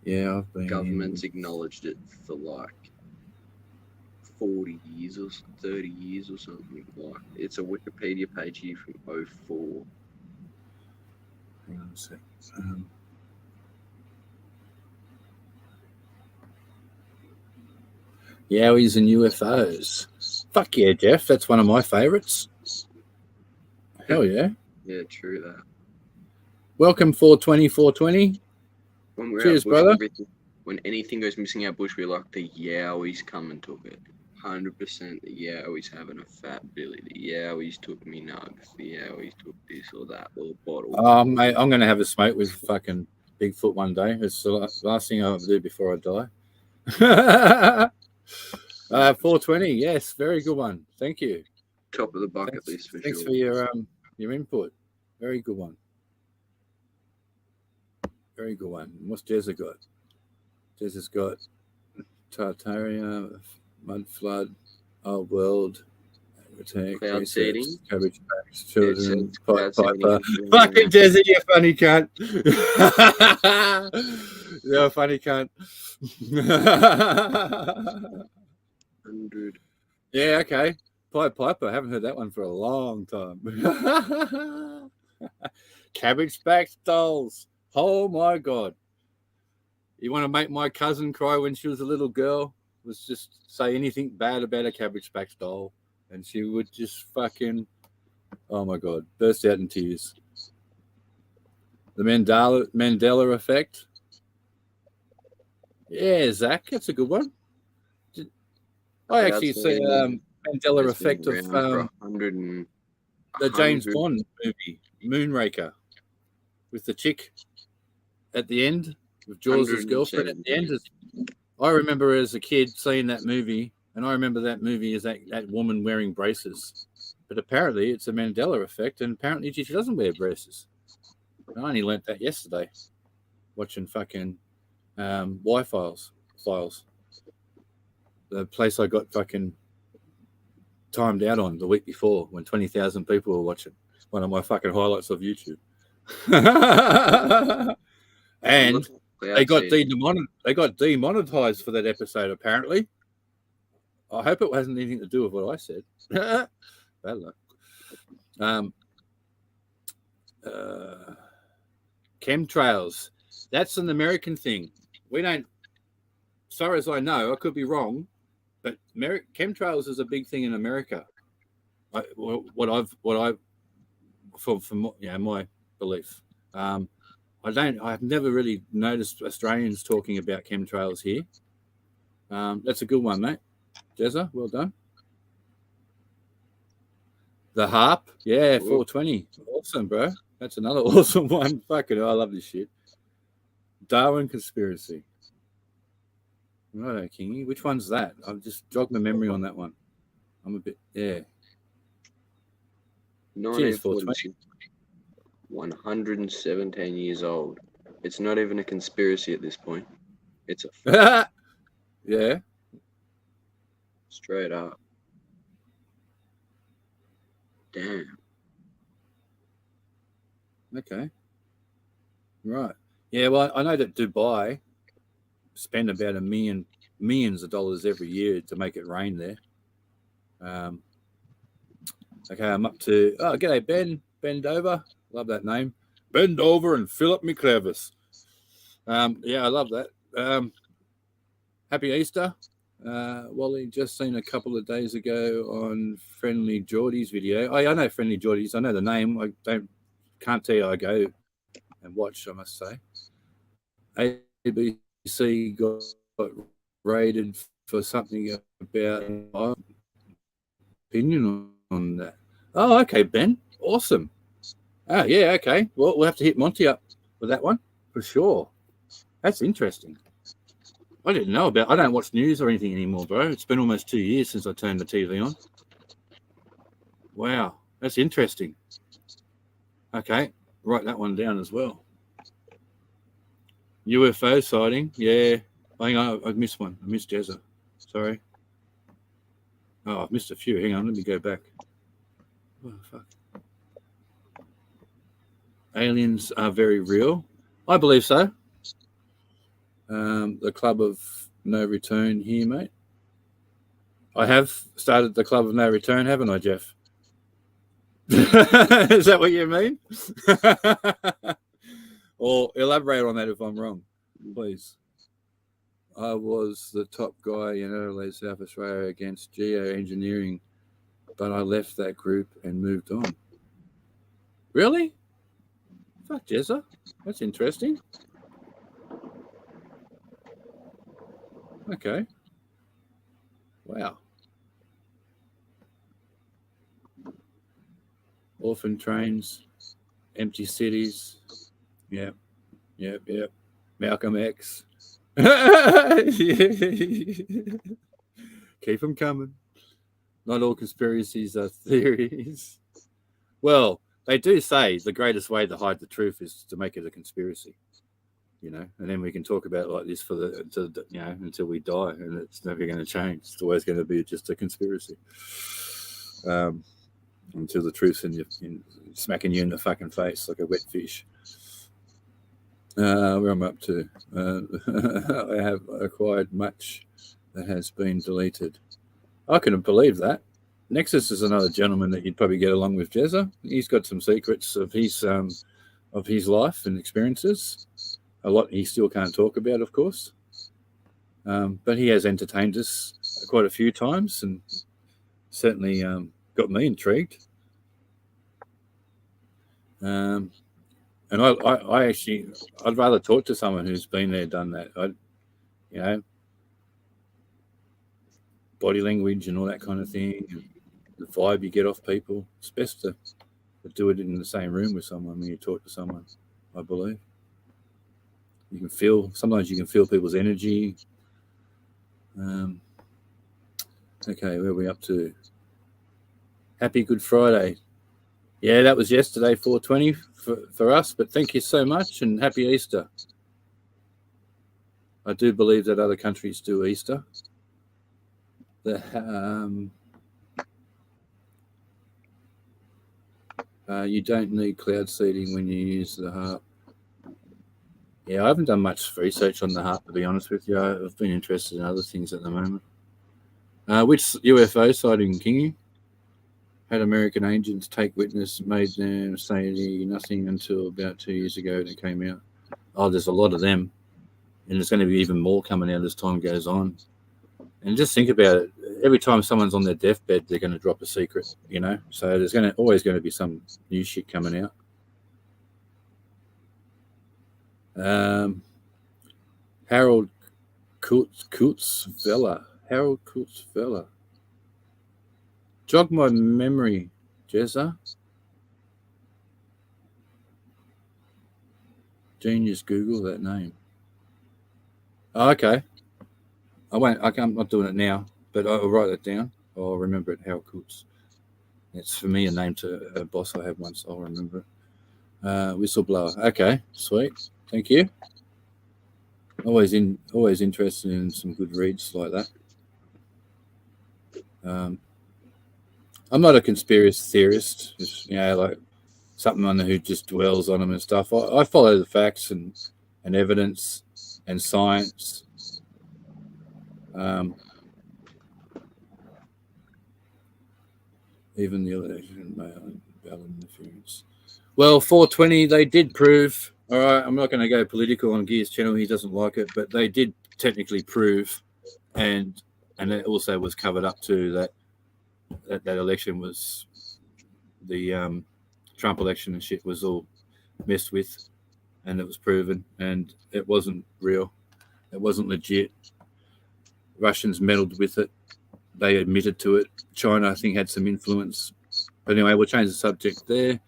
Yeah, I've been. Government's acknowledged it for like 40 years or 30 years or something. Like it's a Wikipedia page here from 2004. Hang on a sec. Yowies and UFOs. Fuck yeah, Jeff. That's one of my favourites. Hell yeah. Yeah, true that. Welcome 420. When we're Cheers, out bush, brother. when anything goes missing out bush, we're like, the Yowies come and took it. 100% the Yowies having a fat Billy. The Yowies took me nugs. The Yowies took this or that little bottle. Mate, I'm going to have a smoke with fucking Bigfoot one day. It's the last thing I'll do before I die. 420, yes, very good one. Thank you. Top of the bucket list for Thanks sure. for your input. Very good one. Very good one. What's Jezza got? Jezza's got Tartaria, Mud Flood, Old World, Attack, Cloud seeding. Cabbage Patch, Children, Cloud Piper. seeding. Fucking Jezza, you funny cunt. You're a funny cunt. 100. Yeah, okay. Piper. I haven't heard that one for a long time. Cabbage Patch dolls. Oh my God. You want to make my cousin cry when she was a little girl? Was just say anything bad about a Cabbage Patch doll, and she would just fucking, oh my God, burst out in tears. The Mandela effect. Yeah, Zach, that's a good one. I actually see Mandela effect of the James Bond movie, Moonraker, with the chick at the end, with Jaws' girlfriend at the end. I remember as a kid seeing that movie, and I remember that movie as that woman wearing braces. But apparently it's a Mandela effect, and apparently she doesn't wear braces. I only learnt that yesterday, watching fucking Y-Files. The place I got fucking timed out on the week before when 20,000 people were watching. One of my fucking highlights of YouTube. And they got demonetized for that episode, apparently. I hope it hasn't anything to do with what I said. Bad luck. Chemtrails. That's an American thing. We don't, as far as I know, I could be wrong, but chemtrails is a big thing in America. From my belief. I've never really noticed Australians talking about chemtrails here. That's a good one, mate. Jezza, well done. The harp, yeah, 420. Awesome, bro. That's another awesome one. Fucking hell, I love this shit. Darwin conspiracy. Righto, Kingy. Which one's that? I've just jogged my memory on that one. I'm a bit, yeah. 1942. 117 years old. It's not even a conspiracy at this point. It's a fact. Yeah. Straight up. Damn. Okay. Right. Yeah, well, I know that Dubai spend about millions of dollars every year to make it rain there. Okay, I'm up to... Oh, g'day, Ben. Bend over. Love that name. Bend over and fill up me crevice. Yeah, I love that. Happy Easter. Wally, just seen a couple of days ago on Friendly Geordie's video. I know Friendly Geordie's. I know the name. I can't tell you I go and watch, I must say. ABC got raided for something about my opinion on that. Oh, okay, Ben. Awesome. Oh, yeah, okay. Well, we'll have to hit Monty up with that one for sure. That's interesting. I didn't know about. I don't watch news or anything anymore, bro. It's been almost 2 years since I turned the TV on. Wow, that's interesting. Okay, write that one down as well. UFO sighting, yeah. Hang on, I missed one. I missed Jezza. Sorry. Oh, I've missed a few. Hang on, let me go back. Oh, fuck. Aliens are very real. I believe so. The Club of No Return here, mate. I have started the Club of No Return, haven't I, Jeff? Is that what you mean? Or elaborate on that if I'm wrong, please. I was the top guy in Adelaide, South Australia against geoengineering, but I left that group and moved on. Really? Fuck, Jezza. That's interesting. Okay. Wow. Orphan trains, empty cities. Yep. Malcolm X. Keep them coming. Not all conspiracies are theories. Well, they do say the greatest way to hide the truth is to make it a conspiracy. You know, and then we can talk about it like this for until we die, and it's never going to change. It's always going to be just a conspiracy until the truth's smacking you in the fucking face like a wet fish. Where I'm up to, I have acquired much that has been deleted. I couldn't believe that. Nexus is another gentleman that you'd probably get along with, Jezza. He's got some secrets of his life and experiences. A lot he still can't talk about, of course. But he has entertained us quite a few times and certainly got me intrigued. And I actually, I'd rather talk to someone who's been there, done that. Body language and all that kind of thing, and the vibe you get off people. It's best to do it in the same room with someone when you talk to someone, I believe. Sometimes you can feel people's energy. Okay, where are we up to? Happy Good Friday. Yeah, that was yesterday, 420 for us, but thank you so much and happy Easter. I do believe that other countries do Easter. You don't need cloud seeding when you use the HARP. Yeah, I haven't done much research on the HARP, to be honest with you. I've been interested in other things at the moment. Which UFO sighting, Kingy? Had American agents take witness, made them say nothing until about 2 years ago when it came out. Oh, there's a lot of them. And there's going to be even more coming out as time goes on. And just think about it. Every time someone's on their deathbed, they're going to drop a secret, you know? So there's always going to be some new shit coming out. Harold Kutzvella. Harold Kutzvella. Jog my memory, Jezza. Genius, Google that name. Oh, okay. I'm not doing it now, but I'll write it down. I'll remember it. Harold Kutz. It's for me a name to a boss I had once. I'll remember it. Whistleblower. Okay, sweet. Thank you. Always interested in some good reads like that. I'm not a conspiracy theorist. Just, like someone who just dwells on them and stuff. I follow the facts and evidence and science. Even the election ballot interference. Well, 420, they did prove. All right, I'm not going to go political on Gear's channel. He doesn't like it, but they did technically prove, and it also was covered up too that election was the Trump election and shit was all messed with, and it was proven, and it wasn't real. It wasn't legit. Russians meddled with it. They admitted to it. China, I think, had some influence. But anyway, we'll change the subject there.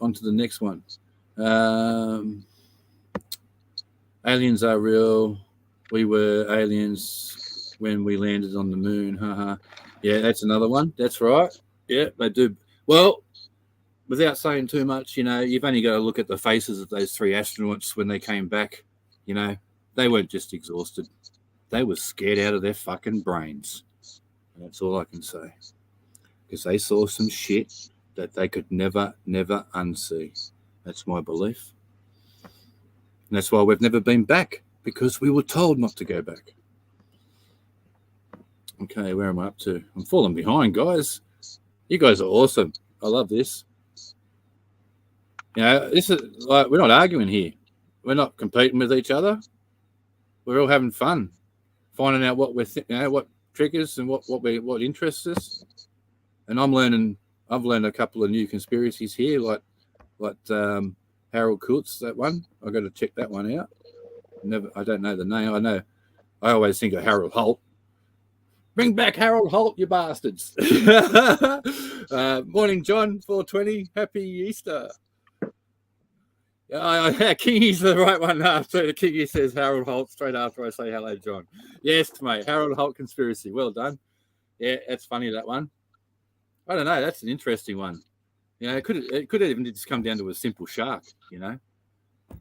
On to the next one. Aliens are real. We were aliens when we landed on the moon. Haha. Yeah, that's another one. That's right. Yeah, they do. Well, without saying too much, you've only got to look at the faces of those 3 astronauts when they came back. They weren't just exhausted. They were scared out of their fucking brains. That's all I can say. Because they saw some shit that they could never unsee. That's my belief. And that's why we've never been back, because we were told not to go back. Okay, where am I up to? I'm falling behind, guys. You guys are awesome. I love this. This is like, we're not arguing here. We're not competing with each other. We're all having fun, finding out what we're what triggers and what interests us. And I've learned a couple of new conspiracies here, like Harold Kutz, that one. I got to check that one out. I don't know the name. I always think of Harold Holt. Bring back Harold Holt, you bastards. Morning, John, 420. Happy Easter. Kingy's the right one after. Kingy says Harold Holt straight after I say hello, John. Yes, mate. Harold Holt conspiracy. Well done. Yeah, that's funny, that one. I don't know. That's an interesting one. It could even just come down to a simple shark,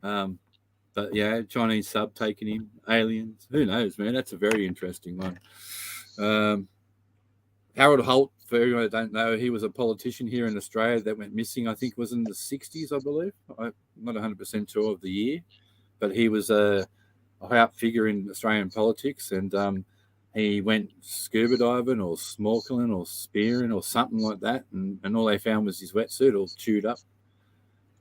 But yeah, Chinese sub taking him, aliens. Who knows, man? That's a very interesting one. Harold Holt, for anyone that don't know, he was a politician here in Australia that went missing. I think it was in the 60s, I believe. I'm not 100% sure of the year, but he was a high-up figure in Australian politics, and he went scuba diving or snorkeling or spearing or something like that, and all they found was his wetsuit all chewed up.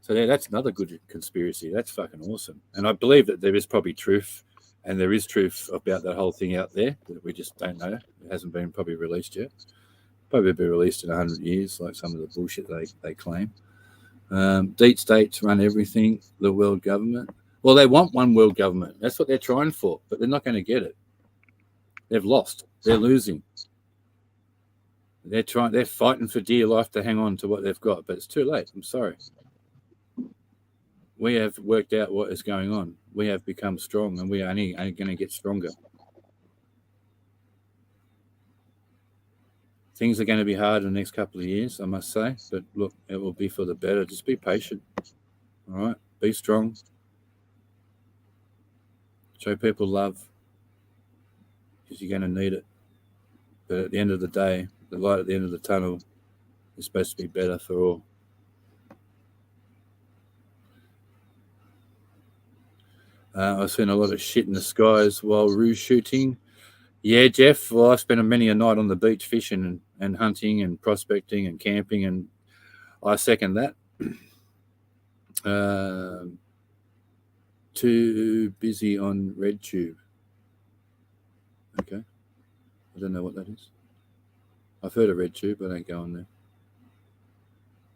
So that's another good conspiracy. That's fucking awesome. And I believe that there is probably truth, and there is truth about that whole thing out there that we just don't know. It hasn't been probably released yet. Probably be released in 100 years, like some of the bullshit they claim. Deep states run everything, the world government. Well, they want one world government. That's what they're trying for, but they're not going to get it. They've lost. They're losing. They're fighting for dear life to hang on to what they've got, but it's too late. I'm sorry. We have worked out what is going on. We have become strong, and we are only going to get stronger. Things are going to be hard in the next couple of years, I must say, but look, it will be for the better. Just be patient. All right? Be strong. Show people love, because you're going to need it. But at the end of the day, the light at the end of the tunnel is supposed to be better for all. I've seen a lot of shit in the skies while roo shooting. Yeah, Jeff. Well, I've spent many a night on the beach fishing and hunting and prospecting and camping, and I second that. Too busy on RedTube. Okay. I don't know what that is. I've heard of RedTube, but I don't go on there.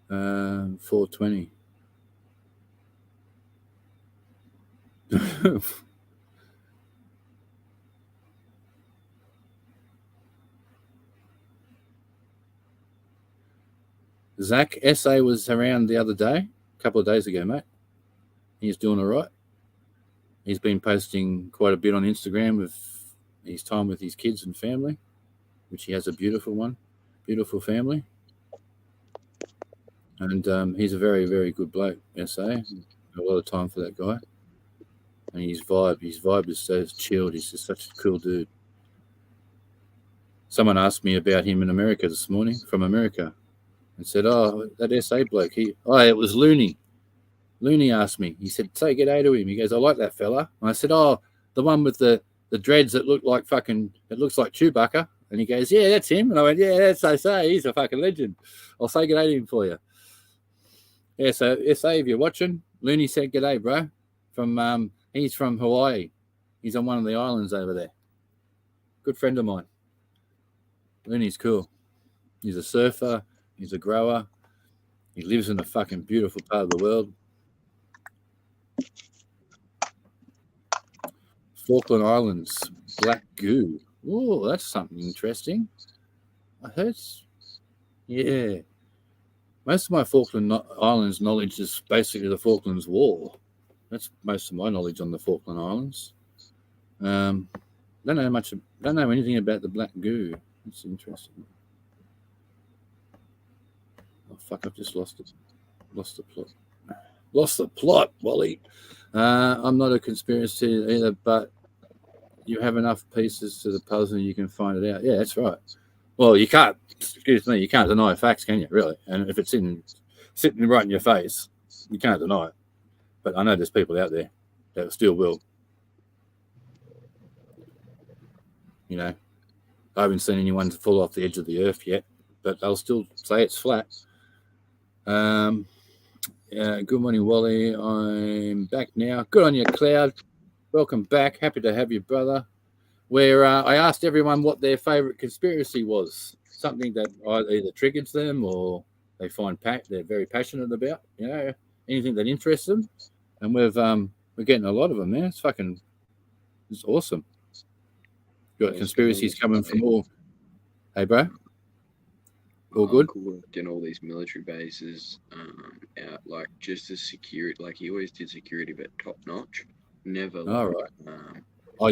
420. Zach SA was around the other day, a couple of days ago, mate. He's doing all right. He's been posting quite a bit on Instagram of his time with his kids and family, which he has a beautiful family. And he's a very, very good bloke, SA. A lot of time for that guy. And his vibe is so chilled. He's just such a cool dude. Someone asked me about him in America this morning, from America, and said, "Oh, that SA bloke, it was Looney." Looney asked me. He said, "Say g'day to him." He goes, "I like that fella." And I said, "Oh, the one with the dreads that look like it looks like Chewbacca." And he goes, "Yeah, that's him." And I went, "Yeah, that's SA. He's a fucking legend. I'll say g'day to him for you." Yeah, so SA, if you're watching, Looney said g'day, bro. He's from Hawaii. He's on one of the islands over there. Good friend of mine. Looney's cool. He's a surfer. He's a grower. He lives in a fucking beautiful part of the world. Falkland Islands, black goo. Oh, that's something interesting. I heard. Yeah. Most of my Falkland Islands knowledge is basically the Falklands War. That's most of my knowledge on the Falkland Islands. Don't know anything about the black goo. That's interesting. Oh fuck! I've just lost it. Lost the plot, Wally. I'm not a conspiracy either, but you have enough pieces to the puzzle, you can find it out. Yeah, that's right. Well, you can't. Excuse me. You can't deny facts, can you? Really? And if it's sitting right in your face, you can't deny it. But I know there's people out there that still will. You know, I haven't seen anyone fall off the edge of the earth yet, but they'll still say it's flat. Good morning, Wally. I'm back now. Good on you, Cloud. Welcome back. Happy to have you, brother. Where I asked everyone what their favourite conspiracy was. Something that either triggers them or they find they're very passionate about. You know, anything that interests them. And we're getting a lot of them, man. It's awesome. Got conspiracies coming from all. Hey, bro. All good. Worked in all these military bases, out like just as security. Like he always did security, but top notch. Never. All right.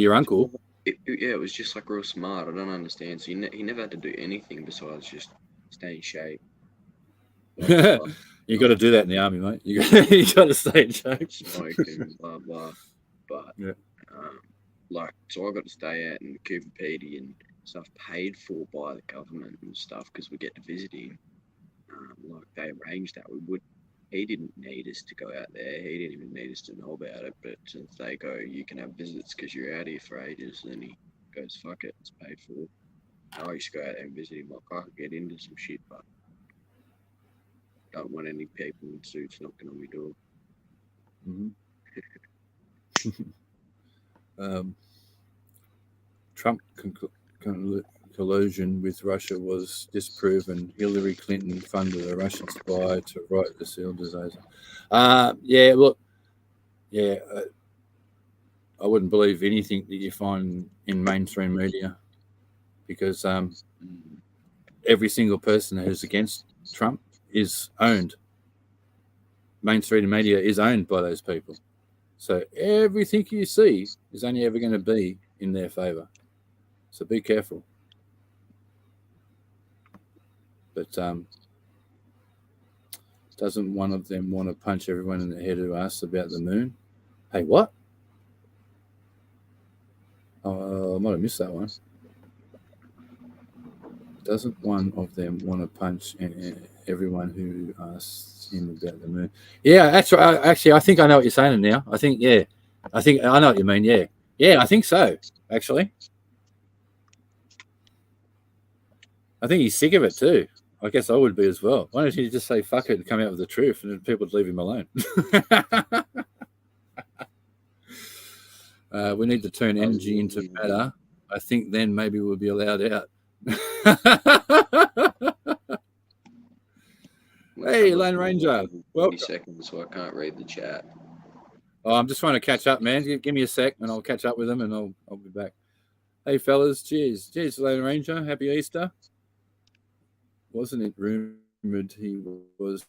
Your uncle. It was just like real smart. I don't understand. So he never had to do anything besides just stay in shape. You got to do that in the army, mate. You got to stay in shape. Smoke and blah blah. But yeah. So I got to stay out in Cooper Pedy and stuff paid for by the government and stuff because we get to visit him. Like they arranged that. He didn't need us to go out there. He didn't even need us to know about it. But since they go, you can have visits because you're out here for ages. And then he goes, fuck it, it's paid for. I used to go out there and visit him. Like I could get into some shit, but don't want any people in suits knocking on my door. Mm-hmm. Trump collusion with Russia was disproven. Hillary Clinton funded a Russian spy to write the SEAL disaster. I wouldn't believe anything that you find in mainstream media because every single person who's against Trump is owned. Mainstream media is owned by those people. So everything you see is only ever going to be in their favor. So be careful. But doesn't one of them want to punch everyone in the head who asks about the moon? Hey, what? I might have missed that one. Doesn't one of them want to punch everyone who asks him about the moon? Yeah, that's right. Actually, I think I know what you're saying now. I think, yeah, I think I know what you mean. Yeah, yeah, I think so. Actually, I think he's sick of it too. I guess I would be as well. Why don't you just say fuck it and come out with the truth, and then people would leave him alone? We need to turn energy into matter. I think then maybe we'll be allowed out. Hey, Lone Ranger. 20 seconds, so I can't read the chat. Oh, I'm just trying to catch up, man. Give me a sec, and I'll catch up with them, and I'll be back. Hey, fellas, cheers. Cheers, Lone Ranger. Happy Easter. Wasn't it rumored he was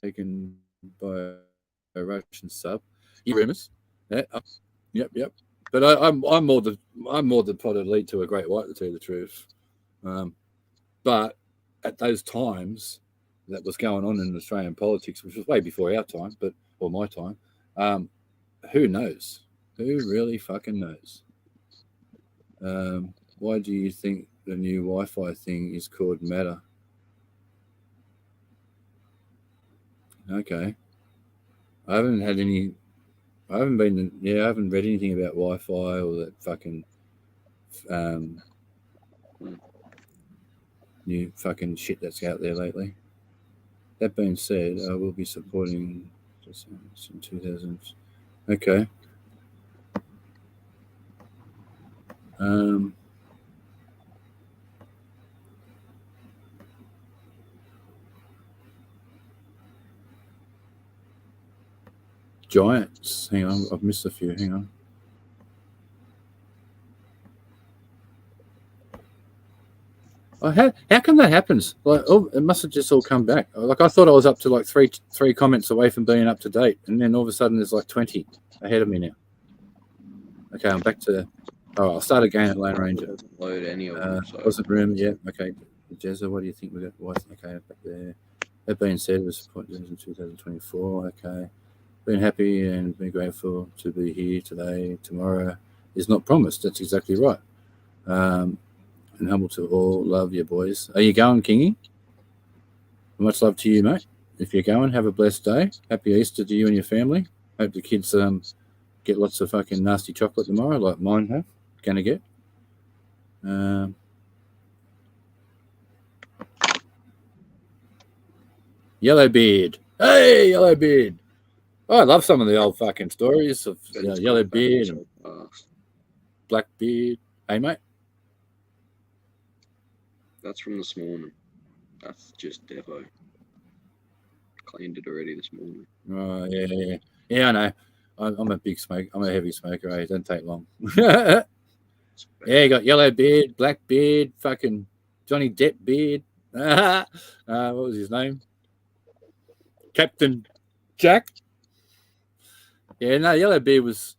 taken by a Russian sub? Yeah, rumors. Yeah. Yep. But I'm more than probably lead to a great white, to tell you the truth. But at those times that was going on in Australian politics, which was way before our time, or my time, who knows? Who really fucking knows? Why do you think the new Wi-Fi thing is called Matter? Okay. I haven't read anything about Wi-Fi or that fucking new fucking shit that's out there lately. That being said, I will be supporting in 2000. Okay. Giants. Hang on, I've missed a few. Hang on. Oh, how come that happens? Like, oh, it must have just all come back. Like, I thought I was up to like three comments away from being up to date, and then all of a sudden there's like 20 ahead of me now. Okay, I'm back to. Oh, I'll start again at Lone Ranger. Doesn't load any of them. So. Wasn't rumored yet. Okay, Jezza, what do you think we got? Okay, back there. That being said, it was appointed in 2024. Okay, been happy and been grateful to be here today. Tomorrow is not promised. That's exactly right. And humble to all. Love you, boys. Are you going, Kingy? Much love to you, mate. If you're going, have a blessed day. Happy Easter to you and your family. Hope the kids get lots of fucking nasty chocolate tomorrow, like mine have. Gonna get. Yellowbeard. Hey, Yellowbeard. Oh, I love some of the old fucking stories of Yellowbeard and Blackbeard. Hey, mate. That's from this morning. That's just Devo. Cleaned it already this morning. Oh, yeah. Yeah, I know. I'm a big smoker. I'm a heavy smoker. It doesn't take long. Yeah, you got Yellowbeard, Blackbeard, fucking Johnny Depp beard. What was his name? Captain Jack. Yeah, no, Yellowbeard was.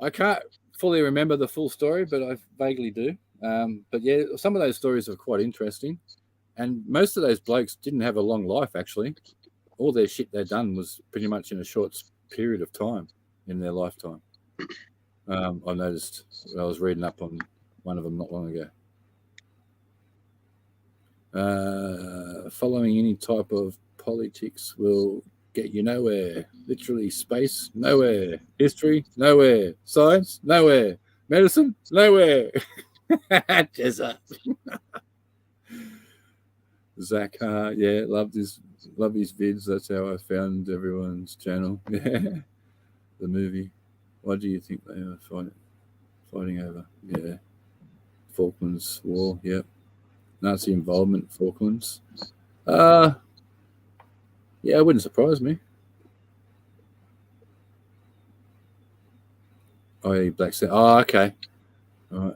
I can't fully remember the full story, but I vaguely do. But yeah, some of those stories are quite interesting, and most of those blokes didn't have a long life. Actually, all their shit they done was pretty much in a short period of time in their lifetime. I noticed I was reading up on one of them not long ago. Following any type of politics will get you nowhere. Literally, space, nowhere. History, nowhere. Science, nowhere. Medicine, nowhere. Jezza. Zach, yeah, love his vids. That's how I found everyone's channel. Yeah, the movie. What do you think they are fighting over? Yeah, Falklands War. Yep, Nazi involvement, Falklands. Yeah, it wouldn't surprise me. Oh, yeah, Black Sea. Oh, okay. All right.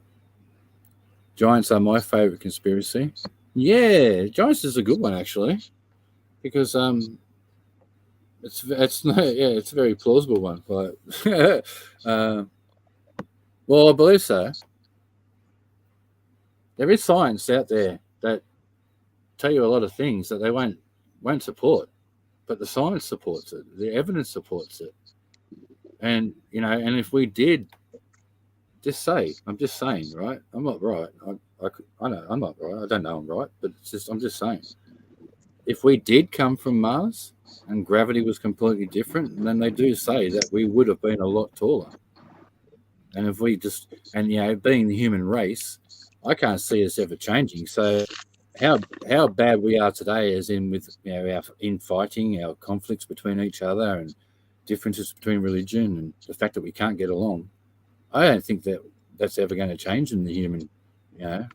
Giants are my favorite conspiracy. Yeah, Giants is a good one actually, because it's a very plausible one. Like, well, I believe so. There is science out there that tell you a lot of things that they won't support, but the science supports it. The evidence supports it, and and if we did. I'm just saying, right? I'm not right. I know I'm not right. I don't know I'm right, but I'm just saying. If we did come from Mars, and gravity was completely different, and then they do say that we would have been a lot taller. And if we just, and you know, being the human race, I can't see us ever changing. So how bad we are today, as in with, you know, our infighting, our conflicts between each other, and differences between religion, and the fact that we can't get along, I don't think that that's ever going to change in the human, you know,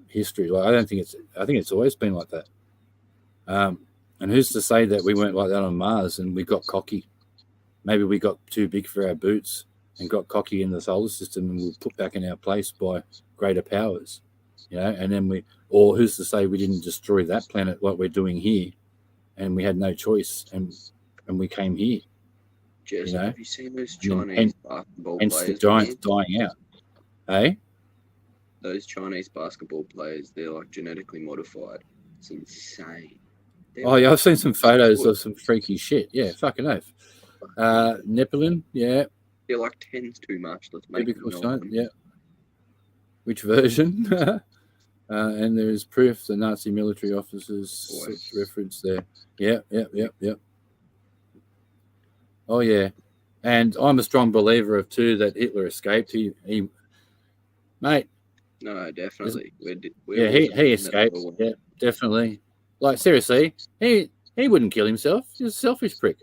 history. Like, I think it's always been like that. And who's to say that we weren't like that on Mars and we got cocky? Maybe we got too big for our boots and got cocky in the solar system, and we were put back in our place by greater powers, you know. And then or who's to say we didn't destroy that planet like we're doing here, and we had no choice, and we came here. Jess, You know? have you seen those Chinese basketball Hence players? the Giants man? dying out. Hey, Those Chinese basketball players, they're like genetically modified. It's insane. They're oh yeah, I've seen some photos good. of some freaky shit. Yeah, fucking oath. Nephilim, yeah, They're like 10's too much. Let's make typical them giant, 9. yeah. Which version? And there is proof the Nazi military officers Boys. reference there. Yeah. Oh yeah, and I'm a strong believer of too that Hitler escaped. He mate. No, definitely. Yeah, he escaped. Yeah, definitely. Like seriously, he wouldn't kill himself. He was a selfish prick.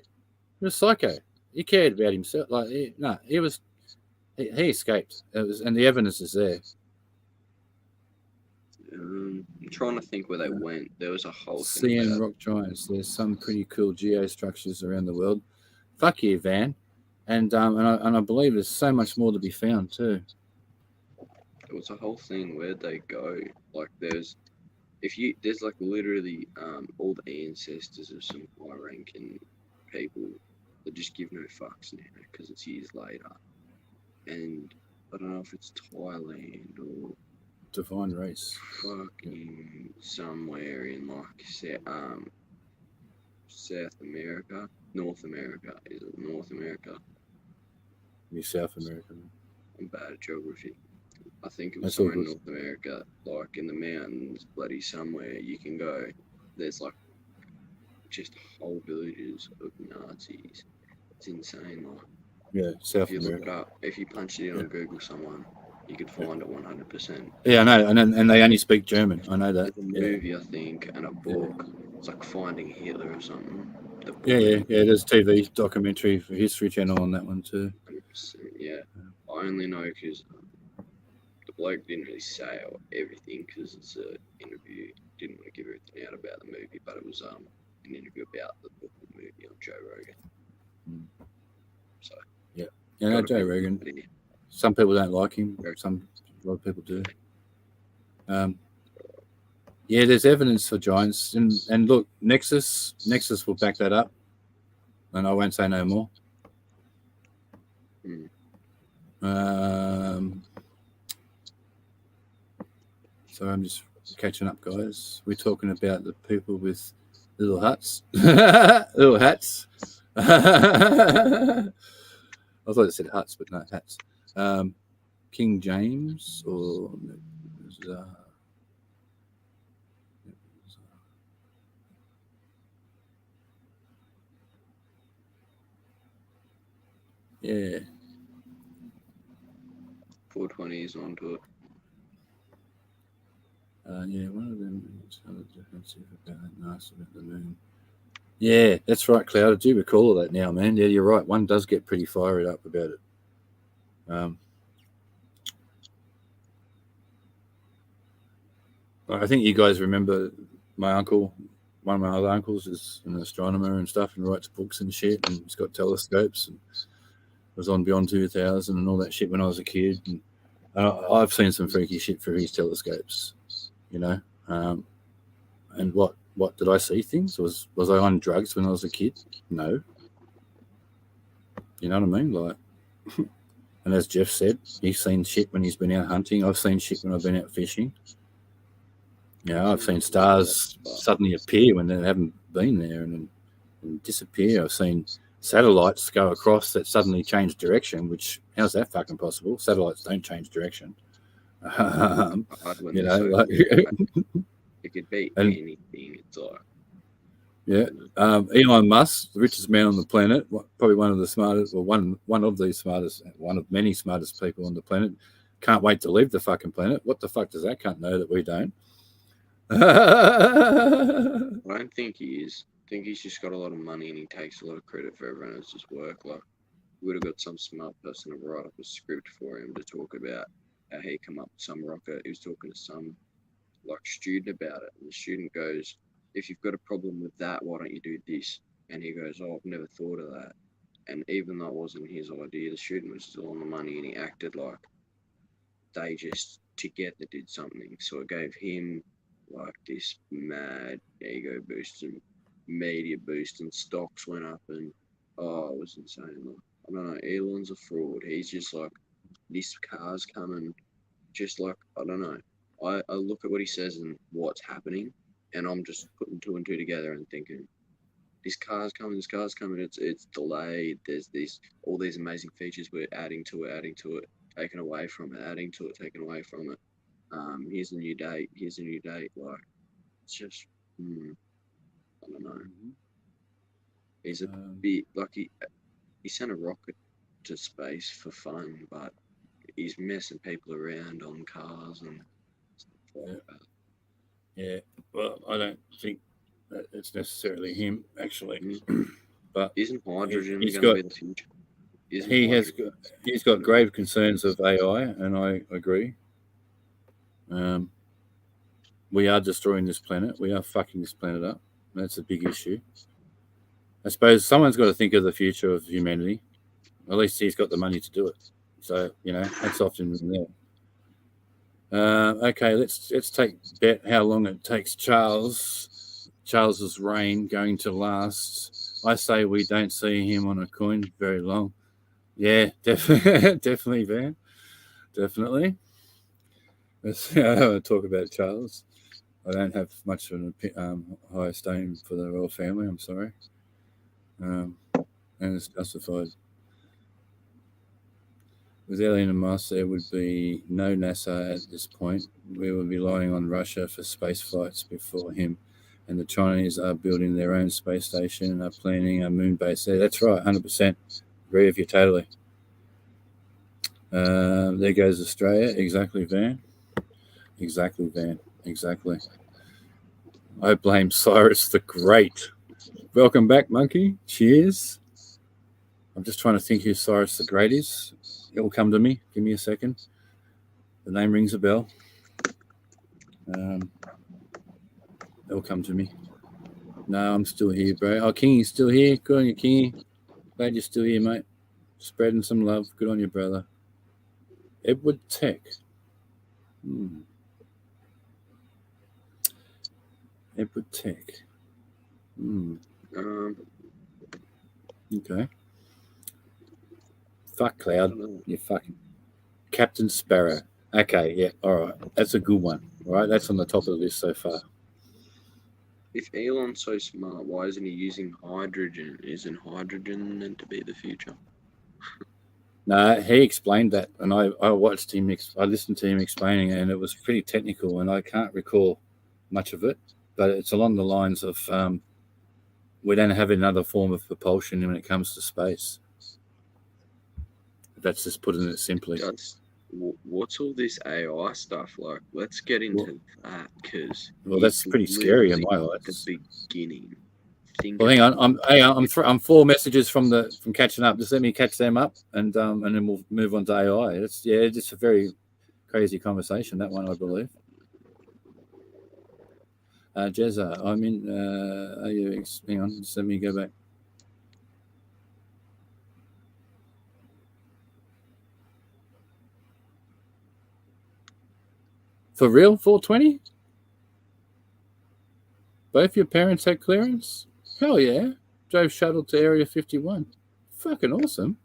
He was psycho. He cared about himself. Like he escaped. And the evidence is there. I'm trying to think where they went. There was a whole thing CN about rock giants. There's some pretty cool geostructures around the world. Fuck you, Van. And I believe there's so much more to be found too. there was a whole thing where they go. Like there's like literally all the ancestors of some high ranking people that just give no fucks now because it's years later. And I don't know if it's Thailand or Divine race. fucking somewhere in like South America, North America. Is it North America? New South America. I'm bad at geography. I think it was That's all somewhere in good. North America, like in the mountains, bloody somewhere you can go. There's like just whole villages of Nazis. It's insane. Like Yeah, South if you look it America. up, if you punched it in on Google, someone you could find it 100%. Yeah, I know, and they only speak German. I know that. There's a movie, I think, and a book. It's like Finding Hitler or something. The book, Yeah. There's TV documentary for History Channel on that one too. 100%, yeah. I only know because the bloke didn't really say everything because it's an interview. Didn't want to give everything out about the movie, but it was an interview about the book and movie on Joe Rogan. So Yeah, no, gotta Joe be Rogan. somebody. Some people don't like him. A lot of people do. Yeah, there's evidence for giants, and look, Nexus will back that up, and I won't say no more. So I'm just catching up, guys. We're talking about the people with little huts, little hats. I thought it said huts, but no, hats. King James or yeah. 420 is onto it. Yeah, one of them is defensive about nice about the moon. Yeah, that's right, Cloud. I do recall all that now, man. Yeah, you're right. One does get pretty fired up about it. I think you guys remember my uncle. One of my other uncles is an astronomer and stuff, and writes books and shit, and he's got telescopes and was on Beyond 2000 and all that shit when I was a kid. And I've seen some freaky shit through his telescopes, you know. And what did I see things? Was I on drugs when I was a kid? No. You know what I mean? Like, and as Jeff said, he's seen shit when he's been out hunting. I've seen shit when I've been out fishing. You know, I've seen stars suddenly appear when they haven't been there and disappear. I've seen satellites go across that suddenly change direction, which, how's that fucking possible? Satellites don't change direction. Hard when You they're know, so like, big. It could be anything. It's like Yeah. Elon Musk, the richest man on the planet, probably one of the smartest, or one of the smartest, one of many smartest people on the planet. Can't wait to leave the fucking planet. What the fuck does that cunt know that we don't? I don't think he is. I think he's just got a lot of money and he takes a lot of credit for everyone else's work. Like, we would have got some smart person to write up a script for him to talk about how he come up with some rocket. He was talking to some like student about it, and the student goes, "If you've got a problem with that, why don't you do this?" And he goes, "Oh, I've never thought of that." And even though it wasn't his idea, the student was still on the money, and he acted like they just together did something. So it gave him like this mad ego boost and media boost, and stocks went up, and it was insane. Like, I don't know, Elon's a fraud. He's just like, this car's coming, just like, I don't know. I look at what he says and what's happening, and I'm just putting two and two together and thinking, this car's coming, it's delayed. There's all these amazing features we're adding to it, taken away from it, adding to it, taken away from it. Here's a new date. Like, it's just, I don't know. He's a bit like he sent a rocket to space for fun, but he's messing people around on cars and stuff like that. Yeah. Well, I don't think that it's necessarily him actually, but isn't hydrogen he's going got to be the future? He's got grave concerns of AI, and I agree. We are destroying this planet. We are fucking this planet up. That's a big issue. I suppose someone's got to think of the future of humanity. At least he's got the money to do it. So, that's often there. Okay, let's bet how long it takes Charles's reign going to last. I say we don't see him on a coin very long. Yeah, definitely, Van. Definitely. I don't want to talk about Charles. I don't have much of an high esteem for the royal family. I'm sorry. And it's justified. With Elon Musk, there would be no NASA at this point. We would be relying on Russia for space flights before him. And the Chinese are building their own space station and are planning a moon base there. That's right, 100%. Agree with you totally. There goes Australia. Exactly, Van. Exactly, Van. Exactly. I blame Cyrus the Great. Welcome back, Monkey. Cheers. I'm just trying to think who Cyrus the Great is. It will come to me. Give me a second. The name rings a bell. It will come to me. No, I'm still here, bro. Oh, Kingy's still here. Good on you, Kingy. Glad you're still here, mate. Spreading some love. Good on you, brother. Edward Tech. Edward Tech. Okay. Fuck Cloud. You fucking Captain Sparrow. Okay, yeah, all right. That's a good one. All right, that's on the top of the list so far. If Elon's so smart, why isn't he using hydrogen? Isn't hydrogen meant to be the future? No, he explained that, and I watched him. I listened to him explaining it, and it was pretty technical, and I can't recall much of it, but it's along the lines of we don't have another form of propulsion when it comes to space. That's just putting it simply. What's all this AI stuff like? Let's get into that, because that's pretty scary in my eyes. The beginning. Well, hang on. I'm 4 messages from catching up. Just let me catch them up, and then we'll move on to AI. It's just a very crazy conversation, that one, I believe. Jezza, I'm in. Hang on. Just let me go back. For real, 420? Both your parents had clearance? Hell yeah. Drove shuttle to Area 51. Fucking awesome.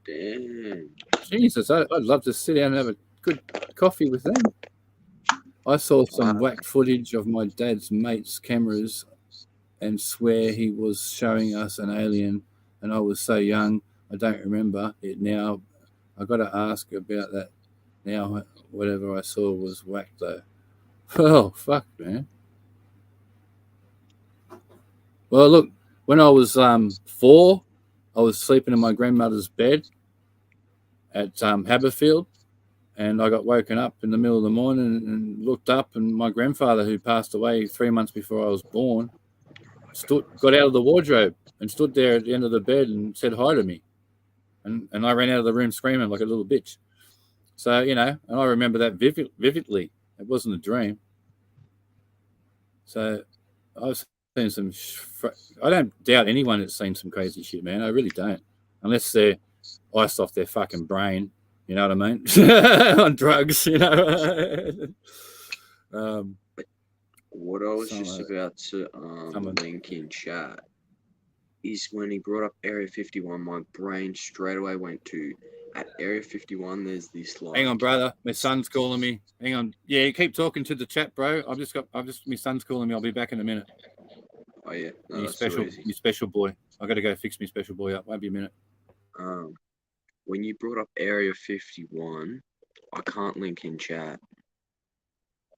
Damn. Jesus, I'd love to sit down and have a good coffee with them. I saw some whack footage of my dad's mate's cameras and swear he was showing us an alien, and I was so young, I don't remember it now. I got to ask about that now. Whatever I saw was whack, though. Oh, fuck, man. Well, look, when I was 4, I was sleeping in my grandmother's bed at Haberfield, and I got woken up in the middle of the morning and looked up, and my grandfather, who passed away 3 months before I was born, got out of the wardrobe and stood there at the end of the bed and said hi to me. And I ran out of the room screaming like a little bitch. So, you know, and I remember that vividly. It wasn't a dream. So I've seen some... I don't doubt anyone that's seen some crazy shit, man. I really don't. Unless they're iced off their fucking brain, you know what I mean? On drugs, you know. What I was just about to link in chat is when he brought up Area 51, my brain straight away went to, at Area 51, there's this like... Hang on, brother. My son's calling me. Hang on. Yeah, you keep talking to the chat, bro. My son's calling me. I'll be back in a minute. Oh, yeah. No, you special boy. I got to go fix me special boy up. Won't be a minute. When you brought up Area 51, I can't link in chat,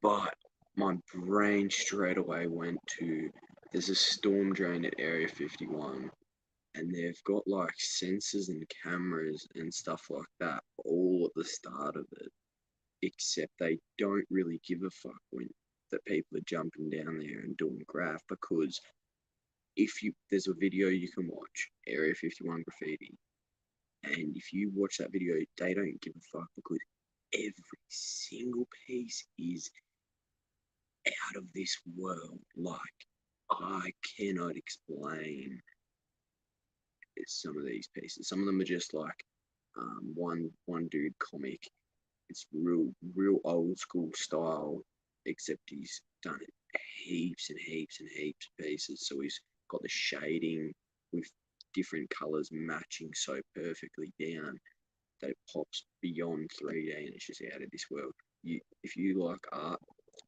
but my brain straight away went to, there's a storm drain at Area 51, and they've got like sensors and cameras and stuff like that all at the start of it, except they don't really give a fuck when that people are jumping down there and doing graph, because there's a video you can watch, Area 51 graffiti, and if you watch that video, they don't give a fuck, because every single piece is out of this world. Like, I cannot explain some of these pieces. Some of them are just like one dude comic. It's real old school style, except he's done it heaps and heaps and heaps of pieces. So he's got the shading with different colors matching so perfectly down that it pops beyond 3D, and it's just out of this world. If you like art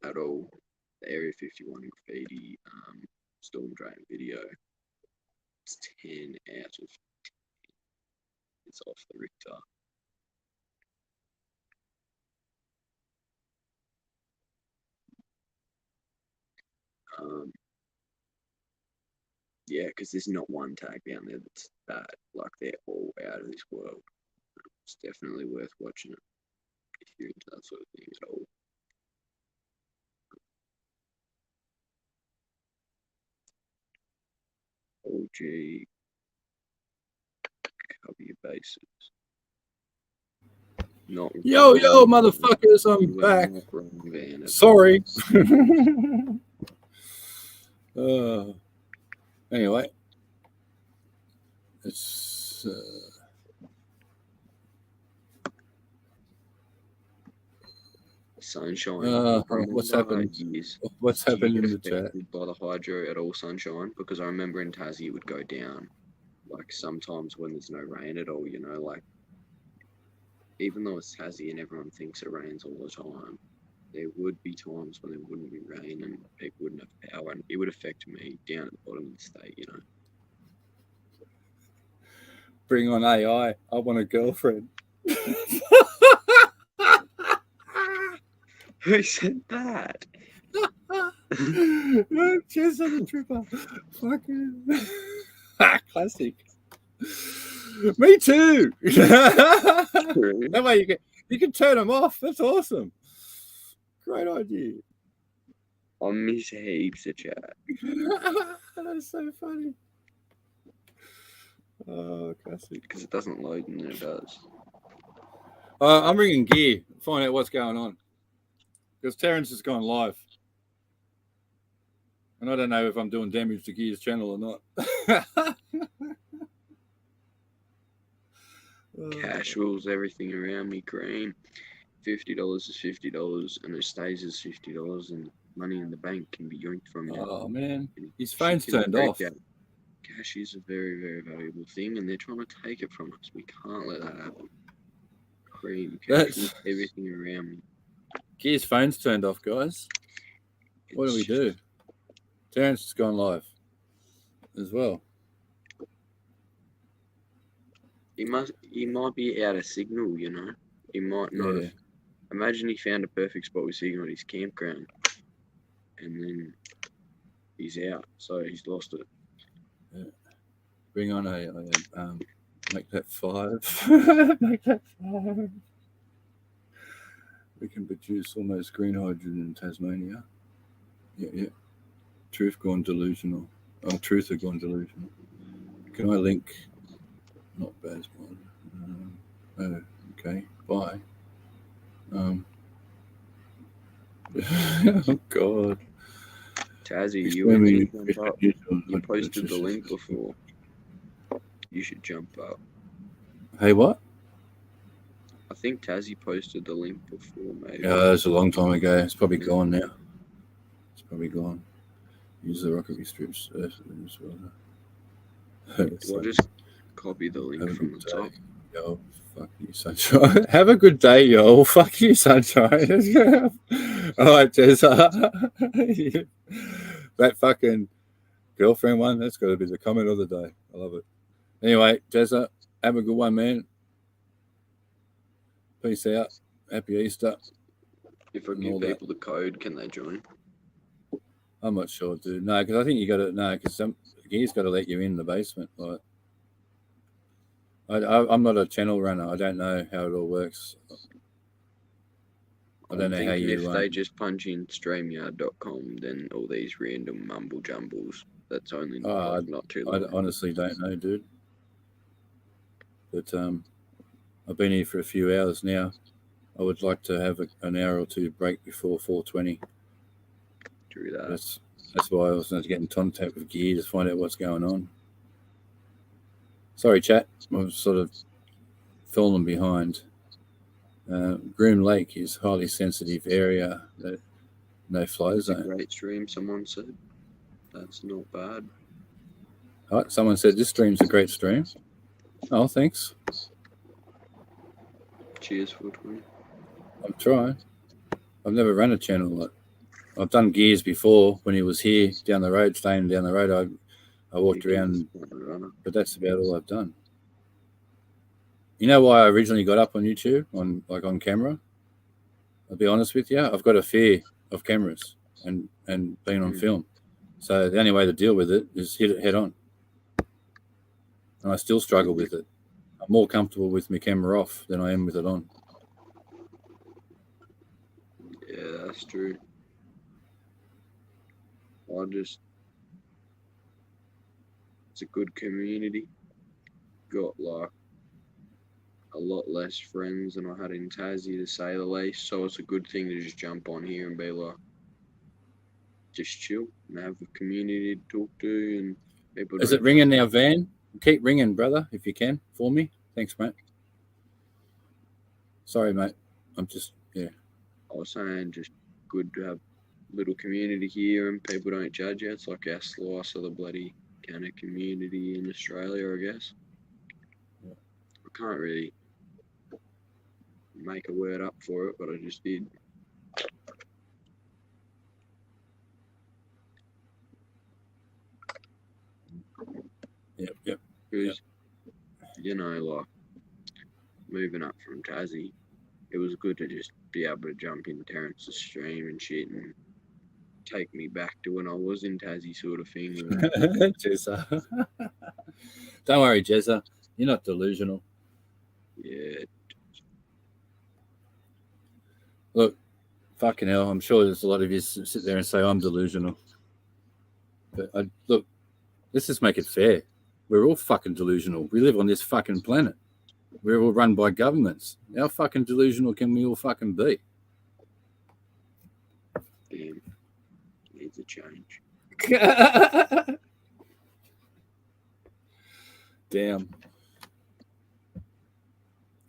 at all, the Area 51 graffiti storm drain video, it's 10 out of 10. It's off the Richter. Yeah, because there's not one tag down there that's bad. Like, they're all out of this world. It's definitely worth watching it if you're into that sort of thing at all. OG, cover your bases. Not yo, motherfuckers, I'm back. Sorry. Anyway, it's Sunshine. what's happening? What's happening in the chat? By the hydro at all, Sunshine, because I remember in Tassie it would go down. Like sometimes when there's no rain at all, you know, like even though it's Tassie and everyone thinks it rains all the time, there would be times when there wouldn't be rain and people wouldn't have power, and it would affect me down at the bottom of the state, you know. Bring on AI. I want a girlfriend. Who said that? Cheers on the tripper. Fucking classic. Me too. That way you can turn them off. That's awesome. Great idea. I miss heaps of chat. That's so funny. Oh, classic. Because it doesn't load and then it does. I'm ringing gear. Find out what's going on. Because Terrence has gone live. And I don't know if I'm doing damage to Gear's channel or not. Casuals, everything around me, green. $50 is $50, and it stays as $50, and money in the bank can be yoinked from you. Oh, man. His phone's turned off. Cash is a very, very valuable thing, and they're trying to take it from us. We can't let that happen. Cream, cash, everything around me. Gear's phone's turned off, guys. What do we do? Terrence has gone live as well. He might be out of signal, you know. He might not have. Imagine he found a perfect spot with signal at his campground, and then he's out, so he's lost it. Bring on make that 5. Make that 5. We can produce almost green hydrogen in Tasmania. Yeah. Truth gone delusional. Oh, Truth have gone delusional. Can I link? Not bad. Oh, okay. Bye. Oh God. Tazzy, you and me jump up. You posted the link before. You should jump up. Hey, what? I think Tazzy posted the link before, maybe. Yeah, that was a long time ago. It's probably gone now. It's probably gone. Use the rocket strips. We'll just copy the link from the top. Yo, fuck you, sunshine. Have a good day, yo. Fuck you, sunshine. All right, Jezza. That fucking girlfriend one, that's got to be the comment of the day. I love it. Anyway, Jezza, have a good one, man. Peace out. Happy Easter. If I give people the code, can they join? I'm not sure, dude. No, because I think you got to, because he's got to let you in the basement. Like, I'm not a channel runner. I don't know how it all works. I don't know how you. If they just punch in StreamYard.com, then all these random mumble jumbles. That's only not too long. I honestly don't know, dude. But I've been here for a few hours now. I would like to have an hour or two break before 4:20. True that. That's why I was going to get in contact with Gear to find out what's going on. Sorry, chat. I was sort of falling behind. Groom Lake is a highly sensitive area. No fly zone. Great stream, someone said. That's not bad. All right, someone said this stream's a great stream. Oh, thanks. Cheers, 420. I'm trying. I've never run a channel. I've done Gears before when he was here down the road, staying down the road. I walked around, but that's about all I've done. You know why I originally got up on YouTube, on camera? I'll be honest with you. I've got a fear of cameras and being on film. So the only way to deal with it is hit it head on. And I still struggle with it. I'm more comfortable with my camera off than I am with it on. Yeah, that's true. It's a good community. Got like a lot less friends than I had in Tassie, to say the least. So it's a good thing to just jump on here and be like, just chill and have a community to talk to. And people. Is it ringing now, Van? Keep ringing, brother, if you can, for me. Thanks, mate. Sorry, mate. I'm just, yeah. I was saying, just good to have a little community here and people don't judge you. It's like our slice of the bloody kind of community in Australia, I guess. I can't really make a word up for it, but I just did. Yep. Because, you know, like, moving up from Tassie, it was good to just be able to jump in Terrence's stream and shit and take me back to when I was in Tassie, sort of thing. Jezza. Don't worry, Jezza. You're not delusional. Yeah. Look, fucking hell, I'm sure there's a lot of you sit there and say I'm delusional. But look, let's just make it fair. We're all fucking delusional. We live on this fucking planet. We're all run by governments. How fucking delusional can we all fucking be? Damn. Needs a change. Damn.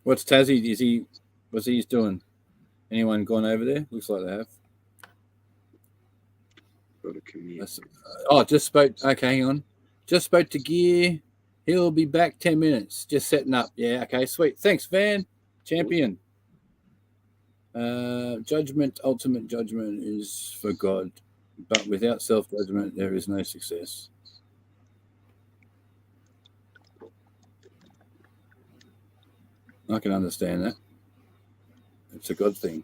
What's Tassie? What's he doing? Anyone gone over there? Looks like they have. Got a commute. Just spoke. Okay, hang on. Just spoke to Gear. He'll be back 10 minutes. Just setting up. Yeah, okay, sweet. Thanks, Van. Champion. Judgment, ultimate judgment is for God. But without self-judgment, there is no success. I can understand that. It's a God thing.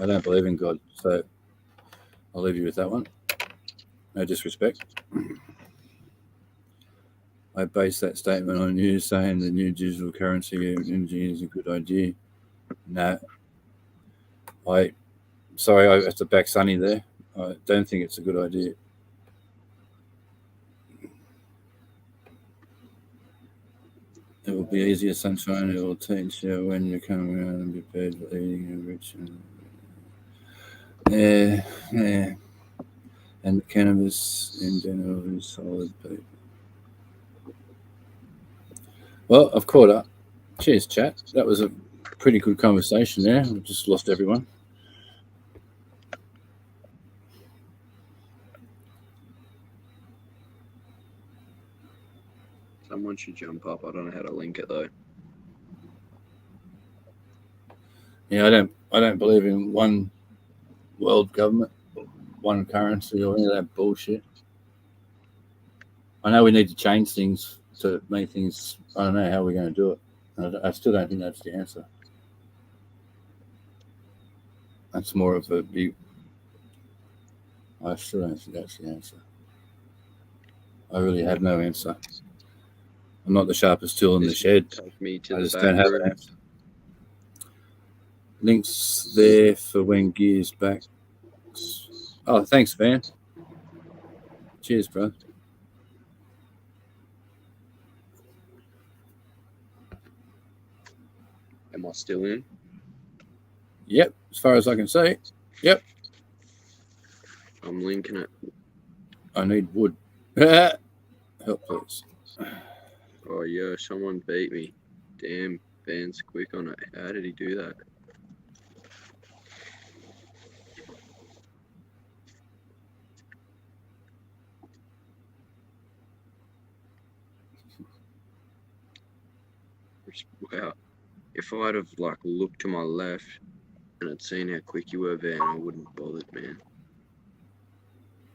I don't believe in God, so I'll leave you with that one. No disrespect. I base that statement on you saying the new digital currency is a good idea. No. Sorry, I have to back Sonny there. I don't think it's a good idea. It will be easier, sunshine. It will teach you when you come around and be prepared for eating and rich. Yeah. And the cannabis in general is solid, people. Well, I've caught up. Cheers, chat. That was a pretty good conversation there. I've just lost everyone. Someone should jump up. I don't know how to link it though. Yeah, I don't believe in one world government, one currency, or any of that bullshit. I know we need to change things to make things. I don't know how we're going to do it. I still don't think that's the answer. That's more of a view. I still don't think that's the answer. I really have no answer. I'm not the sharpest tool in the shed. Take me to I the just back don't have an room. answer. Links there for when gear's back. Oh, thanks, Van. Cheers, bro. Am I still in? Yep, as far as I can see. Yep. I'm linking it. I need wood. Help, please. Oh, yeah, someone beat me. Damn, Van's quick on it. How did he do that? Wow. If I'd have like looked to my left and had seen how quick you were, Van, I wouldn't have bothered, man.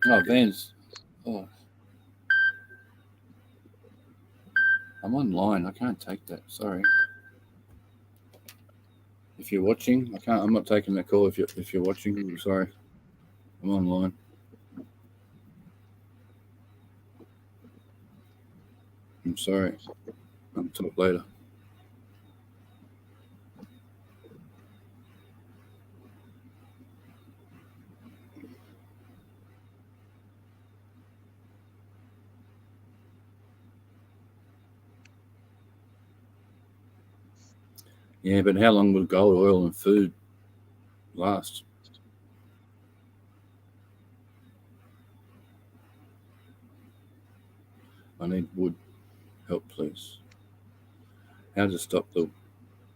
Oh, Van's. Oh. I'm online. I can't take that. Sorry. If you're watching, I can't. I'm not taking that call. If you're watching, I'm sorry. I'm online. I'm sorry. I'll talk later. Yeah, but how long will gold, oil, and food last? I need wood. Help, please. How to stop the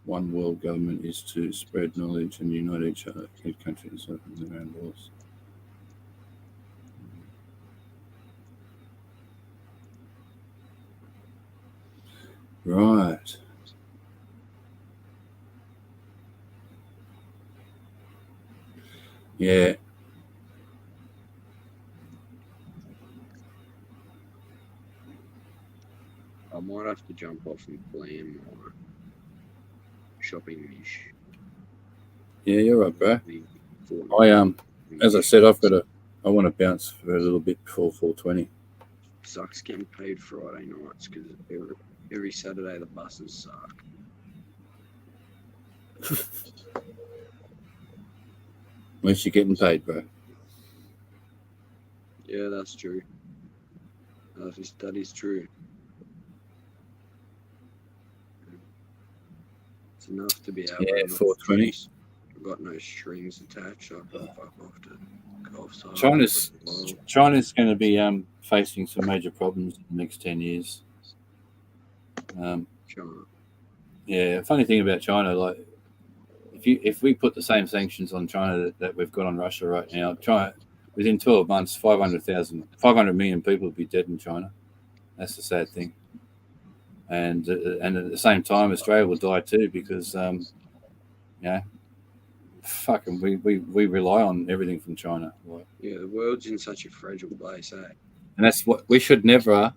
one world government is to spread knowledge and unite each other, each countries around wars. Right. Yeah. I might have to jump off and plan my shopping niche. Yeah, you're right, bro. I As I said, I want to bounce for a little bit before 4:20. Sucks getting paid Friday nights because every Saturday the buses suck. At least you're getting paid, bro. Yeah, that's true. That is true. It's enough to be able Yeah, to 4:20. I've got no strings attached. I can fuck off to golf side. China's going to be facing some major problems in the next 10 years. China. Yeah, funny thing about China, like if we put the same sanctions on China that we've got on Russia right now, China within 12 months, 500 million people would be dead in China. That's the sad thing. And at the same time, Australia will die too because fucking we rely on everything from China. Like, Yeah, the world's in such a fragile place, eh? and that's what we should never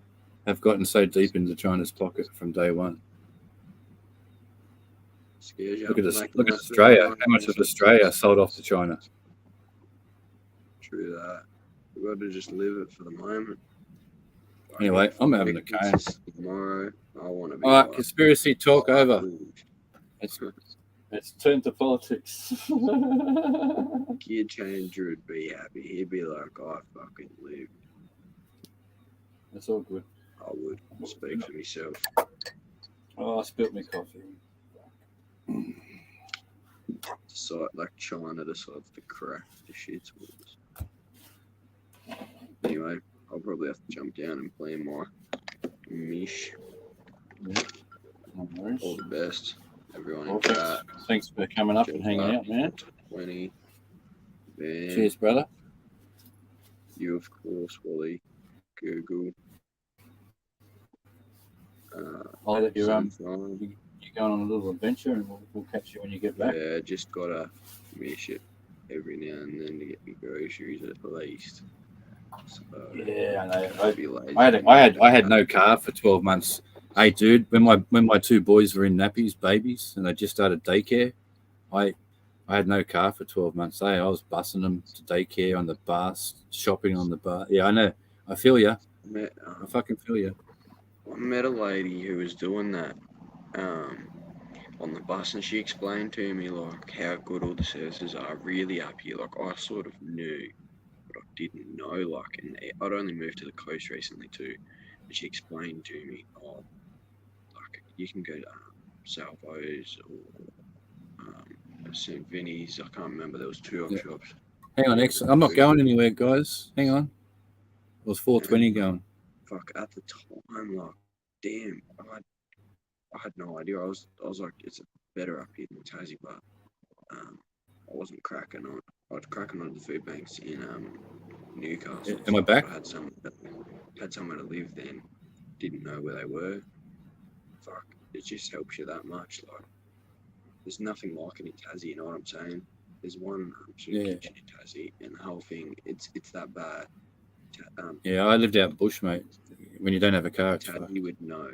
have gotten so deep into China's pocket from day one. Scares you. Look at Australia. How much of Australia sold off to China? True that. We've got to just live it for the moment. Anyway, I'm having a cane. Tomorrow, I want to be. All right, like, conspiracy talk over. ooh, It's turned to politics. Gear changer would be happy. He'd be like, I fucking live. It's all good. I would speak for myself. Oh, I spilt my coffee. So like China decides to crack the shit. Anyway, I'll probably have to jump down and play more. Mish. Yeah. No worries. All the best, everyone. Well, In chat. thanks for coming up and hanging out, man. 20. Man, Cheers, brother. you of course, Wally. Google. I'll let you Sunflower. you're going on a little adventure, and we'll catch you when you get back. Yeah, just gotta miss it every now and then to get me groceries at least. So, Yeah, I know. I'd be lazy. I had no car for 12 months. Hey, dude, when my two boys were in nappies, babies, and they just started daycare, I had no car for 12 months. I was bussing them to daycare on the bus, shopping on the bus. Yeah, I know. I feel you. I fucking feel you. I met a lady who was doing that on the bus, and she explained to me like how good all the services are really up here. Like I sort of knew, but I didn't know. Like, and I'd only moved to the coast recently too. And she explained to me, oh, like you can go to Salvo's or St. Vinny's. I can't remember. There was two op shops. Hang on, I'm not going anywhere, guys. Hang on. It was 4:20 going. Fuck, at the time, like, damn, I had no idea. I was like, it's better up here than Tassie, but I wasn't cracking on. I was cracking on the food banks in Newcastle. Am I back? I had somewhere to live then. Didn't know where they were. Fuck, it just helps you that much. Like, there's nothing like it in Tassie. You know what I'm saying? There's one kitchen in Tassie, and the whole thing, it's that bad. Yeah, I lived out bush, mate. When you don't have a car, it's Tassie would know.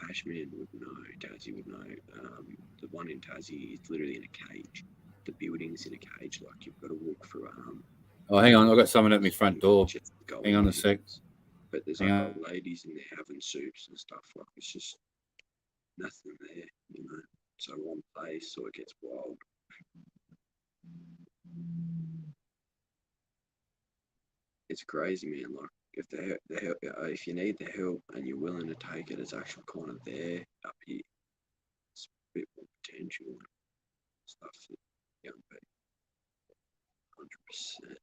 Hashman would know. Tassie would know. The one in Tassie is literally in a cage. The building's in a cage. Like you've got to walk through Oh, hang on. I've got someone at my front door. Hang on a sec. But there's like old ladies in there having soups and stuff. Like it's just nothing there, you know. So one place, so it gets wild. It's crazy, man. Like if if you need the help and you're willing to take it, it's actually kind of there up here. It's a bit more potential stuff for young people. 100%.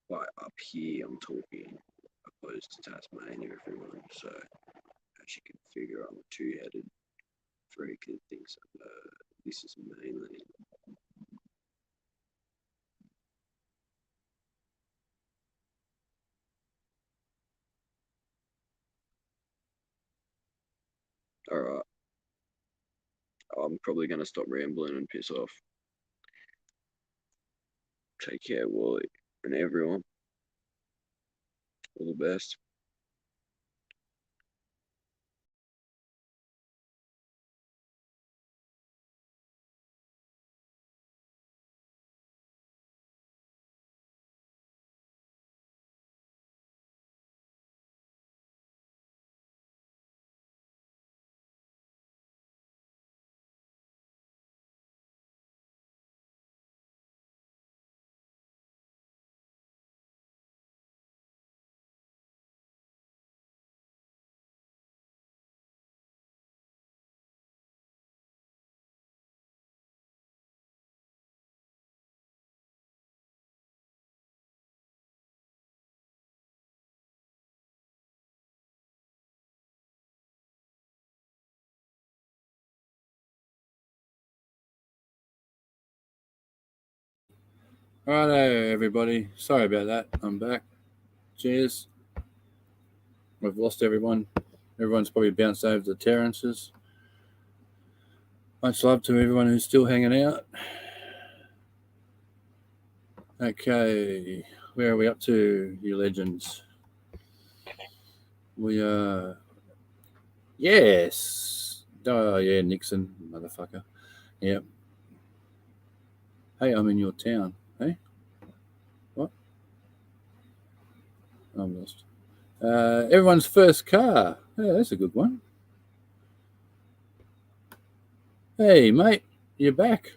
But up here, I'm talking opposed to Tasmania, everyone. So as you can figure, I'm a two-headed freak that thinks this is mainland. All right. I'm probably going to stop rambling and piss off. Take care, Wally, and everyone. All the best. Righto, everybody. Sorry about that. I'm back. Cheers. We've lost everyone. Everyone's probably bounced over to Terrence's. Much love to everyone who's still hanging out. Okay, where are we up to, you legends? We are... Yes. Oh, yeah, Nixon, motherfucker. Yep. Hey, I'm in your town. Hey? What? I'm lost. Everyone's first car. Yeah, that's a good one. Hey, mate, you're back.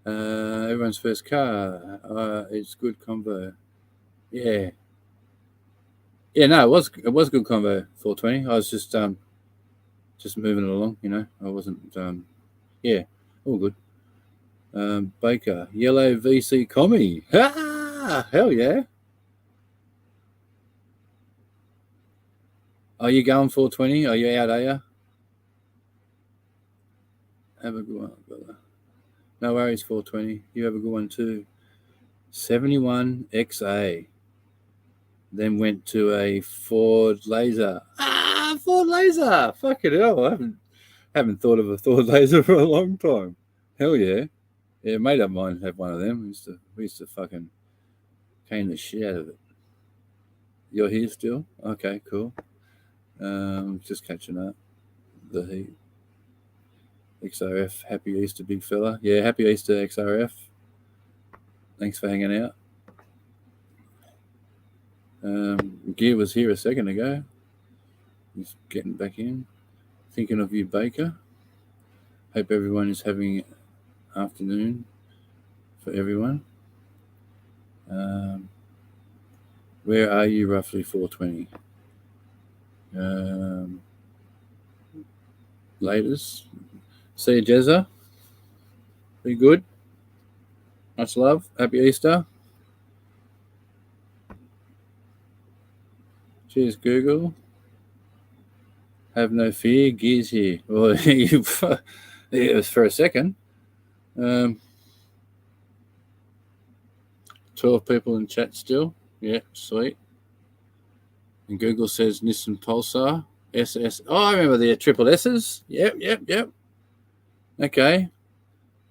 Everyone's first car. It's good convo. Yeah. Yeah, no, it was good convo. 420. I was just moving it along. You know, I wasn't. Yeah, all good. Baker, yellow VC commie. Ah, hell yeah. Are you going 420? Are you out? Are you? Have a good one, brother. No worries, 420. You have a good one too. 71 XA. Then went to a Ford Laser. Ah, Ford Laser. Fucking hell. I haven't thought of a Ford Laser for a long time. Hell yeah. Yeah, mate of mine had one of them. We used to fucking cane the shit out of it. You're here still? Okay, cool. Just catching up. The heat. XRF, happy Easter, big fella. Yeah, happy Easter, XRF. Thanks for hanging out. Gear was here a second ago. He's getting back in. Thinking of you, Baker. Hope everyone is having afternoon for everyone. Where are you roughly 420? Latest. See you, Jezza. Be good. Much love. Happy Easter. Cheers, Google. Have no fear. Gears here. Well, it was for a second. 12 people in chat still. Yeah, sweet. And Google says Nissan Pulsar. SS. Oh, I remember the triple S's. Yep. Okay.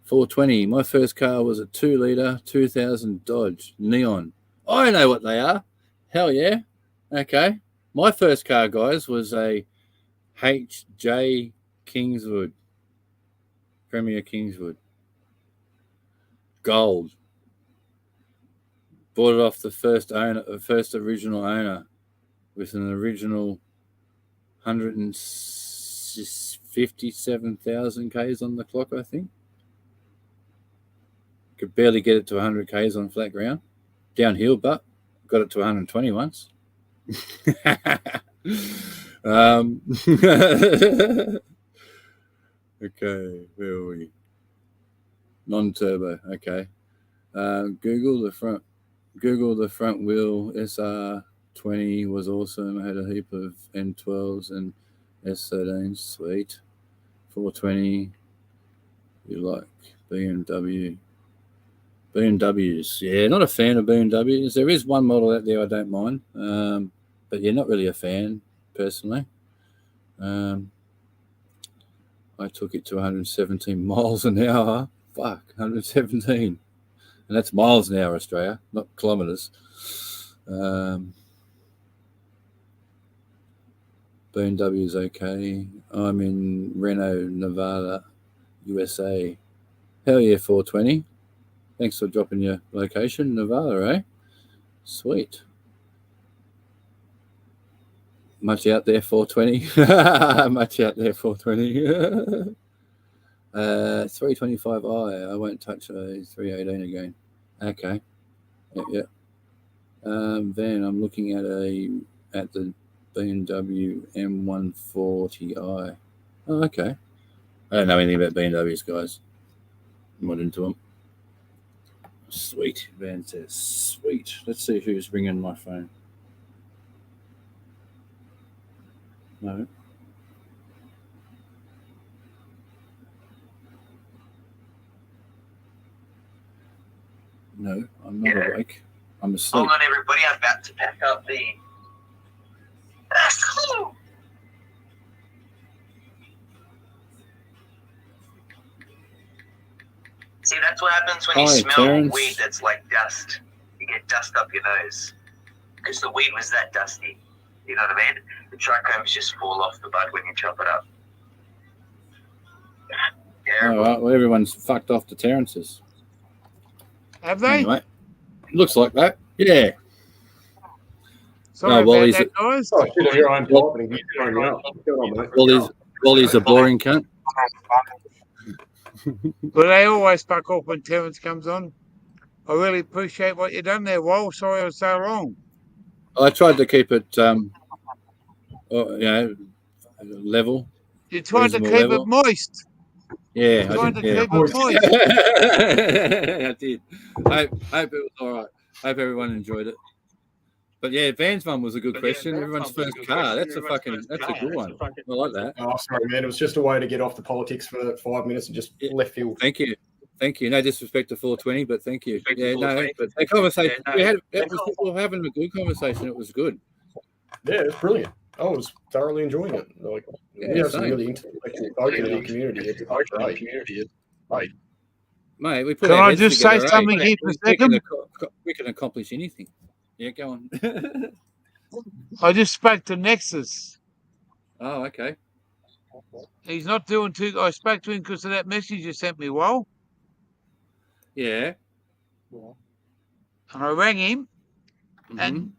420. My first car was a 2-litre 2000 Dodge Neon. I know what they are. Hell yeah. Okay. My first car, guys, was a HJ Kingswood. Premier Kingswood. Gold. Bought it off the first original owner with an original 157,000 Ks on the clock, I think. Could barely get it to 100 Ks on flat ground. Downhill, but got it to 120 once. Okay, where are we? Non-turbo, okay. Google the front wheel SR20 was awesome. I had a heap of N12s and S13s. Sweet. 420. You like BMW? BMWs. Yeah, not a fan of BMWs. There is one model out there I don't mind, but yeah, not really a fan personally. I took it to 117 miles an hour. Fuck, 117. And that's miles an hour, Australia, not kilometres. BMW's okay. I'm in Reno, Nevada, USA. Hell yeah, 420. Thanks for dropping your location, Nevada, eh? Sweet. Much out there, 420. Much out there, 420. 325i. I won't touch a 318 again. Okay. Yep. Then I'm looking at the BMW M140i. Oh, okay. I don't know anything about BMWs, guys. I'm not into them. Sweet. Van says, sweet. Let's see who's ringing my phone. No. No, I'm not awake. I'm asleep. Hold on, everybody. I'm about to pack up the... See, that's what happens when you smell Terrence. weed that's like dust. You get dust up your nose. Because the weed was that dusty. You know what I mean? The trichomes just fall off the bud when you chop it up. All right. Well, everyone's fucked off to Terrence's. Have they? Anyway, looks like that. Yeah. Sorry Oh, about Wally's that, guys. Oh, shit on your own top and he's throwing you up. Good on, mate. Wally's a boring cunt. But they always fuck off when Terence comes on. I really appreciate what you've done there, Wal. Sorry I was so long. I tried to keep it, level. You tried to Reasonable keep level. it moist. Yeah, You tried to keep it Moist. moist. I did. Hope it was all right. Hope everyone enjoyed it. But yeah, Van's one was a good question. Everyone's first car. That's a good one. I like that. Oh, sorry, man. It was just a way to get off the politics for 5 minutes and just left field. Thank you. No disrespect to 420, but thank you. Yeah, no, the conversation we had, we were having a good conversation. It was good. Yeah, it's brilliant. I was thoroughly enjoying it. Like, we have some really intellectual folk in our community. It's great. Mate, we put Can our I heads just say together, something here for a second? We can accomplish anything. Yeah, go on. I just spoke to Nexus. Oh, okay. He's not doing too. I spoke to him because of that message you sent me, Wal. Yeah. And I rang him. Mhm. And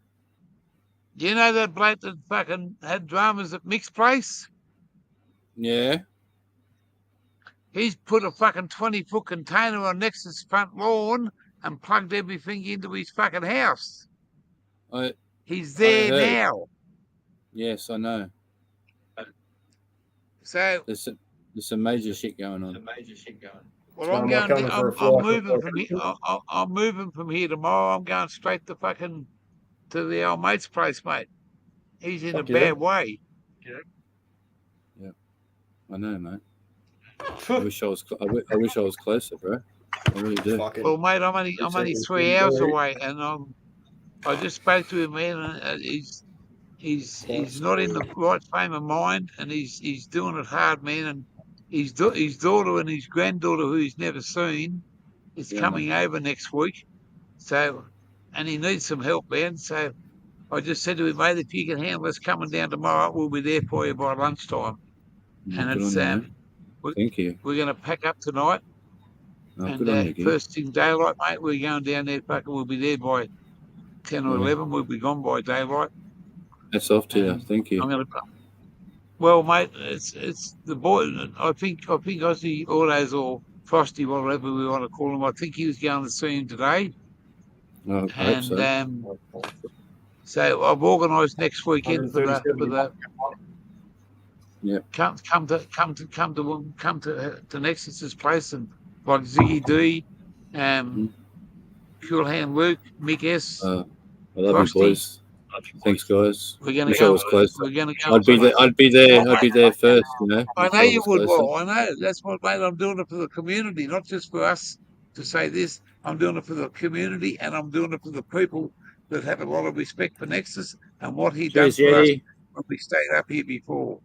do you know that bloke that fucking had dramas at Mick's place? Yeah. He's put a fucking 20-foot container on Nexus' front lawn and plugged everything into his fucking house. He's there heard. now. Yes, I know. So There's some major shit going on. well, I'm not going. coming for a I'm flight. moving from here. I'm moving from here tomorrow. I'm going straight to fucking to the old mate's place, mate. He's in Fuck a yeah. bad way. I know, mate. I wish I was closer, bro. I really do. Fucking Well, mate, I'm only seconds, 3 please, hours sorry. away, and I just spoke to him, man. And he's not in the right frame of mind, and he's doing it hard, man. And his daughter and his granddaughter, who he's never seen, is Yeah, coming over next week. So, and he needs some help, man. So, I just said to him, mate, if you can handle us coming down tomorrow, we'll be there for you by lunchtime. Yeah, And good it's on you, mate. Thank you. we're going to pack up tonight. Oh, And good on you, Gig. first thing daylight, mate, we're going down there. Fucking, we'll be there by 10 or Yeah. 11. We'll be gone by daylight. That's off to you. Thank you. I'm going to. Well, mate, it's the boy. I think Aussie Autos or Frosty, whatever we want to call him. I think he was going to see him today. I hope And so. so I've organised next weekend for 137. the come to Nexus's place, and like Ziggy D, Cool Hand Luke, Mick S. I love Frosty. you, boys. Thanks, guys. We're going to Wish I go. was closer. We're going to go. I'd be there first. You know. I if know you was would, closer. Well. I know. That's what, mate. I'm doing it for the community, not just for us to say this. I'm doing it for the community, and I'm doing it for the people that have a lot of respect for Nexus and what he Cheers, done for us Yeti. when we stayed up here before.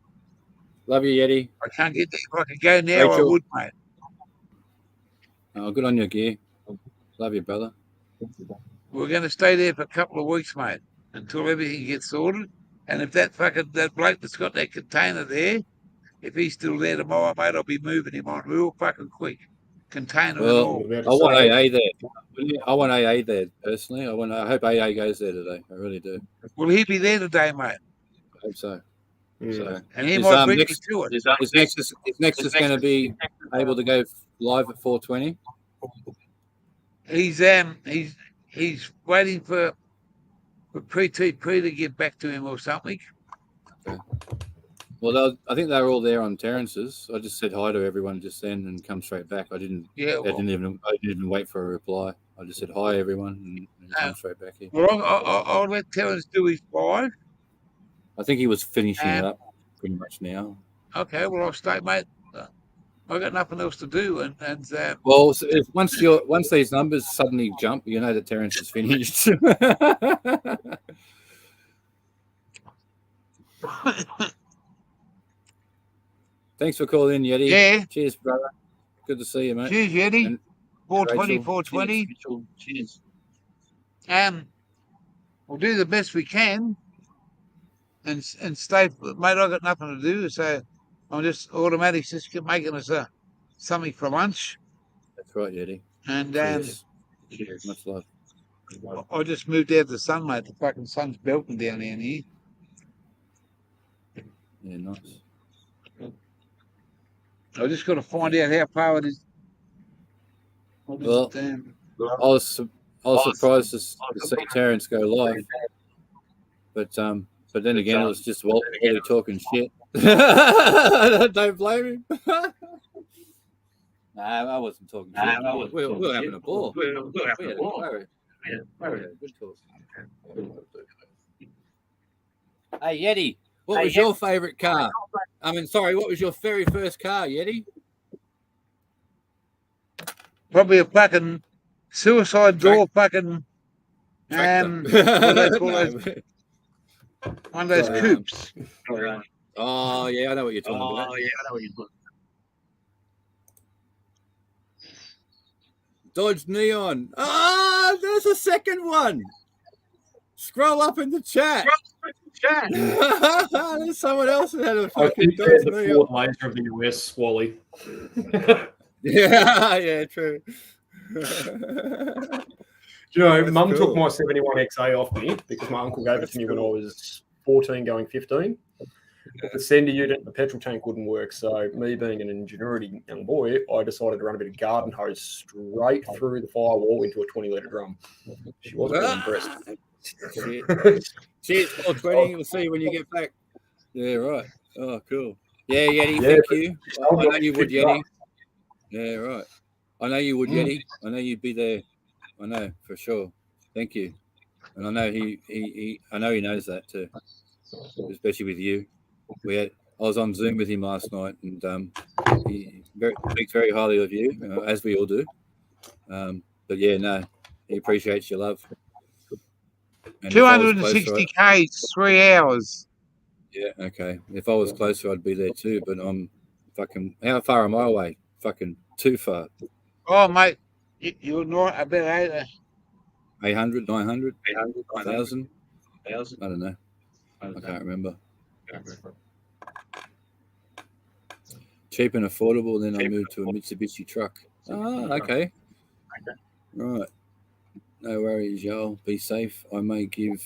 Love you, Yeti. I can't get there. If I could go now, I Rachel. would, mate. Oh, good on you, Gear. Love you, brother. We're going to stay there for a couple of weeks, mate, until everything gets sorted. And if that bloke that's got that container there, if he's still there tomorrow, mate, I'll be moving him on real fucking quick. Container and Well, all. About I to want say, AA there. I want AA there personally. I hope AA goes there today. I really do. Will he be there today, mate? I hope so. mm. So And he Is, might bring next- me to it. is Nexus going to be able to go live at 4:20? He's waiting for PTP to get back to him or something. Well, I think they were all there on Terrence's. I just said hi to everyone just then and come straight back. I didn't even wait for a reply. I just said hi everyone and come straight back here. Well, I'll let Terrence do his 5. I think he was finishing it up pretty much now. Okay, well I'll stay, mate. I've got nothing else to do, and Well, so if once these numbers suddenly jump, you know that Terrence is finished. Thanks for calling in, Yeti. yeah. Cheers, brother. Good to see you, mate. Cheers, Yeti. And 420, Rachel, 420. Cheers. We'll do the best we can, and stay, mate. I've got nothing to do, so I'm just automatically just making us a something for lunch. That's right, Yeti. And Cheers. Much love. I just moved out of the sun, mate. The fucking sun's belting down here. Yeah, nice. I just got to find out how far it is. Well, I was surprised to see Terrence go live, but then again, it was just Walter really talking shit. Don't blame him. Nah, I wasn't talking shit. We were having a ball. We had a good talk. Hey, Yeti, what was your favourite car? I mean, sorry, what was your very first car, Yeti? Probably a fucking suicide door fucking what do they call those? One of those coupes. Oh yeah, I know what you're talking about. Dodge Neon. Ah, there's a second one. Scroll up in the chat. There's someone else that had a fucking Dodge the Neon. Ford Laser of the US, Wally. Yeah, true. You know, That's Mum cool. took my 71XA off me because my uncle gave it to me when I was 14 going 15. The sender unit and the petrol tank wouldn't work. So me being an ingenuity young boy, I decided to run a bit of garden hose straight through the firewall into a 20-litre drum. She wasn't really impressed. Cheers, 420. We'll see you when you get back. Yeah, right. Oh, cool. Yeah, Yeti, thank you. I know you would, Yeti. Yeah, right. I know you would, Yeti. I know you'd be there. I know for sure. Thank you. And I know he knows that too, especially with you. I was on Zoom with him last night, and he speaks very highly of you, as we all do. But yeah, no, he appreciates your love. And 260 k's, 3 hours. Yeah, okay. If I was closer, I'd be there too. But I'm fucking. How far am I away? Fucking too far. Oh, mate, you're not about 800, 900, 1,000. I don't know. I can't remember. Cheap and affordable. Then I moved to a Mitsubishi truck. Ah, okay. Right. No worries, y'all. Be safe. I may give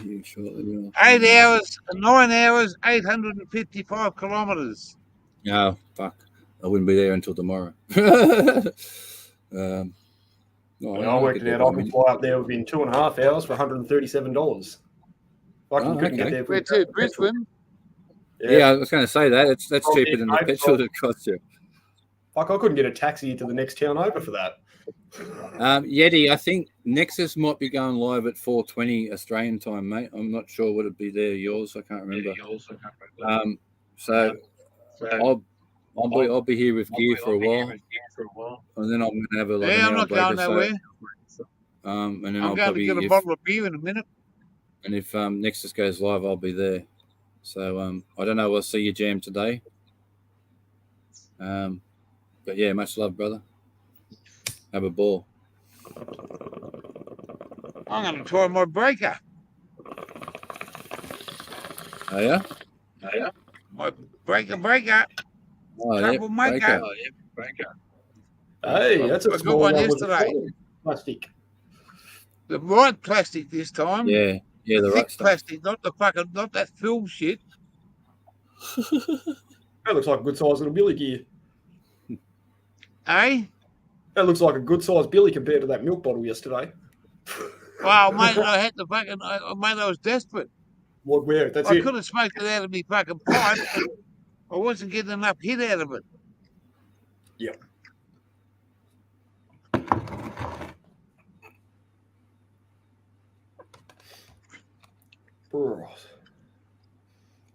you shortly. 8 hours, 9 hours, 855 kilometres. No, fuck. I wouldn't be there until tomorrow. I worked it out. I can fly up there within 2.5 hours for $137. I couldn't get there. Where to? Brisbane? Yeah, I was going to say that. That's cheaper than the petrol that costs you. Like, I couldn't get a taxi to the next town over for that. Yeti, I think Nexus might be going live at 4:20 Australian time, mate. I'm not sure what it'd be there. Yours, I can't remember. So I'll be here with gear for a while, and then I'm going to have a I'm not going nowhere. And then I'm going to get a bottle of beer in a minute. And if Nexus goes live, I'll be there. So I don't know. We'll see you jam today. But yeah, much love, brother. Have a ball. I'm going to try my breaker. Oh yeah. My breaker. Oh yeah, breaker. Hey, that's a small one yesterday. Plastic. The right plastic this time. Yeah, the thick right stuff. plastic, not that film shit. That looks like a good size little billy gear. Eh? That looks like a good size billy compared to that milk bottle yesterday. Wow, mate, I was desperate. What, where? That's I it. could have smoked it out of me fucking pipe, but I wasn't getting enough hit out of it. Yep. Right.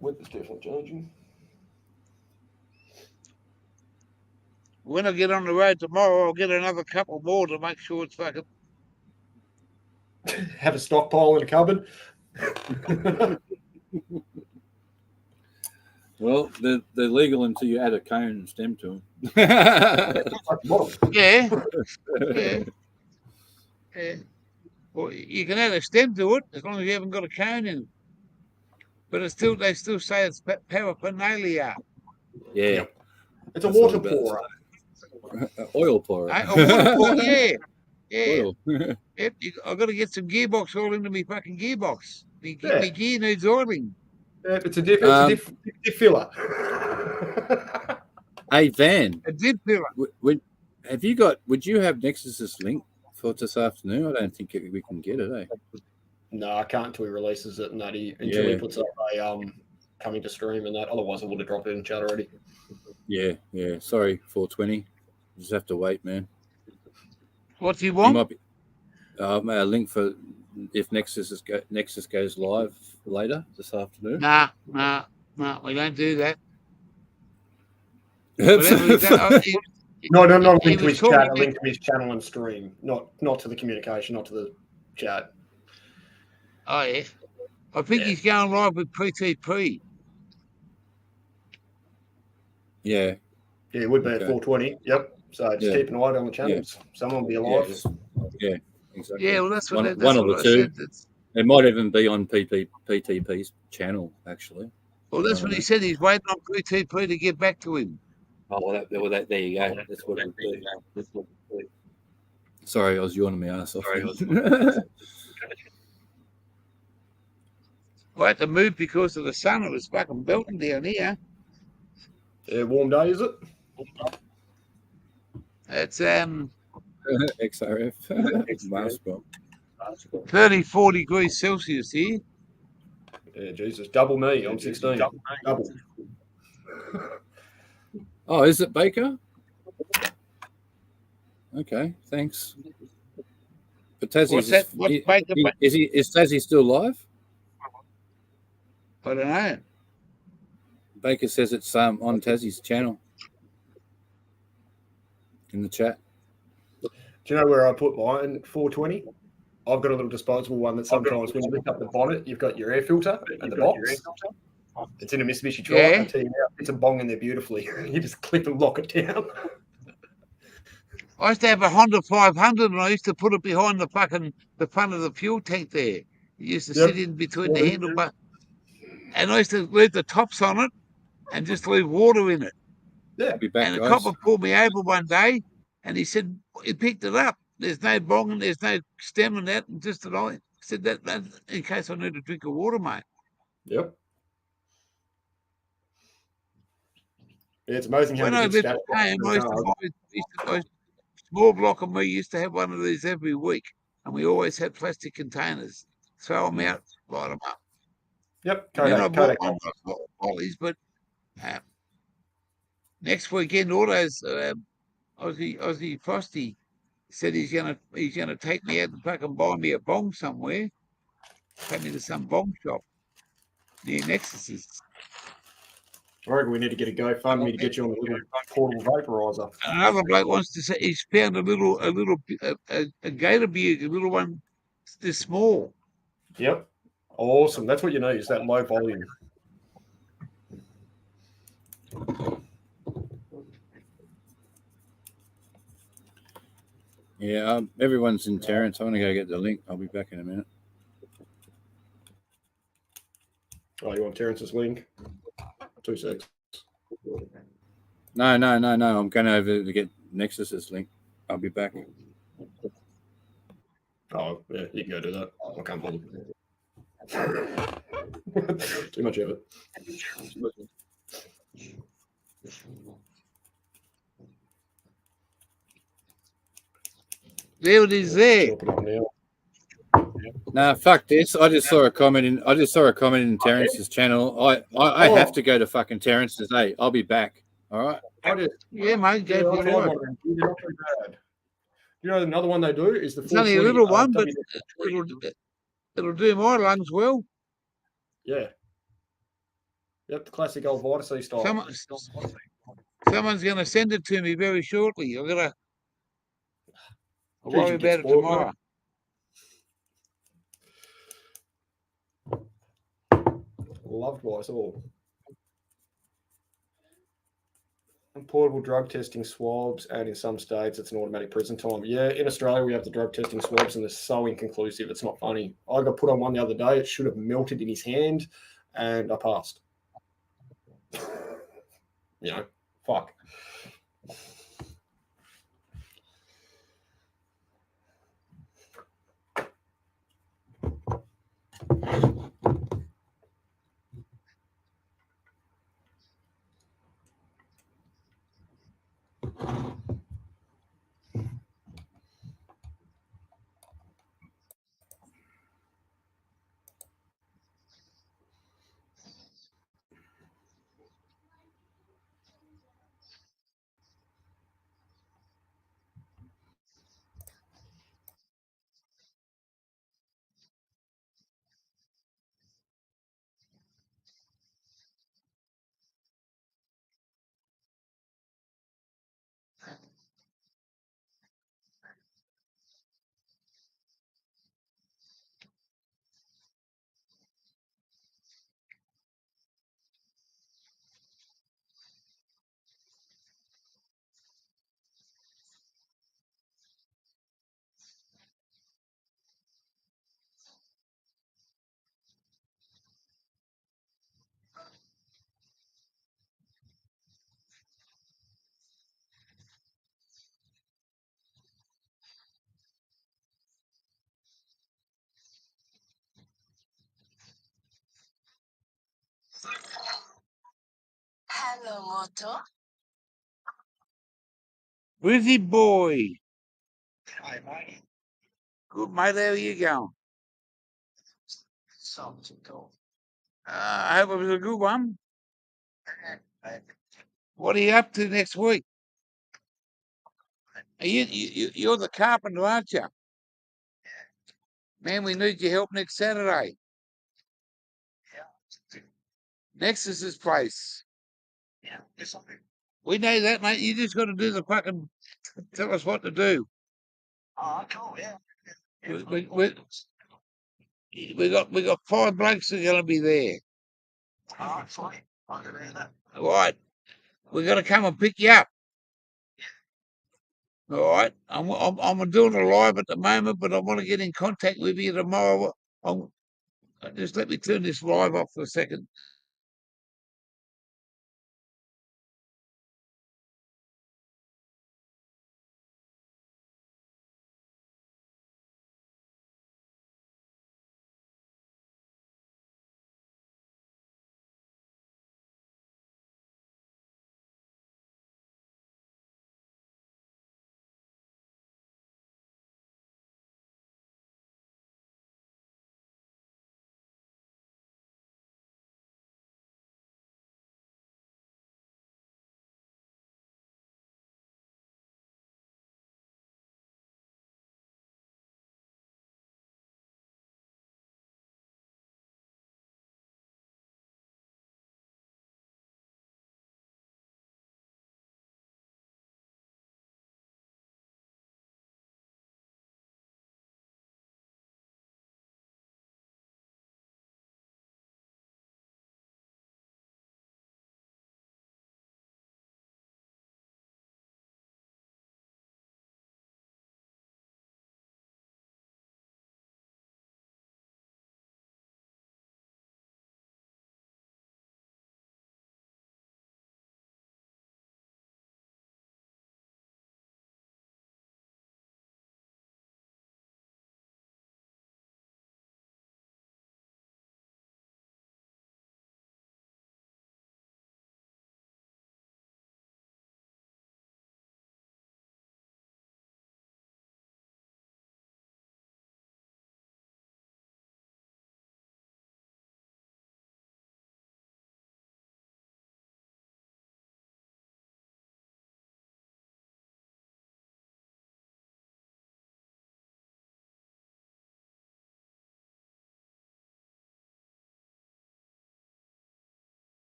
Weather's definitely changing. When I get on the road tomorrow, I'll get another couple more to make sure it's fucking. Have a stockpile in a cupboard. Well, they're legal until you add a cone and stem to them. Yeah. Well, you can add a stem to it as long as you haven't got a cone in it. But they still say it's paraphernalia. Yeah. It's a That's what water I'm about to pourer. Oil pourer. I want to pour, yeah. Oil. Yep, I've got to get some gearbox oil into my fucking gearbox. My Yeah. gear needs oiling. Yeah, it's a diff filler. Hey, Van, It did feel would you have Nexus's link for this afternoon? I don't think we can get it, eh? No, I can't until he releases it and that until he puts up a coming to stream and that. Otherwise, I would have dropped it in chat already. Yeah. Sorry, 420. You just have to wait, man. what you You want. might be a link for if Nexus goes live later this afternoon. Nah, we don't do that. Whatever he does, Not a link he to was his chat, a talking- link to his channel and stream. Not to the communication, not to the chat. Oh, yeah. I think Yeah. he's going live with PTP. Yeah. Yeah, it would be at Okay. 420. Yep. So just Yeah. keep an eye on the channels. Someone will be alive. Yeah, exactly. Yeah, well, that's what one, that's one of what the I two. said. It might even be on PTP's channel, actually. Well, that's what he said. He's waiting on PTP to get back to him. Oh, well, there you go. That's what it would be. Sorry, I was yawning my ass off. I had to move because of the sun. It was fucking belting down here. Yeah, warm day, is it? It's XRF. Mask bomb. 34 degrees Celsius here. Yeah, Jesus. Double me. I'm 16. Double. Oh, is it Baker? Okay, thanks. But Tassie's What's that? What's Baker? Is Tassie still live? I don't know. Baker says it's on Tassie's channel in the chat. Do you know where I put mine? 420. I've got a little disposable one that sometimes when you lift up the bonnet, you've got your air filter and the box. It's in a Mitsubishi Triton. Yeah. I tell you now, it's a bong in there beautifully. You just clip and lock it down. I used to have a Honda 500 and I used to put it behind the front of the fuel tank there. It used to sit in between the handlebar. And I used to leave the tops on it and just leave water in it. Yeah. Be back, And the guys. copper pulled me over one day and he said, he picked it up. There's no bong and there's no stem and that. And just that I said that in case I need a drink of water, mate. Yep. Yeah, it's amazing how When I many lived good at stats home, I used to buy small block of me used to have one of these every week. And we always had plastic containers. Throw them out, light them up. Yep. And then I Kodak. bought one of Ollie's, but next weekend, Autos, Aussie Frosty said he's gonna take me out and fucking buy me a bong somewhere. Take me to some bong shop near Nexus's. I reckon we need to get a GoFundMe to get you on the little portable vaporizer. Another bloke wants to say he's found a gator bug, a little one this small. Yep. Awesome. That's what you need, is that low volume. Yeah, everyone's in Terrence. I'm going to go get the link. I'll be back in a minute. Oh, you want Terrence's link? 2 seconds. No. I'm going over to get Nexus's link. I'll be back. Oh, yeah, you can go do that. I can't bother. Too much of it. There it is there. Chop it up now. Nah, fuck this. I just saw a comment in Terrence's channel. I have to go to fucking Terrence's. Hey, I'll be back. All right. Yeah, mate, go for They're it. not too bad. You know, another one they do is the It's only a 420, little one, but WD-40. it'll do my lungs well. Yeah. Yep, the classic old Vitacy style. Someone's going to send it to me very shortly. I'll Geez, worry you get about it spoiled, tomorrow. Loved by us all. Portable drug testing swabs, and in some states it's an automatic prison time. Yeah, in Australia we have the drug testing swabs and they're so inconclusive, it's not funny. I got put on one the other day, it should have melted in his hand and I passed. You know, fuck. Brizzy boy. Hi, mate. Good, mate. How are you going? I hope it was a good one. What are you up to next week? You're the carpenter, aren't you? Man, we need your help next Saturday. Nexus's place. We know that, mate. You just got to do the fucking tell us what to do. We got 5 blokes that are going to be there. All right, we got to come and pick you up. All right, I'm doing a live at the moment, but I want to get in contact with you tomorrow. Just let me turn this live off for a second.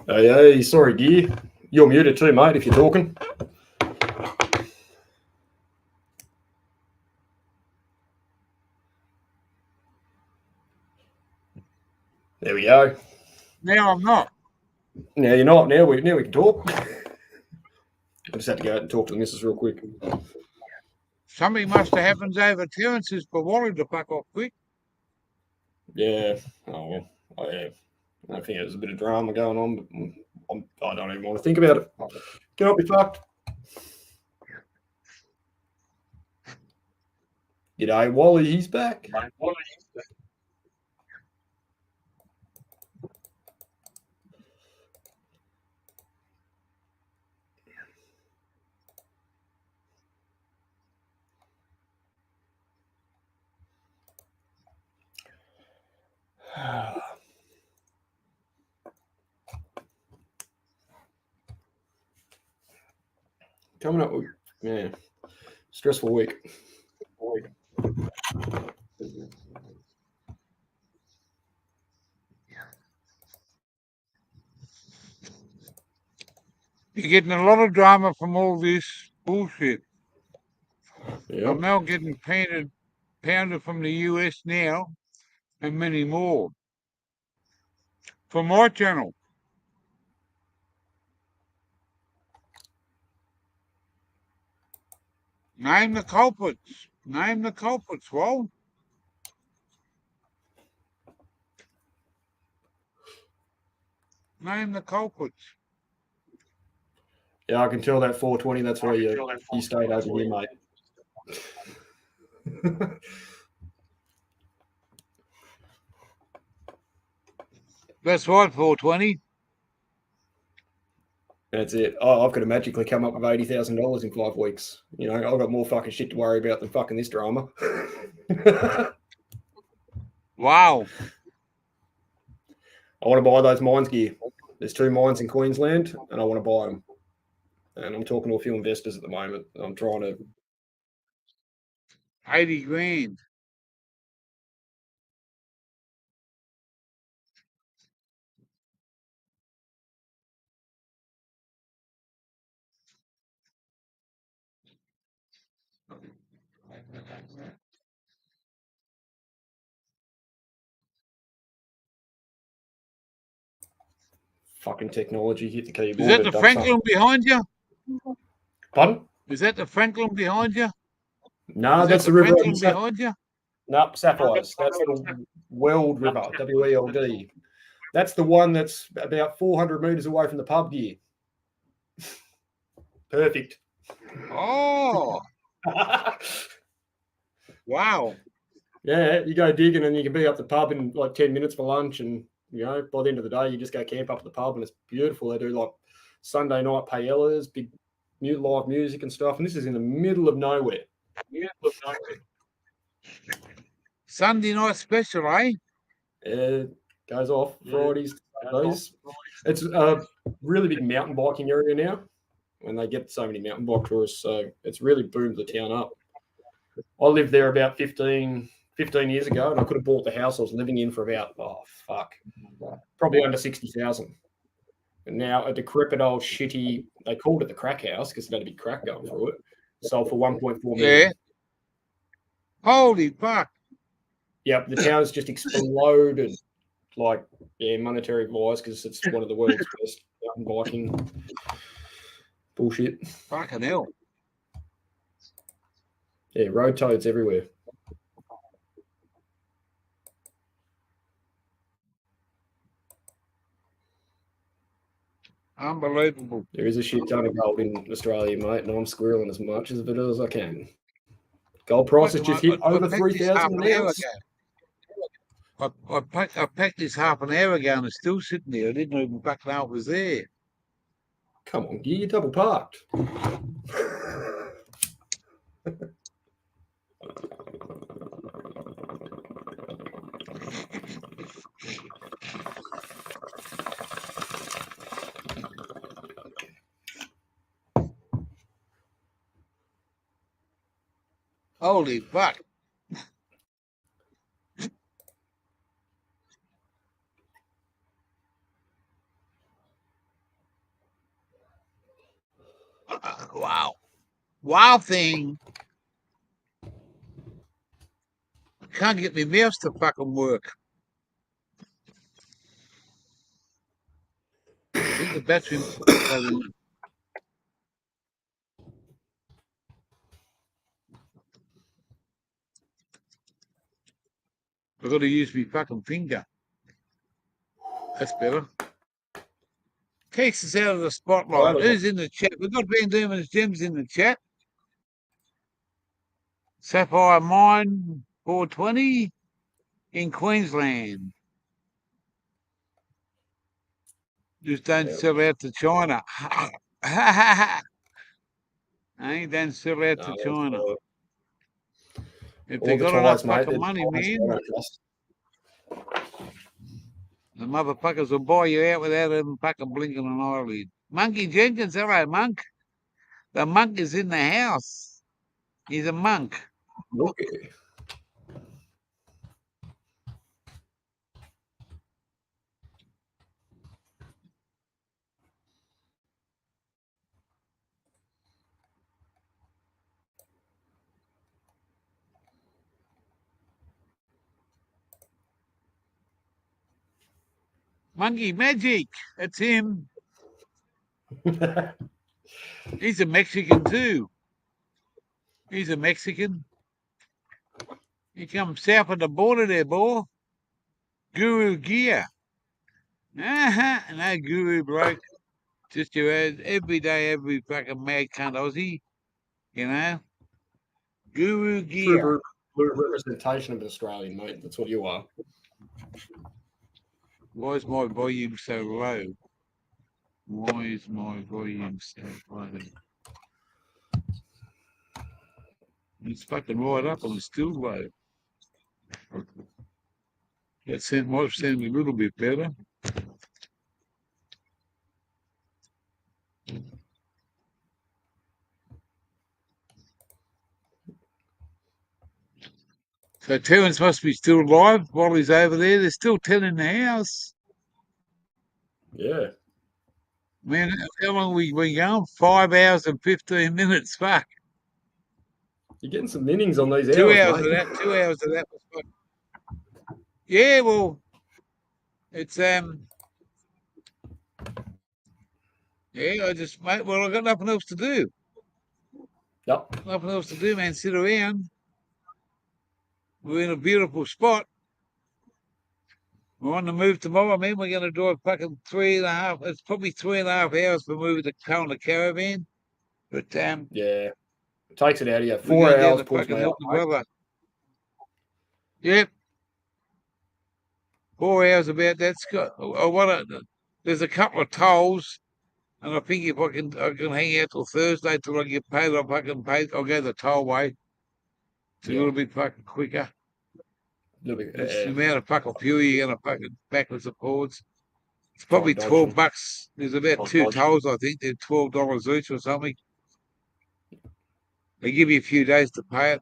Hey, sorry, Gear. You're muted too, mate, if you're talking. There we go. Now I'm not. Now you're not. Now we can talk. I just had to go out and talk to the missus real quick. Something must have happened over Terence's for Wally to fuck off quick. Yeah. Oh, well. Yeah. I think there's a bit of drama going on, but I don't even want to think about it. Can I be fucked? G'day, Wally. He's back. Coming up with, yeah, stressful week. You're getting a lot of drama from all this bullshit. Yeah. I'm now getting pounded from the US now, and many more. For my channel. Name the culprits. Name the culprits, Wal. Name the culprits. Yeah, I can tell that 420. That's where you stayed over here, mate. That's right, 420. That's it. Oh, I've got to magically come up with $80,000 in 5 weeks. You know, I've got more fucking shit to worry about than fucking this drama. Wow. I want to buy those mines, Gear. There's 2 mines in Queensland, and I want to buy them. And I'm talking to a few investors at the moment. I'm trying to. 80 grand. Fucking technology hit the keyboard. Is that the Franklin behind you? Pardon? Is that the Franklin behind you? No, Is that's that the river. Franklin behind you? No, Sapphires. That's the Weld River, WELD. That's the one that's about 400 metres away from the pub, Gear. Perfect. Oh. Wow. Yeah, you go digging and you can be up the pub in like 10 minutes for lunch, and you know, by the end of the day you just go camp up at the pub and it's beautiful. They do like Sunday night paellas, big new live music and stuff, and this is in the middle of nowhere. Sunday night special, eh? Goes off Fridays, Saturdays. It's a really big mountain biking area now, and they get so many mountain bike tourists, so it's really boomed the town up. I lived there about 15 years ago, and I could have bought the house I was living in for about, probably under 60,000. And now a decrepit old shitty, they called it the crack house because it had a big crack going through it, sold for 1.4 million. Yeah. Holy fuck. Yep, the town's just exploded, like, monetary wise, because it's one of the world's best mountain biking bullshit. Fucking hell. Yeah, road toads everywhere. Unbelievable. There is a shit ton of gold in Australia, mate, and I'm squirreling as much of it as I can. Gold price has just hit over 3,000 an ounce. I packed this half an hour ago and it's still sitting there. I didn't even back know it was there. Come on, you double parked. Holy fuck. Wild thing. I can't get my mouse to fucking work. I think the battery. I've got to use my fucking finger. That's better. Takes us out of the spotlight. Who's in the chat? We've got Van Diemen's Gems in the chat. Sapphire Mine 420 in Queensland. Just don't sell out to China. I ain't don't sell out to China. If they got enough fucking money, man, the motherfuckers will buy you out without even fucking blinking an eyelid. Monkey Jenkins, hello, Monk. The monk is in the house. He's a monk. Okay. Monkey Magic. That's him. He's a Mexican too. He's a Mexican. He comes south of the border there, boy. Guru Gear. No guru bloke. Just your every day, every fucking mad cunt Aussie. You know? Guru Gear. True representation of an Australian, mate. That's what you are. Why is my volume so low? Why is my volume so low? It's fucking right up and it's still low. That might sound a little bit better. So Terence must be still alive while he's over there. There's still 10 in the house. Yeah. Man, how long we been going? 5 hours and 15 minutes. Fuck. You're getting some innings on these 2 hours, hours mate. of that. 2 hours of that was fun. Yeah, well, it's yeah. I just mate. Well, I got nothing else to do. Yep. Nothing else to do, man. Sit around. We're in a beautiful spot. We're on the move tomorrow, man. We're going to drive fucking 3.5. It's probably 3.5 hours for moving the car in the caravan. But yeah, it takes it out of you. 4 hours pulls me out. Yep. 4 hours about that's got. There's a couple of tolls, and I think if I can hang out till Thursday till I get paid. I'll fucking pay. I'll go the tollway. It's a little bit fucking quicker. It's the amount of fucking fuel you're gonna fucking backwards and forwards. It's probably $12. There's about 2 tolls, I think. They're $12 each or something. They give you a few days to pay it.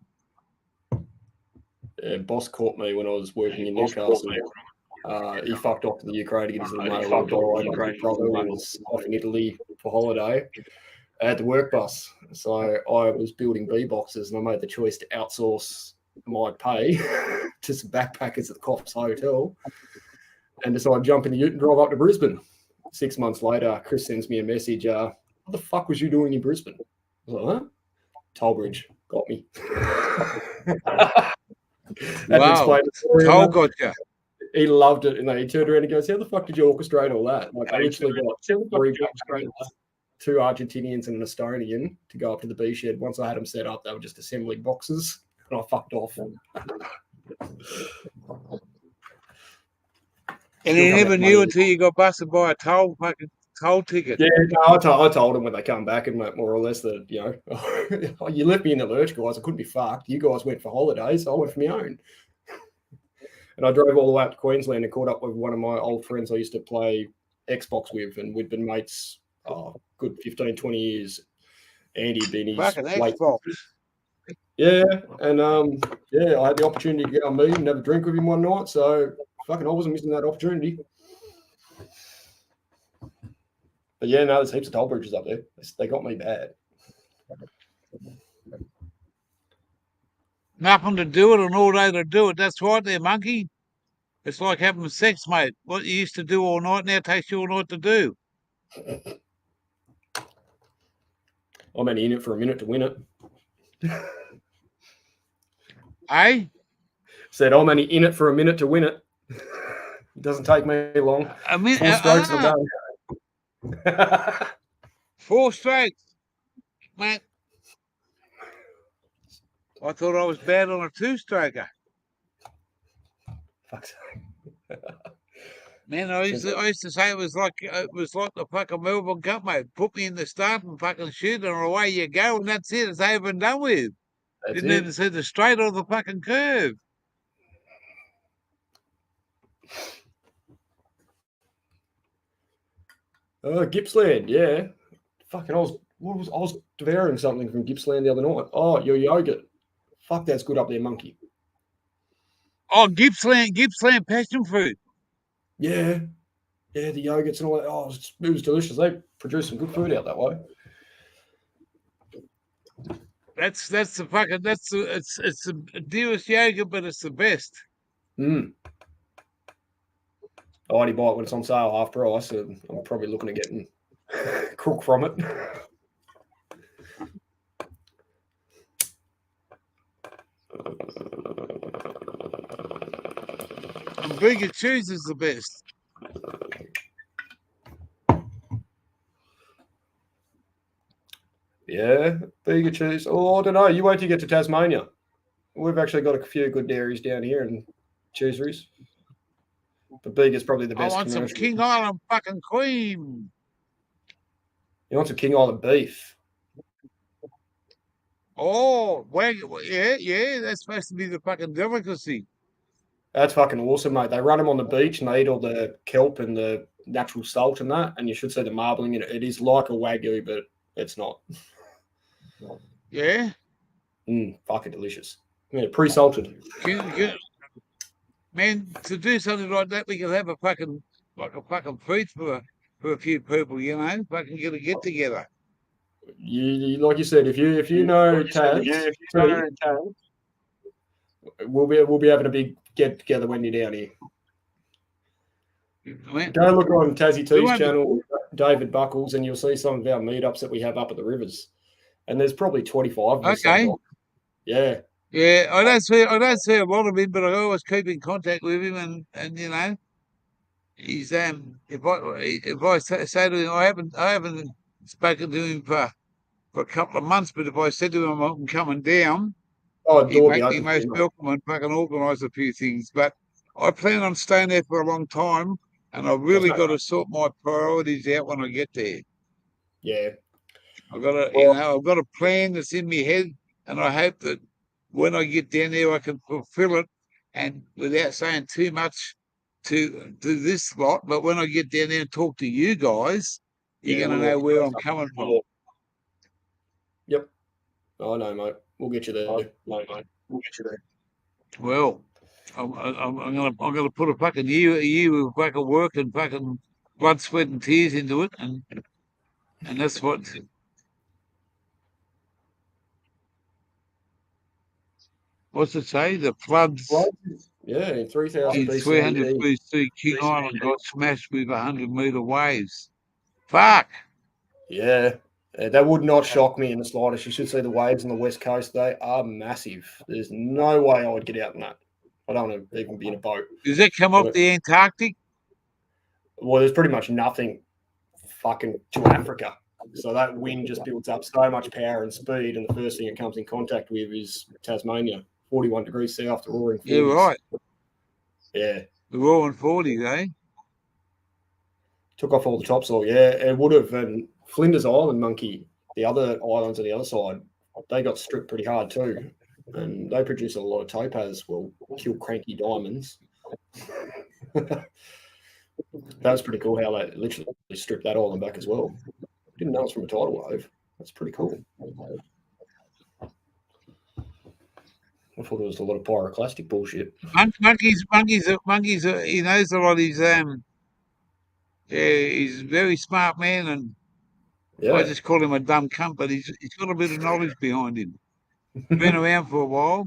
Yeah, boss caught me when I was working in Newcastle. He fucked off to the Ukraine to get his little mate. His brother was off in Italy for holiday. I had the work bus, so I was building B boxes, and I made the choice to outsource my pay to some backpackers at the Coffs Hotel, and decided to jump in the ute and drive up to Brisbane. 6 months later, Chris sends me a message. What the fuck was you doing in Brisbane? I was like, huh? Tollbridge got me. Wow, Toll got you. He loved it, and he turned around and goes, "How the fuck did you orchestrate all that?" Like, I literally got 2 Argentinians and an Estonian to go up to the B shed. Once I had them set up, they were just assembling boxes, and I fucked off. And he never knew until you got busted by a toll ticket. Yeah, no, I told them when they come back, and more or less that, you know, you left me in the lurch, guys. I couldn't be fucked. You guys went for holidays. I went for my own. And I drove all the way up to Queensland and caught up with one of my old friends I used to play Xbox with, and we'd been mates good 15, 20 years. And he'd been his late Xbox. Yeah, and I had the opportunity to get on meet and have a drink with him one night, so fucking I wasn't missing that opportunity. But yeah, no, there's heaps of toll bridges up there. They got me bad. Nothing to do it and all day to do it. That's right there, monkey. It's like having sex, mate. What you used to do all night now takes you all night to do. I'm only in it for a minute to win it. Eh? Said I'm only in it for a minute to win it. It doesn't take me long. I mean, 4 strokes and I'm done. 4 strokes, mate. I thought I was bad on a 2-stroker. Fuck's sake. Man, I used to say it was like the fucking Melbourne Cup, mate. Put me in the start and fucking shoot, and away you go, and that's it. It's over and done with. That's Didn't even see the straight or the fucking curve. Gippsland, yeah. Fucking, I was devouring something from Gippsland the other night. Oh, your yogurt. Fuck, that's good up there, monkey. Oh, Gippsland passion fruit. Yeah. Yeah, the yogurts and all that. Oh, it was delicious. They produce some good food out that way. It's the dearest yogurt, but it's the best. I only buy it when it's on sale half price, so I'm probably looking at getting crook from it. And Bega Cheese is the best. Yeah, Bega Cheese. Oh, I don't know. You wait till you get to Tasmania. We've actually got a few good dairies down here and cheeseries. But Bega's probably the best. I want some King Island fucking cream. You want some King Island beef? Oh, well, yeah, that's supposed to be the fucking delicacy. That's fucking awesome, mate. They run them on the beach and they eat all the kelp and the natural salt and that, and you should see the marbling in it. It is like a Wagyu, but it's not. Yeah? Fucking delicious. Yeah, pre-salted. Man, to do something like that, we could have a fucking feast for a few people, you know? Fucking get together. You like you said, if you know Taz, we'll be having a big get together when you're down here. Go look on Tassie T's channel, David Buckles, and you'll see some of our meetups that we have up at the rivers. And there's probably 25 of us. Okay. Yeah. Yeah, I don't see a lot of him, but I always keep in contact with him, and you know, he's if I say to him, I haven't spoken to him for a couple of months, but if I said to him I'm coming down, he'd make me most welcome and fucking organise a few things. But I plan on staying there for a long time, and I've really got to sort my priorities out when I get there. Yeah. I've got a plan that's in my head, and I hope that when I get down there, I can fulfill it, and without saying too much to this lot. But when I get down there and talk to you guys, you're going to know where I'm coming from. Yep. I know, mate. We'll get you there. We'll get you there. Well, I'm gonna put a fucking year of fucking work and fucking blood, sweat, and tears into it, and that's what. What's it say? The floods. Yeah, in 3000 in BC. 300 BC, King Island got smashed with 100-meter waves. Fuck. Yeah, that would not shock me in the slightest. You should see the waves on the west coast. They are massive. There's no way I would get out in that. I don't want to even be in a boat. Does that come off the Antarctic? Well, there's pretty much nothing fucking to Africa. So that wind just builds up so much power and speed, and the first thing it comes in contact with is Tasmania. 41 degrees south, the roaring 40s. Yeah, right. Yeah. The roaring 40s, eh? Took off all the topsoil, yeah. It would have. And Flinders Island, monkey, the other islands on the other side, they got stripped pretty hard too. And they produce a lot of topaz, will kill cranky diamonds. That was pretty cool how they literally stripped that island back as well. Didn't know it's from a tidal wave. That's pretty cool. I thought there was a lot of pyroclastic bullshit. Monkeys. He knows a lot. He's a very smart man, and I just call him a dumb cunt. But he's got a bit of knowledge behind him. Been around for a while.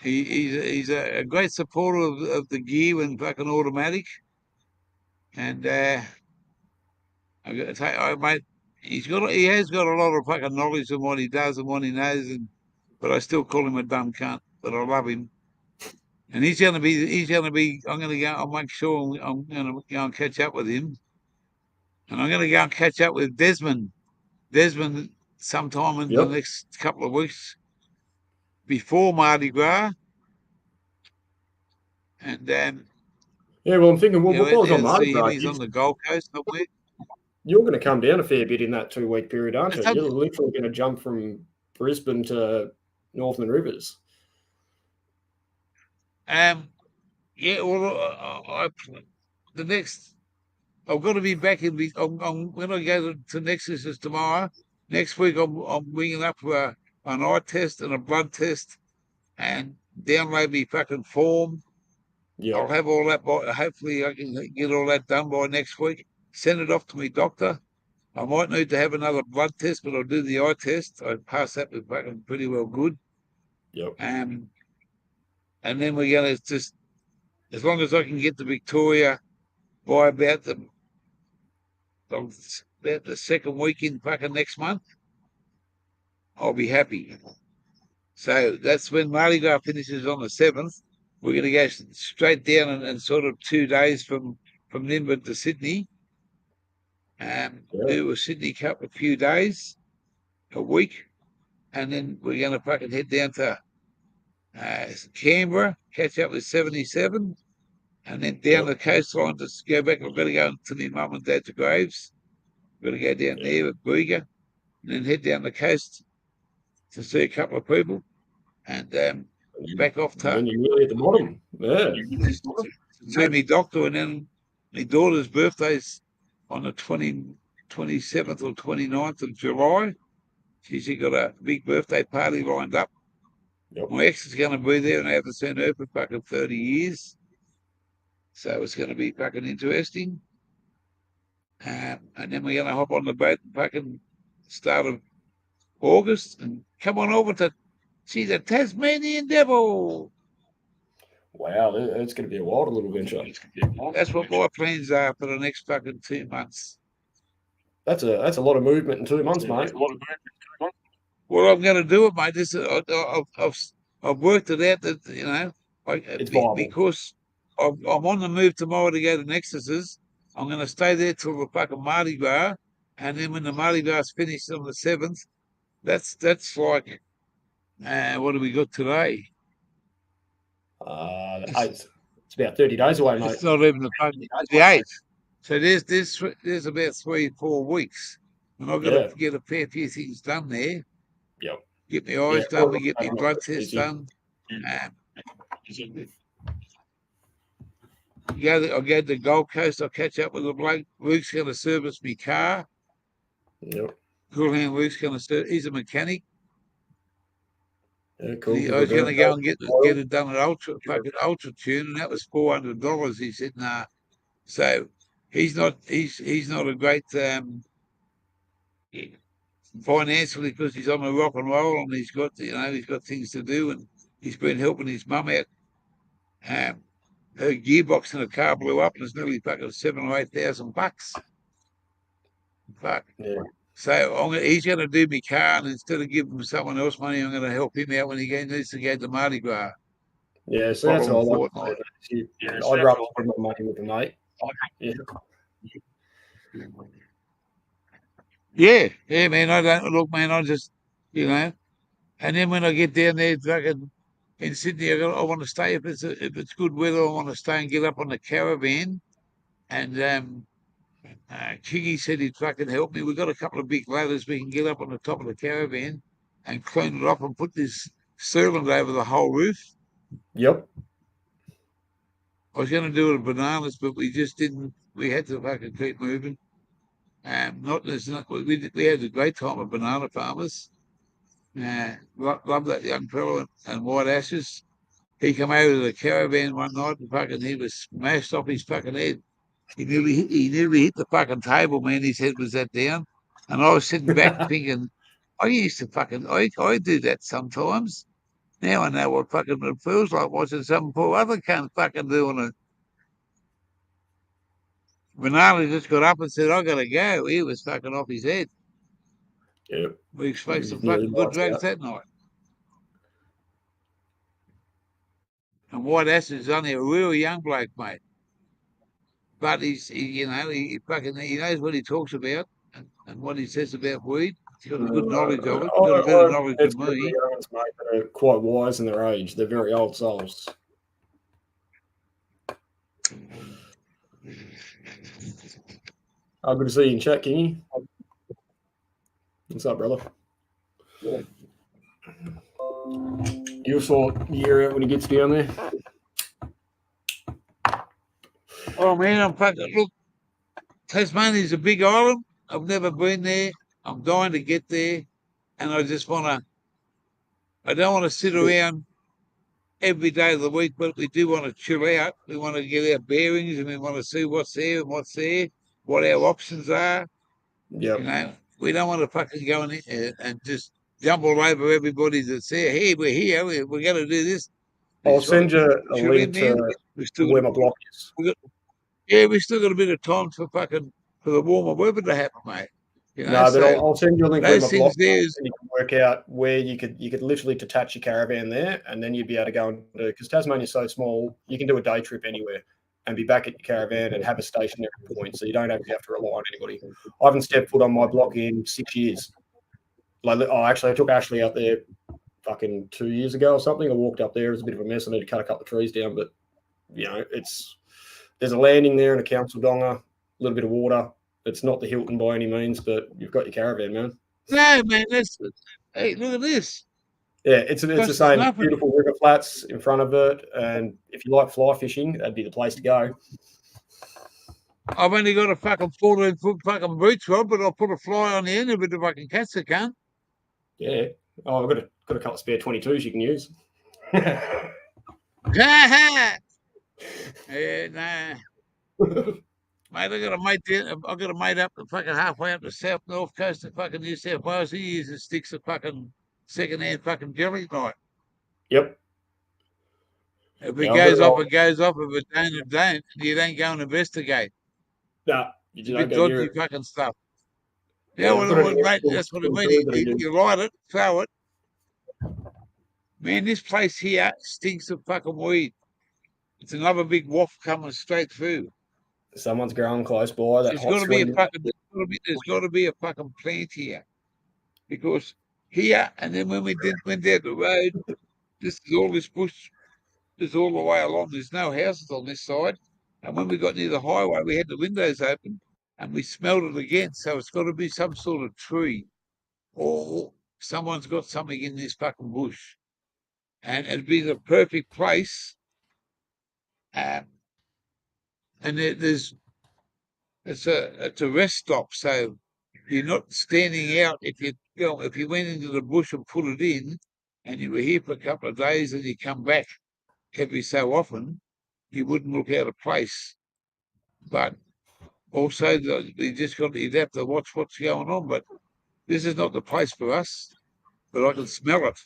He's a great supporter of the gear when fucking automatic. And I got to tell you, mate, he has got a lot of fucking knowledge of what he does and what he knows, but I still call him a dumb cunt. But I love him, and he's gonna be. I'm gonna go. I'll make sure I'm gonna go and catch up with him, and I'm gonna go and catch up with Desmond. Desmond sometime in the next couple of weeks before Mardi Gras, and yeah, well, I'm thinking, well, before on Mardi Gras, he's on the Gold Coast somewhere. You're going to come down a fair bit in that 2-week period, aren't you? You're literally going to jump from Brisbane to Northern Rivers. Yeah, well, I've got to be back in. When I go to Nexus tomorrow. Next week, I'm bringing up an eye test and a blood test, and download me fucking form. Yeah, I'll have all that. Hopefully, I can get all that done by next week. Send it off to my doctor. I might need to have another blood test, but I'll do the eye test. I passed that with fucking pretty well good. Yep. And then we're gonna just, as long as I can get to Victoria by about the second week in fucking next month, I'll be happy. So that's when Mardi Gras finishes on the 7th. We're going to go straight down and sort of 2 days from Nimbin to Sydney. Do a Sydney Cup a few days, a week, and then we're going to fucking head down to Canberra, catch up with 77, and then down the coastline to go back. I've got to go to my mum and dad's graves. We've got to go down there with Bega, and then head down the coast to see a couple of people, and back off to. And you're really at the bottom. Yeah. See my doctor, and then my daughter's birthday's on the 27th or 29th of July. She's got a big birthday party lined up. Yep. My ex is going to be there, and I haven't seen her for fucking 30 years. So it's going to be fucking interesting. And then we're going to hop on the boat and fucking start of August and come on over to see the Tasmanian Devil. Wow, it's going to be a wild little venture. That's what my plans are for the next fucking 2 months. That's a lot of movement in 2 months, mate. Well, I'm going to do it, mate. I've worked it out that, you know, because I'm on the move tomorrow to go to Nexus's. I'm going to stay there till the fucking Mardi Gras, and then when the Mardi Gras is finished on the 7th, that's like, what do we got today? It's about 30 days away, mate. It's not even the 8th. So there's about 3-4 weeks, and I've got to get a fair few things done there. Yep. Get my eyes done, we get my blood test done. I'll go to the Gold Coast. I'll catch up with the bloke. Luke's going to service my car. Yep. Cool hand. Luke's going to service. He's a mechanic. Yeah, cool. I was going to go and get it done at Ultra Tune, and that was $400. He said, nah. So he's not a great financially, because he's on the rock and roll, and he's got things to do, and he's been helping his mum out. Her gearbox in the car blew up, and it's nearly fucking $7,000 or $8,000. Fuck. Yeah. So he's going to do my car, and instead of giving someone else money, I'm going to help him out when he needs to go to Mardi Gras. Yeah, so that's what I like. I'd rather put my money with the mate. Yeah, man. I don't look, man. I just, and then when I get down there, fucking in Sydney, I want to stay if it's good weather. I want to stay and get up on the caravan. And Kiggy said he'd fucking help me. We've got a couple of big ladders we can get up on the top of the caravan and clean it up and put this sealant over the whole roof. Yep. I was going to do it with bananas, but we just didn't. We had to fucking keep moving. We had a great time with banana farmers. Love that young fellow and White Ashes. He came over to the caravan one night and fucking he was smashed off his fucking head. He nearly hit the fucking table, man. His head was that down. And I was sitting back thinking, I used to fucking I do that sometimes. Now I know what fucking it feels like watching some poor other cunt fucking doing it. Benali just got up and said, I gotta go. He was fucking off his head. Yeah. We smoked He's some nearly fucking good lights drugs out. that night. And White Acid's only a real young bloke, mate. But he knows what he talks about and what he says about weed. He's got a good knowledge of it. He's got a better knowledge It's than good me. young ones, mate, that are quite wise in their age. They're very old souls. Good to see you in chat, Kingy. What's up, brother? You'll sort the year out when he gets down there. Oh man, I'm fucking look. Tasmania's a big island. I've never been there. I'm dying to get there, and I just wanna. I don't want to sit around every day of the week, but we do want to chill out. We want to get our bearings, and we want to see what's there and what's there, what our options are. Yeah. You know, we don't want to fucking go in and just jump all over everybody that's there. Hey, we're here. We're going to do this. I'll send you a chill link in, man. to where my block is. We still got a bit of time for the warmer weather to happen, mate. You know, No, but I'll send you a link where my block is, and you can work out where you could literally detach your caravan there, and then you'd be able to go and do, because Tasmania's so small, you can do a day trip anywhere and be back at your caravan and have a stationary point, so you don't actually have to rely on anybody. I haven't stepped foot on my block in 6 years. I took Ashley out there fucking 2 years ago or something. I walked up there, it was a bit of a mess. I need to cut a couple of trees down, but you know, there's a landing there and a council donga, a little bit of water. It's not the Hilton by any means, but you've got your caravan, man. No, man, hey, look at this. Yeah, it's the same. Nothing. Beautiful river flats in front of it, and if you like fly fishing, that'd be the place to go. I've only got a fucking 14-foot fucking beach rod, but I'll put a fly on the end of it if I can catch the cunt. Yeah. Oh, I've got a couple of spare 22s you can use. Yeah, nah. Mate, I got a mate up the fucking halfway up the north coast of fucking New South Wales. He uses sticks of fucking second-hand fucking jelly knife. Yep. If it goes off, it goes off. If it don't, it don't. You don't go and investigate. No, you don't go dodgy fucking stuff. Yeah, mate, that's what I mean. You light it, throw it. Man, this place here stinks of fucking weed. It's another big waft coming straight through. Someone's growing close by. There's got to be a fucking plant here, because here, and then when we went down the road, this is all this bush. This all the way along. There's no houses on this side, and when we got near the highway, we had the windows open, and we smelled it again. So it's got to be some sort of tree, or someone's got something in this fucking bush, and it'd be the perfect place. And it's a rest stop, so you're not standing out. If you went into the bush and put it in, and you were here for a couple of days, and you come back every so often, you wouldn't look out of place. But also, you'd have to watch what's going on. But this is not the place for us. But I can smell it.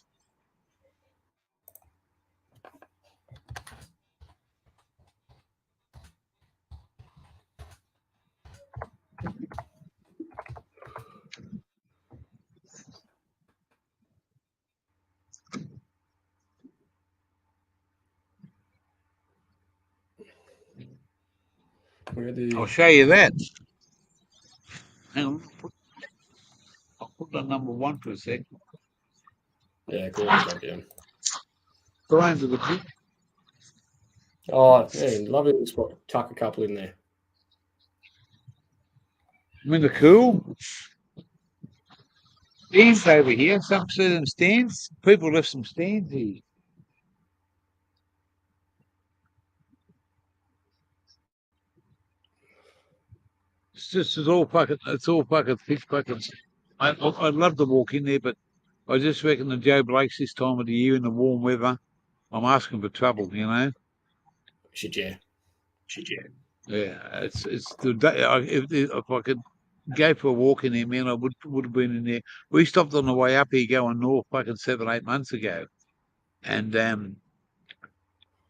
I'll show you that. Hang on. I'll put on number 1 for a second. Yeah, cool. Down. Go into the pit. Oh, yeah, lovely little spot. Tuck a couple in there. I'm in the cool. Stands over here. Some certain stands. People left some stands here. It's all fucking thick fucking. I'd love to walk in there, but I just reckon the Joe Blakes this time of the year in the warm weather, I'm asking for trouble, you know. Shit, yeah. Yeah, it's the day. If I could go for a walk in there, man, I would have been in there. We stopped on the way up here going north fucking 7-8 months ago. And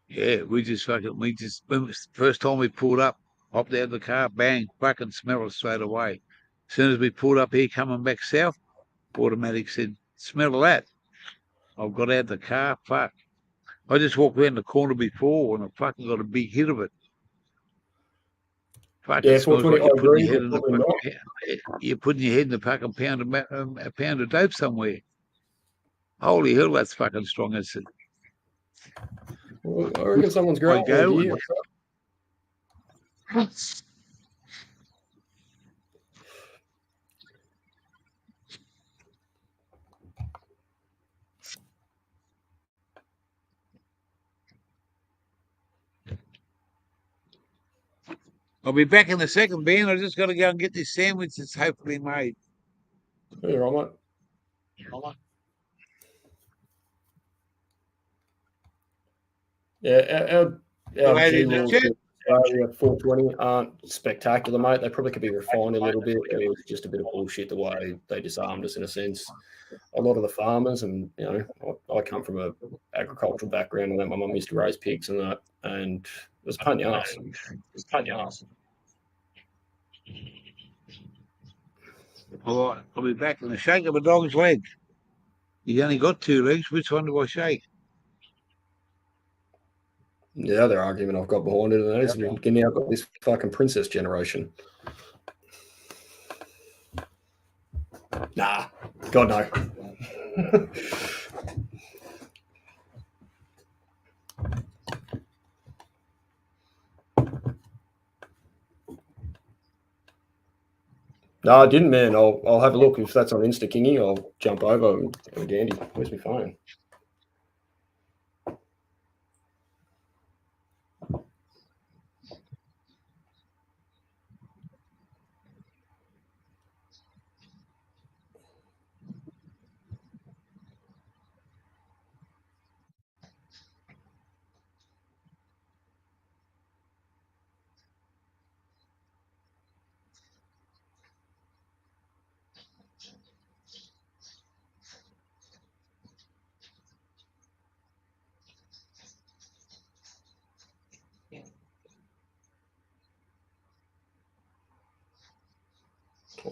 yeah, we just when it was the first time we pulled up, hopped out of the car, bang, fucking smell it straight away. As soon as we pulled up here coming back south, automatic said, smell of that. I got out of the car, fuck. I just walked around the corner before and I fucking got a big hit of it. Fuck, Yeah, it smells 420, like I agree, but probably not. you're putting your head in the fucking a pound of dope somewhere. Holy hell, that's fucking strong. It's Well, I reckon someone's growing go. here. I'll be back in a second, Ben. I just got to go and get this sandwich that's hopefully made. Yeah, right, mate. Yeah, our Lady G in the laws chat. in Australia 420 aren't spectacular, mate. They probably could be refined a little bit. It was just a bit of bullshit the way they disarmed us in a sense. A lot of the farmers, and you know, I come from a agricultural background, and my mum used to raise pigs and that, and it was a pain in the ass. All right, I'll be back in a shake of a dog's leg. He's only got 2 legs. Which one do I shake? The other argument I've got behind it is now I've got this fucking princess generation. Nah, God no. No, I didn't, man. I'll have a look. If that's on Insta Kingy, I'll jump over and have a dandy. Where's my phone?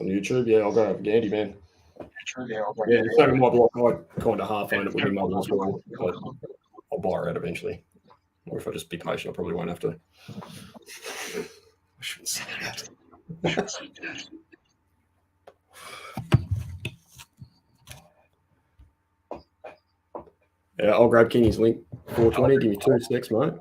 On YouTube, yeah, I'll go have a dandy, man. Yeah, same with my block. I kind of half own it with my mother as well, but I'll buy her out eventually. Or if I just be patient, I probably won't have to. I shouldn't say that. Yeah, I'll grab Kingy's link. 420. Give me 2 secs, mate.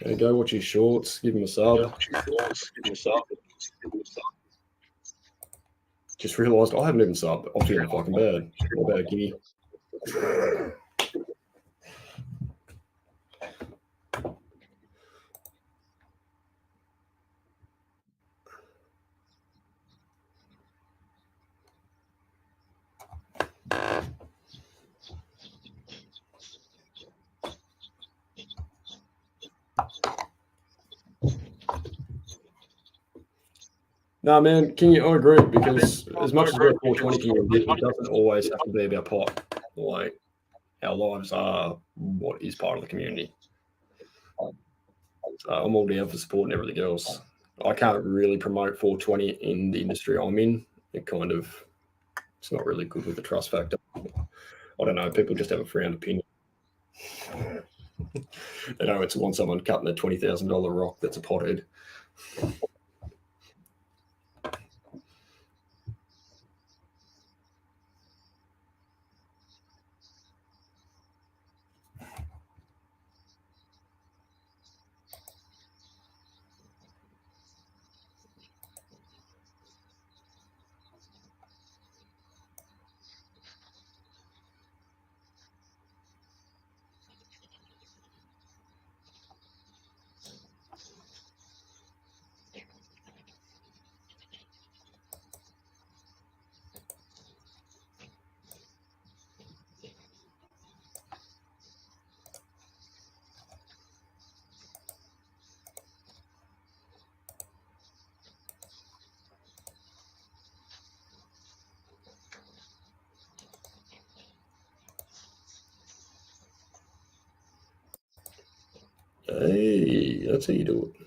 Okay, go watch his shorts. Give him a sub. Just realised I haven't even subbed. I'm feeling fucking bad. What about Kingy? No, man, I agree, because as much as we're 420 Kingy, it doesn't always have to be about pot. Like, our lives are what is part of the community. So I'm all down for support and everything else. I can't really promote 420 in the industry I'm in. It's not really good with the trust factor. I don't know. People just have a frowned opinion. They don't want someone cutting a $20,000 rock that's a pothead. Hey, that's how you do it.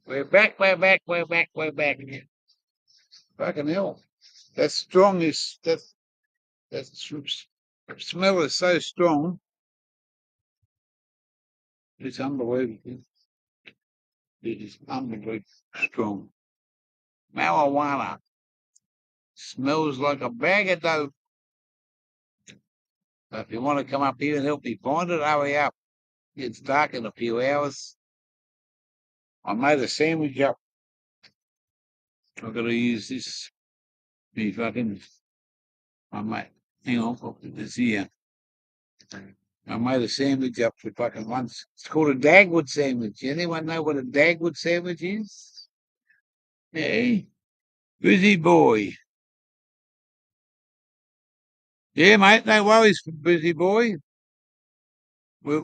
We're back, we're back, we're back, we're back. Fucking hell. That strong is, that smell is so strong. It's unbelievable. It is unbelievably strong. Marijuana smells like a bag of dope. So if you want to come up here and help me find it, hurry up. It's dark in a few hours. I made a sandwich up. I've got to use this. Me fucking. I made. Hang on, I'll put this here. I made a sandwich up for fucking once. It's called a Dagwood sandwich. Anyone know what a Dagwood sandwich is? Hey, busy boy. Yeah, mate, no worries, busy boy. We're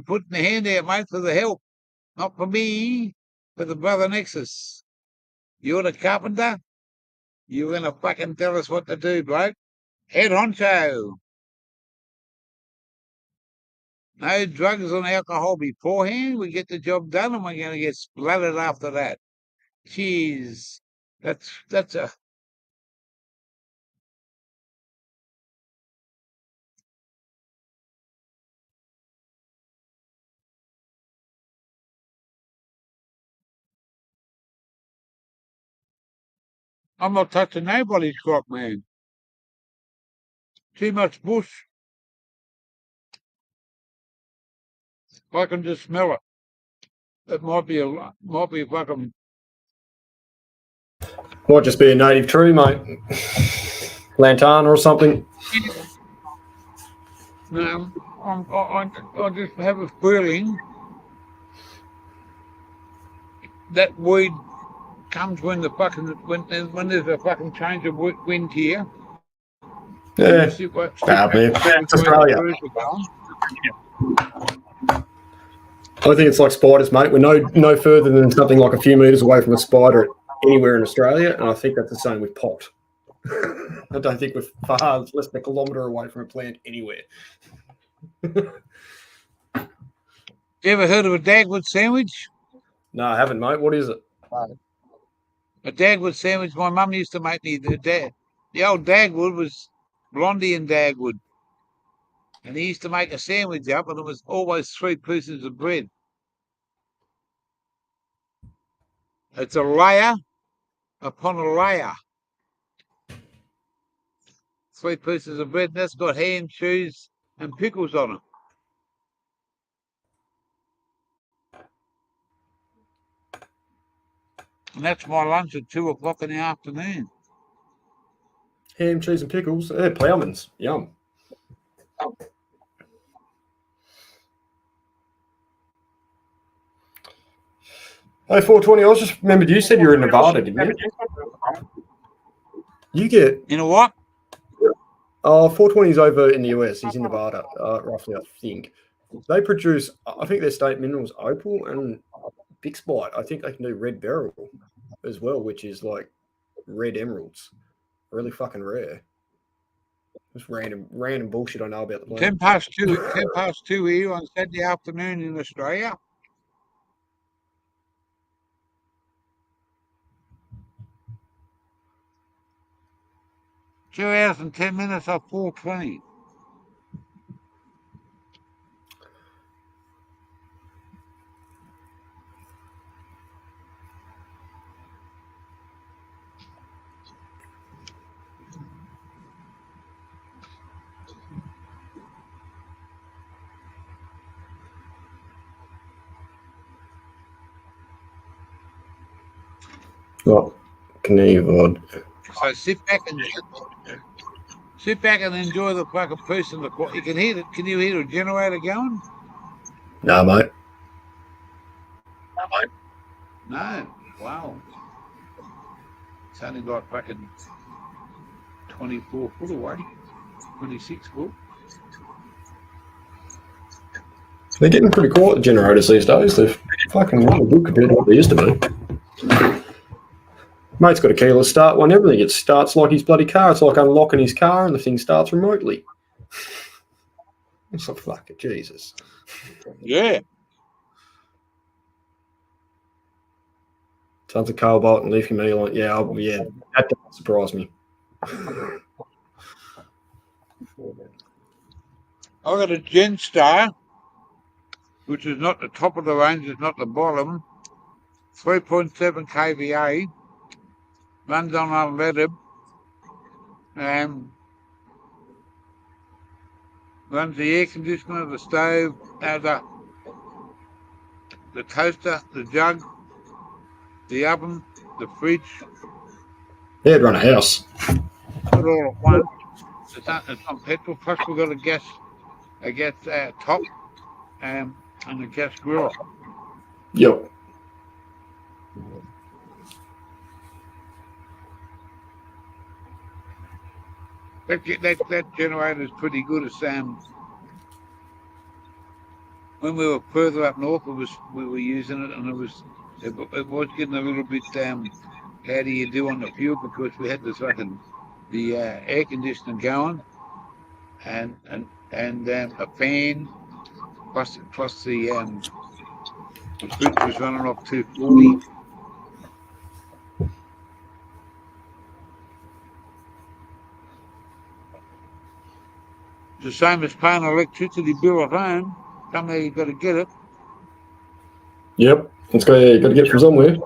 putting the hand out, mate, for the help. Not for me, for the brother Nexus. You're the carpenter. You're gonna fucking tell us what to do, bloke. Head honcho. No drugs and alcohol beforehand. We get the job done, and we're gonna get splattered after that. Jeez, that's a. I'm not touching nobody's crop, man. Too much bush. I can just smell it. It might be a fucking. Might just be a native tree, mate. Lantana or something. No, I just have a feeling that weed comes when there's a fucking change of wind here. Yeah, it's Australia. I think it's like spiders, mate. We're no further than something like a few metres away from a spider anywhere in Australia, and I think that's the same with pot. I don't think we're far less than a kilometre away from a plant anywhere. You ever heard of a Dagwood sandwich? No, I haven't, mate. What is it? A Dagwood sandwich. My mum used to make me. The old Dagwood was Blondie and Dagwood. And he used to make a sandwich up, and it was always 3 pieces of bread. It's a layer upon a layer. 3 pieces of bread, and that's got ham, cheese, and pickles on it. And that's my lunch at 2 o'clock in the afternoon. Ham, cheese, and pickles. Ploughman's. Yum. Hey, 420, I was just remembered you said you were in Nevada, didn't you? You get... You know what? 420's over in the US. He's in Nevada, roughly, I think. They produce, I think their state minerals, opal and Bixbite. I think they can do red beryl as well, which is like red emeralds. Really fucking rare. Just random bullshit I know about the planet. 10 past 2 here on Saturday afternoon in Australia. Two hours and 10 minutes of 420. Oh, Knevod. So sit back and enjoy the fucking person. You can hear it. Can you hear a generator going? No, mate. No. Wow. It's only like fucking 24 foot away. 26 foot. They're getting pretty quiet, the generators these days. They're fucking really good compared to what they used to be. Mate's got a keyless start one, everything. It starts like his bloody car. It's like unlocking his car and the thing starts remotely. It's like, fuck it, Jesus. Yeah. Tons of cobalt and lithium ion. Yeah, that doesn't surprise me. I got a Genstar, which is not the top of the range, it's not the bottom. 3.7 kVA. Runs on unleaded. Runs the air conditioner, the stove, the toaster, the jug, the oven, the fridge. Yeah, it'd run a house. Put it all at once. It's not petrol. Plus we've got a gas top and a gas grill. Yep. That generator is pretty good. It's when we were further up north, we were using it, and it was getting a little bit how do you do on the fuel, because we had this the air conditioner going, and a fan, plus the fridge was running off 240. It's the same as paying an electricity bill at home. Somehow you've got to get it. Yep. You've got to get it from somewhere.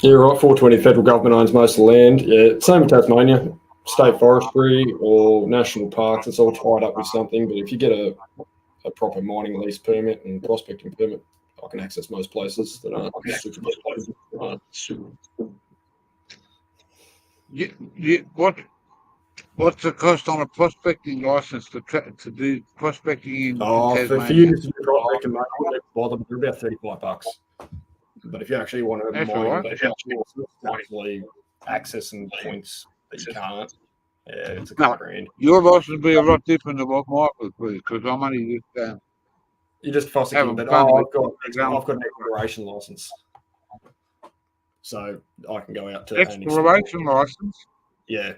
Yeah, right. 420, federal government owns most of the land. Yeah, same with Tasmania. State forestry or national parks, it's all tied up with something. But if you get a proper mining lease permit and prospecting permit, I can access most places that aren't super. What's the cost on a prospecting license to do prospecting in Tasmania? For you to do prospecting, mate, I wouldn't bother. They're about $35. But if you actually want to actually access some points that you can't, it's a couple grand. Your license will be a lot different than what mine would be, because I'm only just you're just fossicking, but I've got an exploration license, so I can go out to exploration license. Yeah,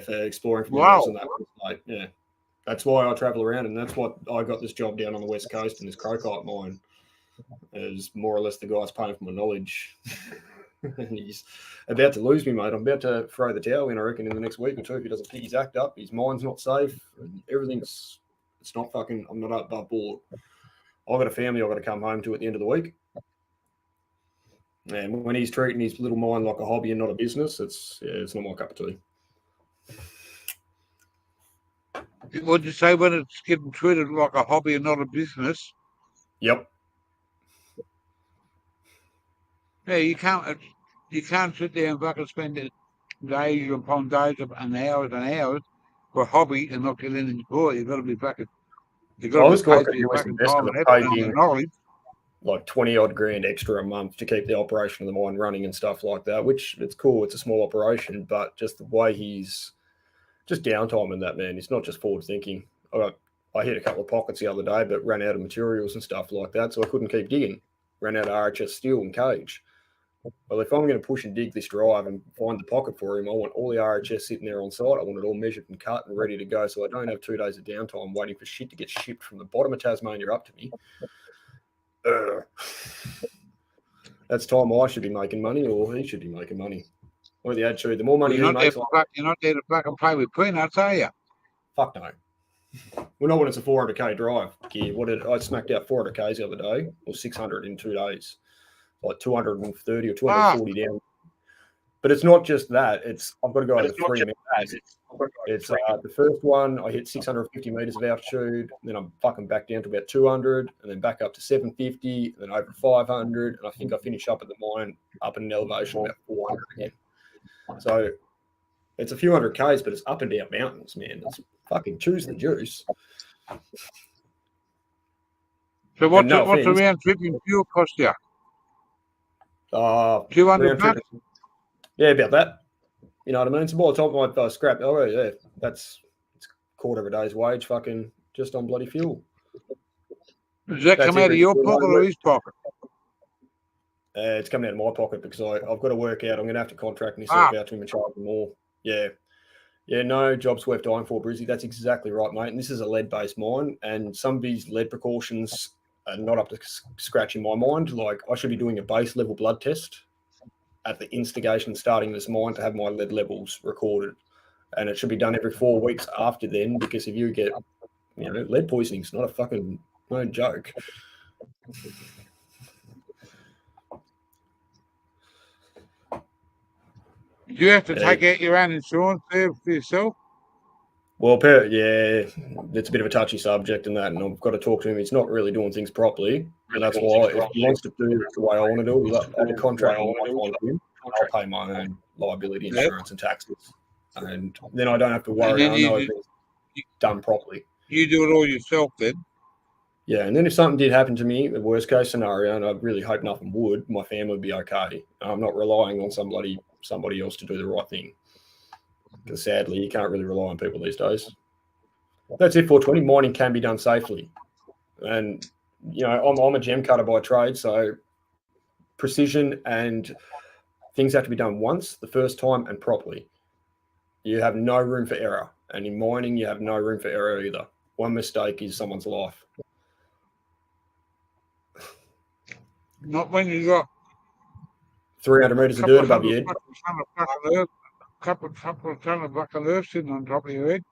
for exploring from and that. Like, yeah, that's why I travel around, and that's what I got this job down on the west coast in this crocite mine. Is more or less the guys paying for my knowledge. And he's about to lose me, mate. I'm about to throw the towel in, I reckon, in the next week or two if he doesn't pick his act up. His mind's not safe. Everything's, it's not fucking, I'm not above board. I've got a family I've got to come home to at the end of the week. And when he's treating his little mind like a hobby and not a business, it's not my cup of tea. What'd you say when it's getting treated like a hobby and not a business? Yep. Yeah, you can't sit there and fucking spend days upon days and hours for a hobby and not get anything for it. You've got to be fucking. You've got to This be guy's paid got for a your US fucking investor time and that effort paid and him the knowledge. like 20 odd grand extra a month to keep the operation of the mine running and stuff like that, which it's cool. It's a small operation, but just the way he's just downtime in that, man. It's not just forward thinking. I hit a couple of pockets the other day, but ran out of materials and stuff like that, so I couldn't keep digging. Ran out of RHS steel and cage. Well, if I'm going to push and dig this drive and find the pocket for him, I want all the RHS sitting there on site. I want it all measured and cut and ready to go, so I don't have 2 days of downtime waiting for shit to get shipped from the bottom of Tasmania up to me. That's time I should be making money, or he should be making money. Or the attitude, the more money You're he not makes, you're not there to fucking play with peanuts, are you? fuck no. We're not when it's a 400k drive. I smacked out 400k's the other day, or 600 in 2 days, like 230 or 240 down. But it's not just that. I've got to go over 3 minutes. It's the first one, I hit 650 meters of altitude, then I'm fucking back down to about 200, and then back up to 750, and then over 500, and I think I finish up at the mine up in an elevation about 400 again. So it's a few hundred Ks, but it's up and down mountains, man. It's fucking choose the juice. So what's a round trip in fuel cost you? 200 bucks? Yeah, about that. You know what I mean? So by the time I scrap, it's a quarter of a day's wage fucking just on bloody fuel. Does that come out of your pocket or his pocket? It's coming out of my pocket because I've got to work out. I'm going to have to contract myself out to him and charge him more. Yeah. Yeah, no, job's worth dying for, Brizzy. That's exactly right, mate. And this is a lead-based mine, and some of these lead precautions are not up to scratch in my mind. Like, I should be doing a base level blood test at the instigation starting this mine to have my lead levels recorded. And it should be done every 4 weeks after then, because if you get, lead poisoning is not a fucking no joke. Do you have to take out your own insurance there for yourself? Well, it's a bit of a touchy subject in that, and I've got to talk to him. He's not really doing things properly, and that's why if he wants to do it the way I want to do it, I'll be contracting with him. I'll pay my own liability insurance and taxes, and then I don't have to worry. I know it's done properly. You do it all yourself then? Yeah, and then if something did happen to me, the worst case scenario, and I really hope nothing would, my family would be okay. I'm not relying on somebody else to do the right thing. Because sadly, you can't really rely on people these days. That's it, 420. Mining can be done safely. And, I'm a gem cutter by trade, so precision and things have to be done once, the first time, and properly. You have no room for error. And in mining, you have no room for error either. One mistake is someone's life. Not when you got 300 meters of dirt above your head. Couple of ton of fucking earth sitting on top of your head.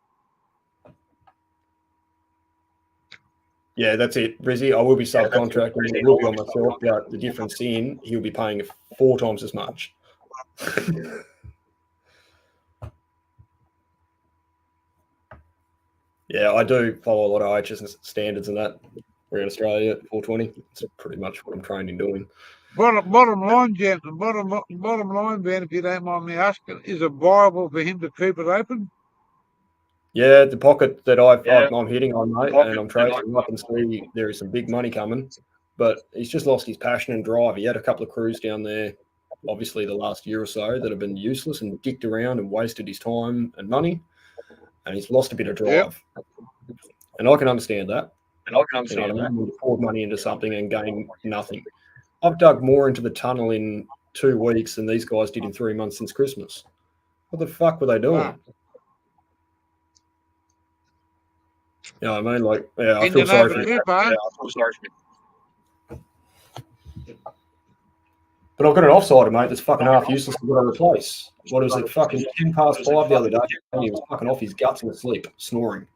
Yeah, that's it, Brizzy. I will be subcontracting. It will be on myself, but the difference in he'll be paying 4 times as much. Yeah, I do follow a lot of IHS standards and that around Australia at 420. It's pretty much what I'm trained in doing. Bottom line, gentlemen, bottom line, Ben, if you don't mind me asking, is it viable for him to keep it open? Yeah, the pocket that I'm hitting on, mate, and I'm tracing, I can see there is some big money coming, but he's just lost his passion and drive. He had a couple of crews down there, obviously the last year or so, that have been useless and dicked around and wasted his time and money, and he's lost a bit of drive. Yep. And I can understand that. You poured money into something and gain nothing. I've dug more into the tunnel in 2 weeks than these guys did in 3 months since Christmas. What the fuck were they doing? Wow. You know what I mean? Like, I feel sorry for you. But I've got an offside, mate, that's fucking half useless to go to replace. What is it? Fucking 10 past 5 the other day, and he was fucking off his guts in his sleep, snoring.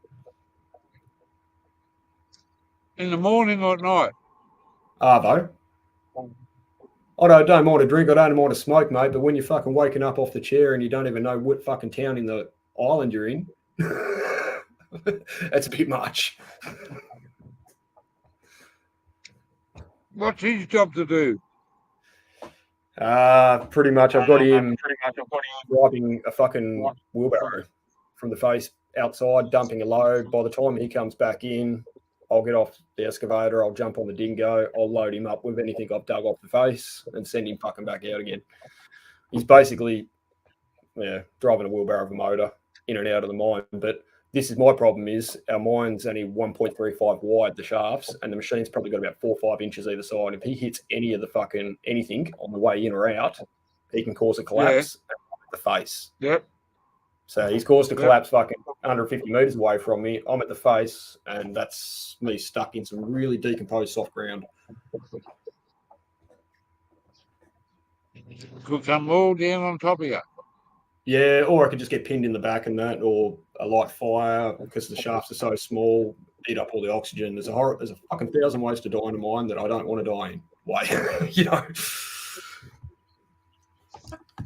In the morning or at night? Arvo. I don't mind a drink, I don't mind a smoke, mate, but when you're fucking waking up off the chair and you don't even know what fucking town in the island you're in, that's a bit much. What's his job to do? Pretty much I've got him driving a fucking wheelbarrow from the face outside, dumping a load. By the time he comes back in, I'll get off the excavator, I'll jump on the dingo, I'll load him up with anything I've dug off the face and send him fucking back out again. He's basically, driving a wheelbarrow of a motor in and out of the mine. But this is my problem is our mine's only 1.35 wide, the shafts, and the machine's probably got about 4 or 5 inches either side. If he hits any of the fucking anything on the way in or out, he can cause a collapse at the face. Yep. So he's caused a collapse fucking 150 metres away from me. I'm at the face, and that's me stuck in some really decomposed soft ground. Could come all down on top of you. Yeah, or I could just get pinned in the back and that, or a light fire because the shafts are so small, eat up all the oxygen. There's a fucking 1,000 ways to die in a mine that I don't want to die in. Why, you know?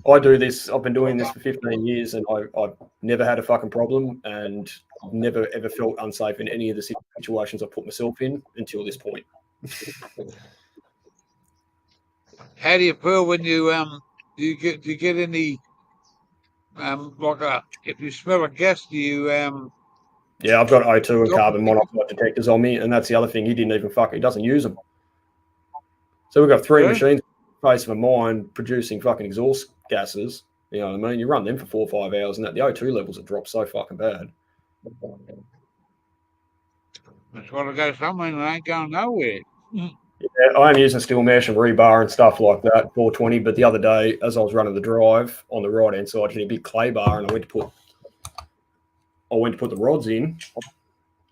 I do this. I've been doing this for 15 years, and I've never had a fucking problem, and I've never ever felt unsafe in any of the situations I put myself in until this point. How do you feel when you do you get any if you smell a gas, do you Yeah, I've got O2 and carbon monoxide detectors on me, and that's the other thing. He doesn't use them. So we've got 3 machines in the face of a mine producing fucking exhaust gases. You know what I mean? You run them for 4 or 5 hours, and the O2 levels have dropped so fucking bad. That's got to go somewhere, and it ain't going nowhere. Yeah, I am using steel mesh and rebar and stuff like that, 420. But the other day, as I was running the drive on the right hand side, hit a big clay bar, and I went to put the rods in,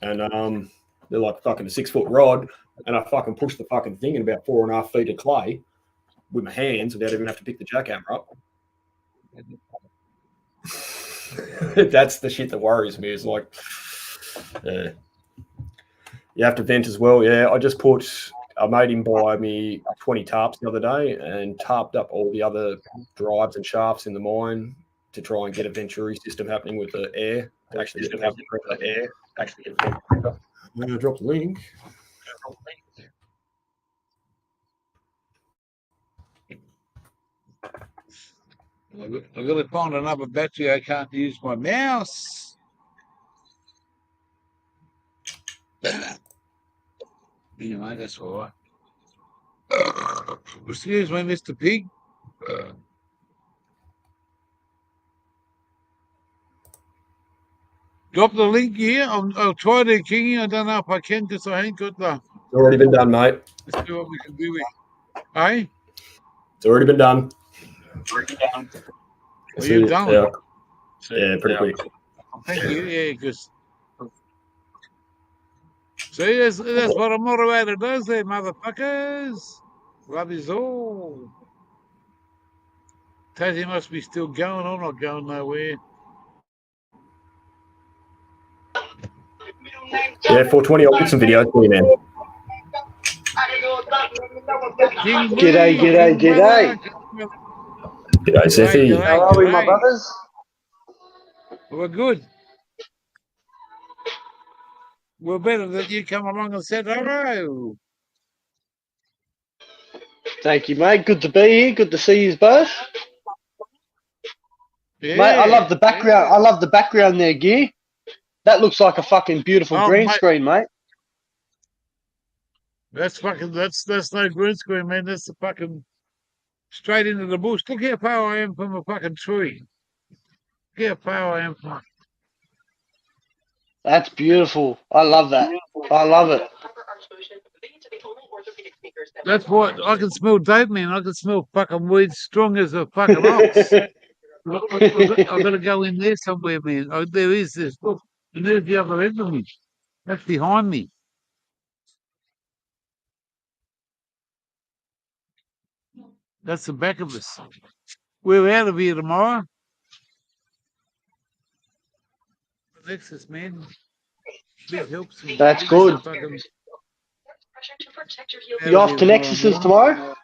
and they're like fucking a 6-foot rod, and I fucking pushed the fucking thing in about 4.5 feet of clay with my hands without even having to pick the jackhammer up. That's the shit that worries me. Is like, you have to vent as well. Yeah, I made him buy me 20 tarps the other day and tarped up all the other drives and shafts in the mine to try and get a venturi system happening with the air. Actually, get the air. I'm going to drop the link. I've got to find another battery. I can't use my mouse. Anyway, that's all right. Excuse me, Mr. Pig. Drop the link here. I'll try to, Kingy. I don't know if I can because I ain't got the... It's already been done, mate. Let's see what we can do here. Hey? It's already been done. Are you done? Yeah, pretty quick. Thank you. Yeah, because... See, that's what a moderator does there, motherfuckers. Love is all. Tassie must be still going on, not going nowhere. Yeah, 420. I'll get some videos for you, man. G'day. G'day, Seffy. How are we, my brothers? We're good. We're better that you come along and said hello. Thank you, mate. Good to be here. Good to see you both. Yeah, mate, I love the background. I love the background there, Gear. That looks like a fucking beautiful green screen, mate. That's no green screen, man. That's the fucking straight into the bush. Look how far I am from a fucking tree. Look how far I am from. That's beautiful. I love that. I love it. That's what I can smell dope, man. I can smell fucking weed strong as a fucking ox. I've got to go in there somewhere, man. Oh, there is this. Look, and there's the other end of me. That's behind me. That's the back of us. We're out of here tomorrow. Nexus, man. Big helps. That's good. You off to Nexus's tomorrow?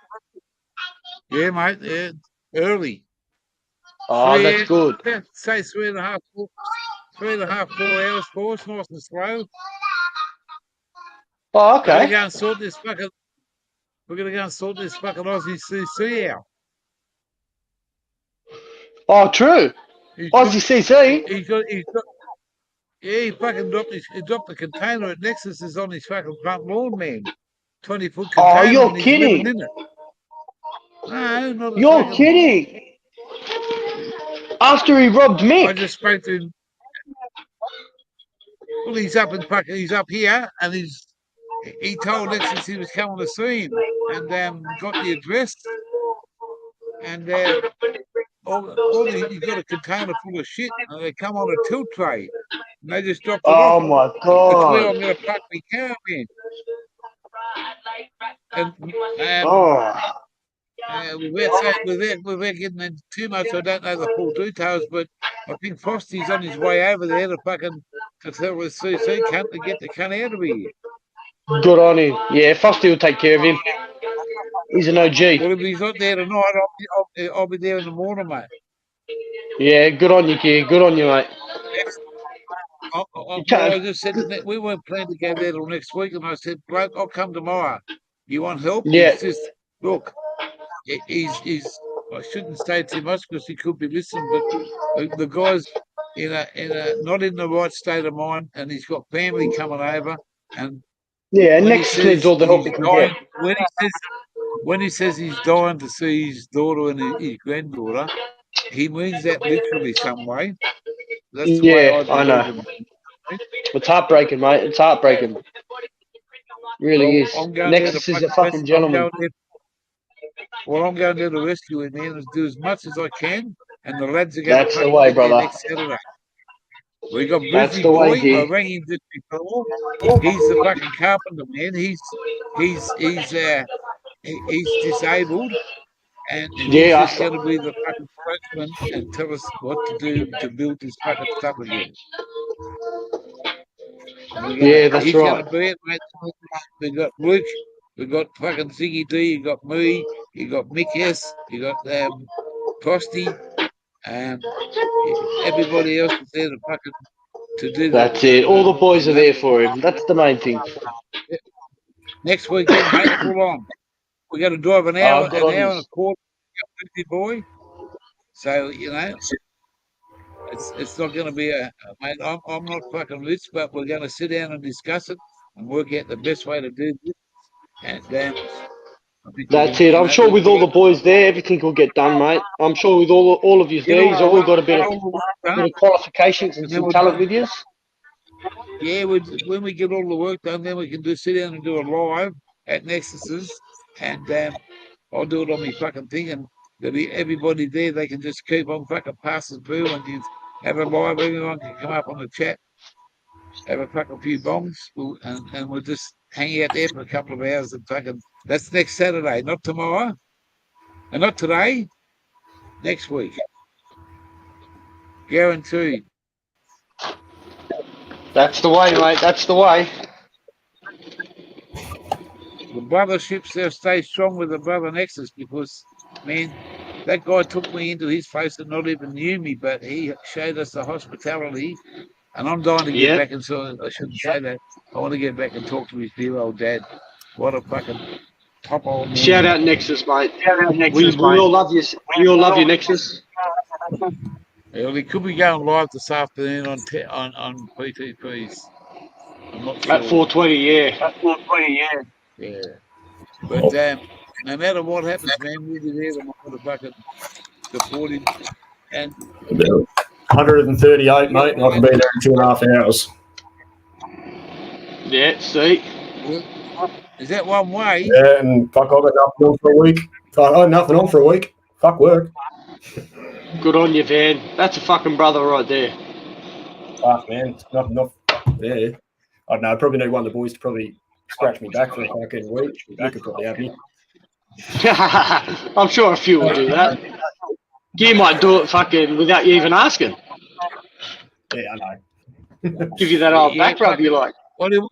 Yeah, mate. Yeah, early. Oh, that's good. Say 3.5, 4 hours for us, nice and slow. Oh, We're gonna okay. go and sort this fucking. We're gonna go and sort this fucking Aussie CC out. Oh, true. Aussie CC. He's got. Yeah, he fucking dropped the container at Nexus is on his fucking front lawn, man. 20-foot container. Oh, you're and he's kidding. living in it. No, not a You're fucking, kidding. After he robbed Mick. I just spoke to him. Well, he's up here, and he told Nexus he was coming to see him, and got the address, and he's got a container full of shit, and they come on a tilt tray, and they just dropped it Oh off. my That's where I'm god. going to park my car, man. And without getting into too much, I don't know the full details, but I think Frosty's on his way over there to tell the CC cunt to get the cunt out of here. Good on him. Yeah, Frosty will take care of him. He's an OG. Well, if he's not there tonight, I'll be there in the morning, mate. Yeah, good on you, Gear. Good on you, mate. I just said that we weren't planning to go there till next week, and I said, bloke, I'll come tomorrow. You want help? Yeah. He's just, look, he's I shouldn't say too much because he could be listening, but the guy's not in the right state of mind, and he's got family coming over, and yeah, Nexus needs all the help he can get. When he says he's dying to see his daughter and his granddaughter, he means that literally some way. That's the way I know. It's heartbreaking, mate. It's heartbreaking. Really is. Nexus is a fucking gentleman. I'm going there to rescue him, man, and do as much as I can. And the lads are going That's the way, brother. next Saturday. We got That's Busy the way, Boy. G. I rang him just before. He's the fucking carpenter, man. He's disabled, and he's just going to be the fucking spokesman and tell us what to do to build this fucking stuff again. Yeah, that's he's right. Gonna be it, mate. We got Luke, we got fucking Ziggy D, you got me, you got Mick S, you got Frosty, and everybody else is there to do that. That's it. All the boys are there for him. That's the main thing. Next weekend, mate, full on. We got to drive an hour and a quarter to Busy Boy. So, it's not going to be mate, I'm not fucking rich, but we're going to sit down and discuss it and work out the best way to do this. And that's it. I'm sure with all the boys there, everything will get done, mate. I'm sure with all of you there, you've all got a bit of qualifications and some talent with you. Yeah, when we get all the work done, then we can sit down and do a live at Nexus's, and I'll do it on my fucking thing, and there'll be everybody there. They can just keep on fucking passing through, and you have a live. Everyone can come up on the chat, have a fucking few bombs, and we'll just hang out there for a couple of hours and fucking. That's next Saturday, not tomorrow, and not today. Next week, guaranteed. That's the way, mate. That's the way. The brotherships there stay strong with the brother Nexus because, man, that guy took me into his place and not even knew me, but he showed us the hospitality. And I'm dying to get back and so I shouldn't say that. I want to get back and talk to his dear old dad. What a fucking top old man. Shout out Nexus, mate. We all love you. We all love you, Nexus. Yeah, well, he could be going live this afternoon on PTPs. I'm not sure. At 4:20, yeah. At 4:20, yeah. Yeah. But no matter what happens, man, we'll be there to fucking support him. And 138, mate, and I can be there in 2.5 hours. Yeah, see. Is that one way? Yeah, and fuck, I've got nothing on for a week. I got nothing on for a week. Fuck work. Good on you, Van. That's a fucking brother right there. Fuck, man. It's nothing off. Yeah. I don't know. I probably need one of the boys to probably scratch me back for a fucking week. You could probably have me. I'm sure a few will do that. You might do it fucking without you even asking. Yeah, I know. Give you that old back rub you like. What do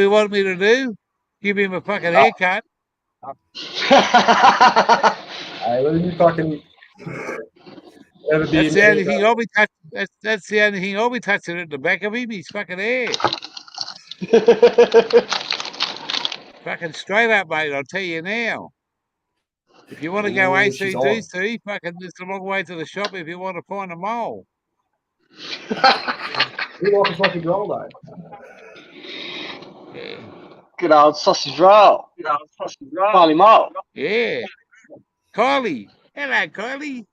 you want me to do? Give him a fucking haircut? Hey, well, you fucking ever be That's the only thing I'll be touching. That's the only thing I'll be touching at the back of him. His fucking hair. Fucking straight up, mate. I'll tell you now. If you want to go she's on. ACDC, fucking it's a long way to the shop if you want to find a mole. You like a sausage roll, though? Yeah. Good old sausage roll. Barley malt. Yeah. Kylie. Hello, Kylie.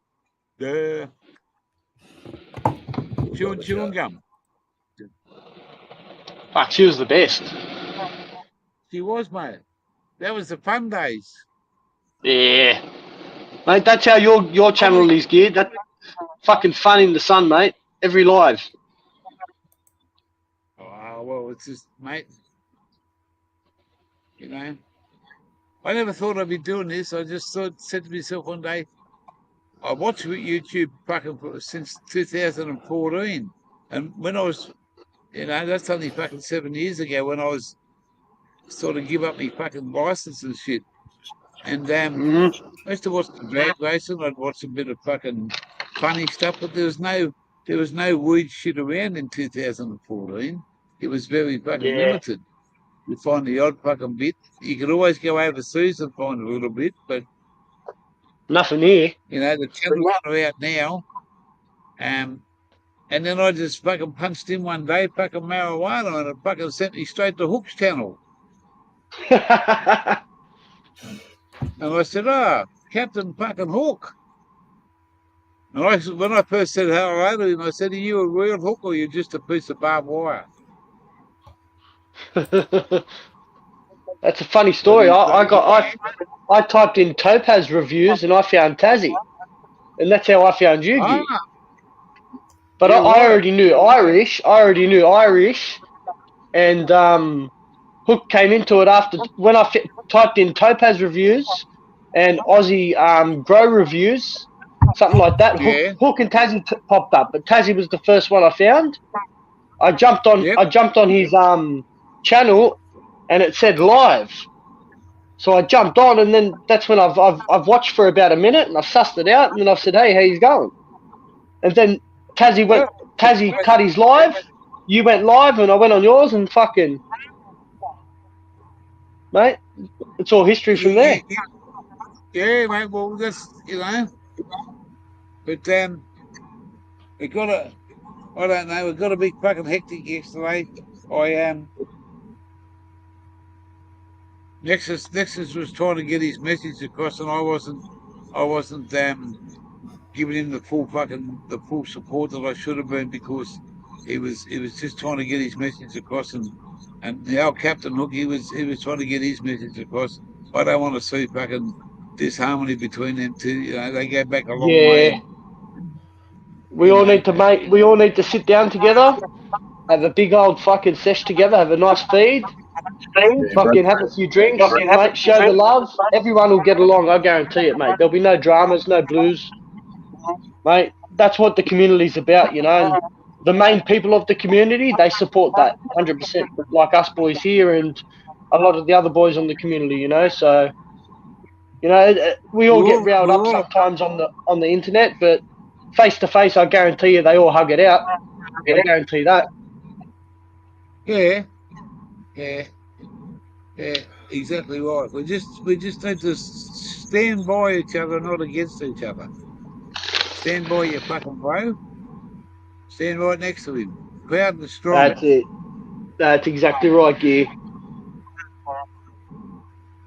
Chewing gum. Fuck, she was the best. She was, mate. That was the fun days. Yeah. Mate, that's how your channel is geared. That fucking fun in the sun, mate. Every live. Oh, well, it's just, mate, you know, I never thought I'd be doing this. I just said to myself one day, I watched YouTube fucking since 2014. And when I was, you know, that's only fucking 7 years ago when I was sort of give up my fucking license and shit. And I used to watch the drag racing. I'd watch a bit of fucking funny stuff, but there was no weird shit around in 2014. It was very fucking limited. You find the odd fucking bit. You could always go overseas and find a little bit, but nothing here. You know, the channels are out now. And then I just fucking punched in one day, fucking marijuana, and it fucking sent me straight to Hook's channel. And I said, Captain fucking Hook. And when I first said hello to him, I said, are you a real hook or are you just a piece of barbed wire? That's a funny story. I typed in Topaz reviews and I found Tassie. And that's how I found you, Gee. But I already knew Irish. And Hook came into it after when I typed in Topaz reviews and Aussie grow reviews, something like that. Yeah. Hook and Tassie popped up, but Tassie was the first one I found. I jumped on his channel, and it said live. So I jumped on, and then that's when I've watched for about a minute, and I've sussed it out, and then I've said, "Hey, how you going?" And then Tassie cut his live. You went live, and I went on yours, and fucking mate, it's all history from there. Yeah, mate. Well, that's but we got a. I don't know. We got a big fucking hectic yesterday. Nexus was trying to get his message across, and I wasn't giving him the full support that I should have been, because he was just trying to get his message across, and the old Captain Hook, he was trying to get his message across. I don't want to see fucking disharmony between them two. You know, they go back a long way. We all need to sit down together, have a big old fucking sesh together, have a nice feed, fucking have a few drinks, mate, show the love. Everyone will get along, I guarantee it, mate. There'll be no dramas, no blues. Mate, that's what the community's about, you know. And the main people of the community, they support that 100%, like us boys here and a lot of the other boys on the community, you know. So, you know, we all get riled up sometimes on the internet, but face to face, I guarantee you, they all hug it out. I guarantee that. Yeah, exactly right. We just need to stand by each other, not against each other. Stand by your fucking bro. Stand right next to him, proud and strong. That's it. That's exactly right, Gear.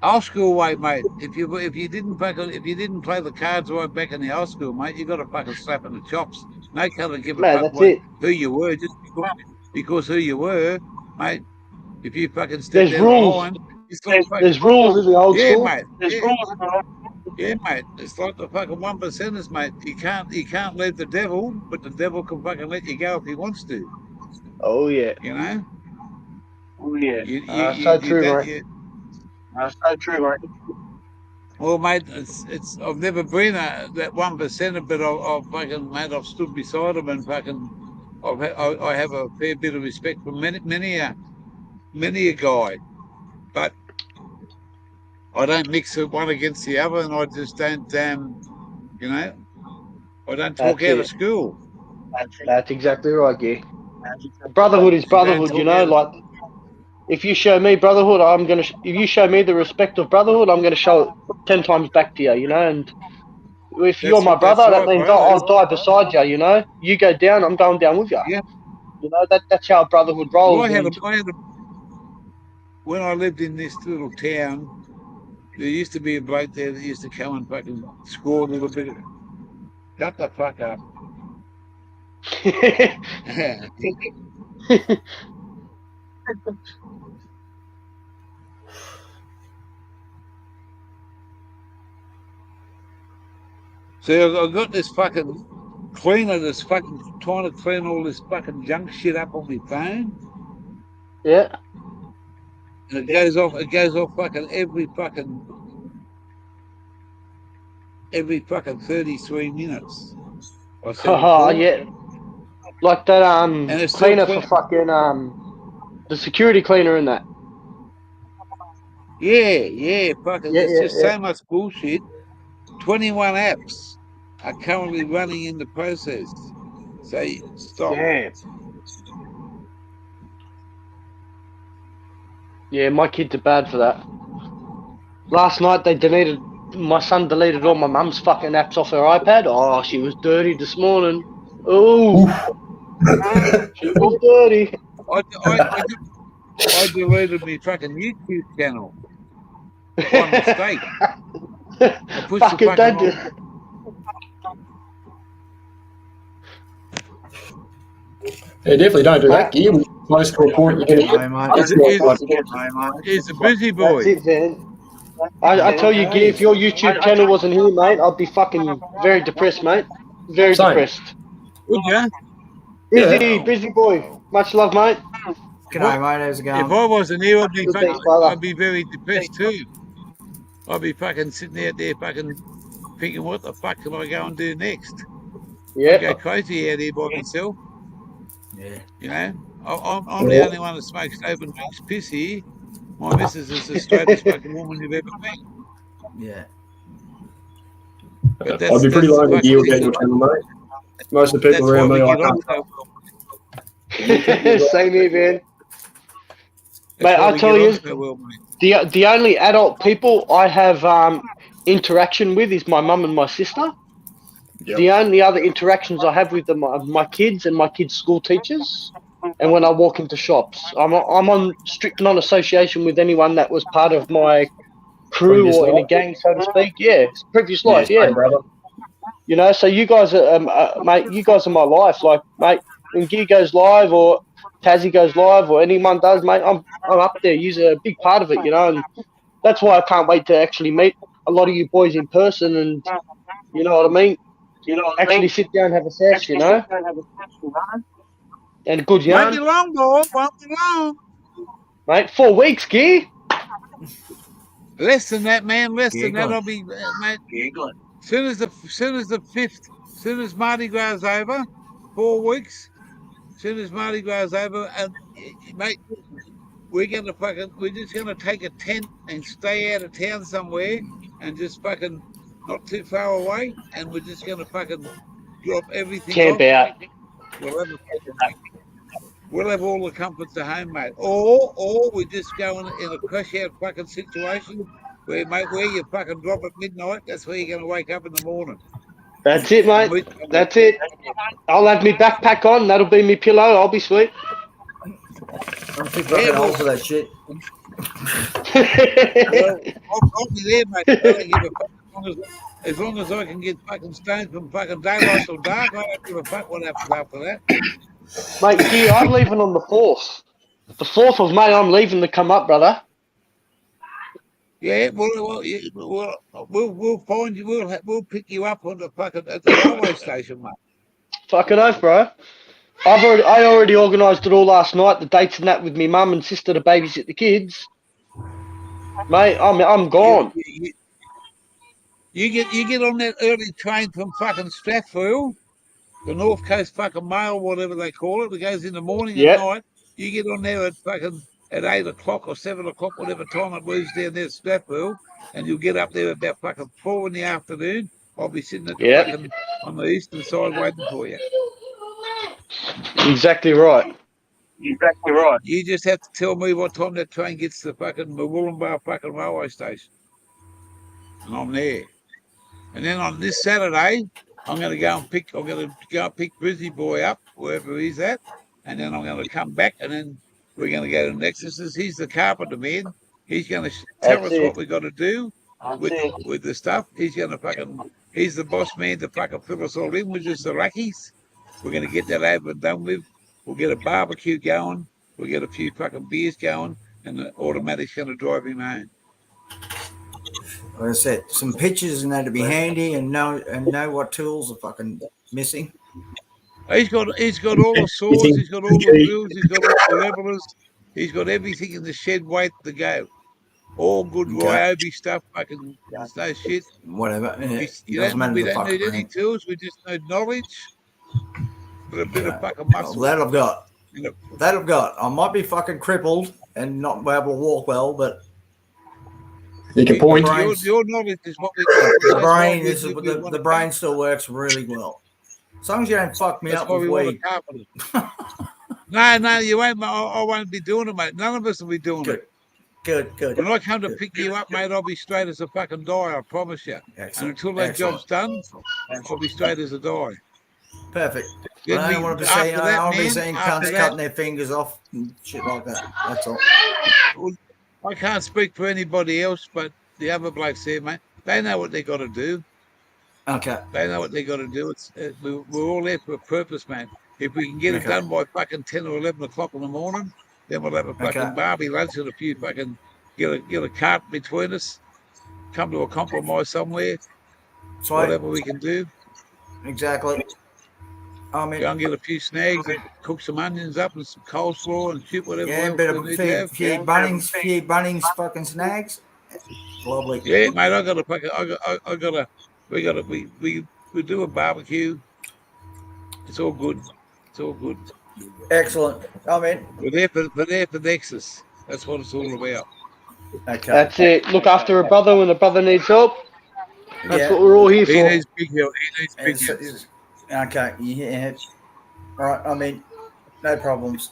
Old school way, mate. If you didn't play the cards right back in the old school, mate, you got to fucking slap in the chops. No colour give a fuck who you were, just because who you were, mate. If you fucking step down the line, there's rules in the old school. Mate. Yeah, mate. It's like the fucking 1%ers, mate. You can't leave the devil, but the devil can fucking let you go if he wants to. Oh yeah. You know. Oh yeah. So true, mate. That's so true, mate. Well, mate, it's I've never been that 1%, but I've fucking, mate, I've stood beside them and fucking, I have a fair bit of respect for many a guy, but I don't mix it one against the other, and I just don't, you know, I don't talk That's out of it. school. That's exactly right, Gear. Brotherhood is brotherhood, you know. Like, if you show me brotherhood, if you show me the respect of brotherhood, I'm gonna show it 10 times back to you, you know. And if you're my brother, that means I'll die beside you, you know. You go down, I'm going down with you. Yeah. You know, that's how brotherhood rolls. Well, when I lived in this little town, there used to be a bloke there that used to come and fucking score a little bit of, shut the fuck up. So I've got this fucking cleaner that's fucking trying to clean all this fucking junk shit up on my phone. Yeah. And it goes off fucking every fucking 33 minutes. Oh, yeah. Like that cleaner for fucking the security cleaner and that. Yeah, fucking it's just so much bullshit. 21 apps are currently running in the process. So stop. Yeah, my kids are bad for that. Last night my son deleted all my mum's fucking apps off her iPad. Oh, she was dirty this morning. Oh, she was dirty. I deleted my fucking YouTube channel by mistake. I pushed fucking the fucking Yeah, definitely don't do that, Gear. We're close to a point. You're He's a busy boy. That's it, man. I tell you, Gear, if your YouTube channel wasn't here, mate, I'd be fucking very depressed, mate. Very depressed. Would you? Busy boy. Much love, mate. G'day, mate. How's it going? If I wasn't here, Thanks, brother. I'd be very depressed too. I'd be fucking sitting out there fucking thinking, what the fuck can I go and do next? Yeah. I go crazy out here by myself. Yeah. You know, I'm the only one that smokes open drinks piss here. My missus is the straightest fucking woman you've ever met. Yeah. I'd be pretty low with Gear with your channel, mate. Most of the people around me I can't. Same here, man. Mate, I'll tell you, the only adult people I have interaction with is my mum and my sister. Yep. The only other interactions I have with them are my kids and my kids' school teachers, and when I walk into shops. I'm on strict non-association with anyone that was part of my crew or in a gang, so to speak. Yeah, previous life, yeah. Brother. You know, so you guys are, mate, you guys are my life. Like, mate, when Gear goes live or Tassie goes live or anyone does, mate, I'm up there. You're a big part of it, you know, and that's why I can't wait to actually meet a lot of you boys in person and, you know what I mean? Actually sit down and have a sesh, you know? And a good yarn. Won't be long, boy. Won't be long. Mate, 4 weeks, Gear. Less than that, man. Less than that. I'll be, mate. Soon as the 5th, soon as Mardi Gras is over, 4 weeks. Soon as Mardi Gras is over, and mate, we're just gonna take a tent and stay out of town somewhere, and just fucking not too far away, and we're just gonna fucking drop everything. Camp out. We'll have all the comforts at home, mate. Or we just go in a crash out fucking situation where, mate, where you fucking drop at midnight, that's where you're gonna wake up in the morning. That's it, mate. That's it. I'll have my backpack on. That'll be my pillow. I'll be sweet. I'm too fucking old for that shit. I'll be there, mate. I don't give a fuck. As long as I can get fucking stoned from fucking daylight till dark, I don't give a fuck what happens after that. Mate, Gear, I'm leaving on the 4th. The 4th of May, I'm leaving to come up, brother. Yeah, we'll find you. We'll pick you up on the fucking at the railway station, mate. Fucking oath, bro. I already organised it all last night. The dates and that with me mum and sister to babysit the kids. Mate, I'm gone. You get on that early train from fucking Strathfield, the North Coast fucking Mail, whatever they call it. It goes in the morning and Yep. night. You get on there at 8 o'clock or 7 o'clock, whatever time it was down there at Strathfield, and you'll get up there about fucking 4 in the afternoon. I'll be sitting at Yep. fucking on the eastern side waiting for you. Exactly right. Exactly right. You just have to tell me what time that train gets to the fucking Wollongbar fucking railway station. And I'm there. And then on this Saturday, I'm going to go and pick Brizzy Boy up, wherever he's at. And then I'm going to come back and then we're going to go to Nexus. He's the carpenter man. He's going to tell That's us it. what we got to do That's it. with the stuff. He's going to he's the boss man to fucking fill us all in with just the rackies. We're going to get that over and done with. We'll get a barbecue going. We'll get a few fucking beers going. And the automatic's going to drive him home. Like I said, some pictures and that to be handy, and know what tools are fucking missing. He's got all the saws, he's got all the drills, he's got all the levelers, he's got everything in the shed waiting to go. All good Ryobi stuff, fucking no shit. Whatever. We Doesn't matter don't the need any brand. tools, we just need knowledge. But a bit of fucking muscle. That I've got. That I've got. I might be fucking crippled and not be able to walk well, but you can point. Your knowledge is what we the brain still works really well. As long as you don't fuck me That's up why with we want weed. a carpenter. No, you won't. I won't be doing it, mate. None of us will be doing it. Good. When I come to pick you up, mate, I'll be straight as a fucking die, I promise you. Excellent. And until that job's done, I'll be straight as a die. Perfect. Then I don't want to be seeing, after that, I want to be man, seeing after cunts that- cutting their fingers off and shit like that. That's all. Well, I can't speak for anybody else, but the other blokes there, mate, they know what they got to do. Okay. They know what they got to do. It's we're all there for a purpose, man. If we can get it done by fucking 10 or 11 o'clock in the morning, then we'll have a fucking barbie lunch and a few fucking get a cart between us, come to a compromise somewhere, Sweet. whatever we can do. Exactly. I mean, Go and get a few snags and cook some onions up and some coleslaw and shit, whatever yeah, a else bit we of need to have. few Bunnings fucking snags. Lovely. Yeah, mate, we do a barbecue. It's all good. It's all good. Excellent. I mean, We're there for Nexus. That's what it's all about. okay. That's it. Look after a brother when a brother needs help. That's Yeah. what we're all here He for. needs big help. He needs big help. Okay. Yeah. All right. I mean, no problems.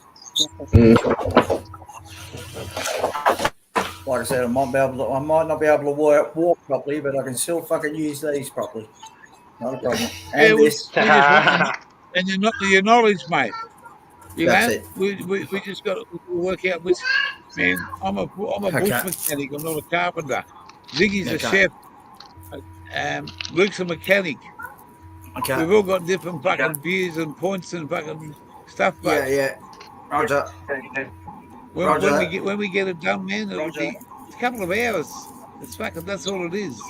Like I said, I might not be able to walk properly, but I can still fucking use these properly. Not a problem. And Yeah, this. and your knowledge, mate. You That's know, we just got to work out which. Man, I'm a bush mechanic. I'm not a carpenter. Ziggy's a Okay. chef. Luke's a mechanic. Okay. We've all got different fucking views and points and fucking stuff. But Yeah. Roger. when we get it done, man, it'll be a couple of hours. It's fucking. That's all it is.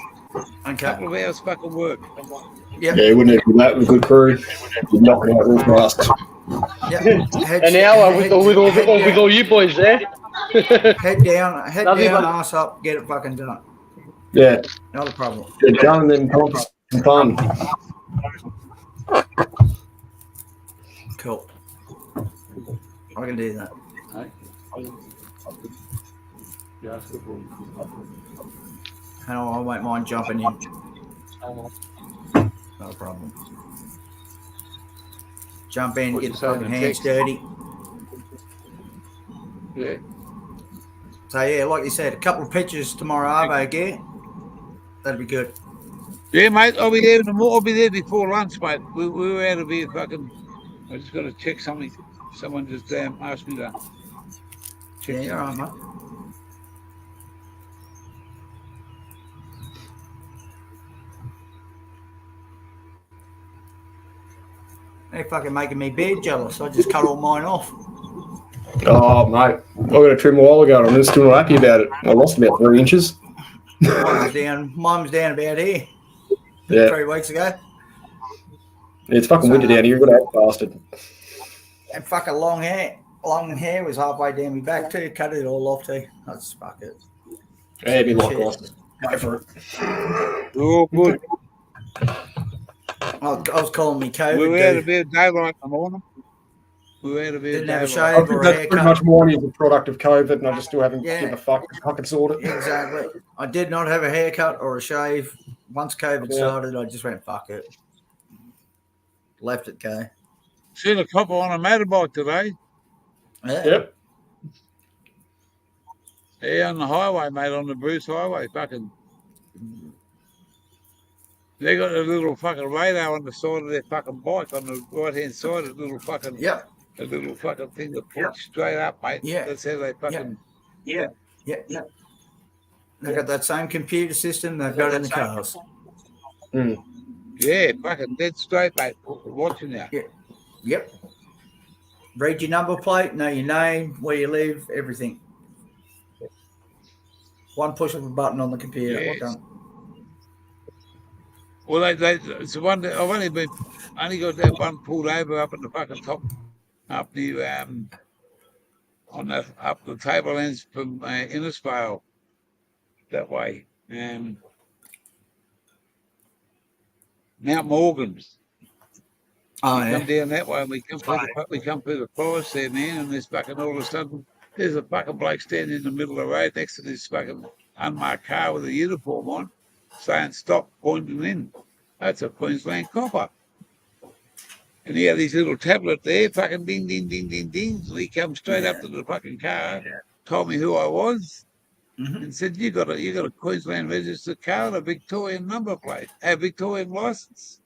A couple of hours fucking work. Yep. Yeah, you wouldn't have that with a good crew. You'd knock it out real fast. An hour with all you boys there. Head down, Nothing but- ass up, get it fucking done. Yeah. Not a problem. Get it done and then come for some fun. Cool. I can do that. And I won't mind jumping in. Not a problem. Jump in, get the fucking hands dirty. Yeah. So yeah, like you said, a couple of pictures tomorrow, Arvo, okay? That'd be good. Yeah, mate. I'll be there in the morning. I'll be there before lunch, mate. We were out of here fucking. I just got to check something. Someone just asked me to check. Yeah, you're right, mate. They're fucking making me beard jealous. I just cut all mine off. Oh, mate. I got a trim a while ago and I'm still not happy about it. I lost about 3 inches. Mine was down about here. Yeah. 3 weeks ago. It's fucking winter down here. You've got to bastard. And fucking long hair. Long hair was halfway down my back too. Cut it all off too. That's fuck it. Yeah, it'd be like Shit. us. Go for it. We're all good. I was calling me COVID. We had a dude. bit of daylight in the morning. We had a bit Didn't of have a daylight. I shave think or a that's pretty haircut. much mine is a product of COVID, and I just still haven't Yeah. given a fuck if I can sort it. Exactly. I did not have a haircut or a shave. Once COVID Yeah. started, I just went, fuck it. Left it go. Seen a couple on a motorbike today. Yeah. Yep. Yeah, on the highway, mate, on the Bruce Highway. Fucking. They got a little fucking radar on the side of their fucking bike on the right hand side, a little fucking Yep. a little fucking thing that points straight up, mate. Yeah. That's how they fucking Yeah. They got that same computer system they've got in the cars. yeah, fucking dead straight, mate. Watching that. Yep. Read your number plate, know your name, where you live, everything. One push of a button on the computer. Yes. Done. Well, it's the one that I've only got that one pulled over up in the fucking top, up the on the up the tablelands from Innisfail that way. Mount Morgan's. Oh, we yeah. come down that way and we come through the forest there, man, and there's fucking all of a sudden there's a fucking bloke standing in the middle of the road next to this fucking unmarked car with a uniform on, saying stop, pointing in. That's a Queensland copper. And he had his little tablet there, fucking ding, ding, ding, ding, ding. And he come straight up to the fucking car, told me who I was, and said, you got a Queensland registered car and a Victorian number plate, a Victorian license.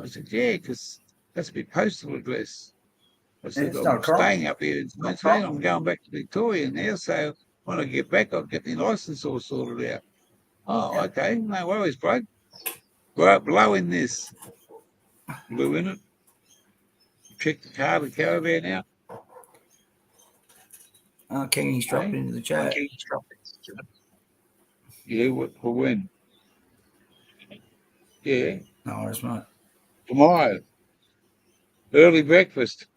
I said, yeah, because that's my postal address. I said, It's not a I'm crime. staying up here in Queensland. I'm going back to Victoria now, so when I get back, I'll get my license all sorted out. Oh, okay, no worries, bloke. Blow in this. Blew in it. Check the car, the caravan out. Kenny's dropped into the chat. Yeah, for when? Yeah. No worries, mate. Tomorrow. Early breakfast.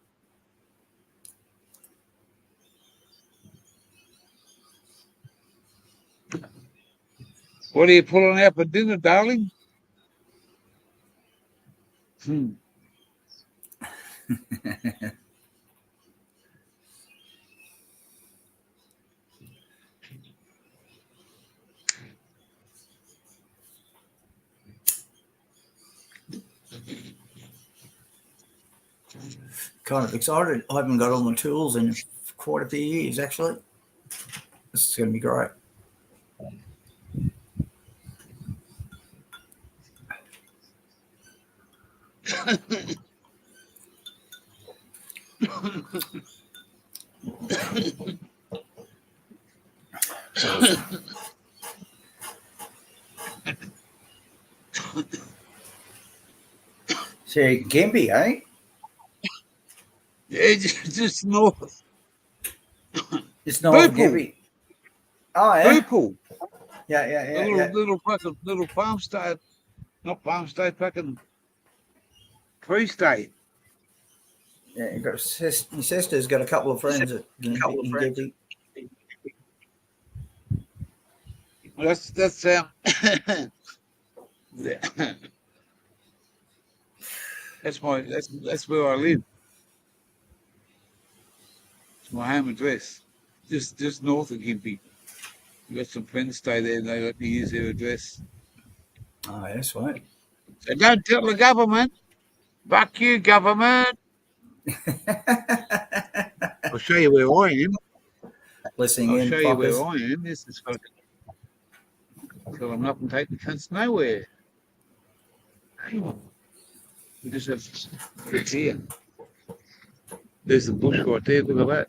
What are you pulling out for dinner, darling? Kind of excited. I haven't got all my tools in quite a few years, actually. This is going to be great. See, Gympie, eh? Yeah, just north. It's north of Purple. Gympie. Oh, yeah. Purple. Yeah. Little farm state, not farm state, fucking free state. Yeah, your sister's got a couple of friends at Gympie. That's that's where I live. It's my home address, just north of Gympie. I've got some friends stay there, and they let me use their address. Oh, yeah, sweet. So don't tell the government. Fuck you, government. I'll show you where I am. Listening I'll in, show you where fuckers. I am. This is fucking. Tell them up and take the cunts nowhere. We just have it's here. There's the bush right there. Look at that.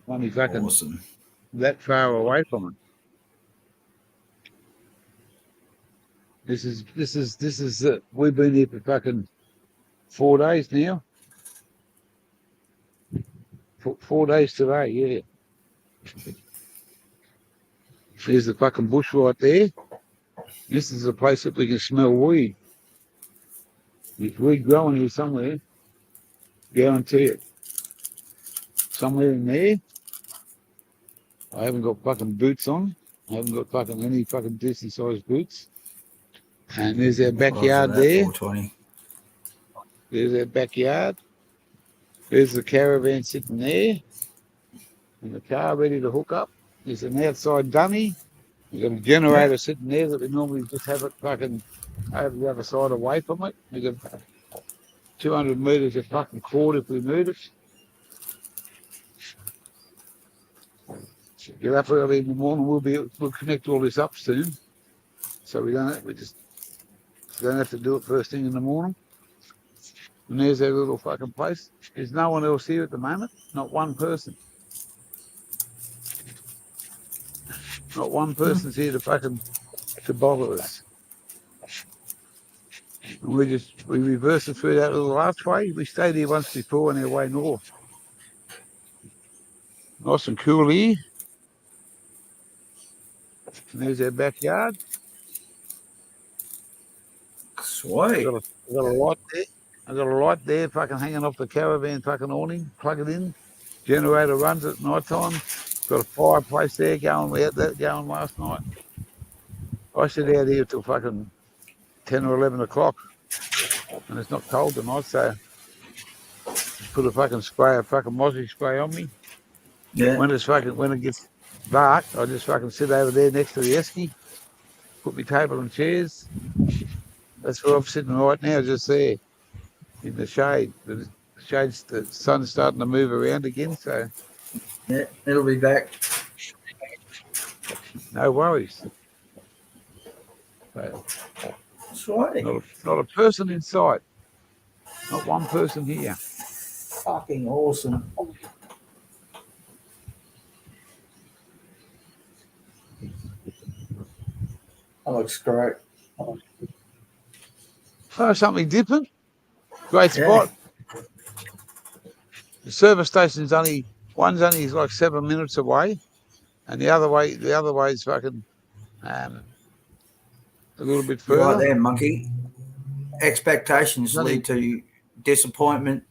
Only fucking Awesome. that far away from it. This is we've been here for fucking 4 days now. 4 days today, yeah. There's the fucking bush right there. This is a place that we can smell weed. There's weed growing here somewhere. Guarantee it. Somewhere in there. I haven't got fucking boots on. I haven't got fucking any fucking decent sized boots. And there's our backyard there. 420. There's our backyard. There's the caravan sitting there. And the car ready to hook up. There's an outside dummy. We've got a generator sitting there that we normally just have it fucking over the other side away from it. We've got 200 metres of fucking cord if we move it. Get up early in the morning. We'll connect all this up soon, so we don't have to do it first thing in the morning. And there's our little fucking place. There's no one else here at the moment. Not one person. Not one person's here to bother us. And we reversed it through that little archway. We stayed here once before on our way north. Nice and cool here. And there's our backyard. Sweet. I got a light there. I got a light there fucking hanging off the caravan fucking awning. Plug it in. Generator runs at night time. Got a fireplace there going. We had that going last night. I sit out here till fucking 10 or 11 o'clock. And it's not cold tonight, so put a fucking mozzie spray on me. Yeah. When it gets dark, I just fucking sit over there next to the esky, put my table and chairs. That's where I'm sitting right now, just there in the shade. The sun's starting to move around again, so Yeah, it'll be back. no worries. So, Sweet. not a person in sight. Not one person here. Fucking awesome. That looks great. Oh, something different. Great spot. The service station's one's only like 7 minutes away, and the other way is fucking a little bit further. Right there, monkey. Expectations lead to disappointment.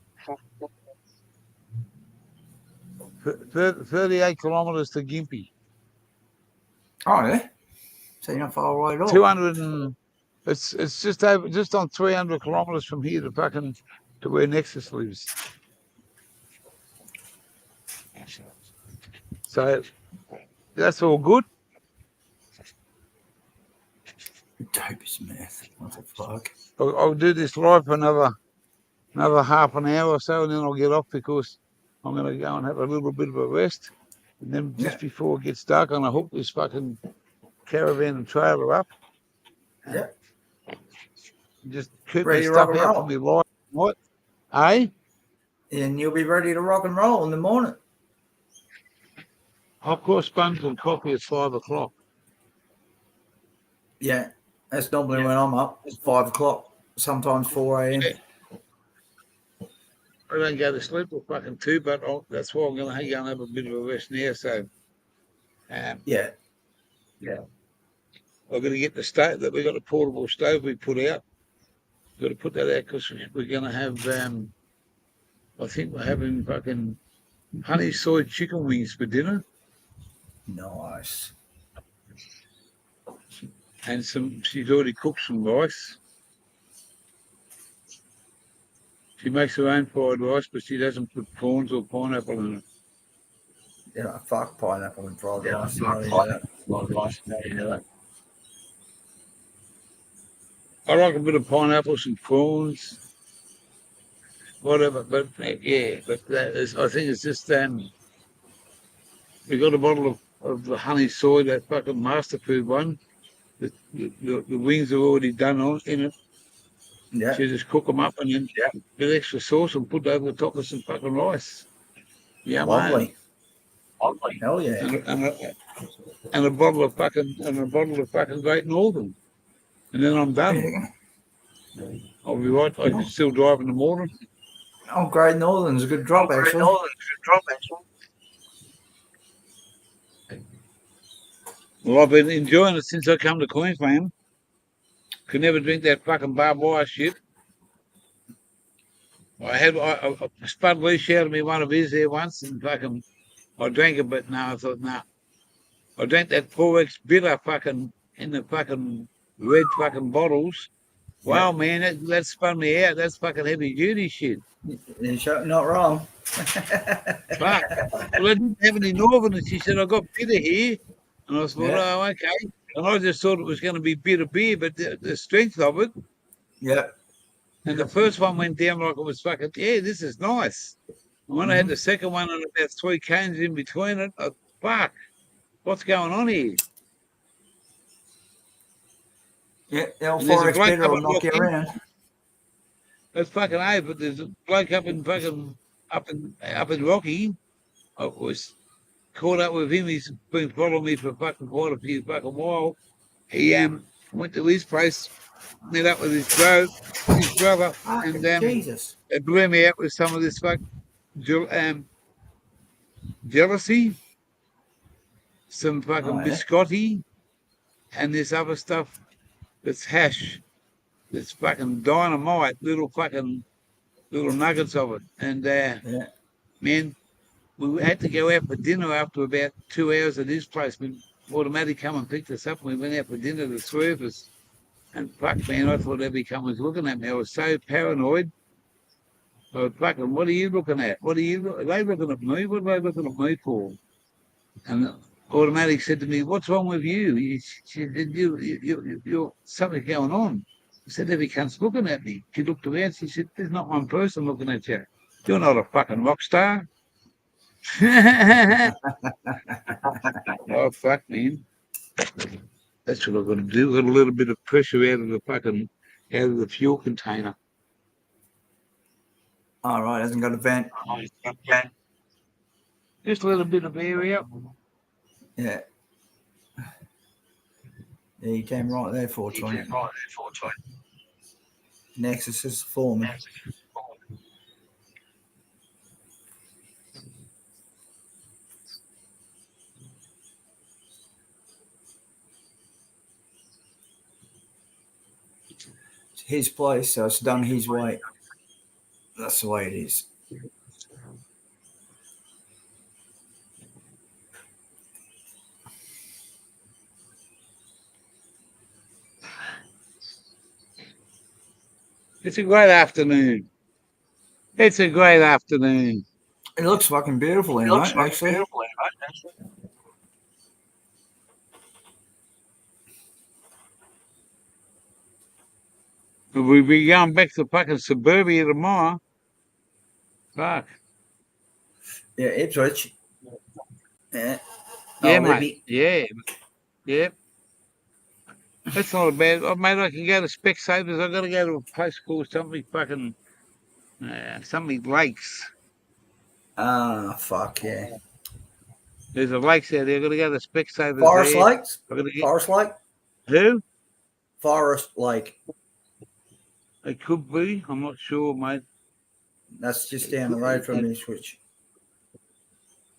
38 kilometres to Gympie. Oh yeah. So you're not far away at all. 200 and it's just on 300 kilometres from here to where Nexus lives. So that's all good. Dopest meth. What the fuck? I'll do this live for another half an hour or so, and then I'll get off because I'm going to go and have a little bit of a rest. And then just before it gets dark, I'm going to hook this fucking caravan and trailer up. Yeah. Just keep Ready my to rock stuff and out roll. for me live. What? Eh? And you'll be ready to rock and roll in the morning. Of course, buns and coffee at 5 o'clock. Yeah. That's normally when I'm up. 5 o'clock. Sometimes 4 a.m. I don't go to sleep till fucking 2, but that's why I'm going to go and have a bit of a rest now. So, Yeah. I've got to get the stove. That we got a portable stove we put out. Got to put that out because we're going to have. I think we're having fucking honey soy chicken wings for dinner. Nice. And she's already cooked some rice. She makes her own fried rice, but she doesn't put prawns or pineapple in it. Yeah, fuck pineapple and fried rice. I like a bit of pineapple, some prawns, whatever. But yeah, but I think it's just we got a bottle of the honey soy, that fucking master food one. The wings are already done in it. Yeah. So you just cook them up and then with extra sauce and put over the top of some fucking rice. Yeah, Lovely. Hell yeah. And a bottle of fucking Great Northern. And then I'm done. I'll be right. I can still drive in the morning. Oh, Great Northern's a good drop, actually. Well, I've been enjoying it since I come to Queensland. Could never drink that fucking barbed wire shit. Spud Lee shouted me one of his there once, and fucking I drank it, but no, I thought, no, I drank that 4X bitter fucking in the fucking red fucking bottles. Wow, man, that spun me out. That's fucking heavy duty shit. You're not wrong. Fuck. Well, I didn't have any Northern, and she said, I got bitter here. And I thought, Yeah. oh, okay. And I just thought it was going to be bitter beer, but the strength of it. Yeah. And the first one went down like it was fucking, yeah, this is nice. And when I had the second one and about 3 canes in between it, fuck, what's going on here? Yeah, the And there's a L4X bloke bitter up will in knock you Rocky. around. That's fucking A, but there's a bloke up in fucking up in Rocky. I was caught up with him. He's been following me for fucking quite a few fucking while. He went to his place, met up with his brother, and Jesus. it blew me out with some of this jealousy, some fucking biscotti, and this other stuff that's hash. It's fucking dynamite, little nuggets of it. And man, we had to go out for dinner after about 2 hours at his place. When Automatic come and picked us up, and we went out for dinner, the 3 of us. And fuck, man, I thought every cunt was looking at me. I was so paranoid. I was fucking, what are you looking at? Are they looking at me? What are they looking at me for? And Automatic said to me, what's wrong with you? She said, you're something going on. I said, every cunt's looking at me. She looked around. She said, there's not one person looking at you. You're not a fucking rock star. Oh, fuck, man. That's what I've got to do. Got a little bit of pressure out of the fuel container. All right, hasn't got a vent. Just a little bit of air out. Yeah. Yeah, you came right there, 420. Nexus is forming. It's his place, so it's done his way. That's the way it is. It's a great afternoon. It's a great afternoon. It looks fucking beautiful, anyway, actually. We'll be going back to fucking suburbia tomorrow. Fuck. Yeah, Ipswich. Yeah. Yeah, Oh, mate. Yeah. Yep. That's not bad. Oh, mate, I can go to Specsavers. I've got to go to a place called something fucking something Lakes. Ah, fuck yeah. There's a lakes out there. I've got to go to Specsavers. Forest there. Lakes? Get... Forest Lake? Who? Forest Lake. It could be. I'm not sure, mate. That's just down the road from Ipswich.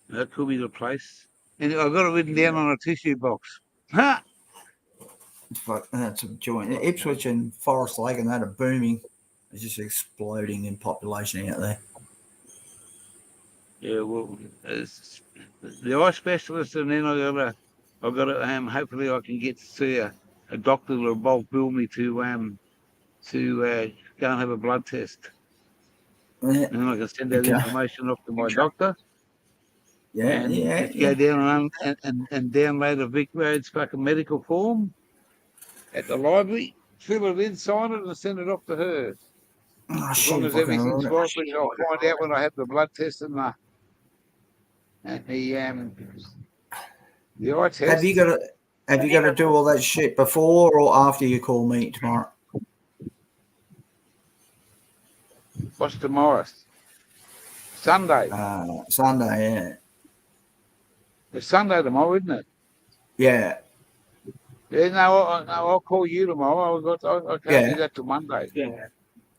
That could be the place. And I've got it written down on a tissue box. Ha! Fuck, that's a joint. Ipswich and Forest Lake and that are booming. It's just exploding in population out there. Yeah, well, it's the eye specialist, and then I've got to hopefully I can get to see a doctor that will bulk bill me to go and have a blood test. Yeah. And then I can send that information off to my doctor. Yeah, and go down and download a Vic Roads fucking medical form at the library, fill it in, sign it, and send it off to her. Oh, as long as everything's right, I'll find out when I have the blood test and the eye test. Have you got to do all that shit before or after you call me tomorrow? What's tomorrow? Sunday. Sunday, yeah. It's Sunday tomorrow, isn't it? Yeah. Yeah, no, I'll call you tomorrow. I can't do that till Monday. Yeah.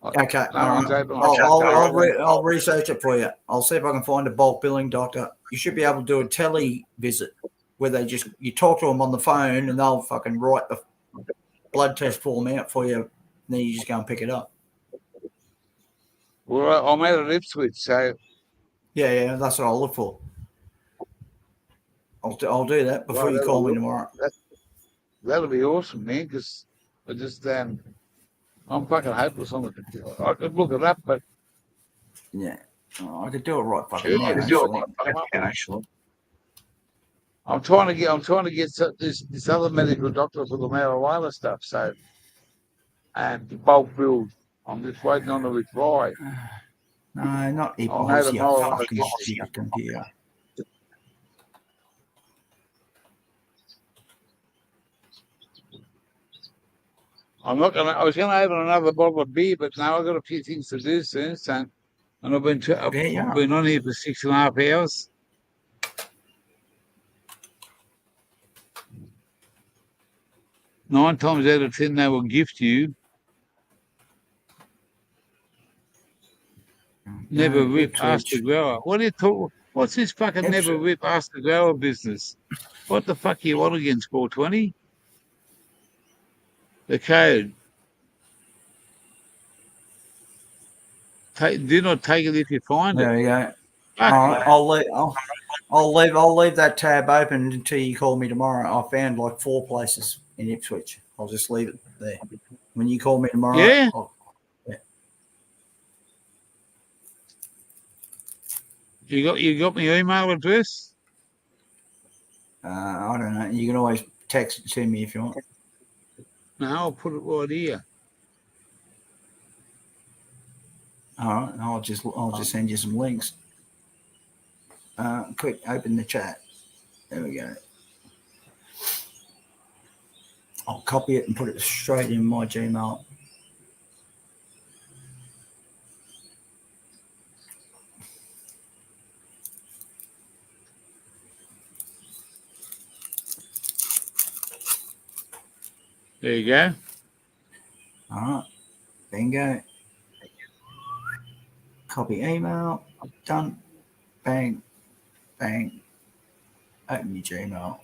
Okay. No one's open. I'll research it for you. I'll see if I can find a bulk billing doctor. You should be able to do a tele visit where you talk to them on the phone and they'll fucking write the blood test form out for you. And then you just go and pick it up. Well, I'm at Ipswich, so yeah, that's what I'll look for. I'll do that before Well, you call me tomorrow. That'll be awesome, man, because I just, I'm fucking hopeless on the computer. I could look it up, but Yeah. Oh, I could do it right fucking sure, now. I could do it Actually. actually. I'm trying to get this other medical doctor for the marijuana stuff. So, and bulk build. I'm just waiting on the reply. No, not I'll know equals, you tomorrow. fucking stupid computer. I was gonna open another bottle of beer, but now I've got a few things to do soon. So, and I've been on here for 6.5 hours. Nine times out of 10, they will gift you. Never rip, ask the grower. What are you talking? What's this fucking never rip, ask the grower business? What the fuck you want against 420? The code. Do not take it if you find There it. you go. All right, I'll leave that tab open until you call me tomorrow. I found like 4 places in Ipswich. I'll just leave it there. When you call me tomorrow, Yeah. You got my email address? I don't know. You can always text it to me if you want. No, I'll put it right here. All right, I'll just send you some links. Quick, open the chat. There we go. I'll copy it and put it straight in my Gmail. There you go. All right, bingo. Copy email. Done. Bang, bang. Open your Gmail.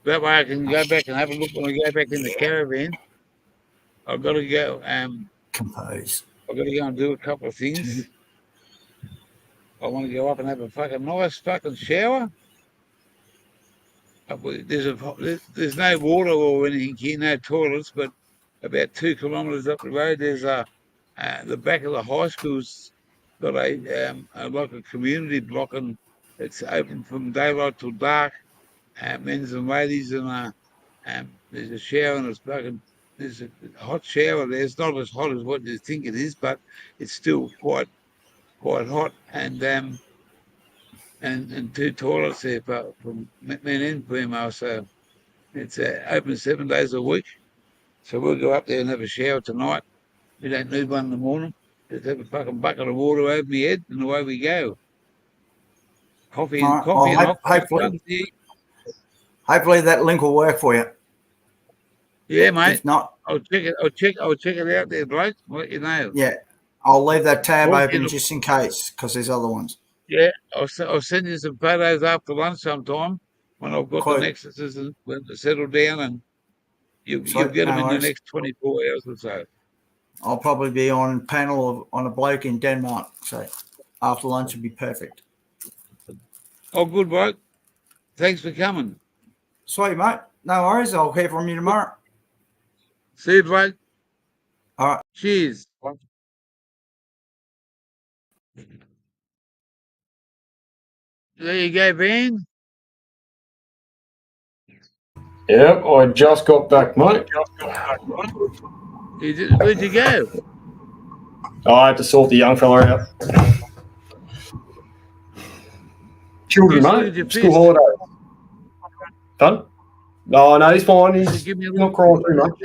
That way I can go back and have a look when I go back in the caravan. I've got to go compose. I've got to go and do a couple of things. I want to go up and have a fucking nice fucking shower. There's no water or anything here, no toilets, but about 2 kilometres up the road, there's the back of the high school's got like a community block, and it's open from daylight till dark. Men's and ladies, and there's a shower, and there's a hot shower there. It's not as hot as what you think it is, but it's still quite hot, and 2 toilets there for men and female. So it's open 7 days a week. So we'll go up there and have a shower tonight. We don't need one in the morning. Just have a fucking bucket of water over my head, and away we go. Coffee and hopefully that link will work for you. Yeah, mate. If not, I'll check it out there, bloke. I'll let you know. Yeah, I'll leave that tab open just in case, because there's other ones. Yeah, I'll send you some photos after lunch sometime when I've got the nexuses and when they settle down, and you'll get them in the next 24 hours or so. I'll probably be on panel on a bloke in Denmark, so after lunch would be perfect. Oh, good, bloke. Thanks for coming. Sweet, mate. No worries. I'll hear from you tomorrow. See you, bloke. All right. Cheers. There you go, Van. Yep, I just got back, mate. Where'd you go? I had to sort the young fella out. Children, mate. School holidays. Done? No, he's fine. He's not crawling too much.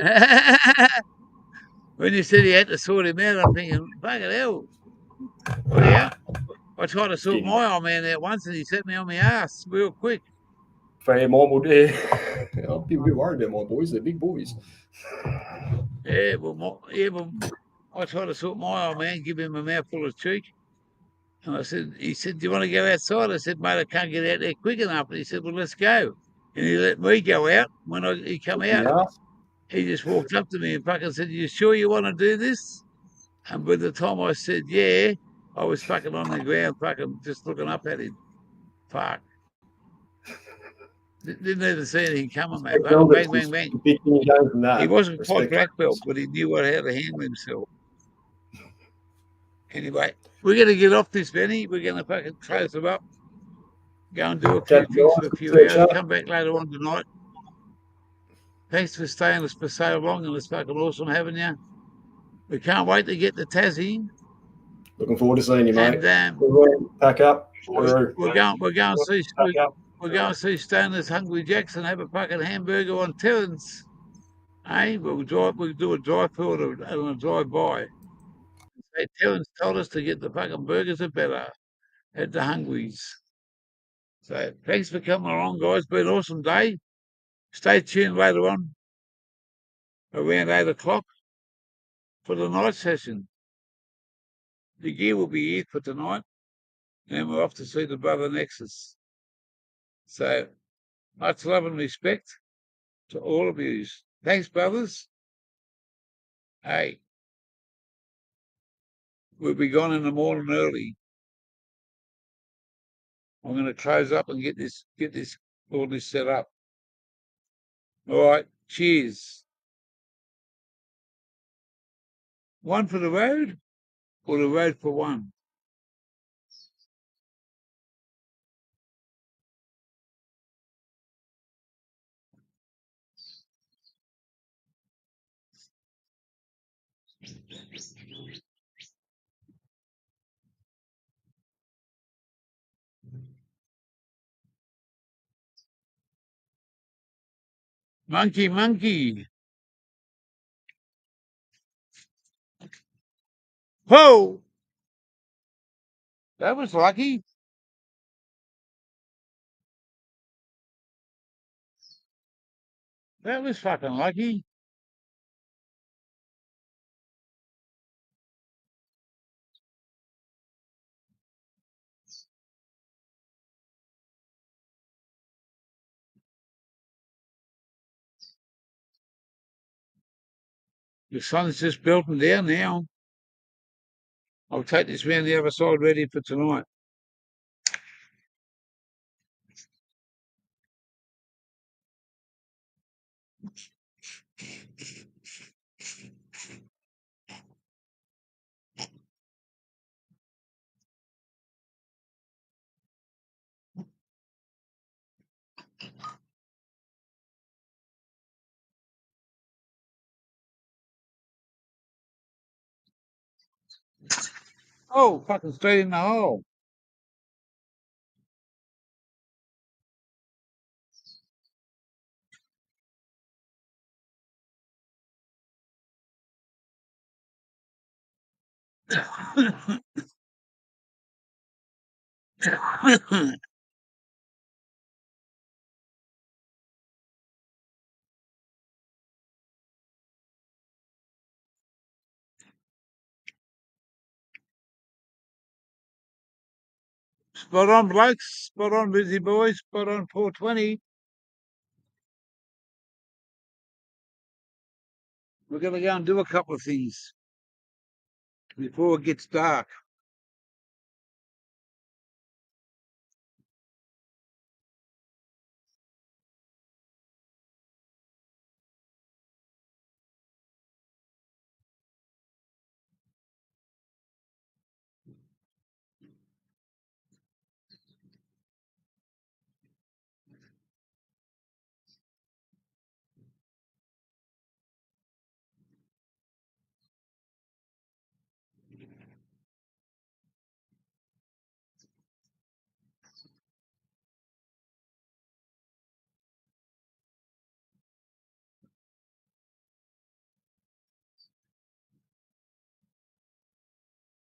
When you said he had to sort him out, I'm thinking, fucking hell. Yeah. I tried to sort my old man out once, and he set me on my ass real quick. Fair, mine would. I'll be a bit worried about my boys. They're big boys. Yeah, well, I tried to sort my old man, give him a mouthful of cheek. And he said, do you want to go outside? I said, mate, I can't get out there quick enough. And he said, well, let's go. And he let me go out. When he come out, he just walked up to me and fucking said, you sure you want to do this? And by the time I said, yeah, I was fucking on the ground, fucking just looking up at him. Fuck. Didn't even see anything coming, mate. Respect elders. Bang, bang, bang. Big thing you gain from that. He wasn't quite Respect black belt, elders. but he knew how to handle himself. Anyway, we're going to get off this, Benny. We're going to fucking close them up. Go and do a few Catch things you for a guys. few See you, hours. chat. Come back later on tonight. Thanks for staying with us for so long, and it's fucking awesome having you. We can't wait to get to Tassie. Looking forward to seeing you, mate. And Everyone, pack up. we're going to see Pack up. we're going to see Stoner's Hungry Jacks and have a fucking hamburger on Terrence. Hey, we'll do a drive-through and a drive-by. Say, Terrence told us to get the fucking burgers are better at the Hungries. So thanks for coming along, guys. Been an awesome day. Stay tuned later on around 8 o'clock for the night session. The gear will be here for tonight, and we're off to see the Brother Nexus. So much love and respect to all of you. Thanks, brothers. Hey, we'll be gone in the morning early. I'm going to close up and get all this set up. All right, cheers. One for the road, or the road for one? Monkey, monkey. Whoa! That was lucky. That was fucking lucky. The sun's just belting down now. I'll take this round the other side ready for tonight. Oh, fucking straight in the hole. Spot on, blokes. Spot on, busy boys. Spot on, 420. We're going to go and do a couple of things before it gets dark.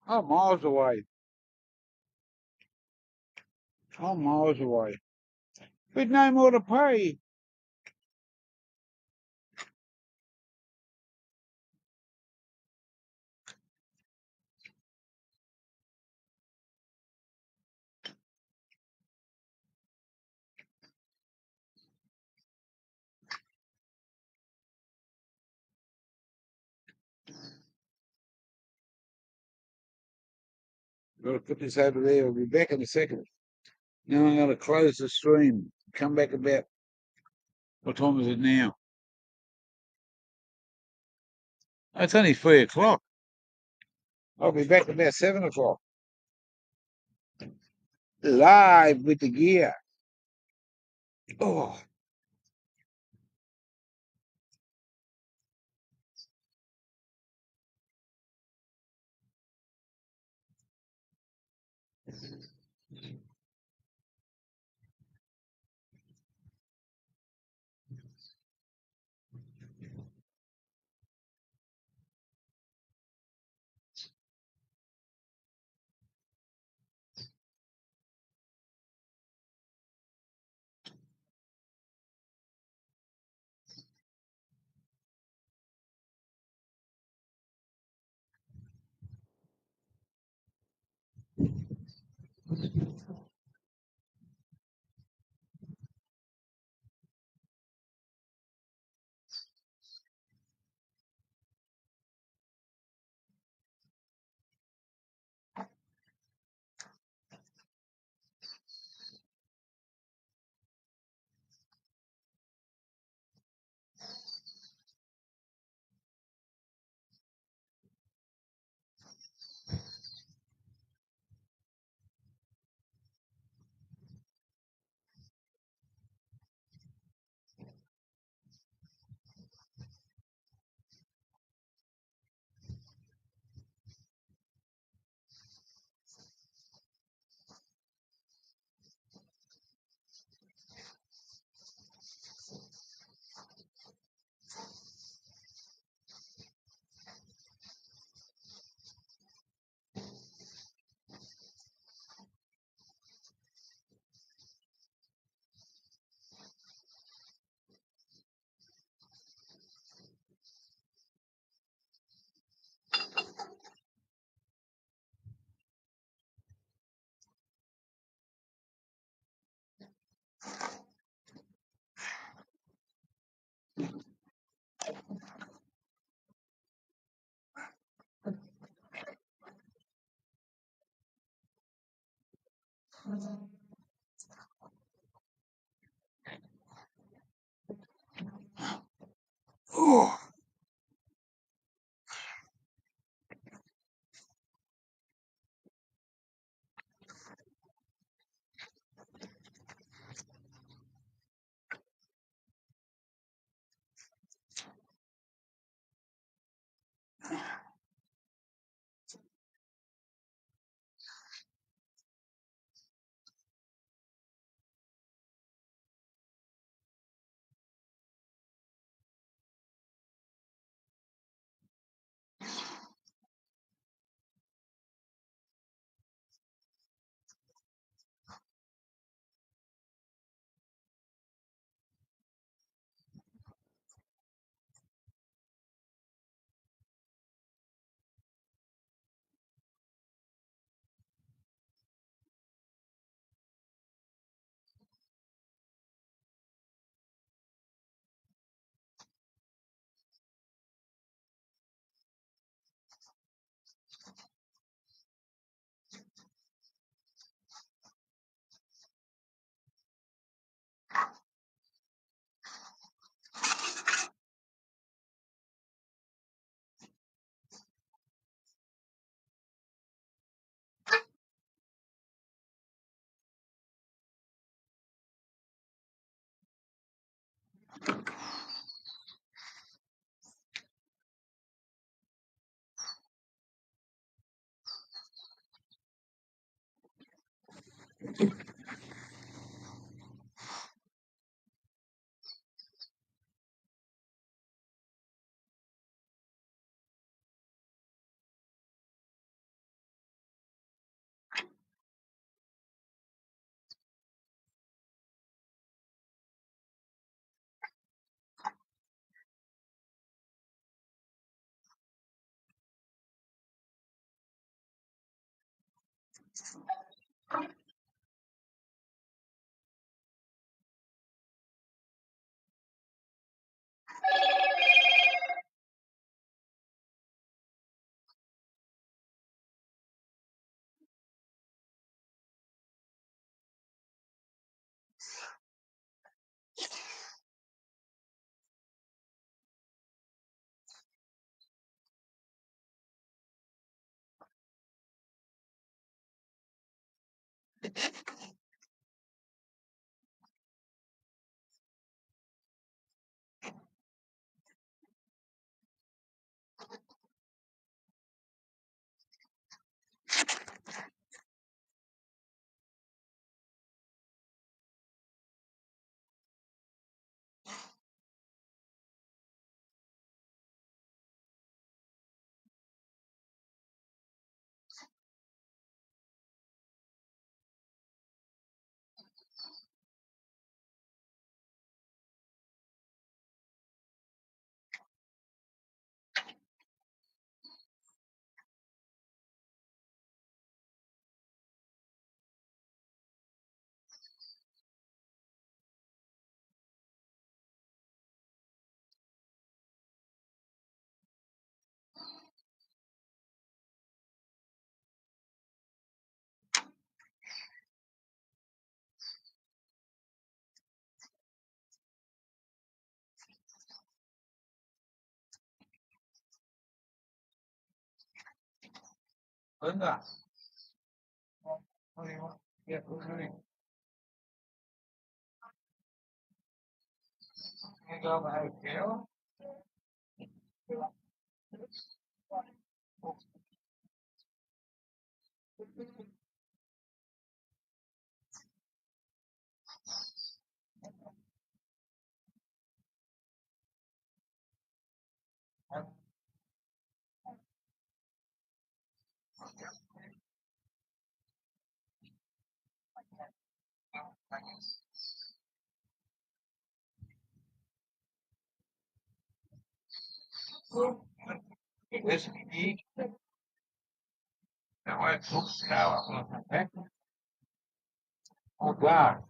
Oh, miles away. Oh, miles away. But no more to pay. Got to put this over there. We'll be back in a second. Now I'm going to close the stream. Come back about What time is it now? It's only 3 o'clock. I'll be back about 7 o'clock. Live with the gear. Oh. Oh. Linda. What do you want? Yeah, what do you mean? You go to the hotel? This week, now I took Scout on the back. Oh, God.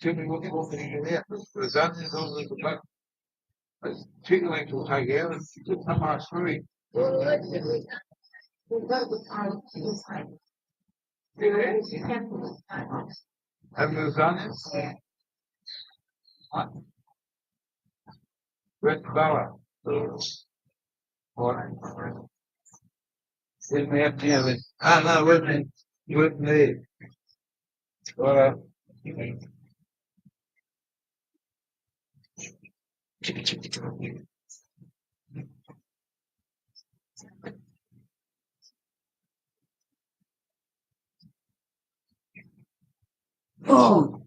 Jimmy, what do you want me to get? The sun is only the back. It's tickling to take out and to come out through. And the sun is red color. What? With me up here. Ah, no, with me. With me. What? Oh.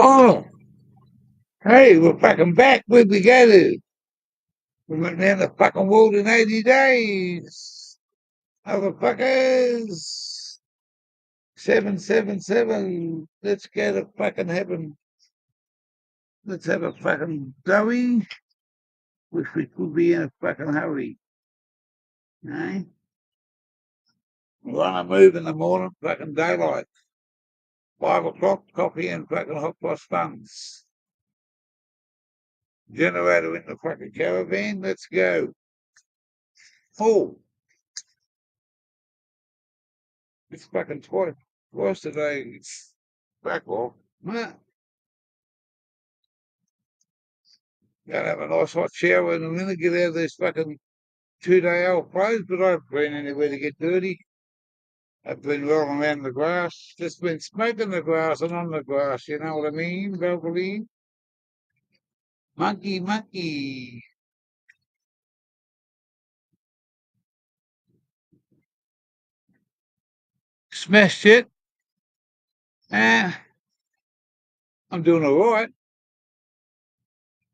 Oh. Hey, we're fucking back. Where'd we go to? We went around the fucking world in 80 days. Motherfuckers. 777. Let's go to fucking heaven. Let's have a fucking doughy. Wish we could be in a fucking hurry. Eh? We want to move in the morning, fucking daylight. 5 o'clock, coffee and fucking hot cross buns. Generator in the fucking caravan. Let's go. Oh. It's fucking twice today. It's back off. Huh? Gotta have a nice hot shower in a minute, get out of this fucking 2-day-old clothes, but I haven't been anywhere to get dirty. I've been rolling around the grass, just been smoking the grass and on the grass, you know what I mean, Beverly? Monkey, monkey. smashed it. I'm doing all right.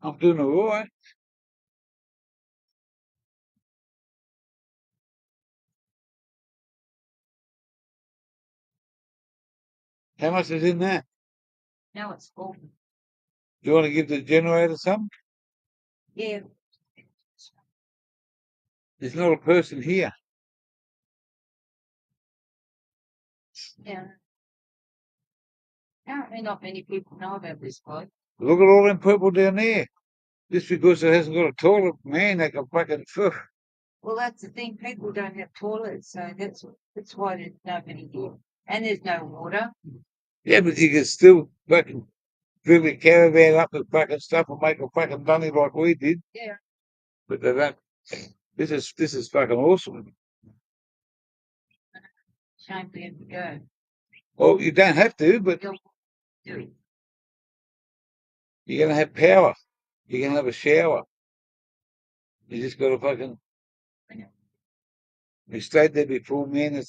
I'm doing all right. How much is in there? Now it's full. Do you want to give the generator some? Yeah. There's not a person here. Yeah. Apparently not many people know about this place. Look at all them people down there. Just because it hasn't got a toilet, man, they can fucking. Well, that's the thing. People don't have toilets, so that's why there's nobody here. And there's no water. Yeah, but you can still fucking fill the caravan up with fucking stuff and make a fucking money like we did. Yeah. But they don't. This is fucking awesome. Shame for him to go. Well, you don't have to, but Do it. you're gonna have power. You're gonna have a shower. You just gotta fucking. We stayed there before, man. You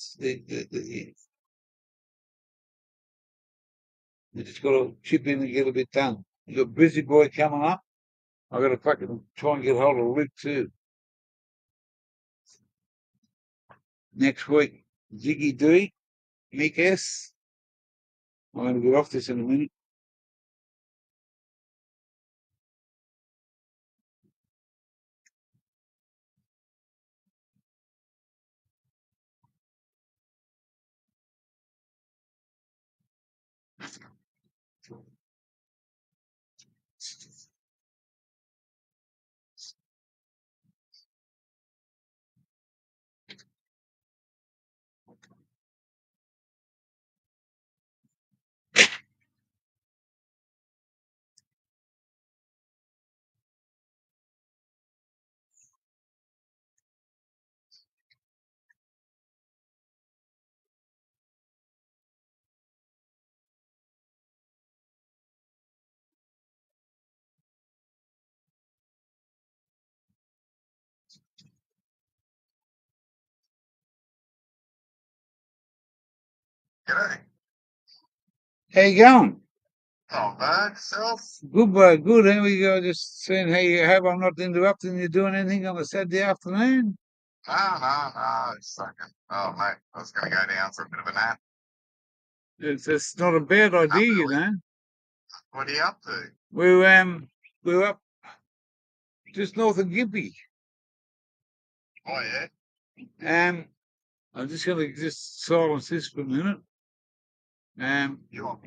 just gotta chip in and get a bit done. You got Busy Boy coming up. I gotta fucking try and get hold of Luke too. Next week, Ziggy D, Mick S. I'm gonna get off this in a minute. G'day. How you going? Not bad. Yourself? Good, boy, good. Here we go. Just saying, hey, I hope I'm not interrupting you doing anything on a Saturday afternoon. No. Second. Oh, mate, I was going to go down for a bit of a nap. It's not a bad idea, you know. What are you up to? We're up just north of Gympie. Oh, yeah? I'm just gonna just silence this for a minute. You want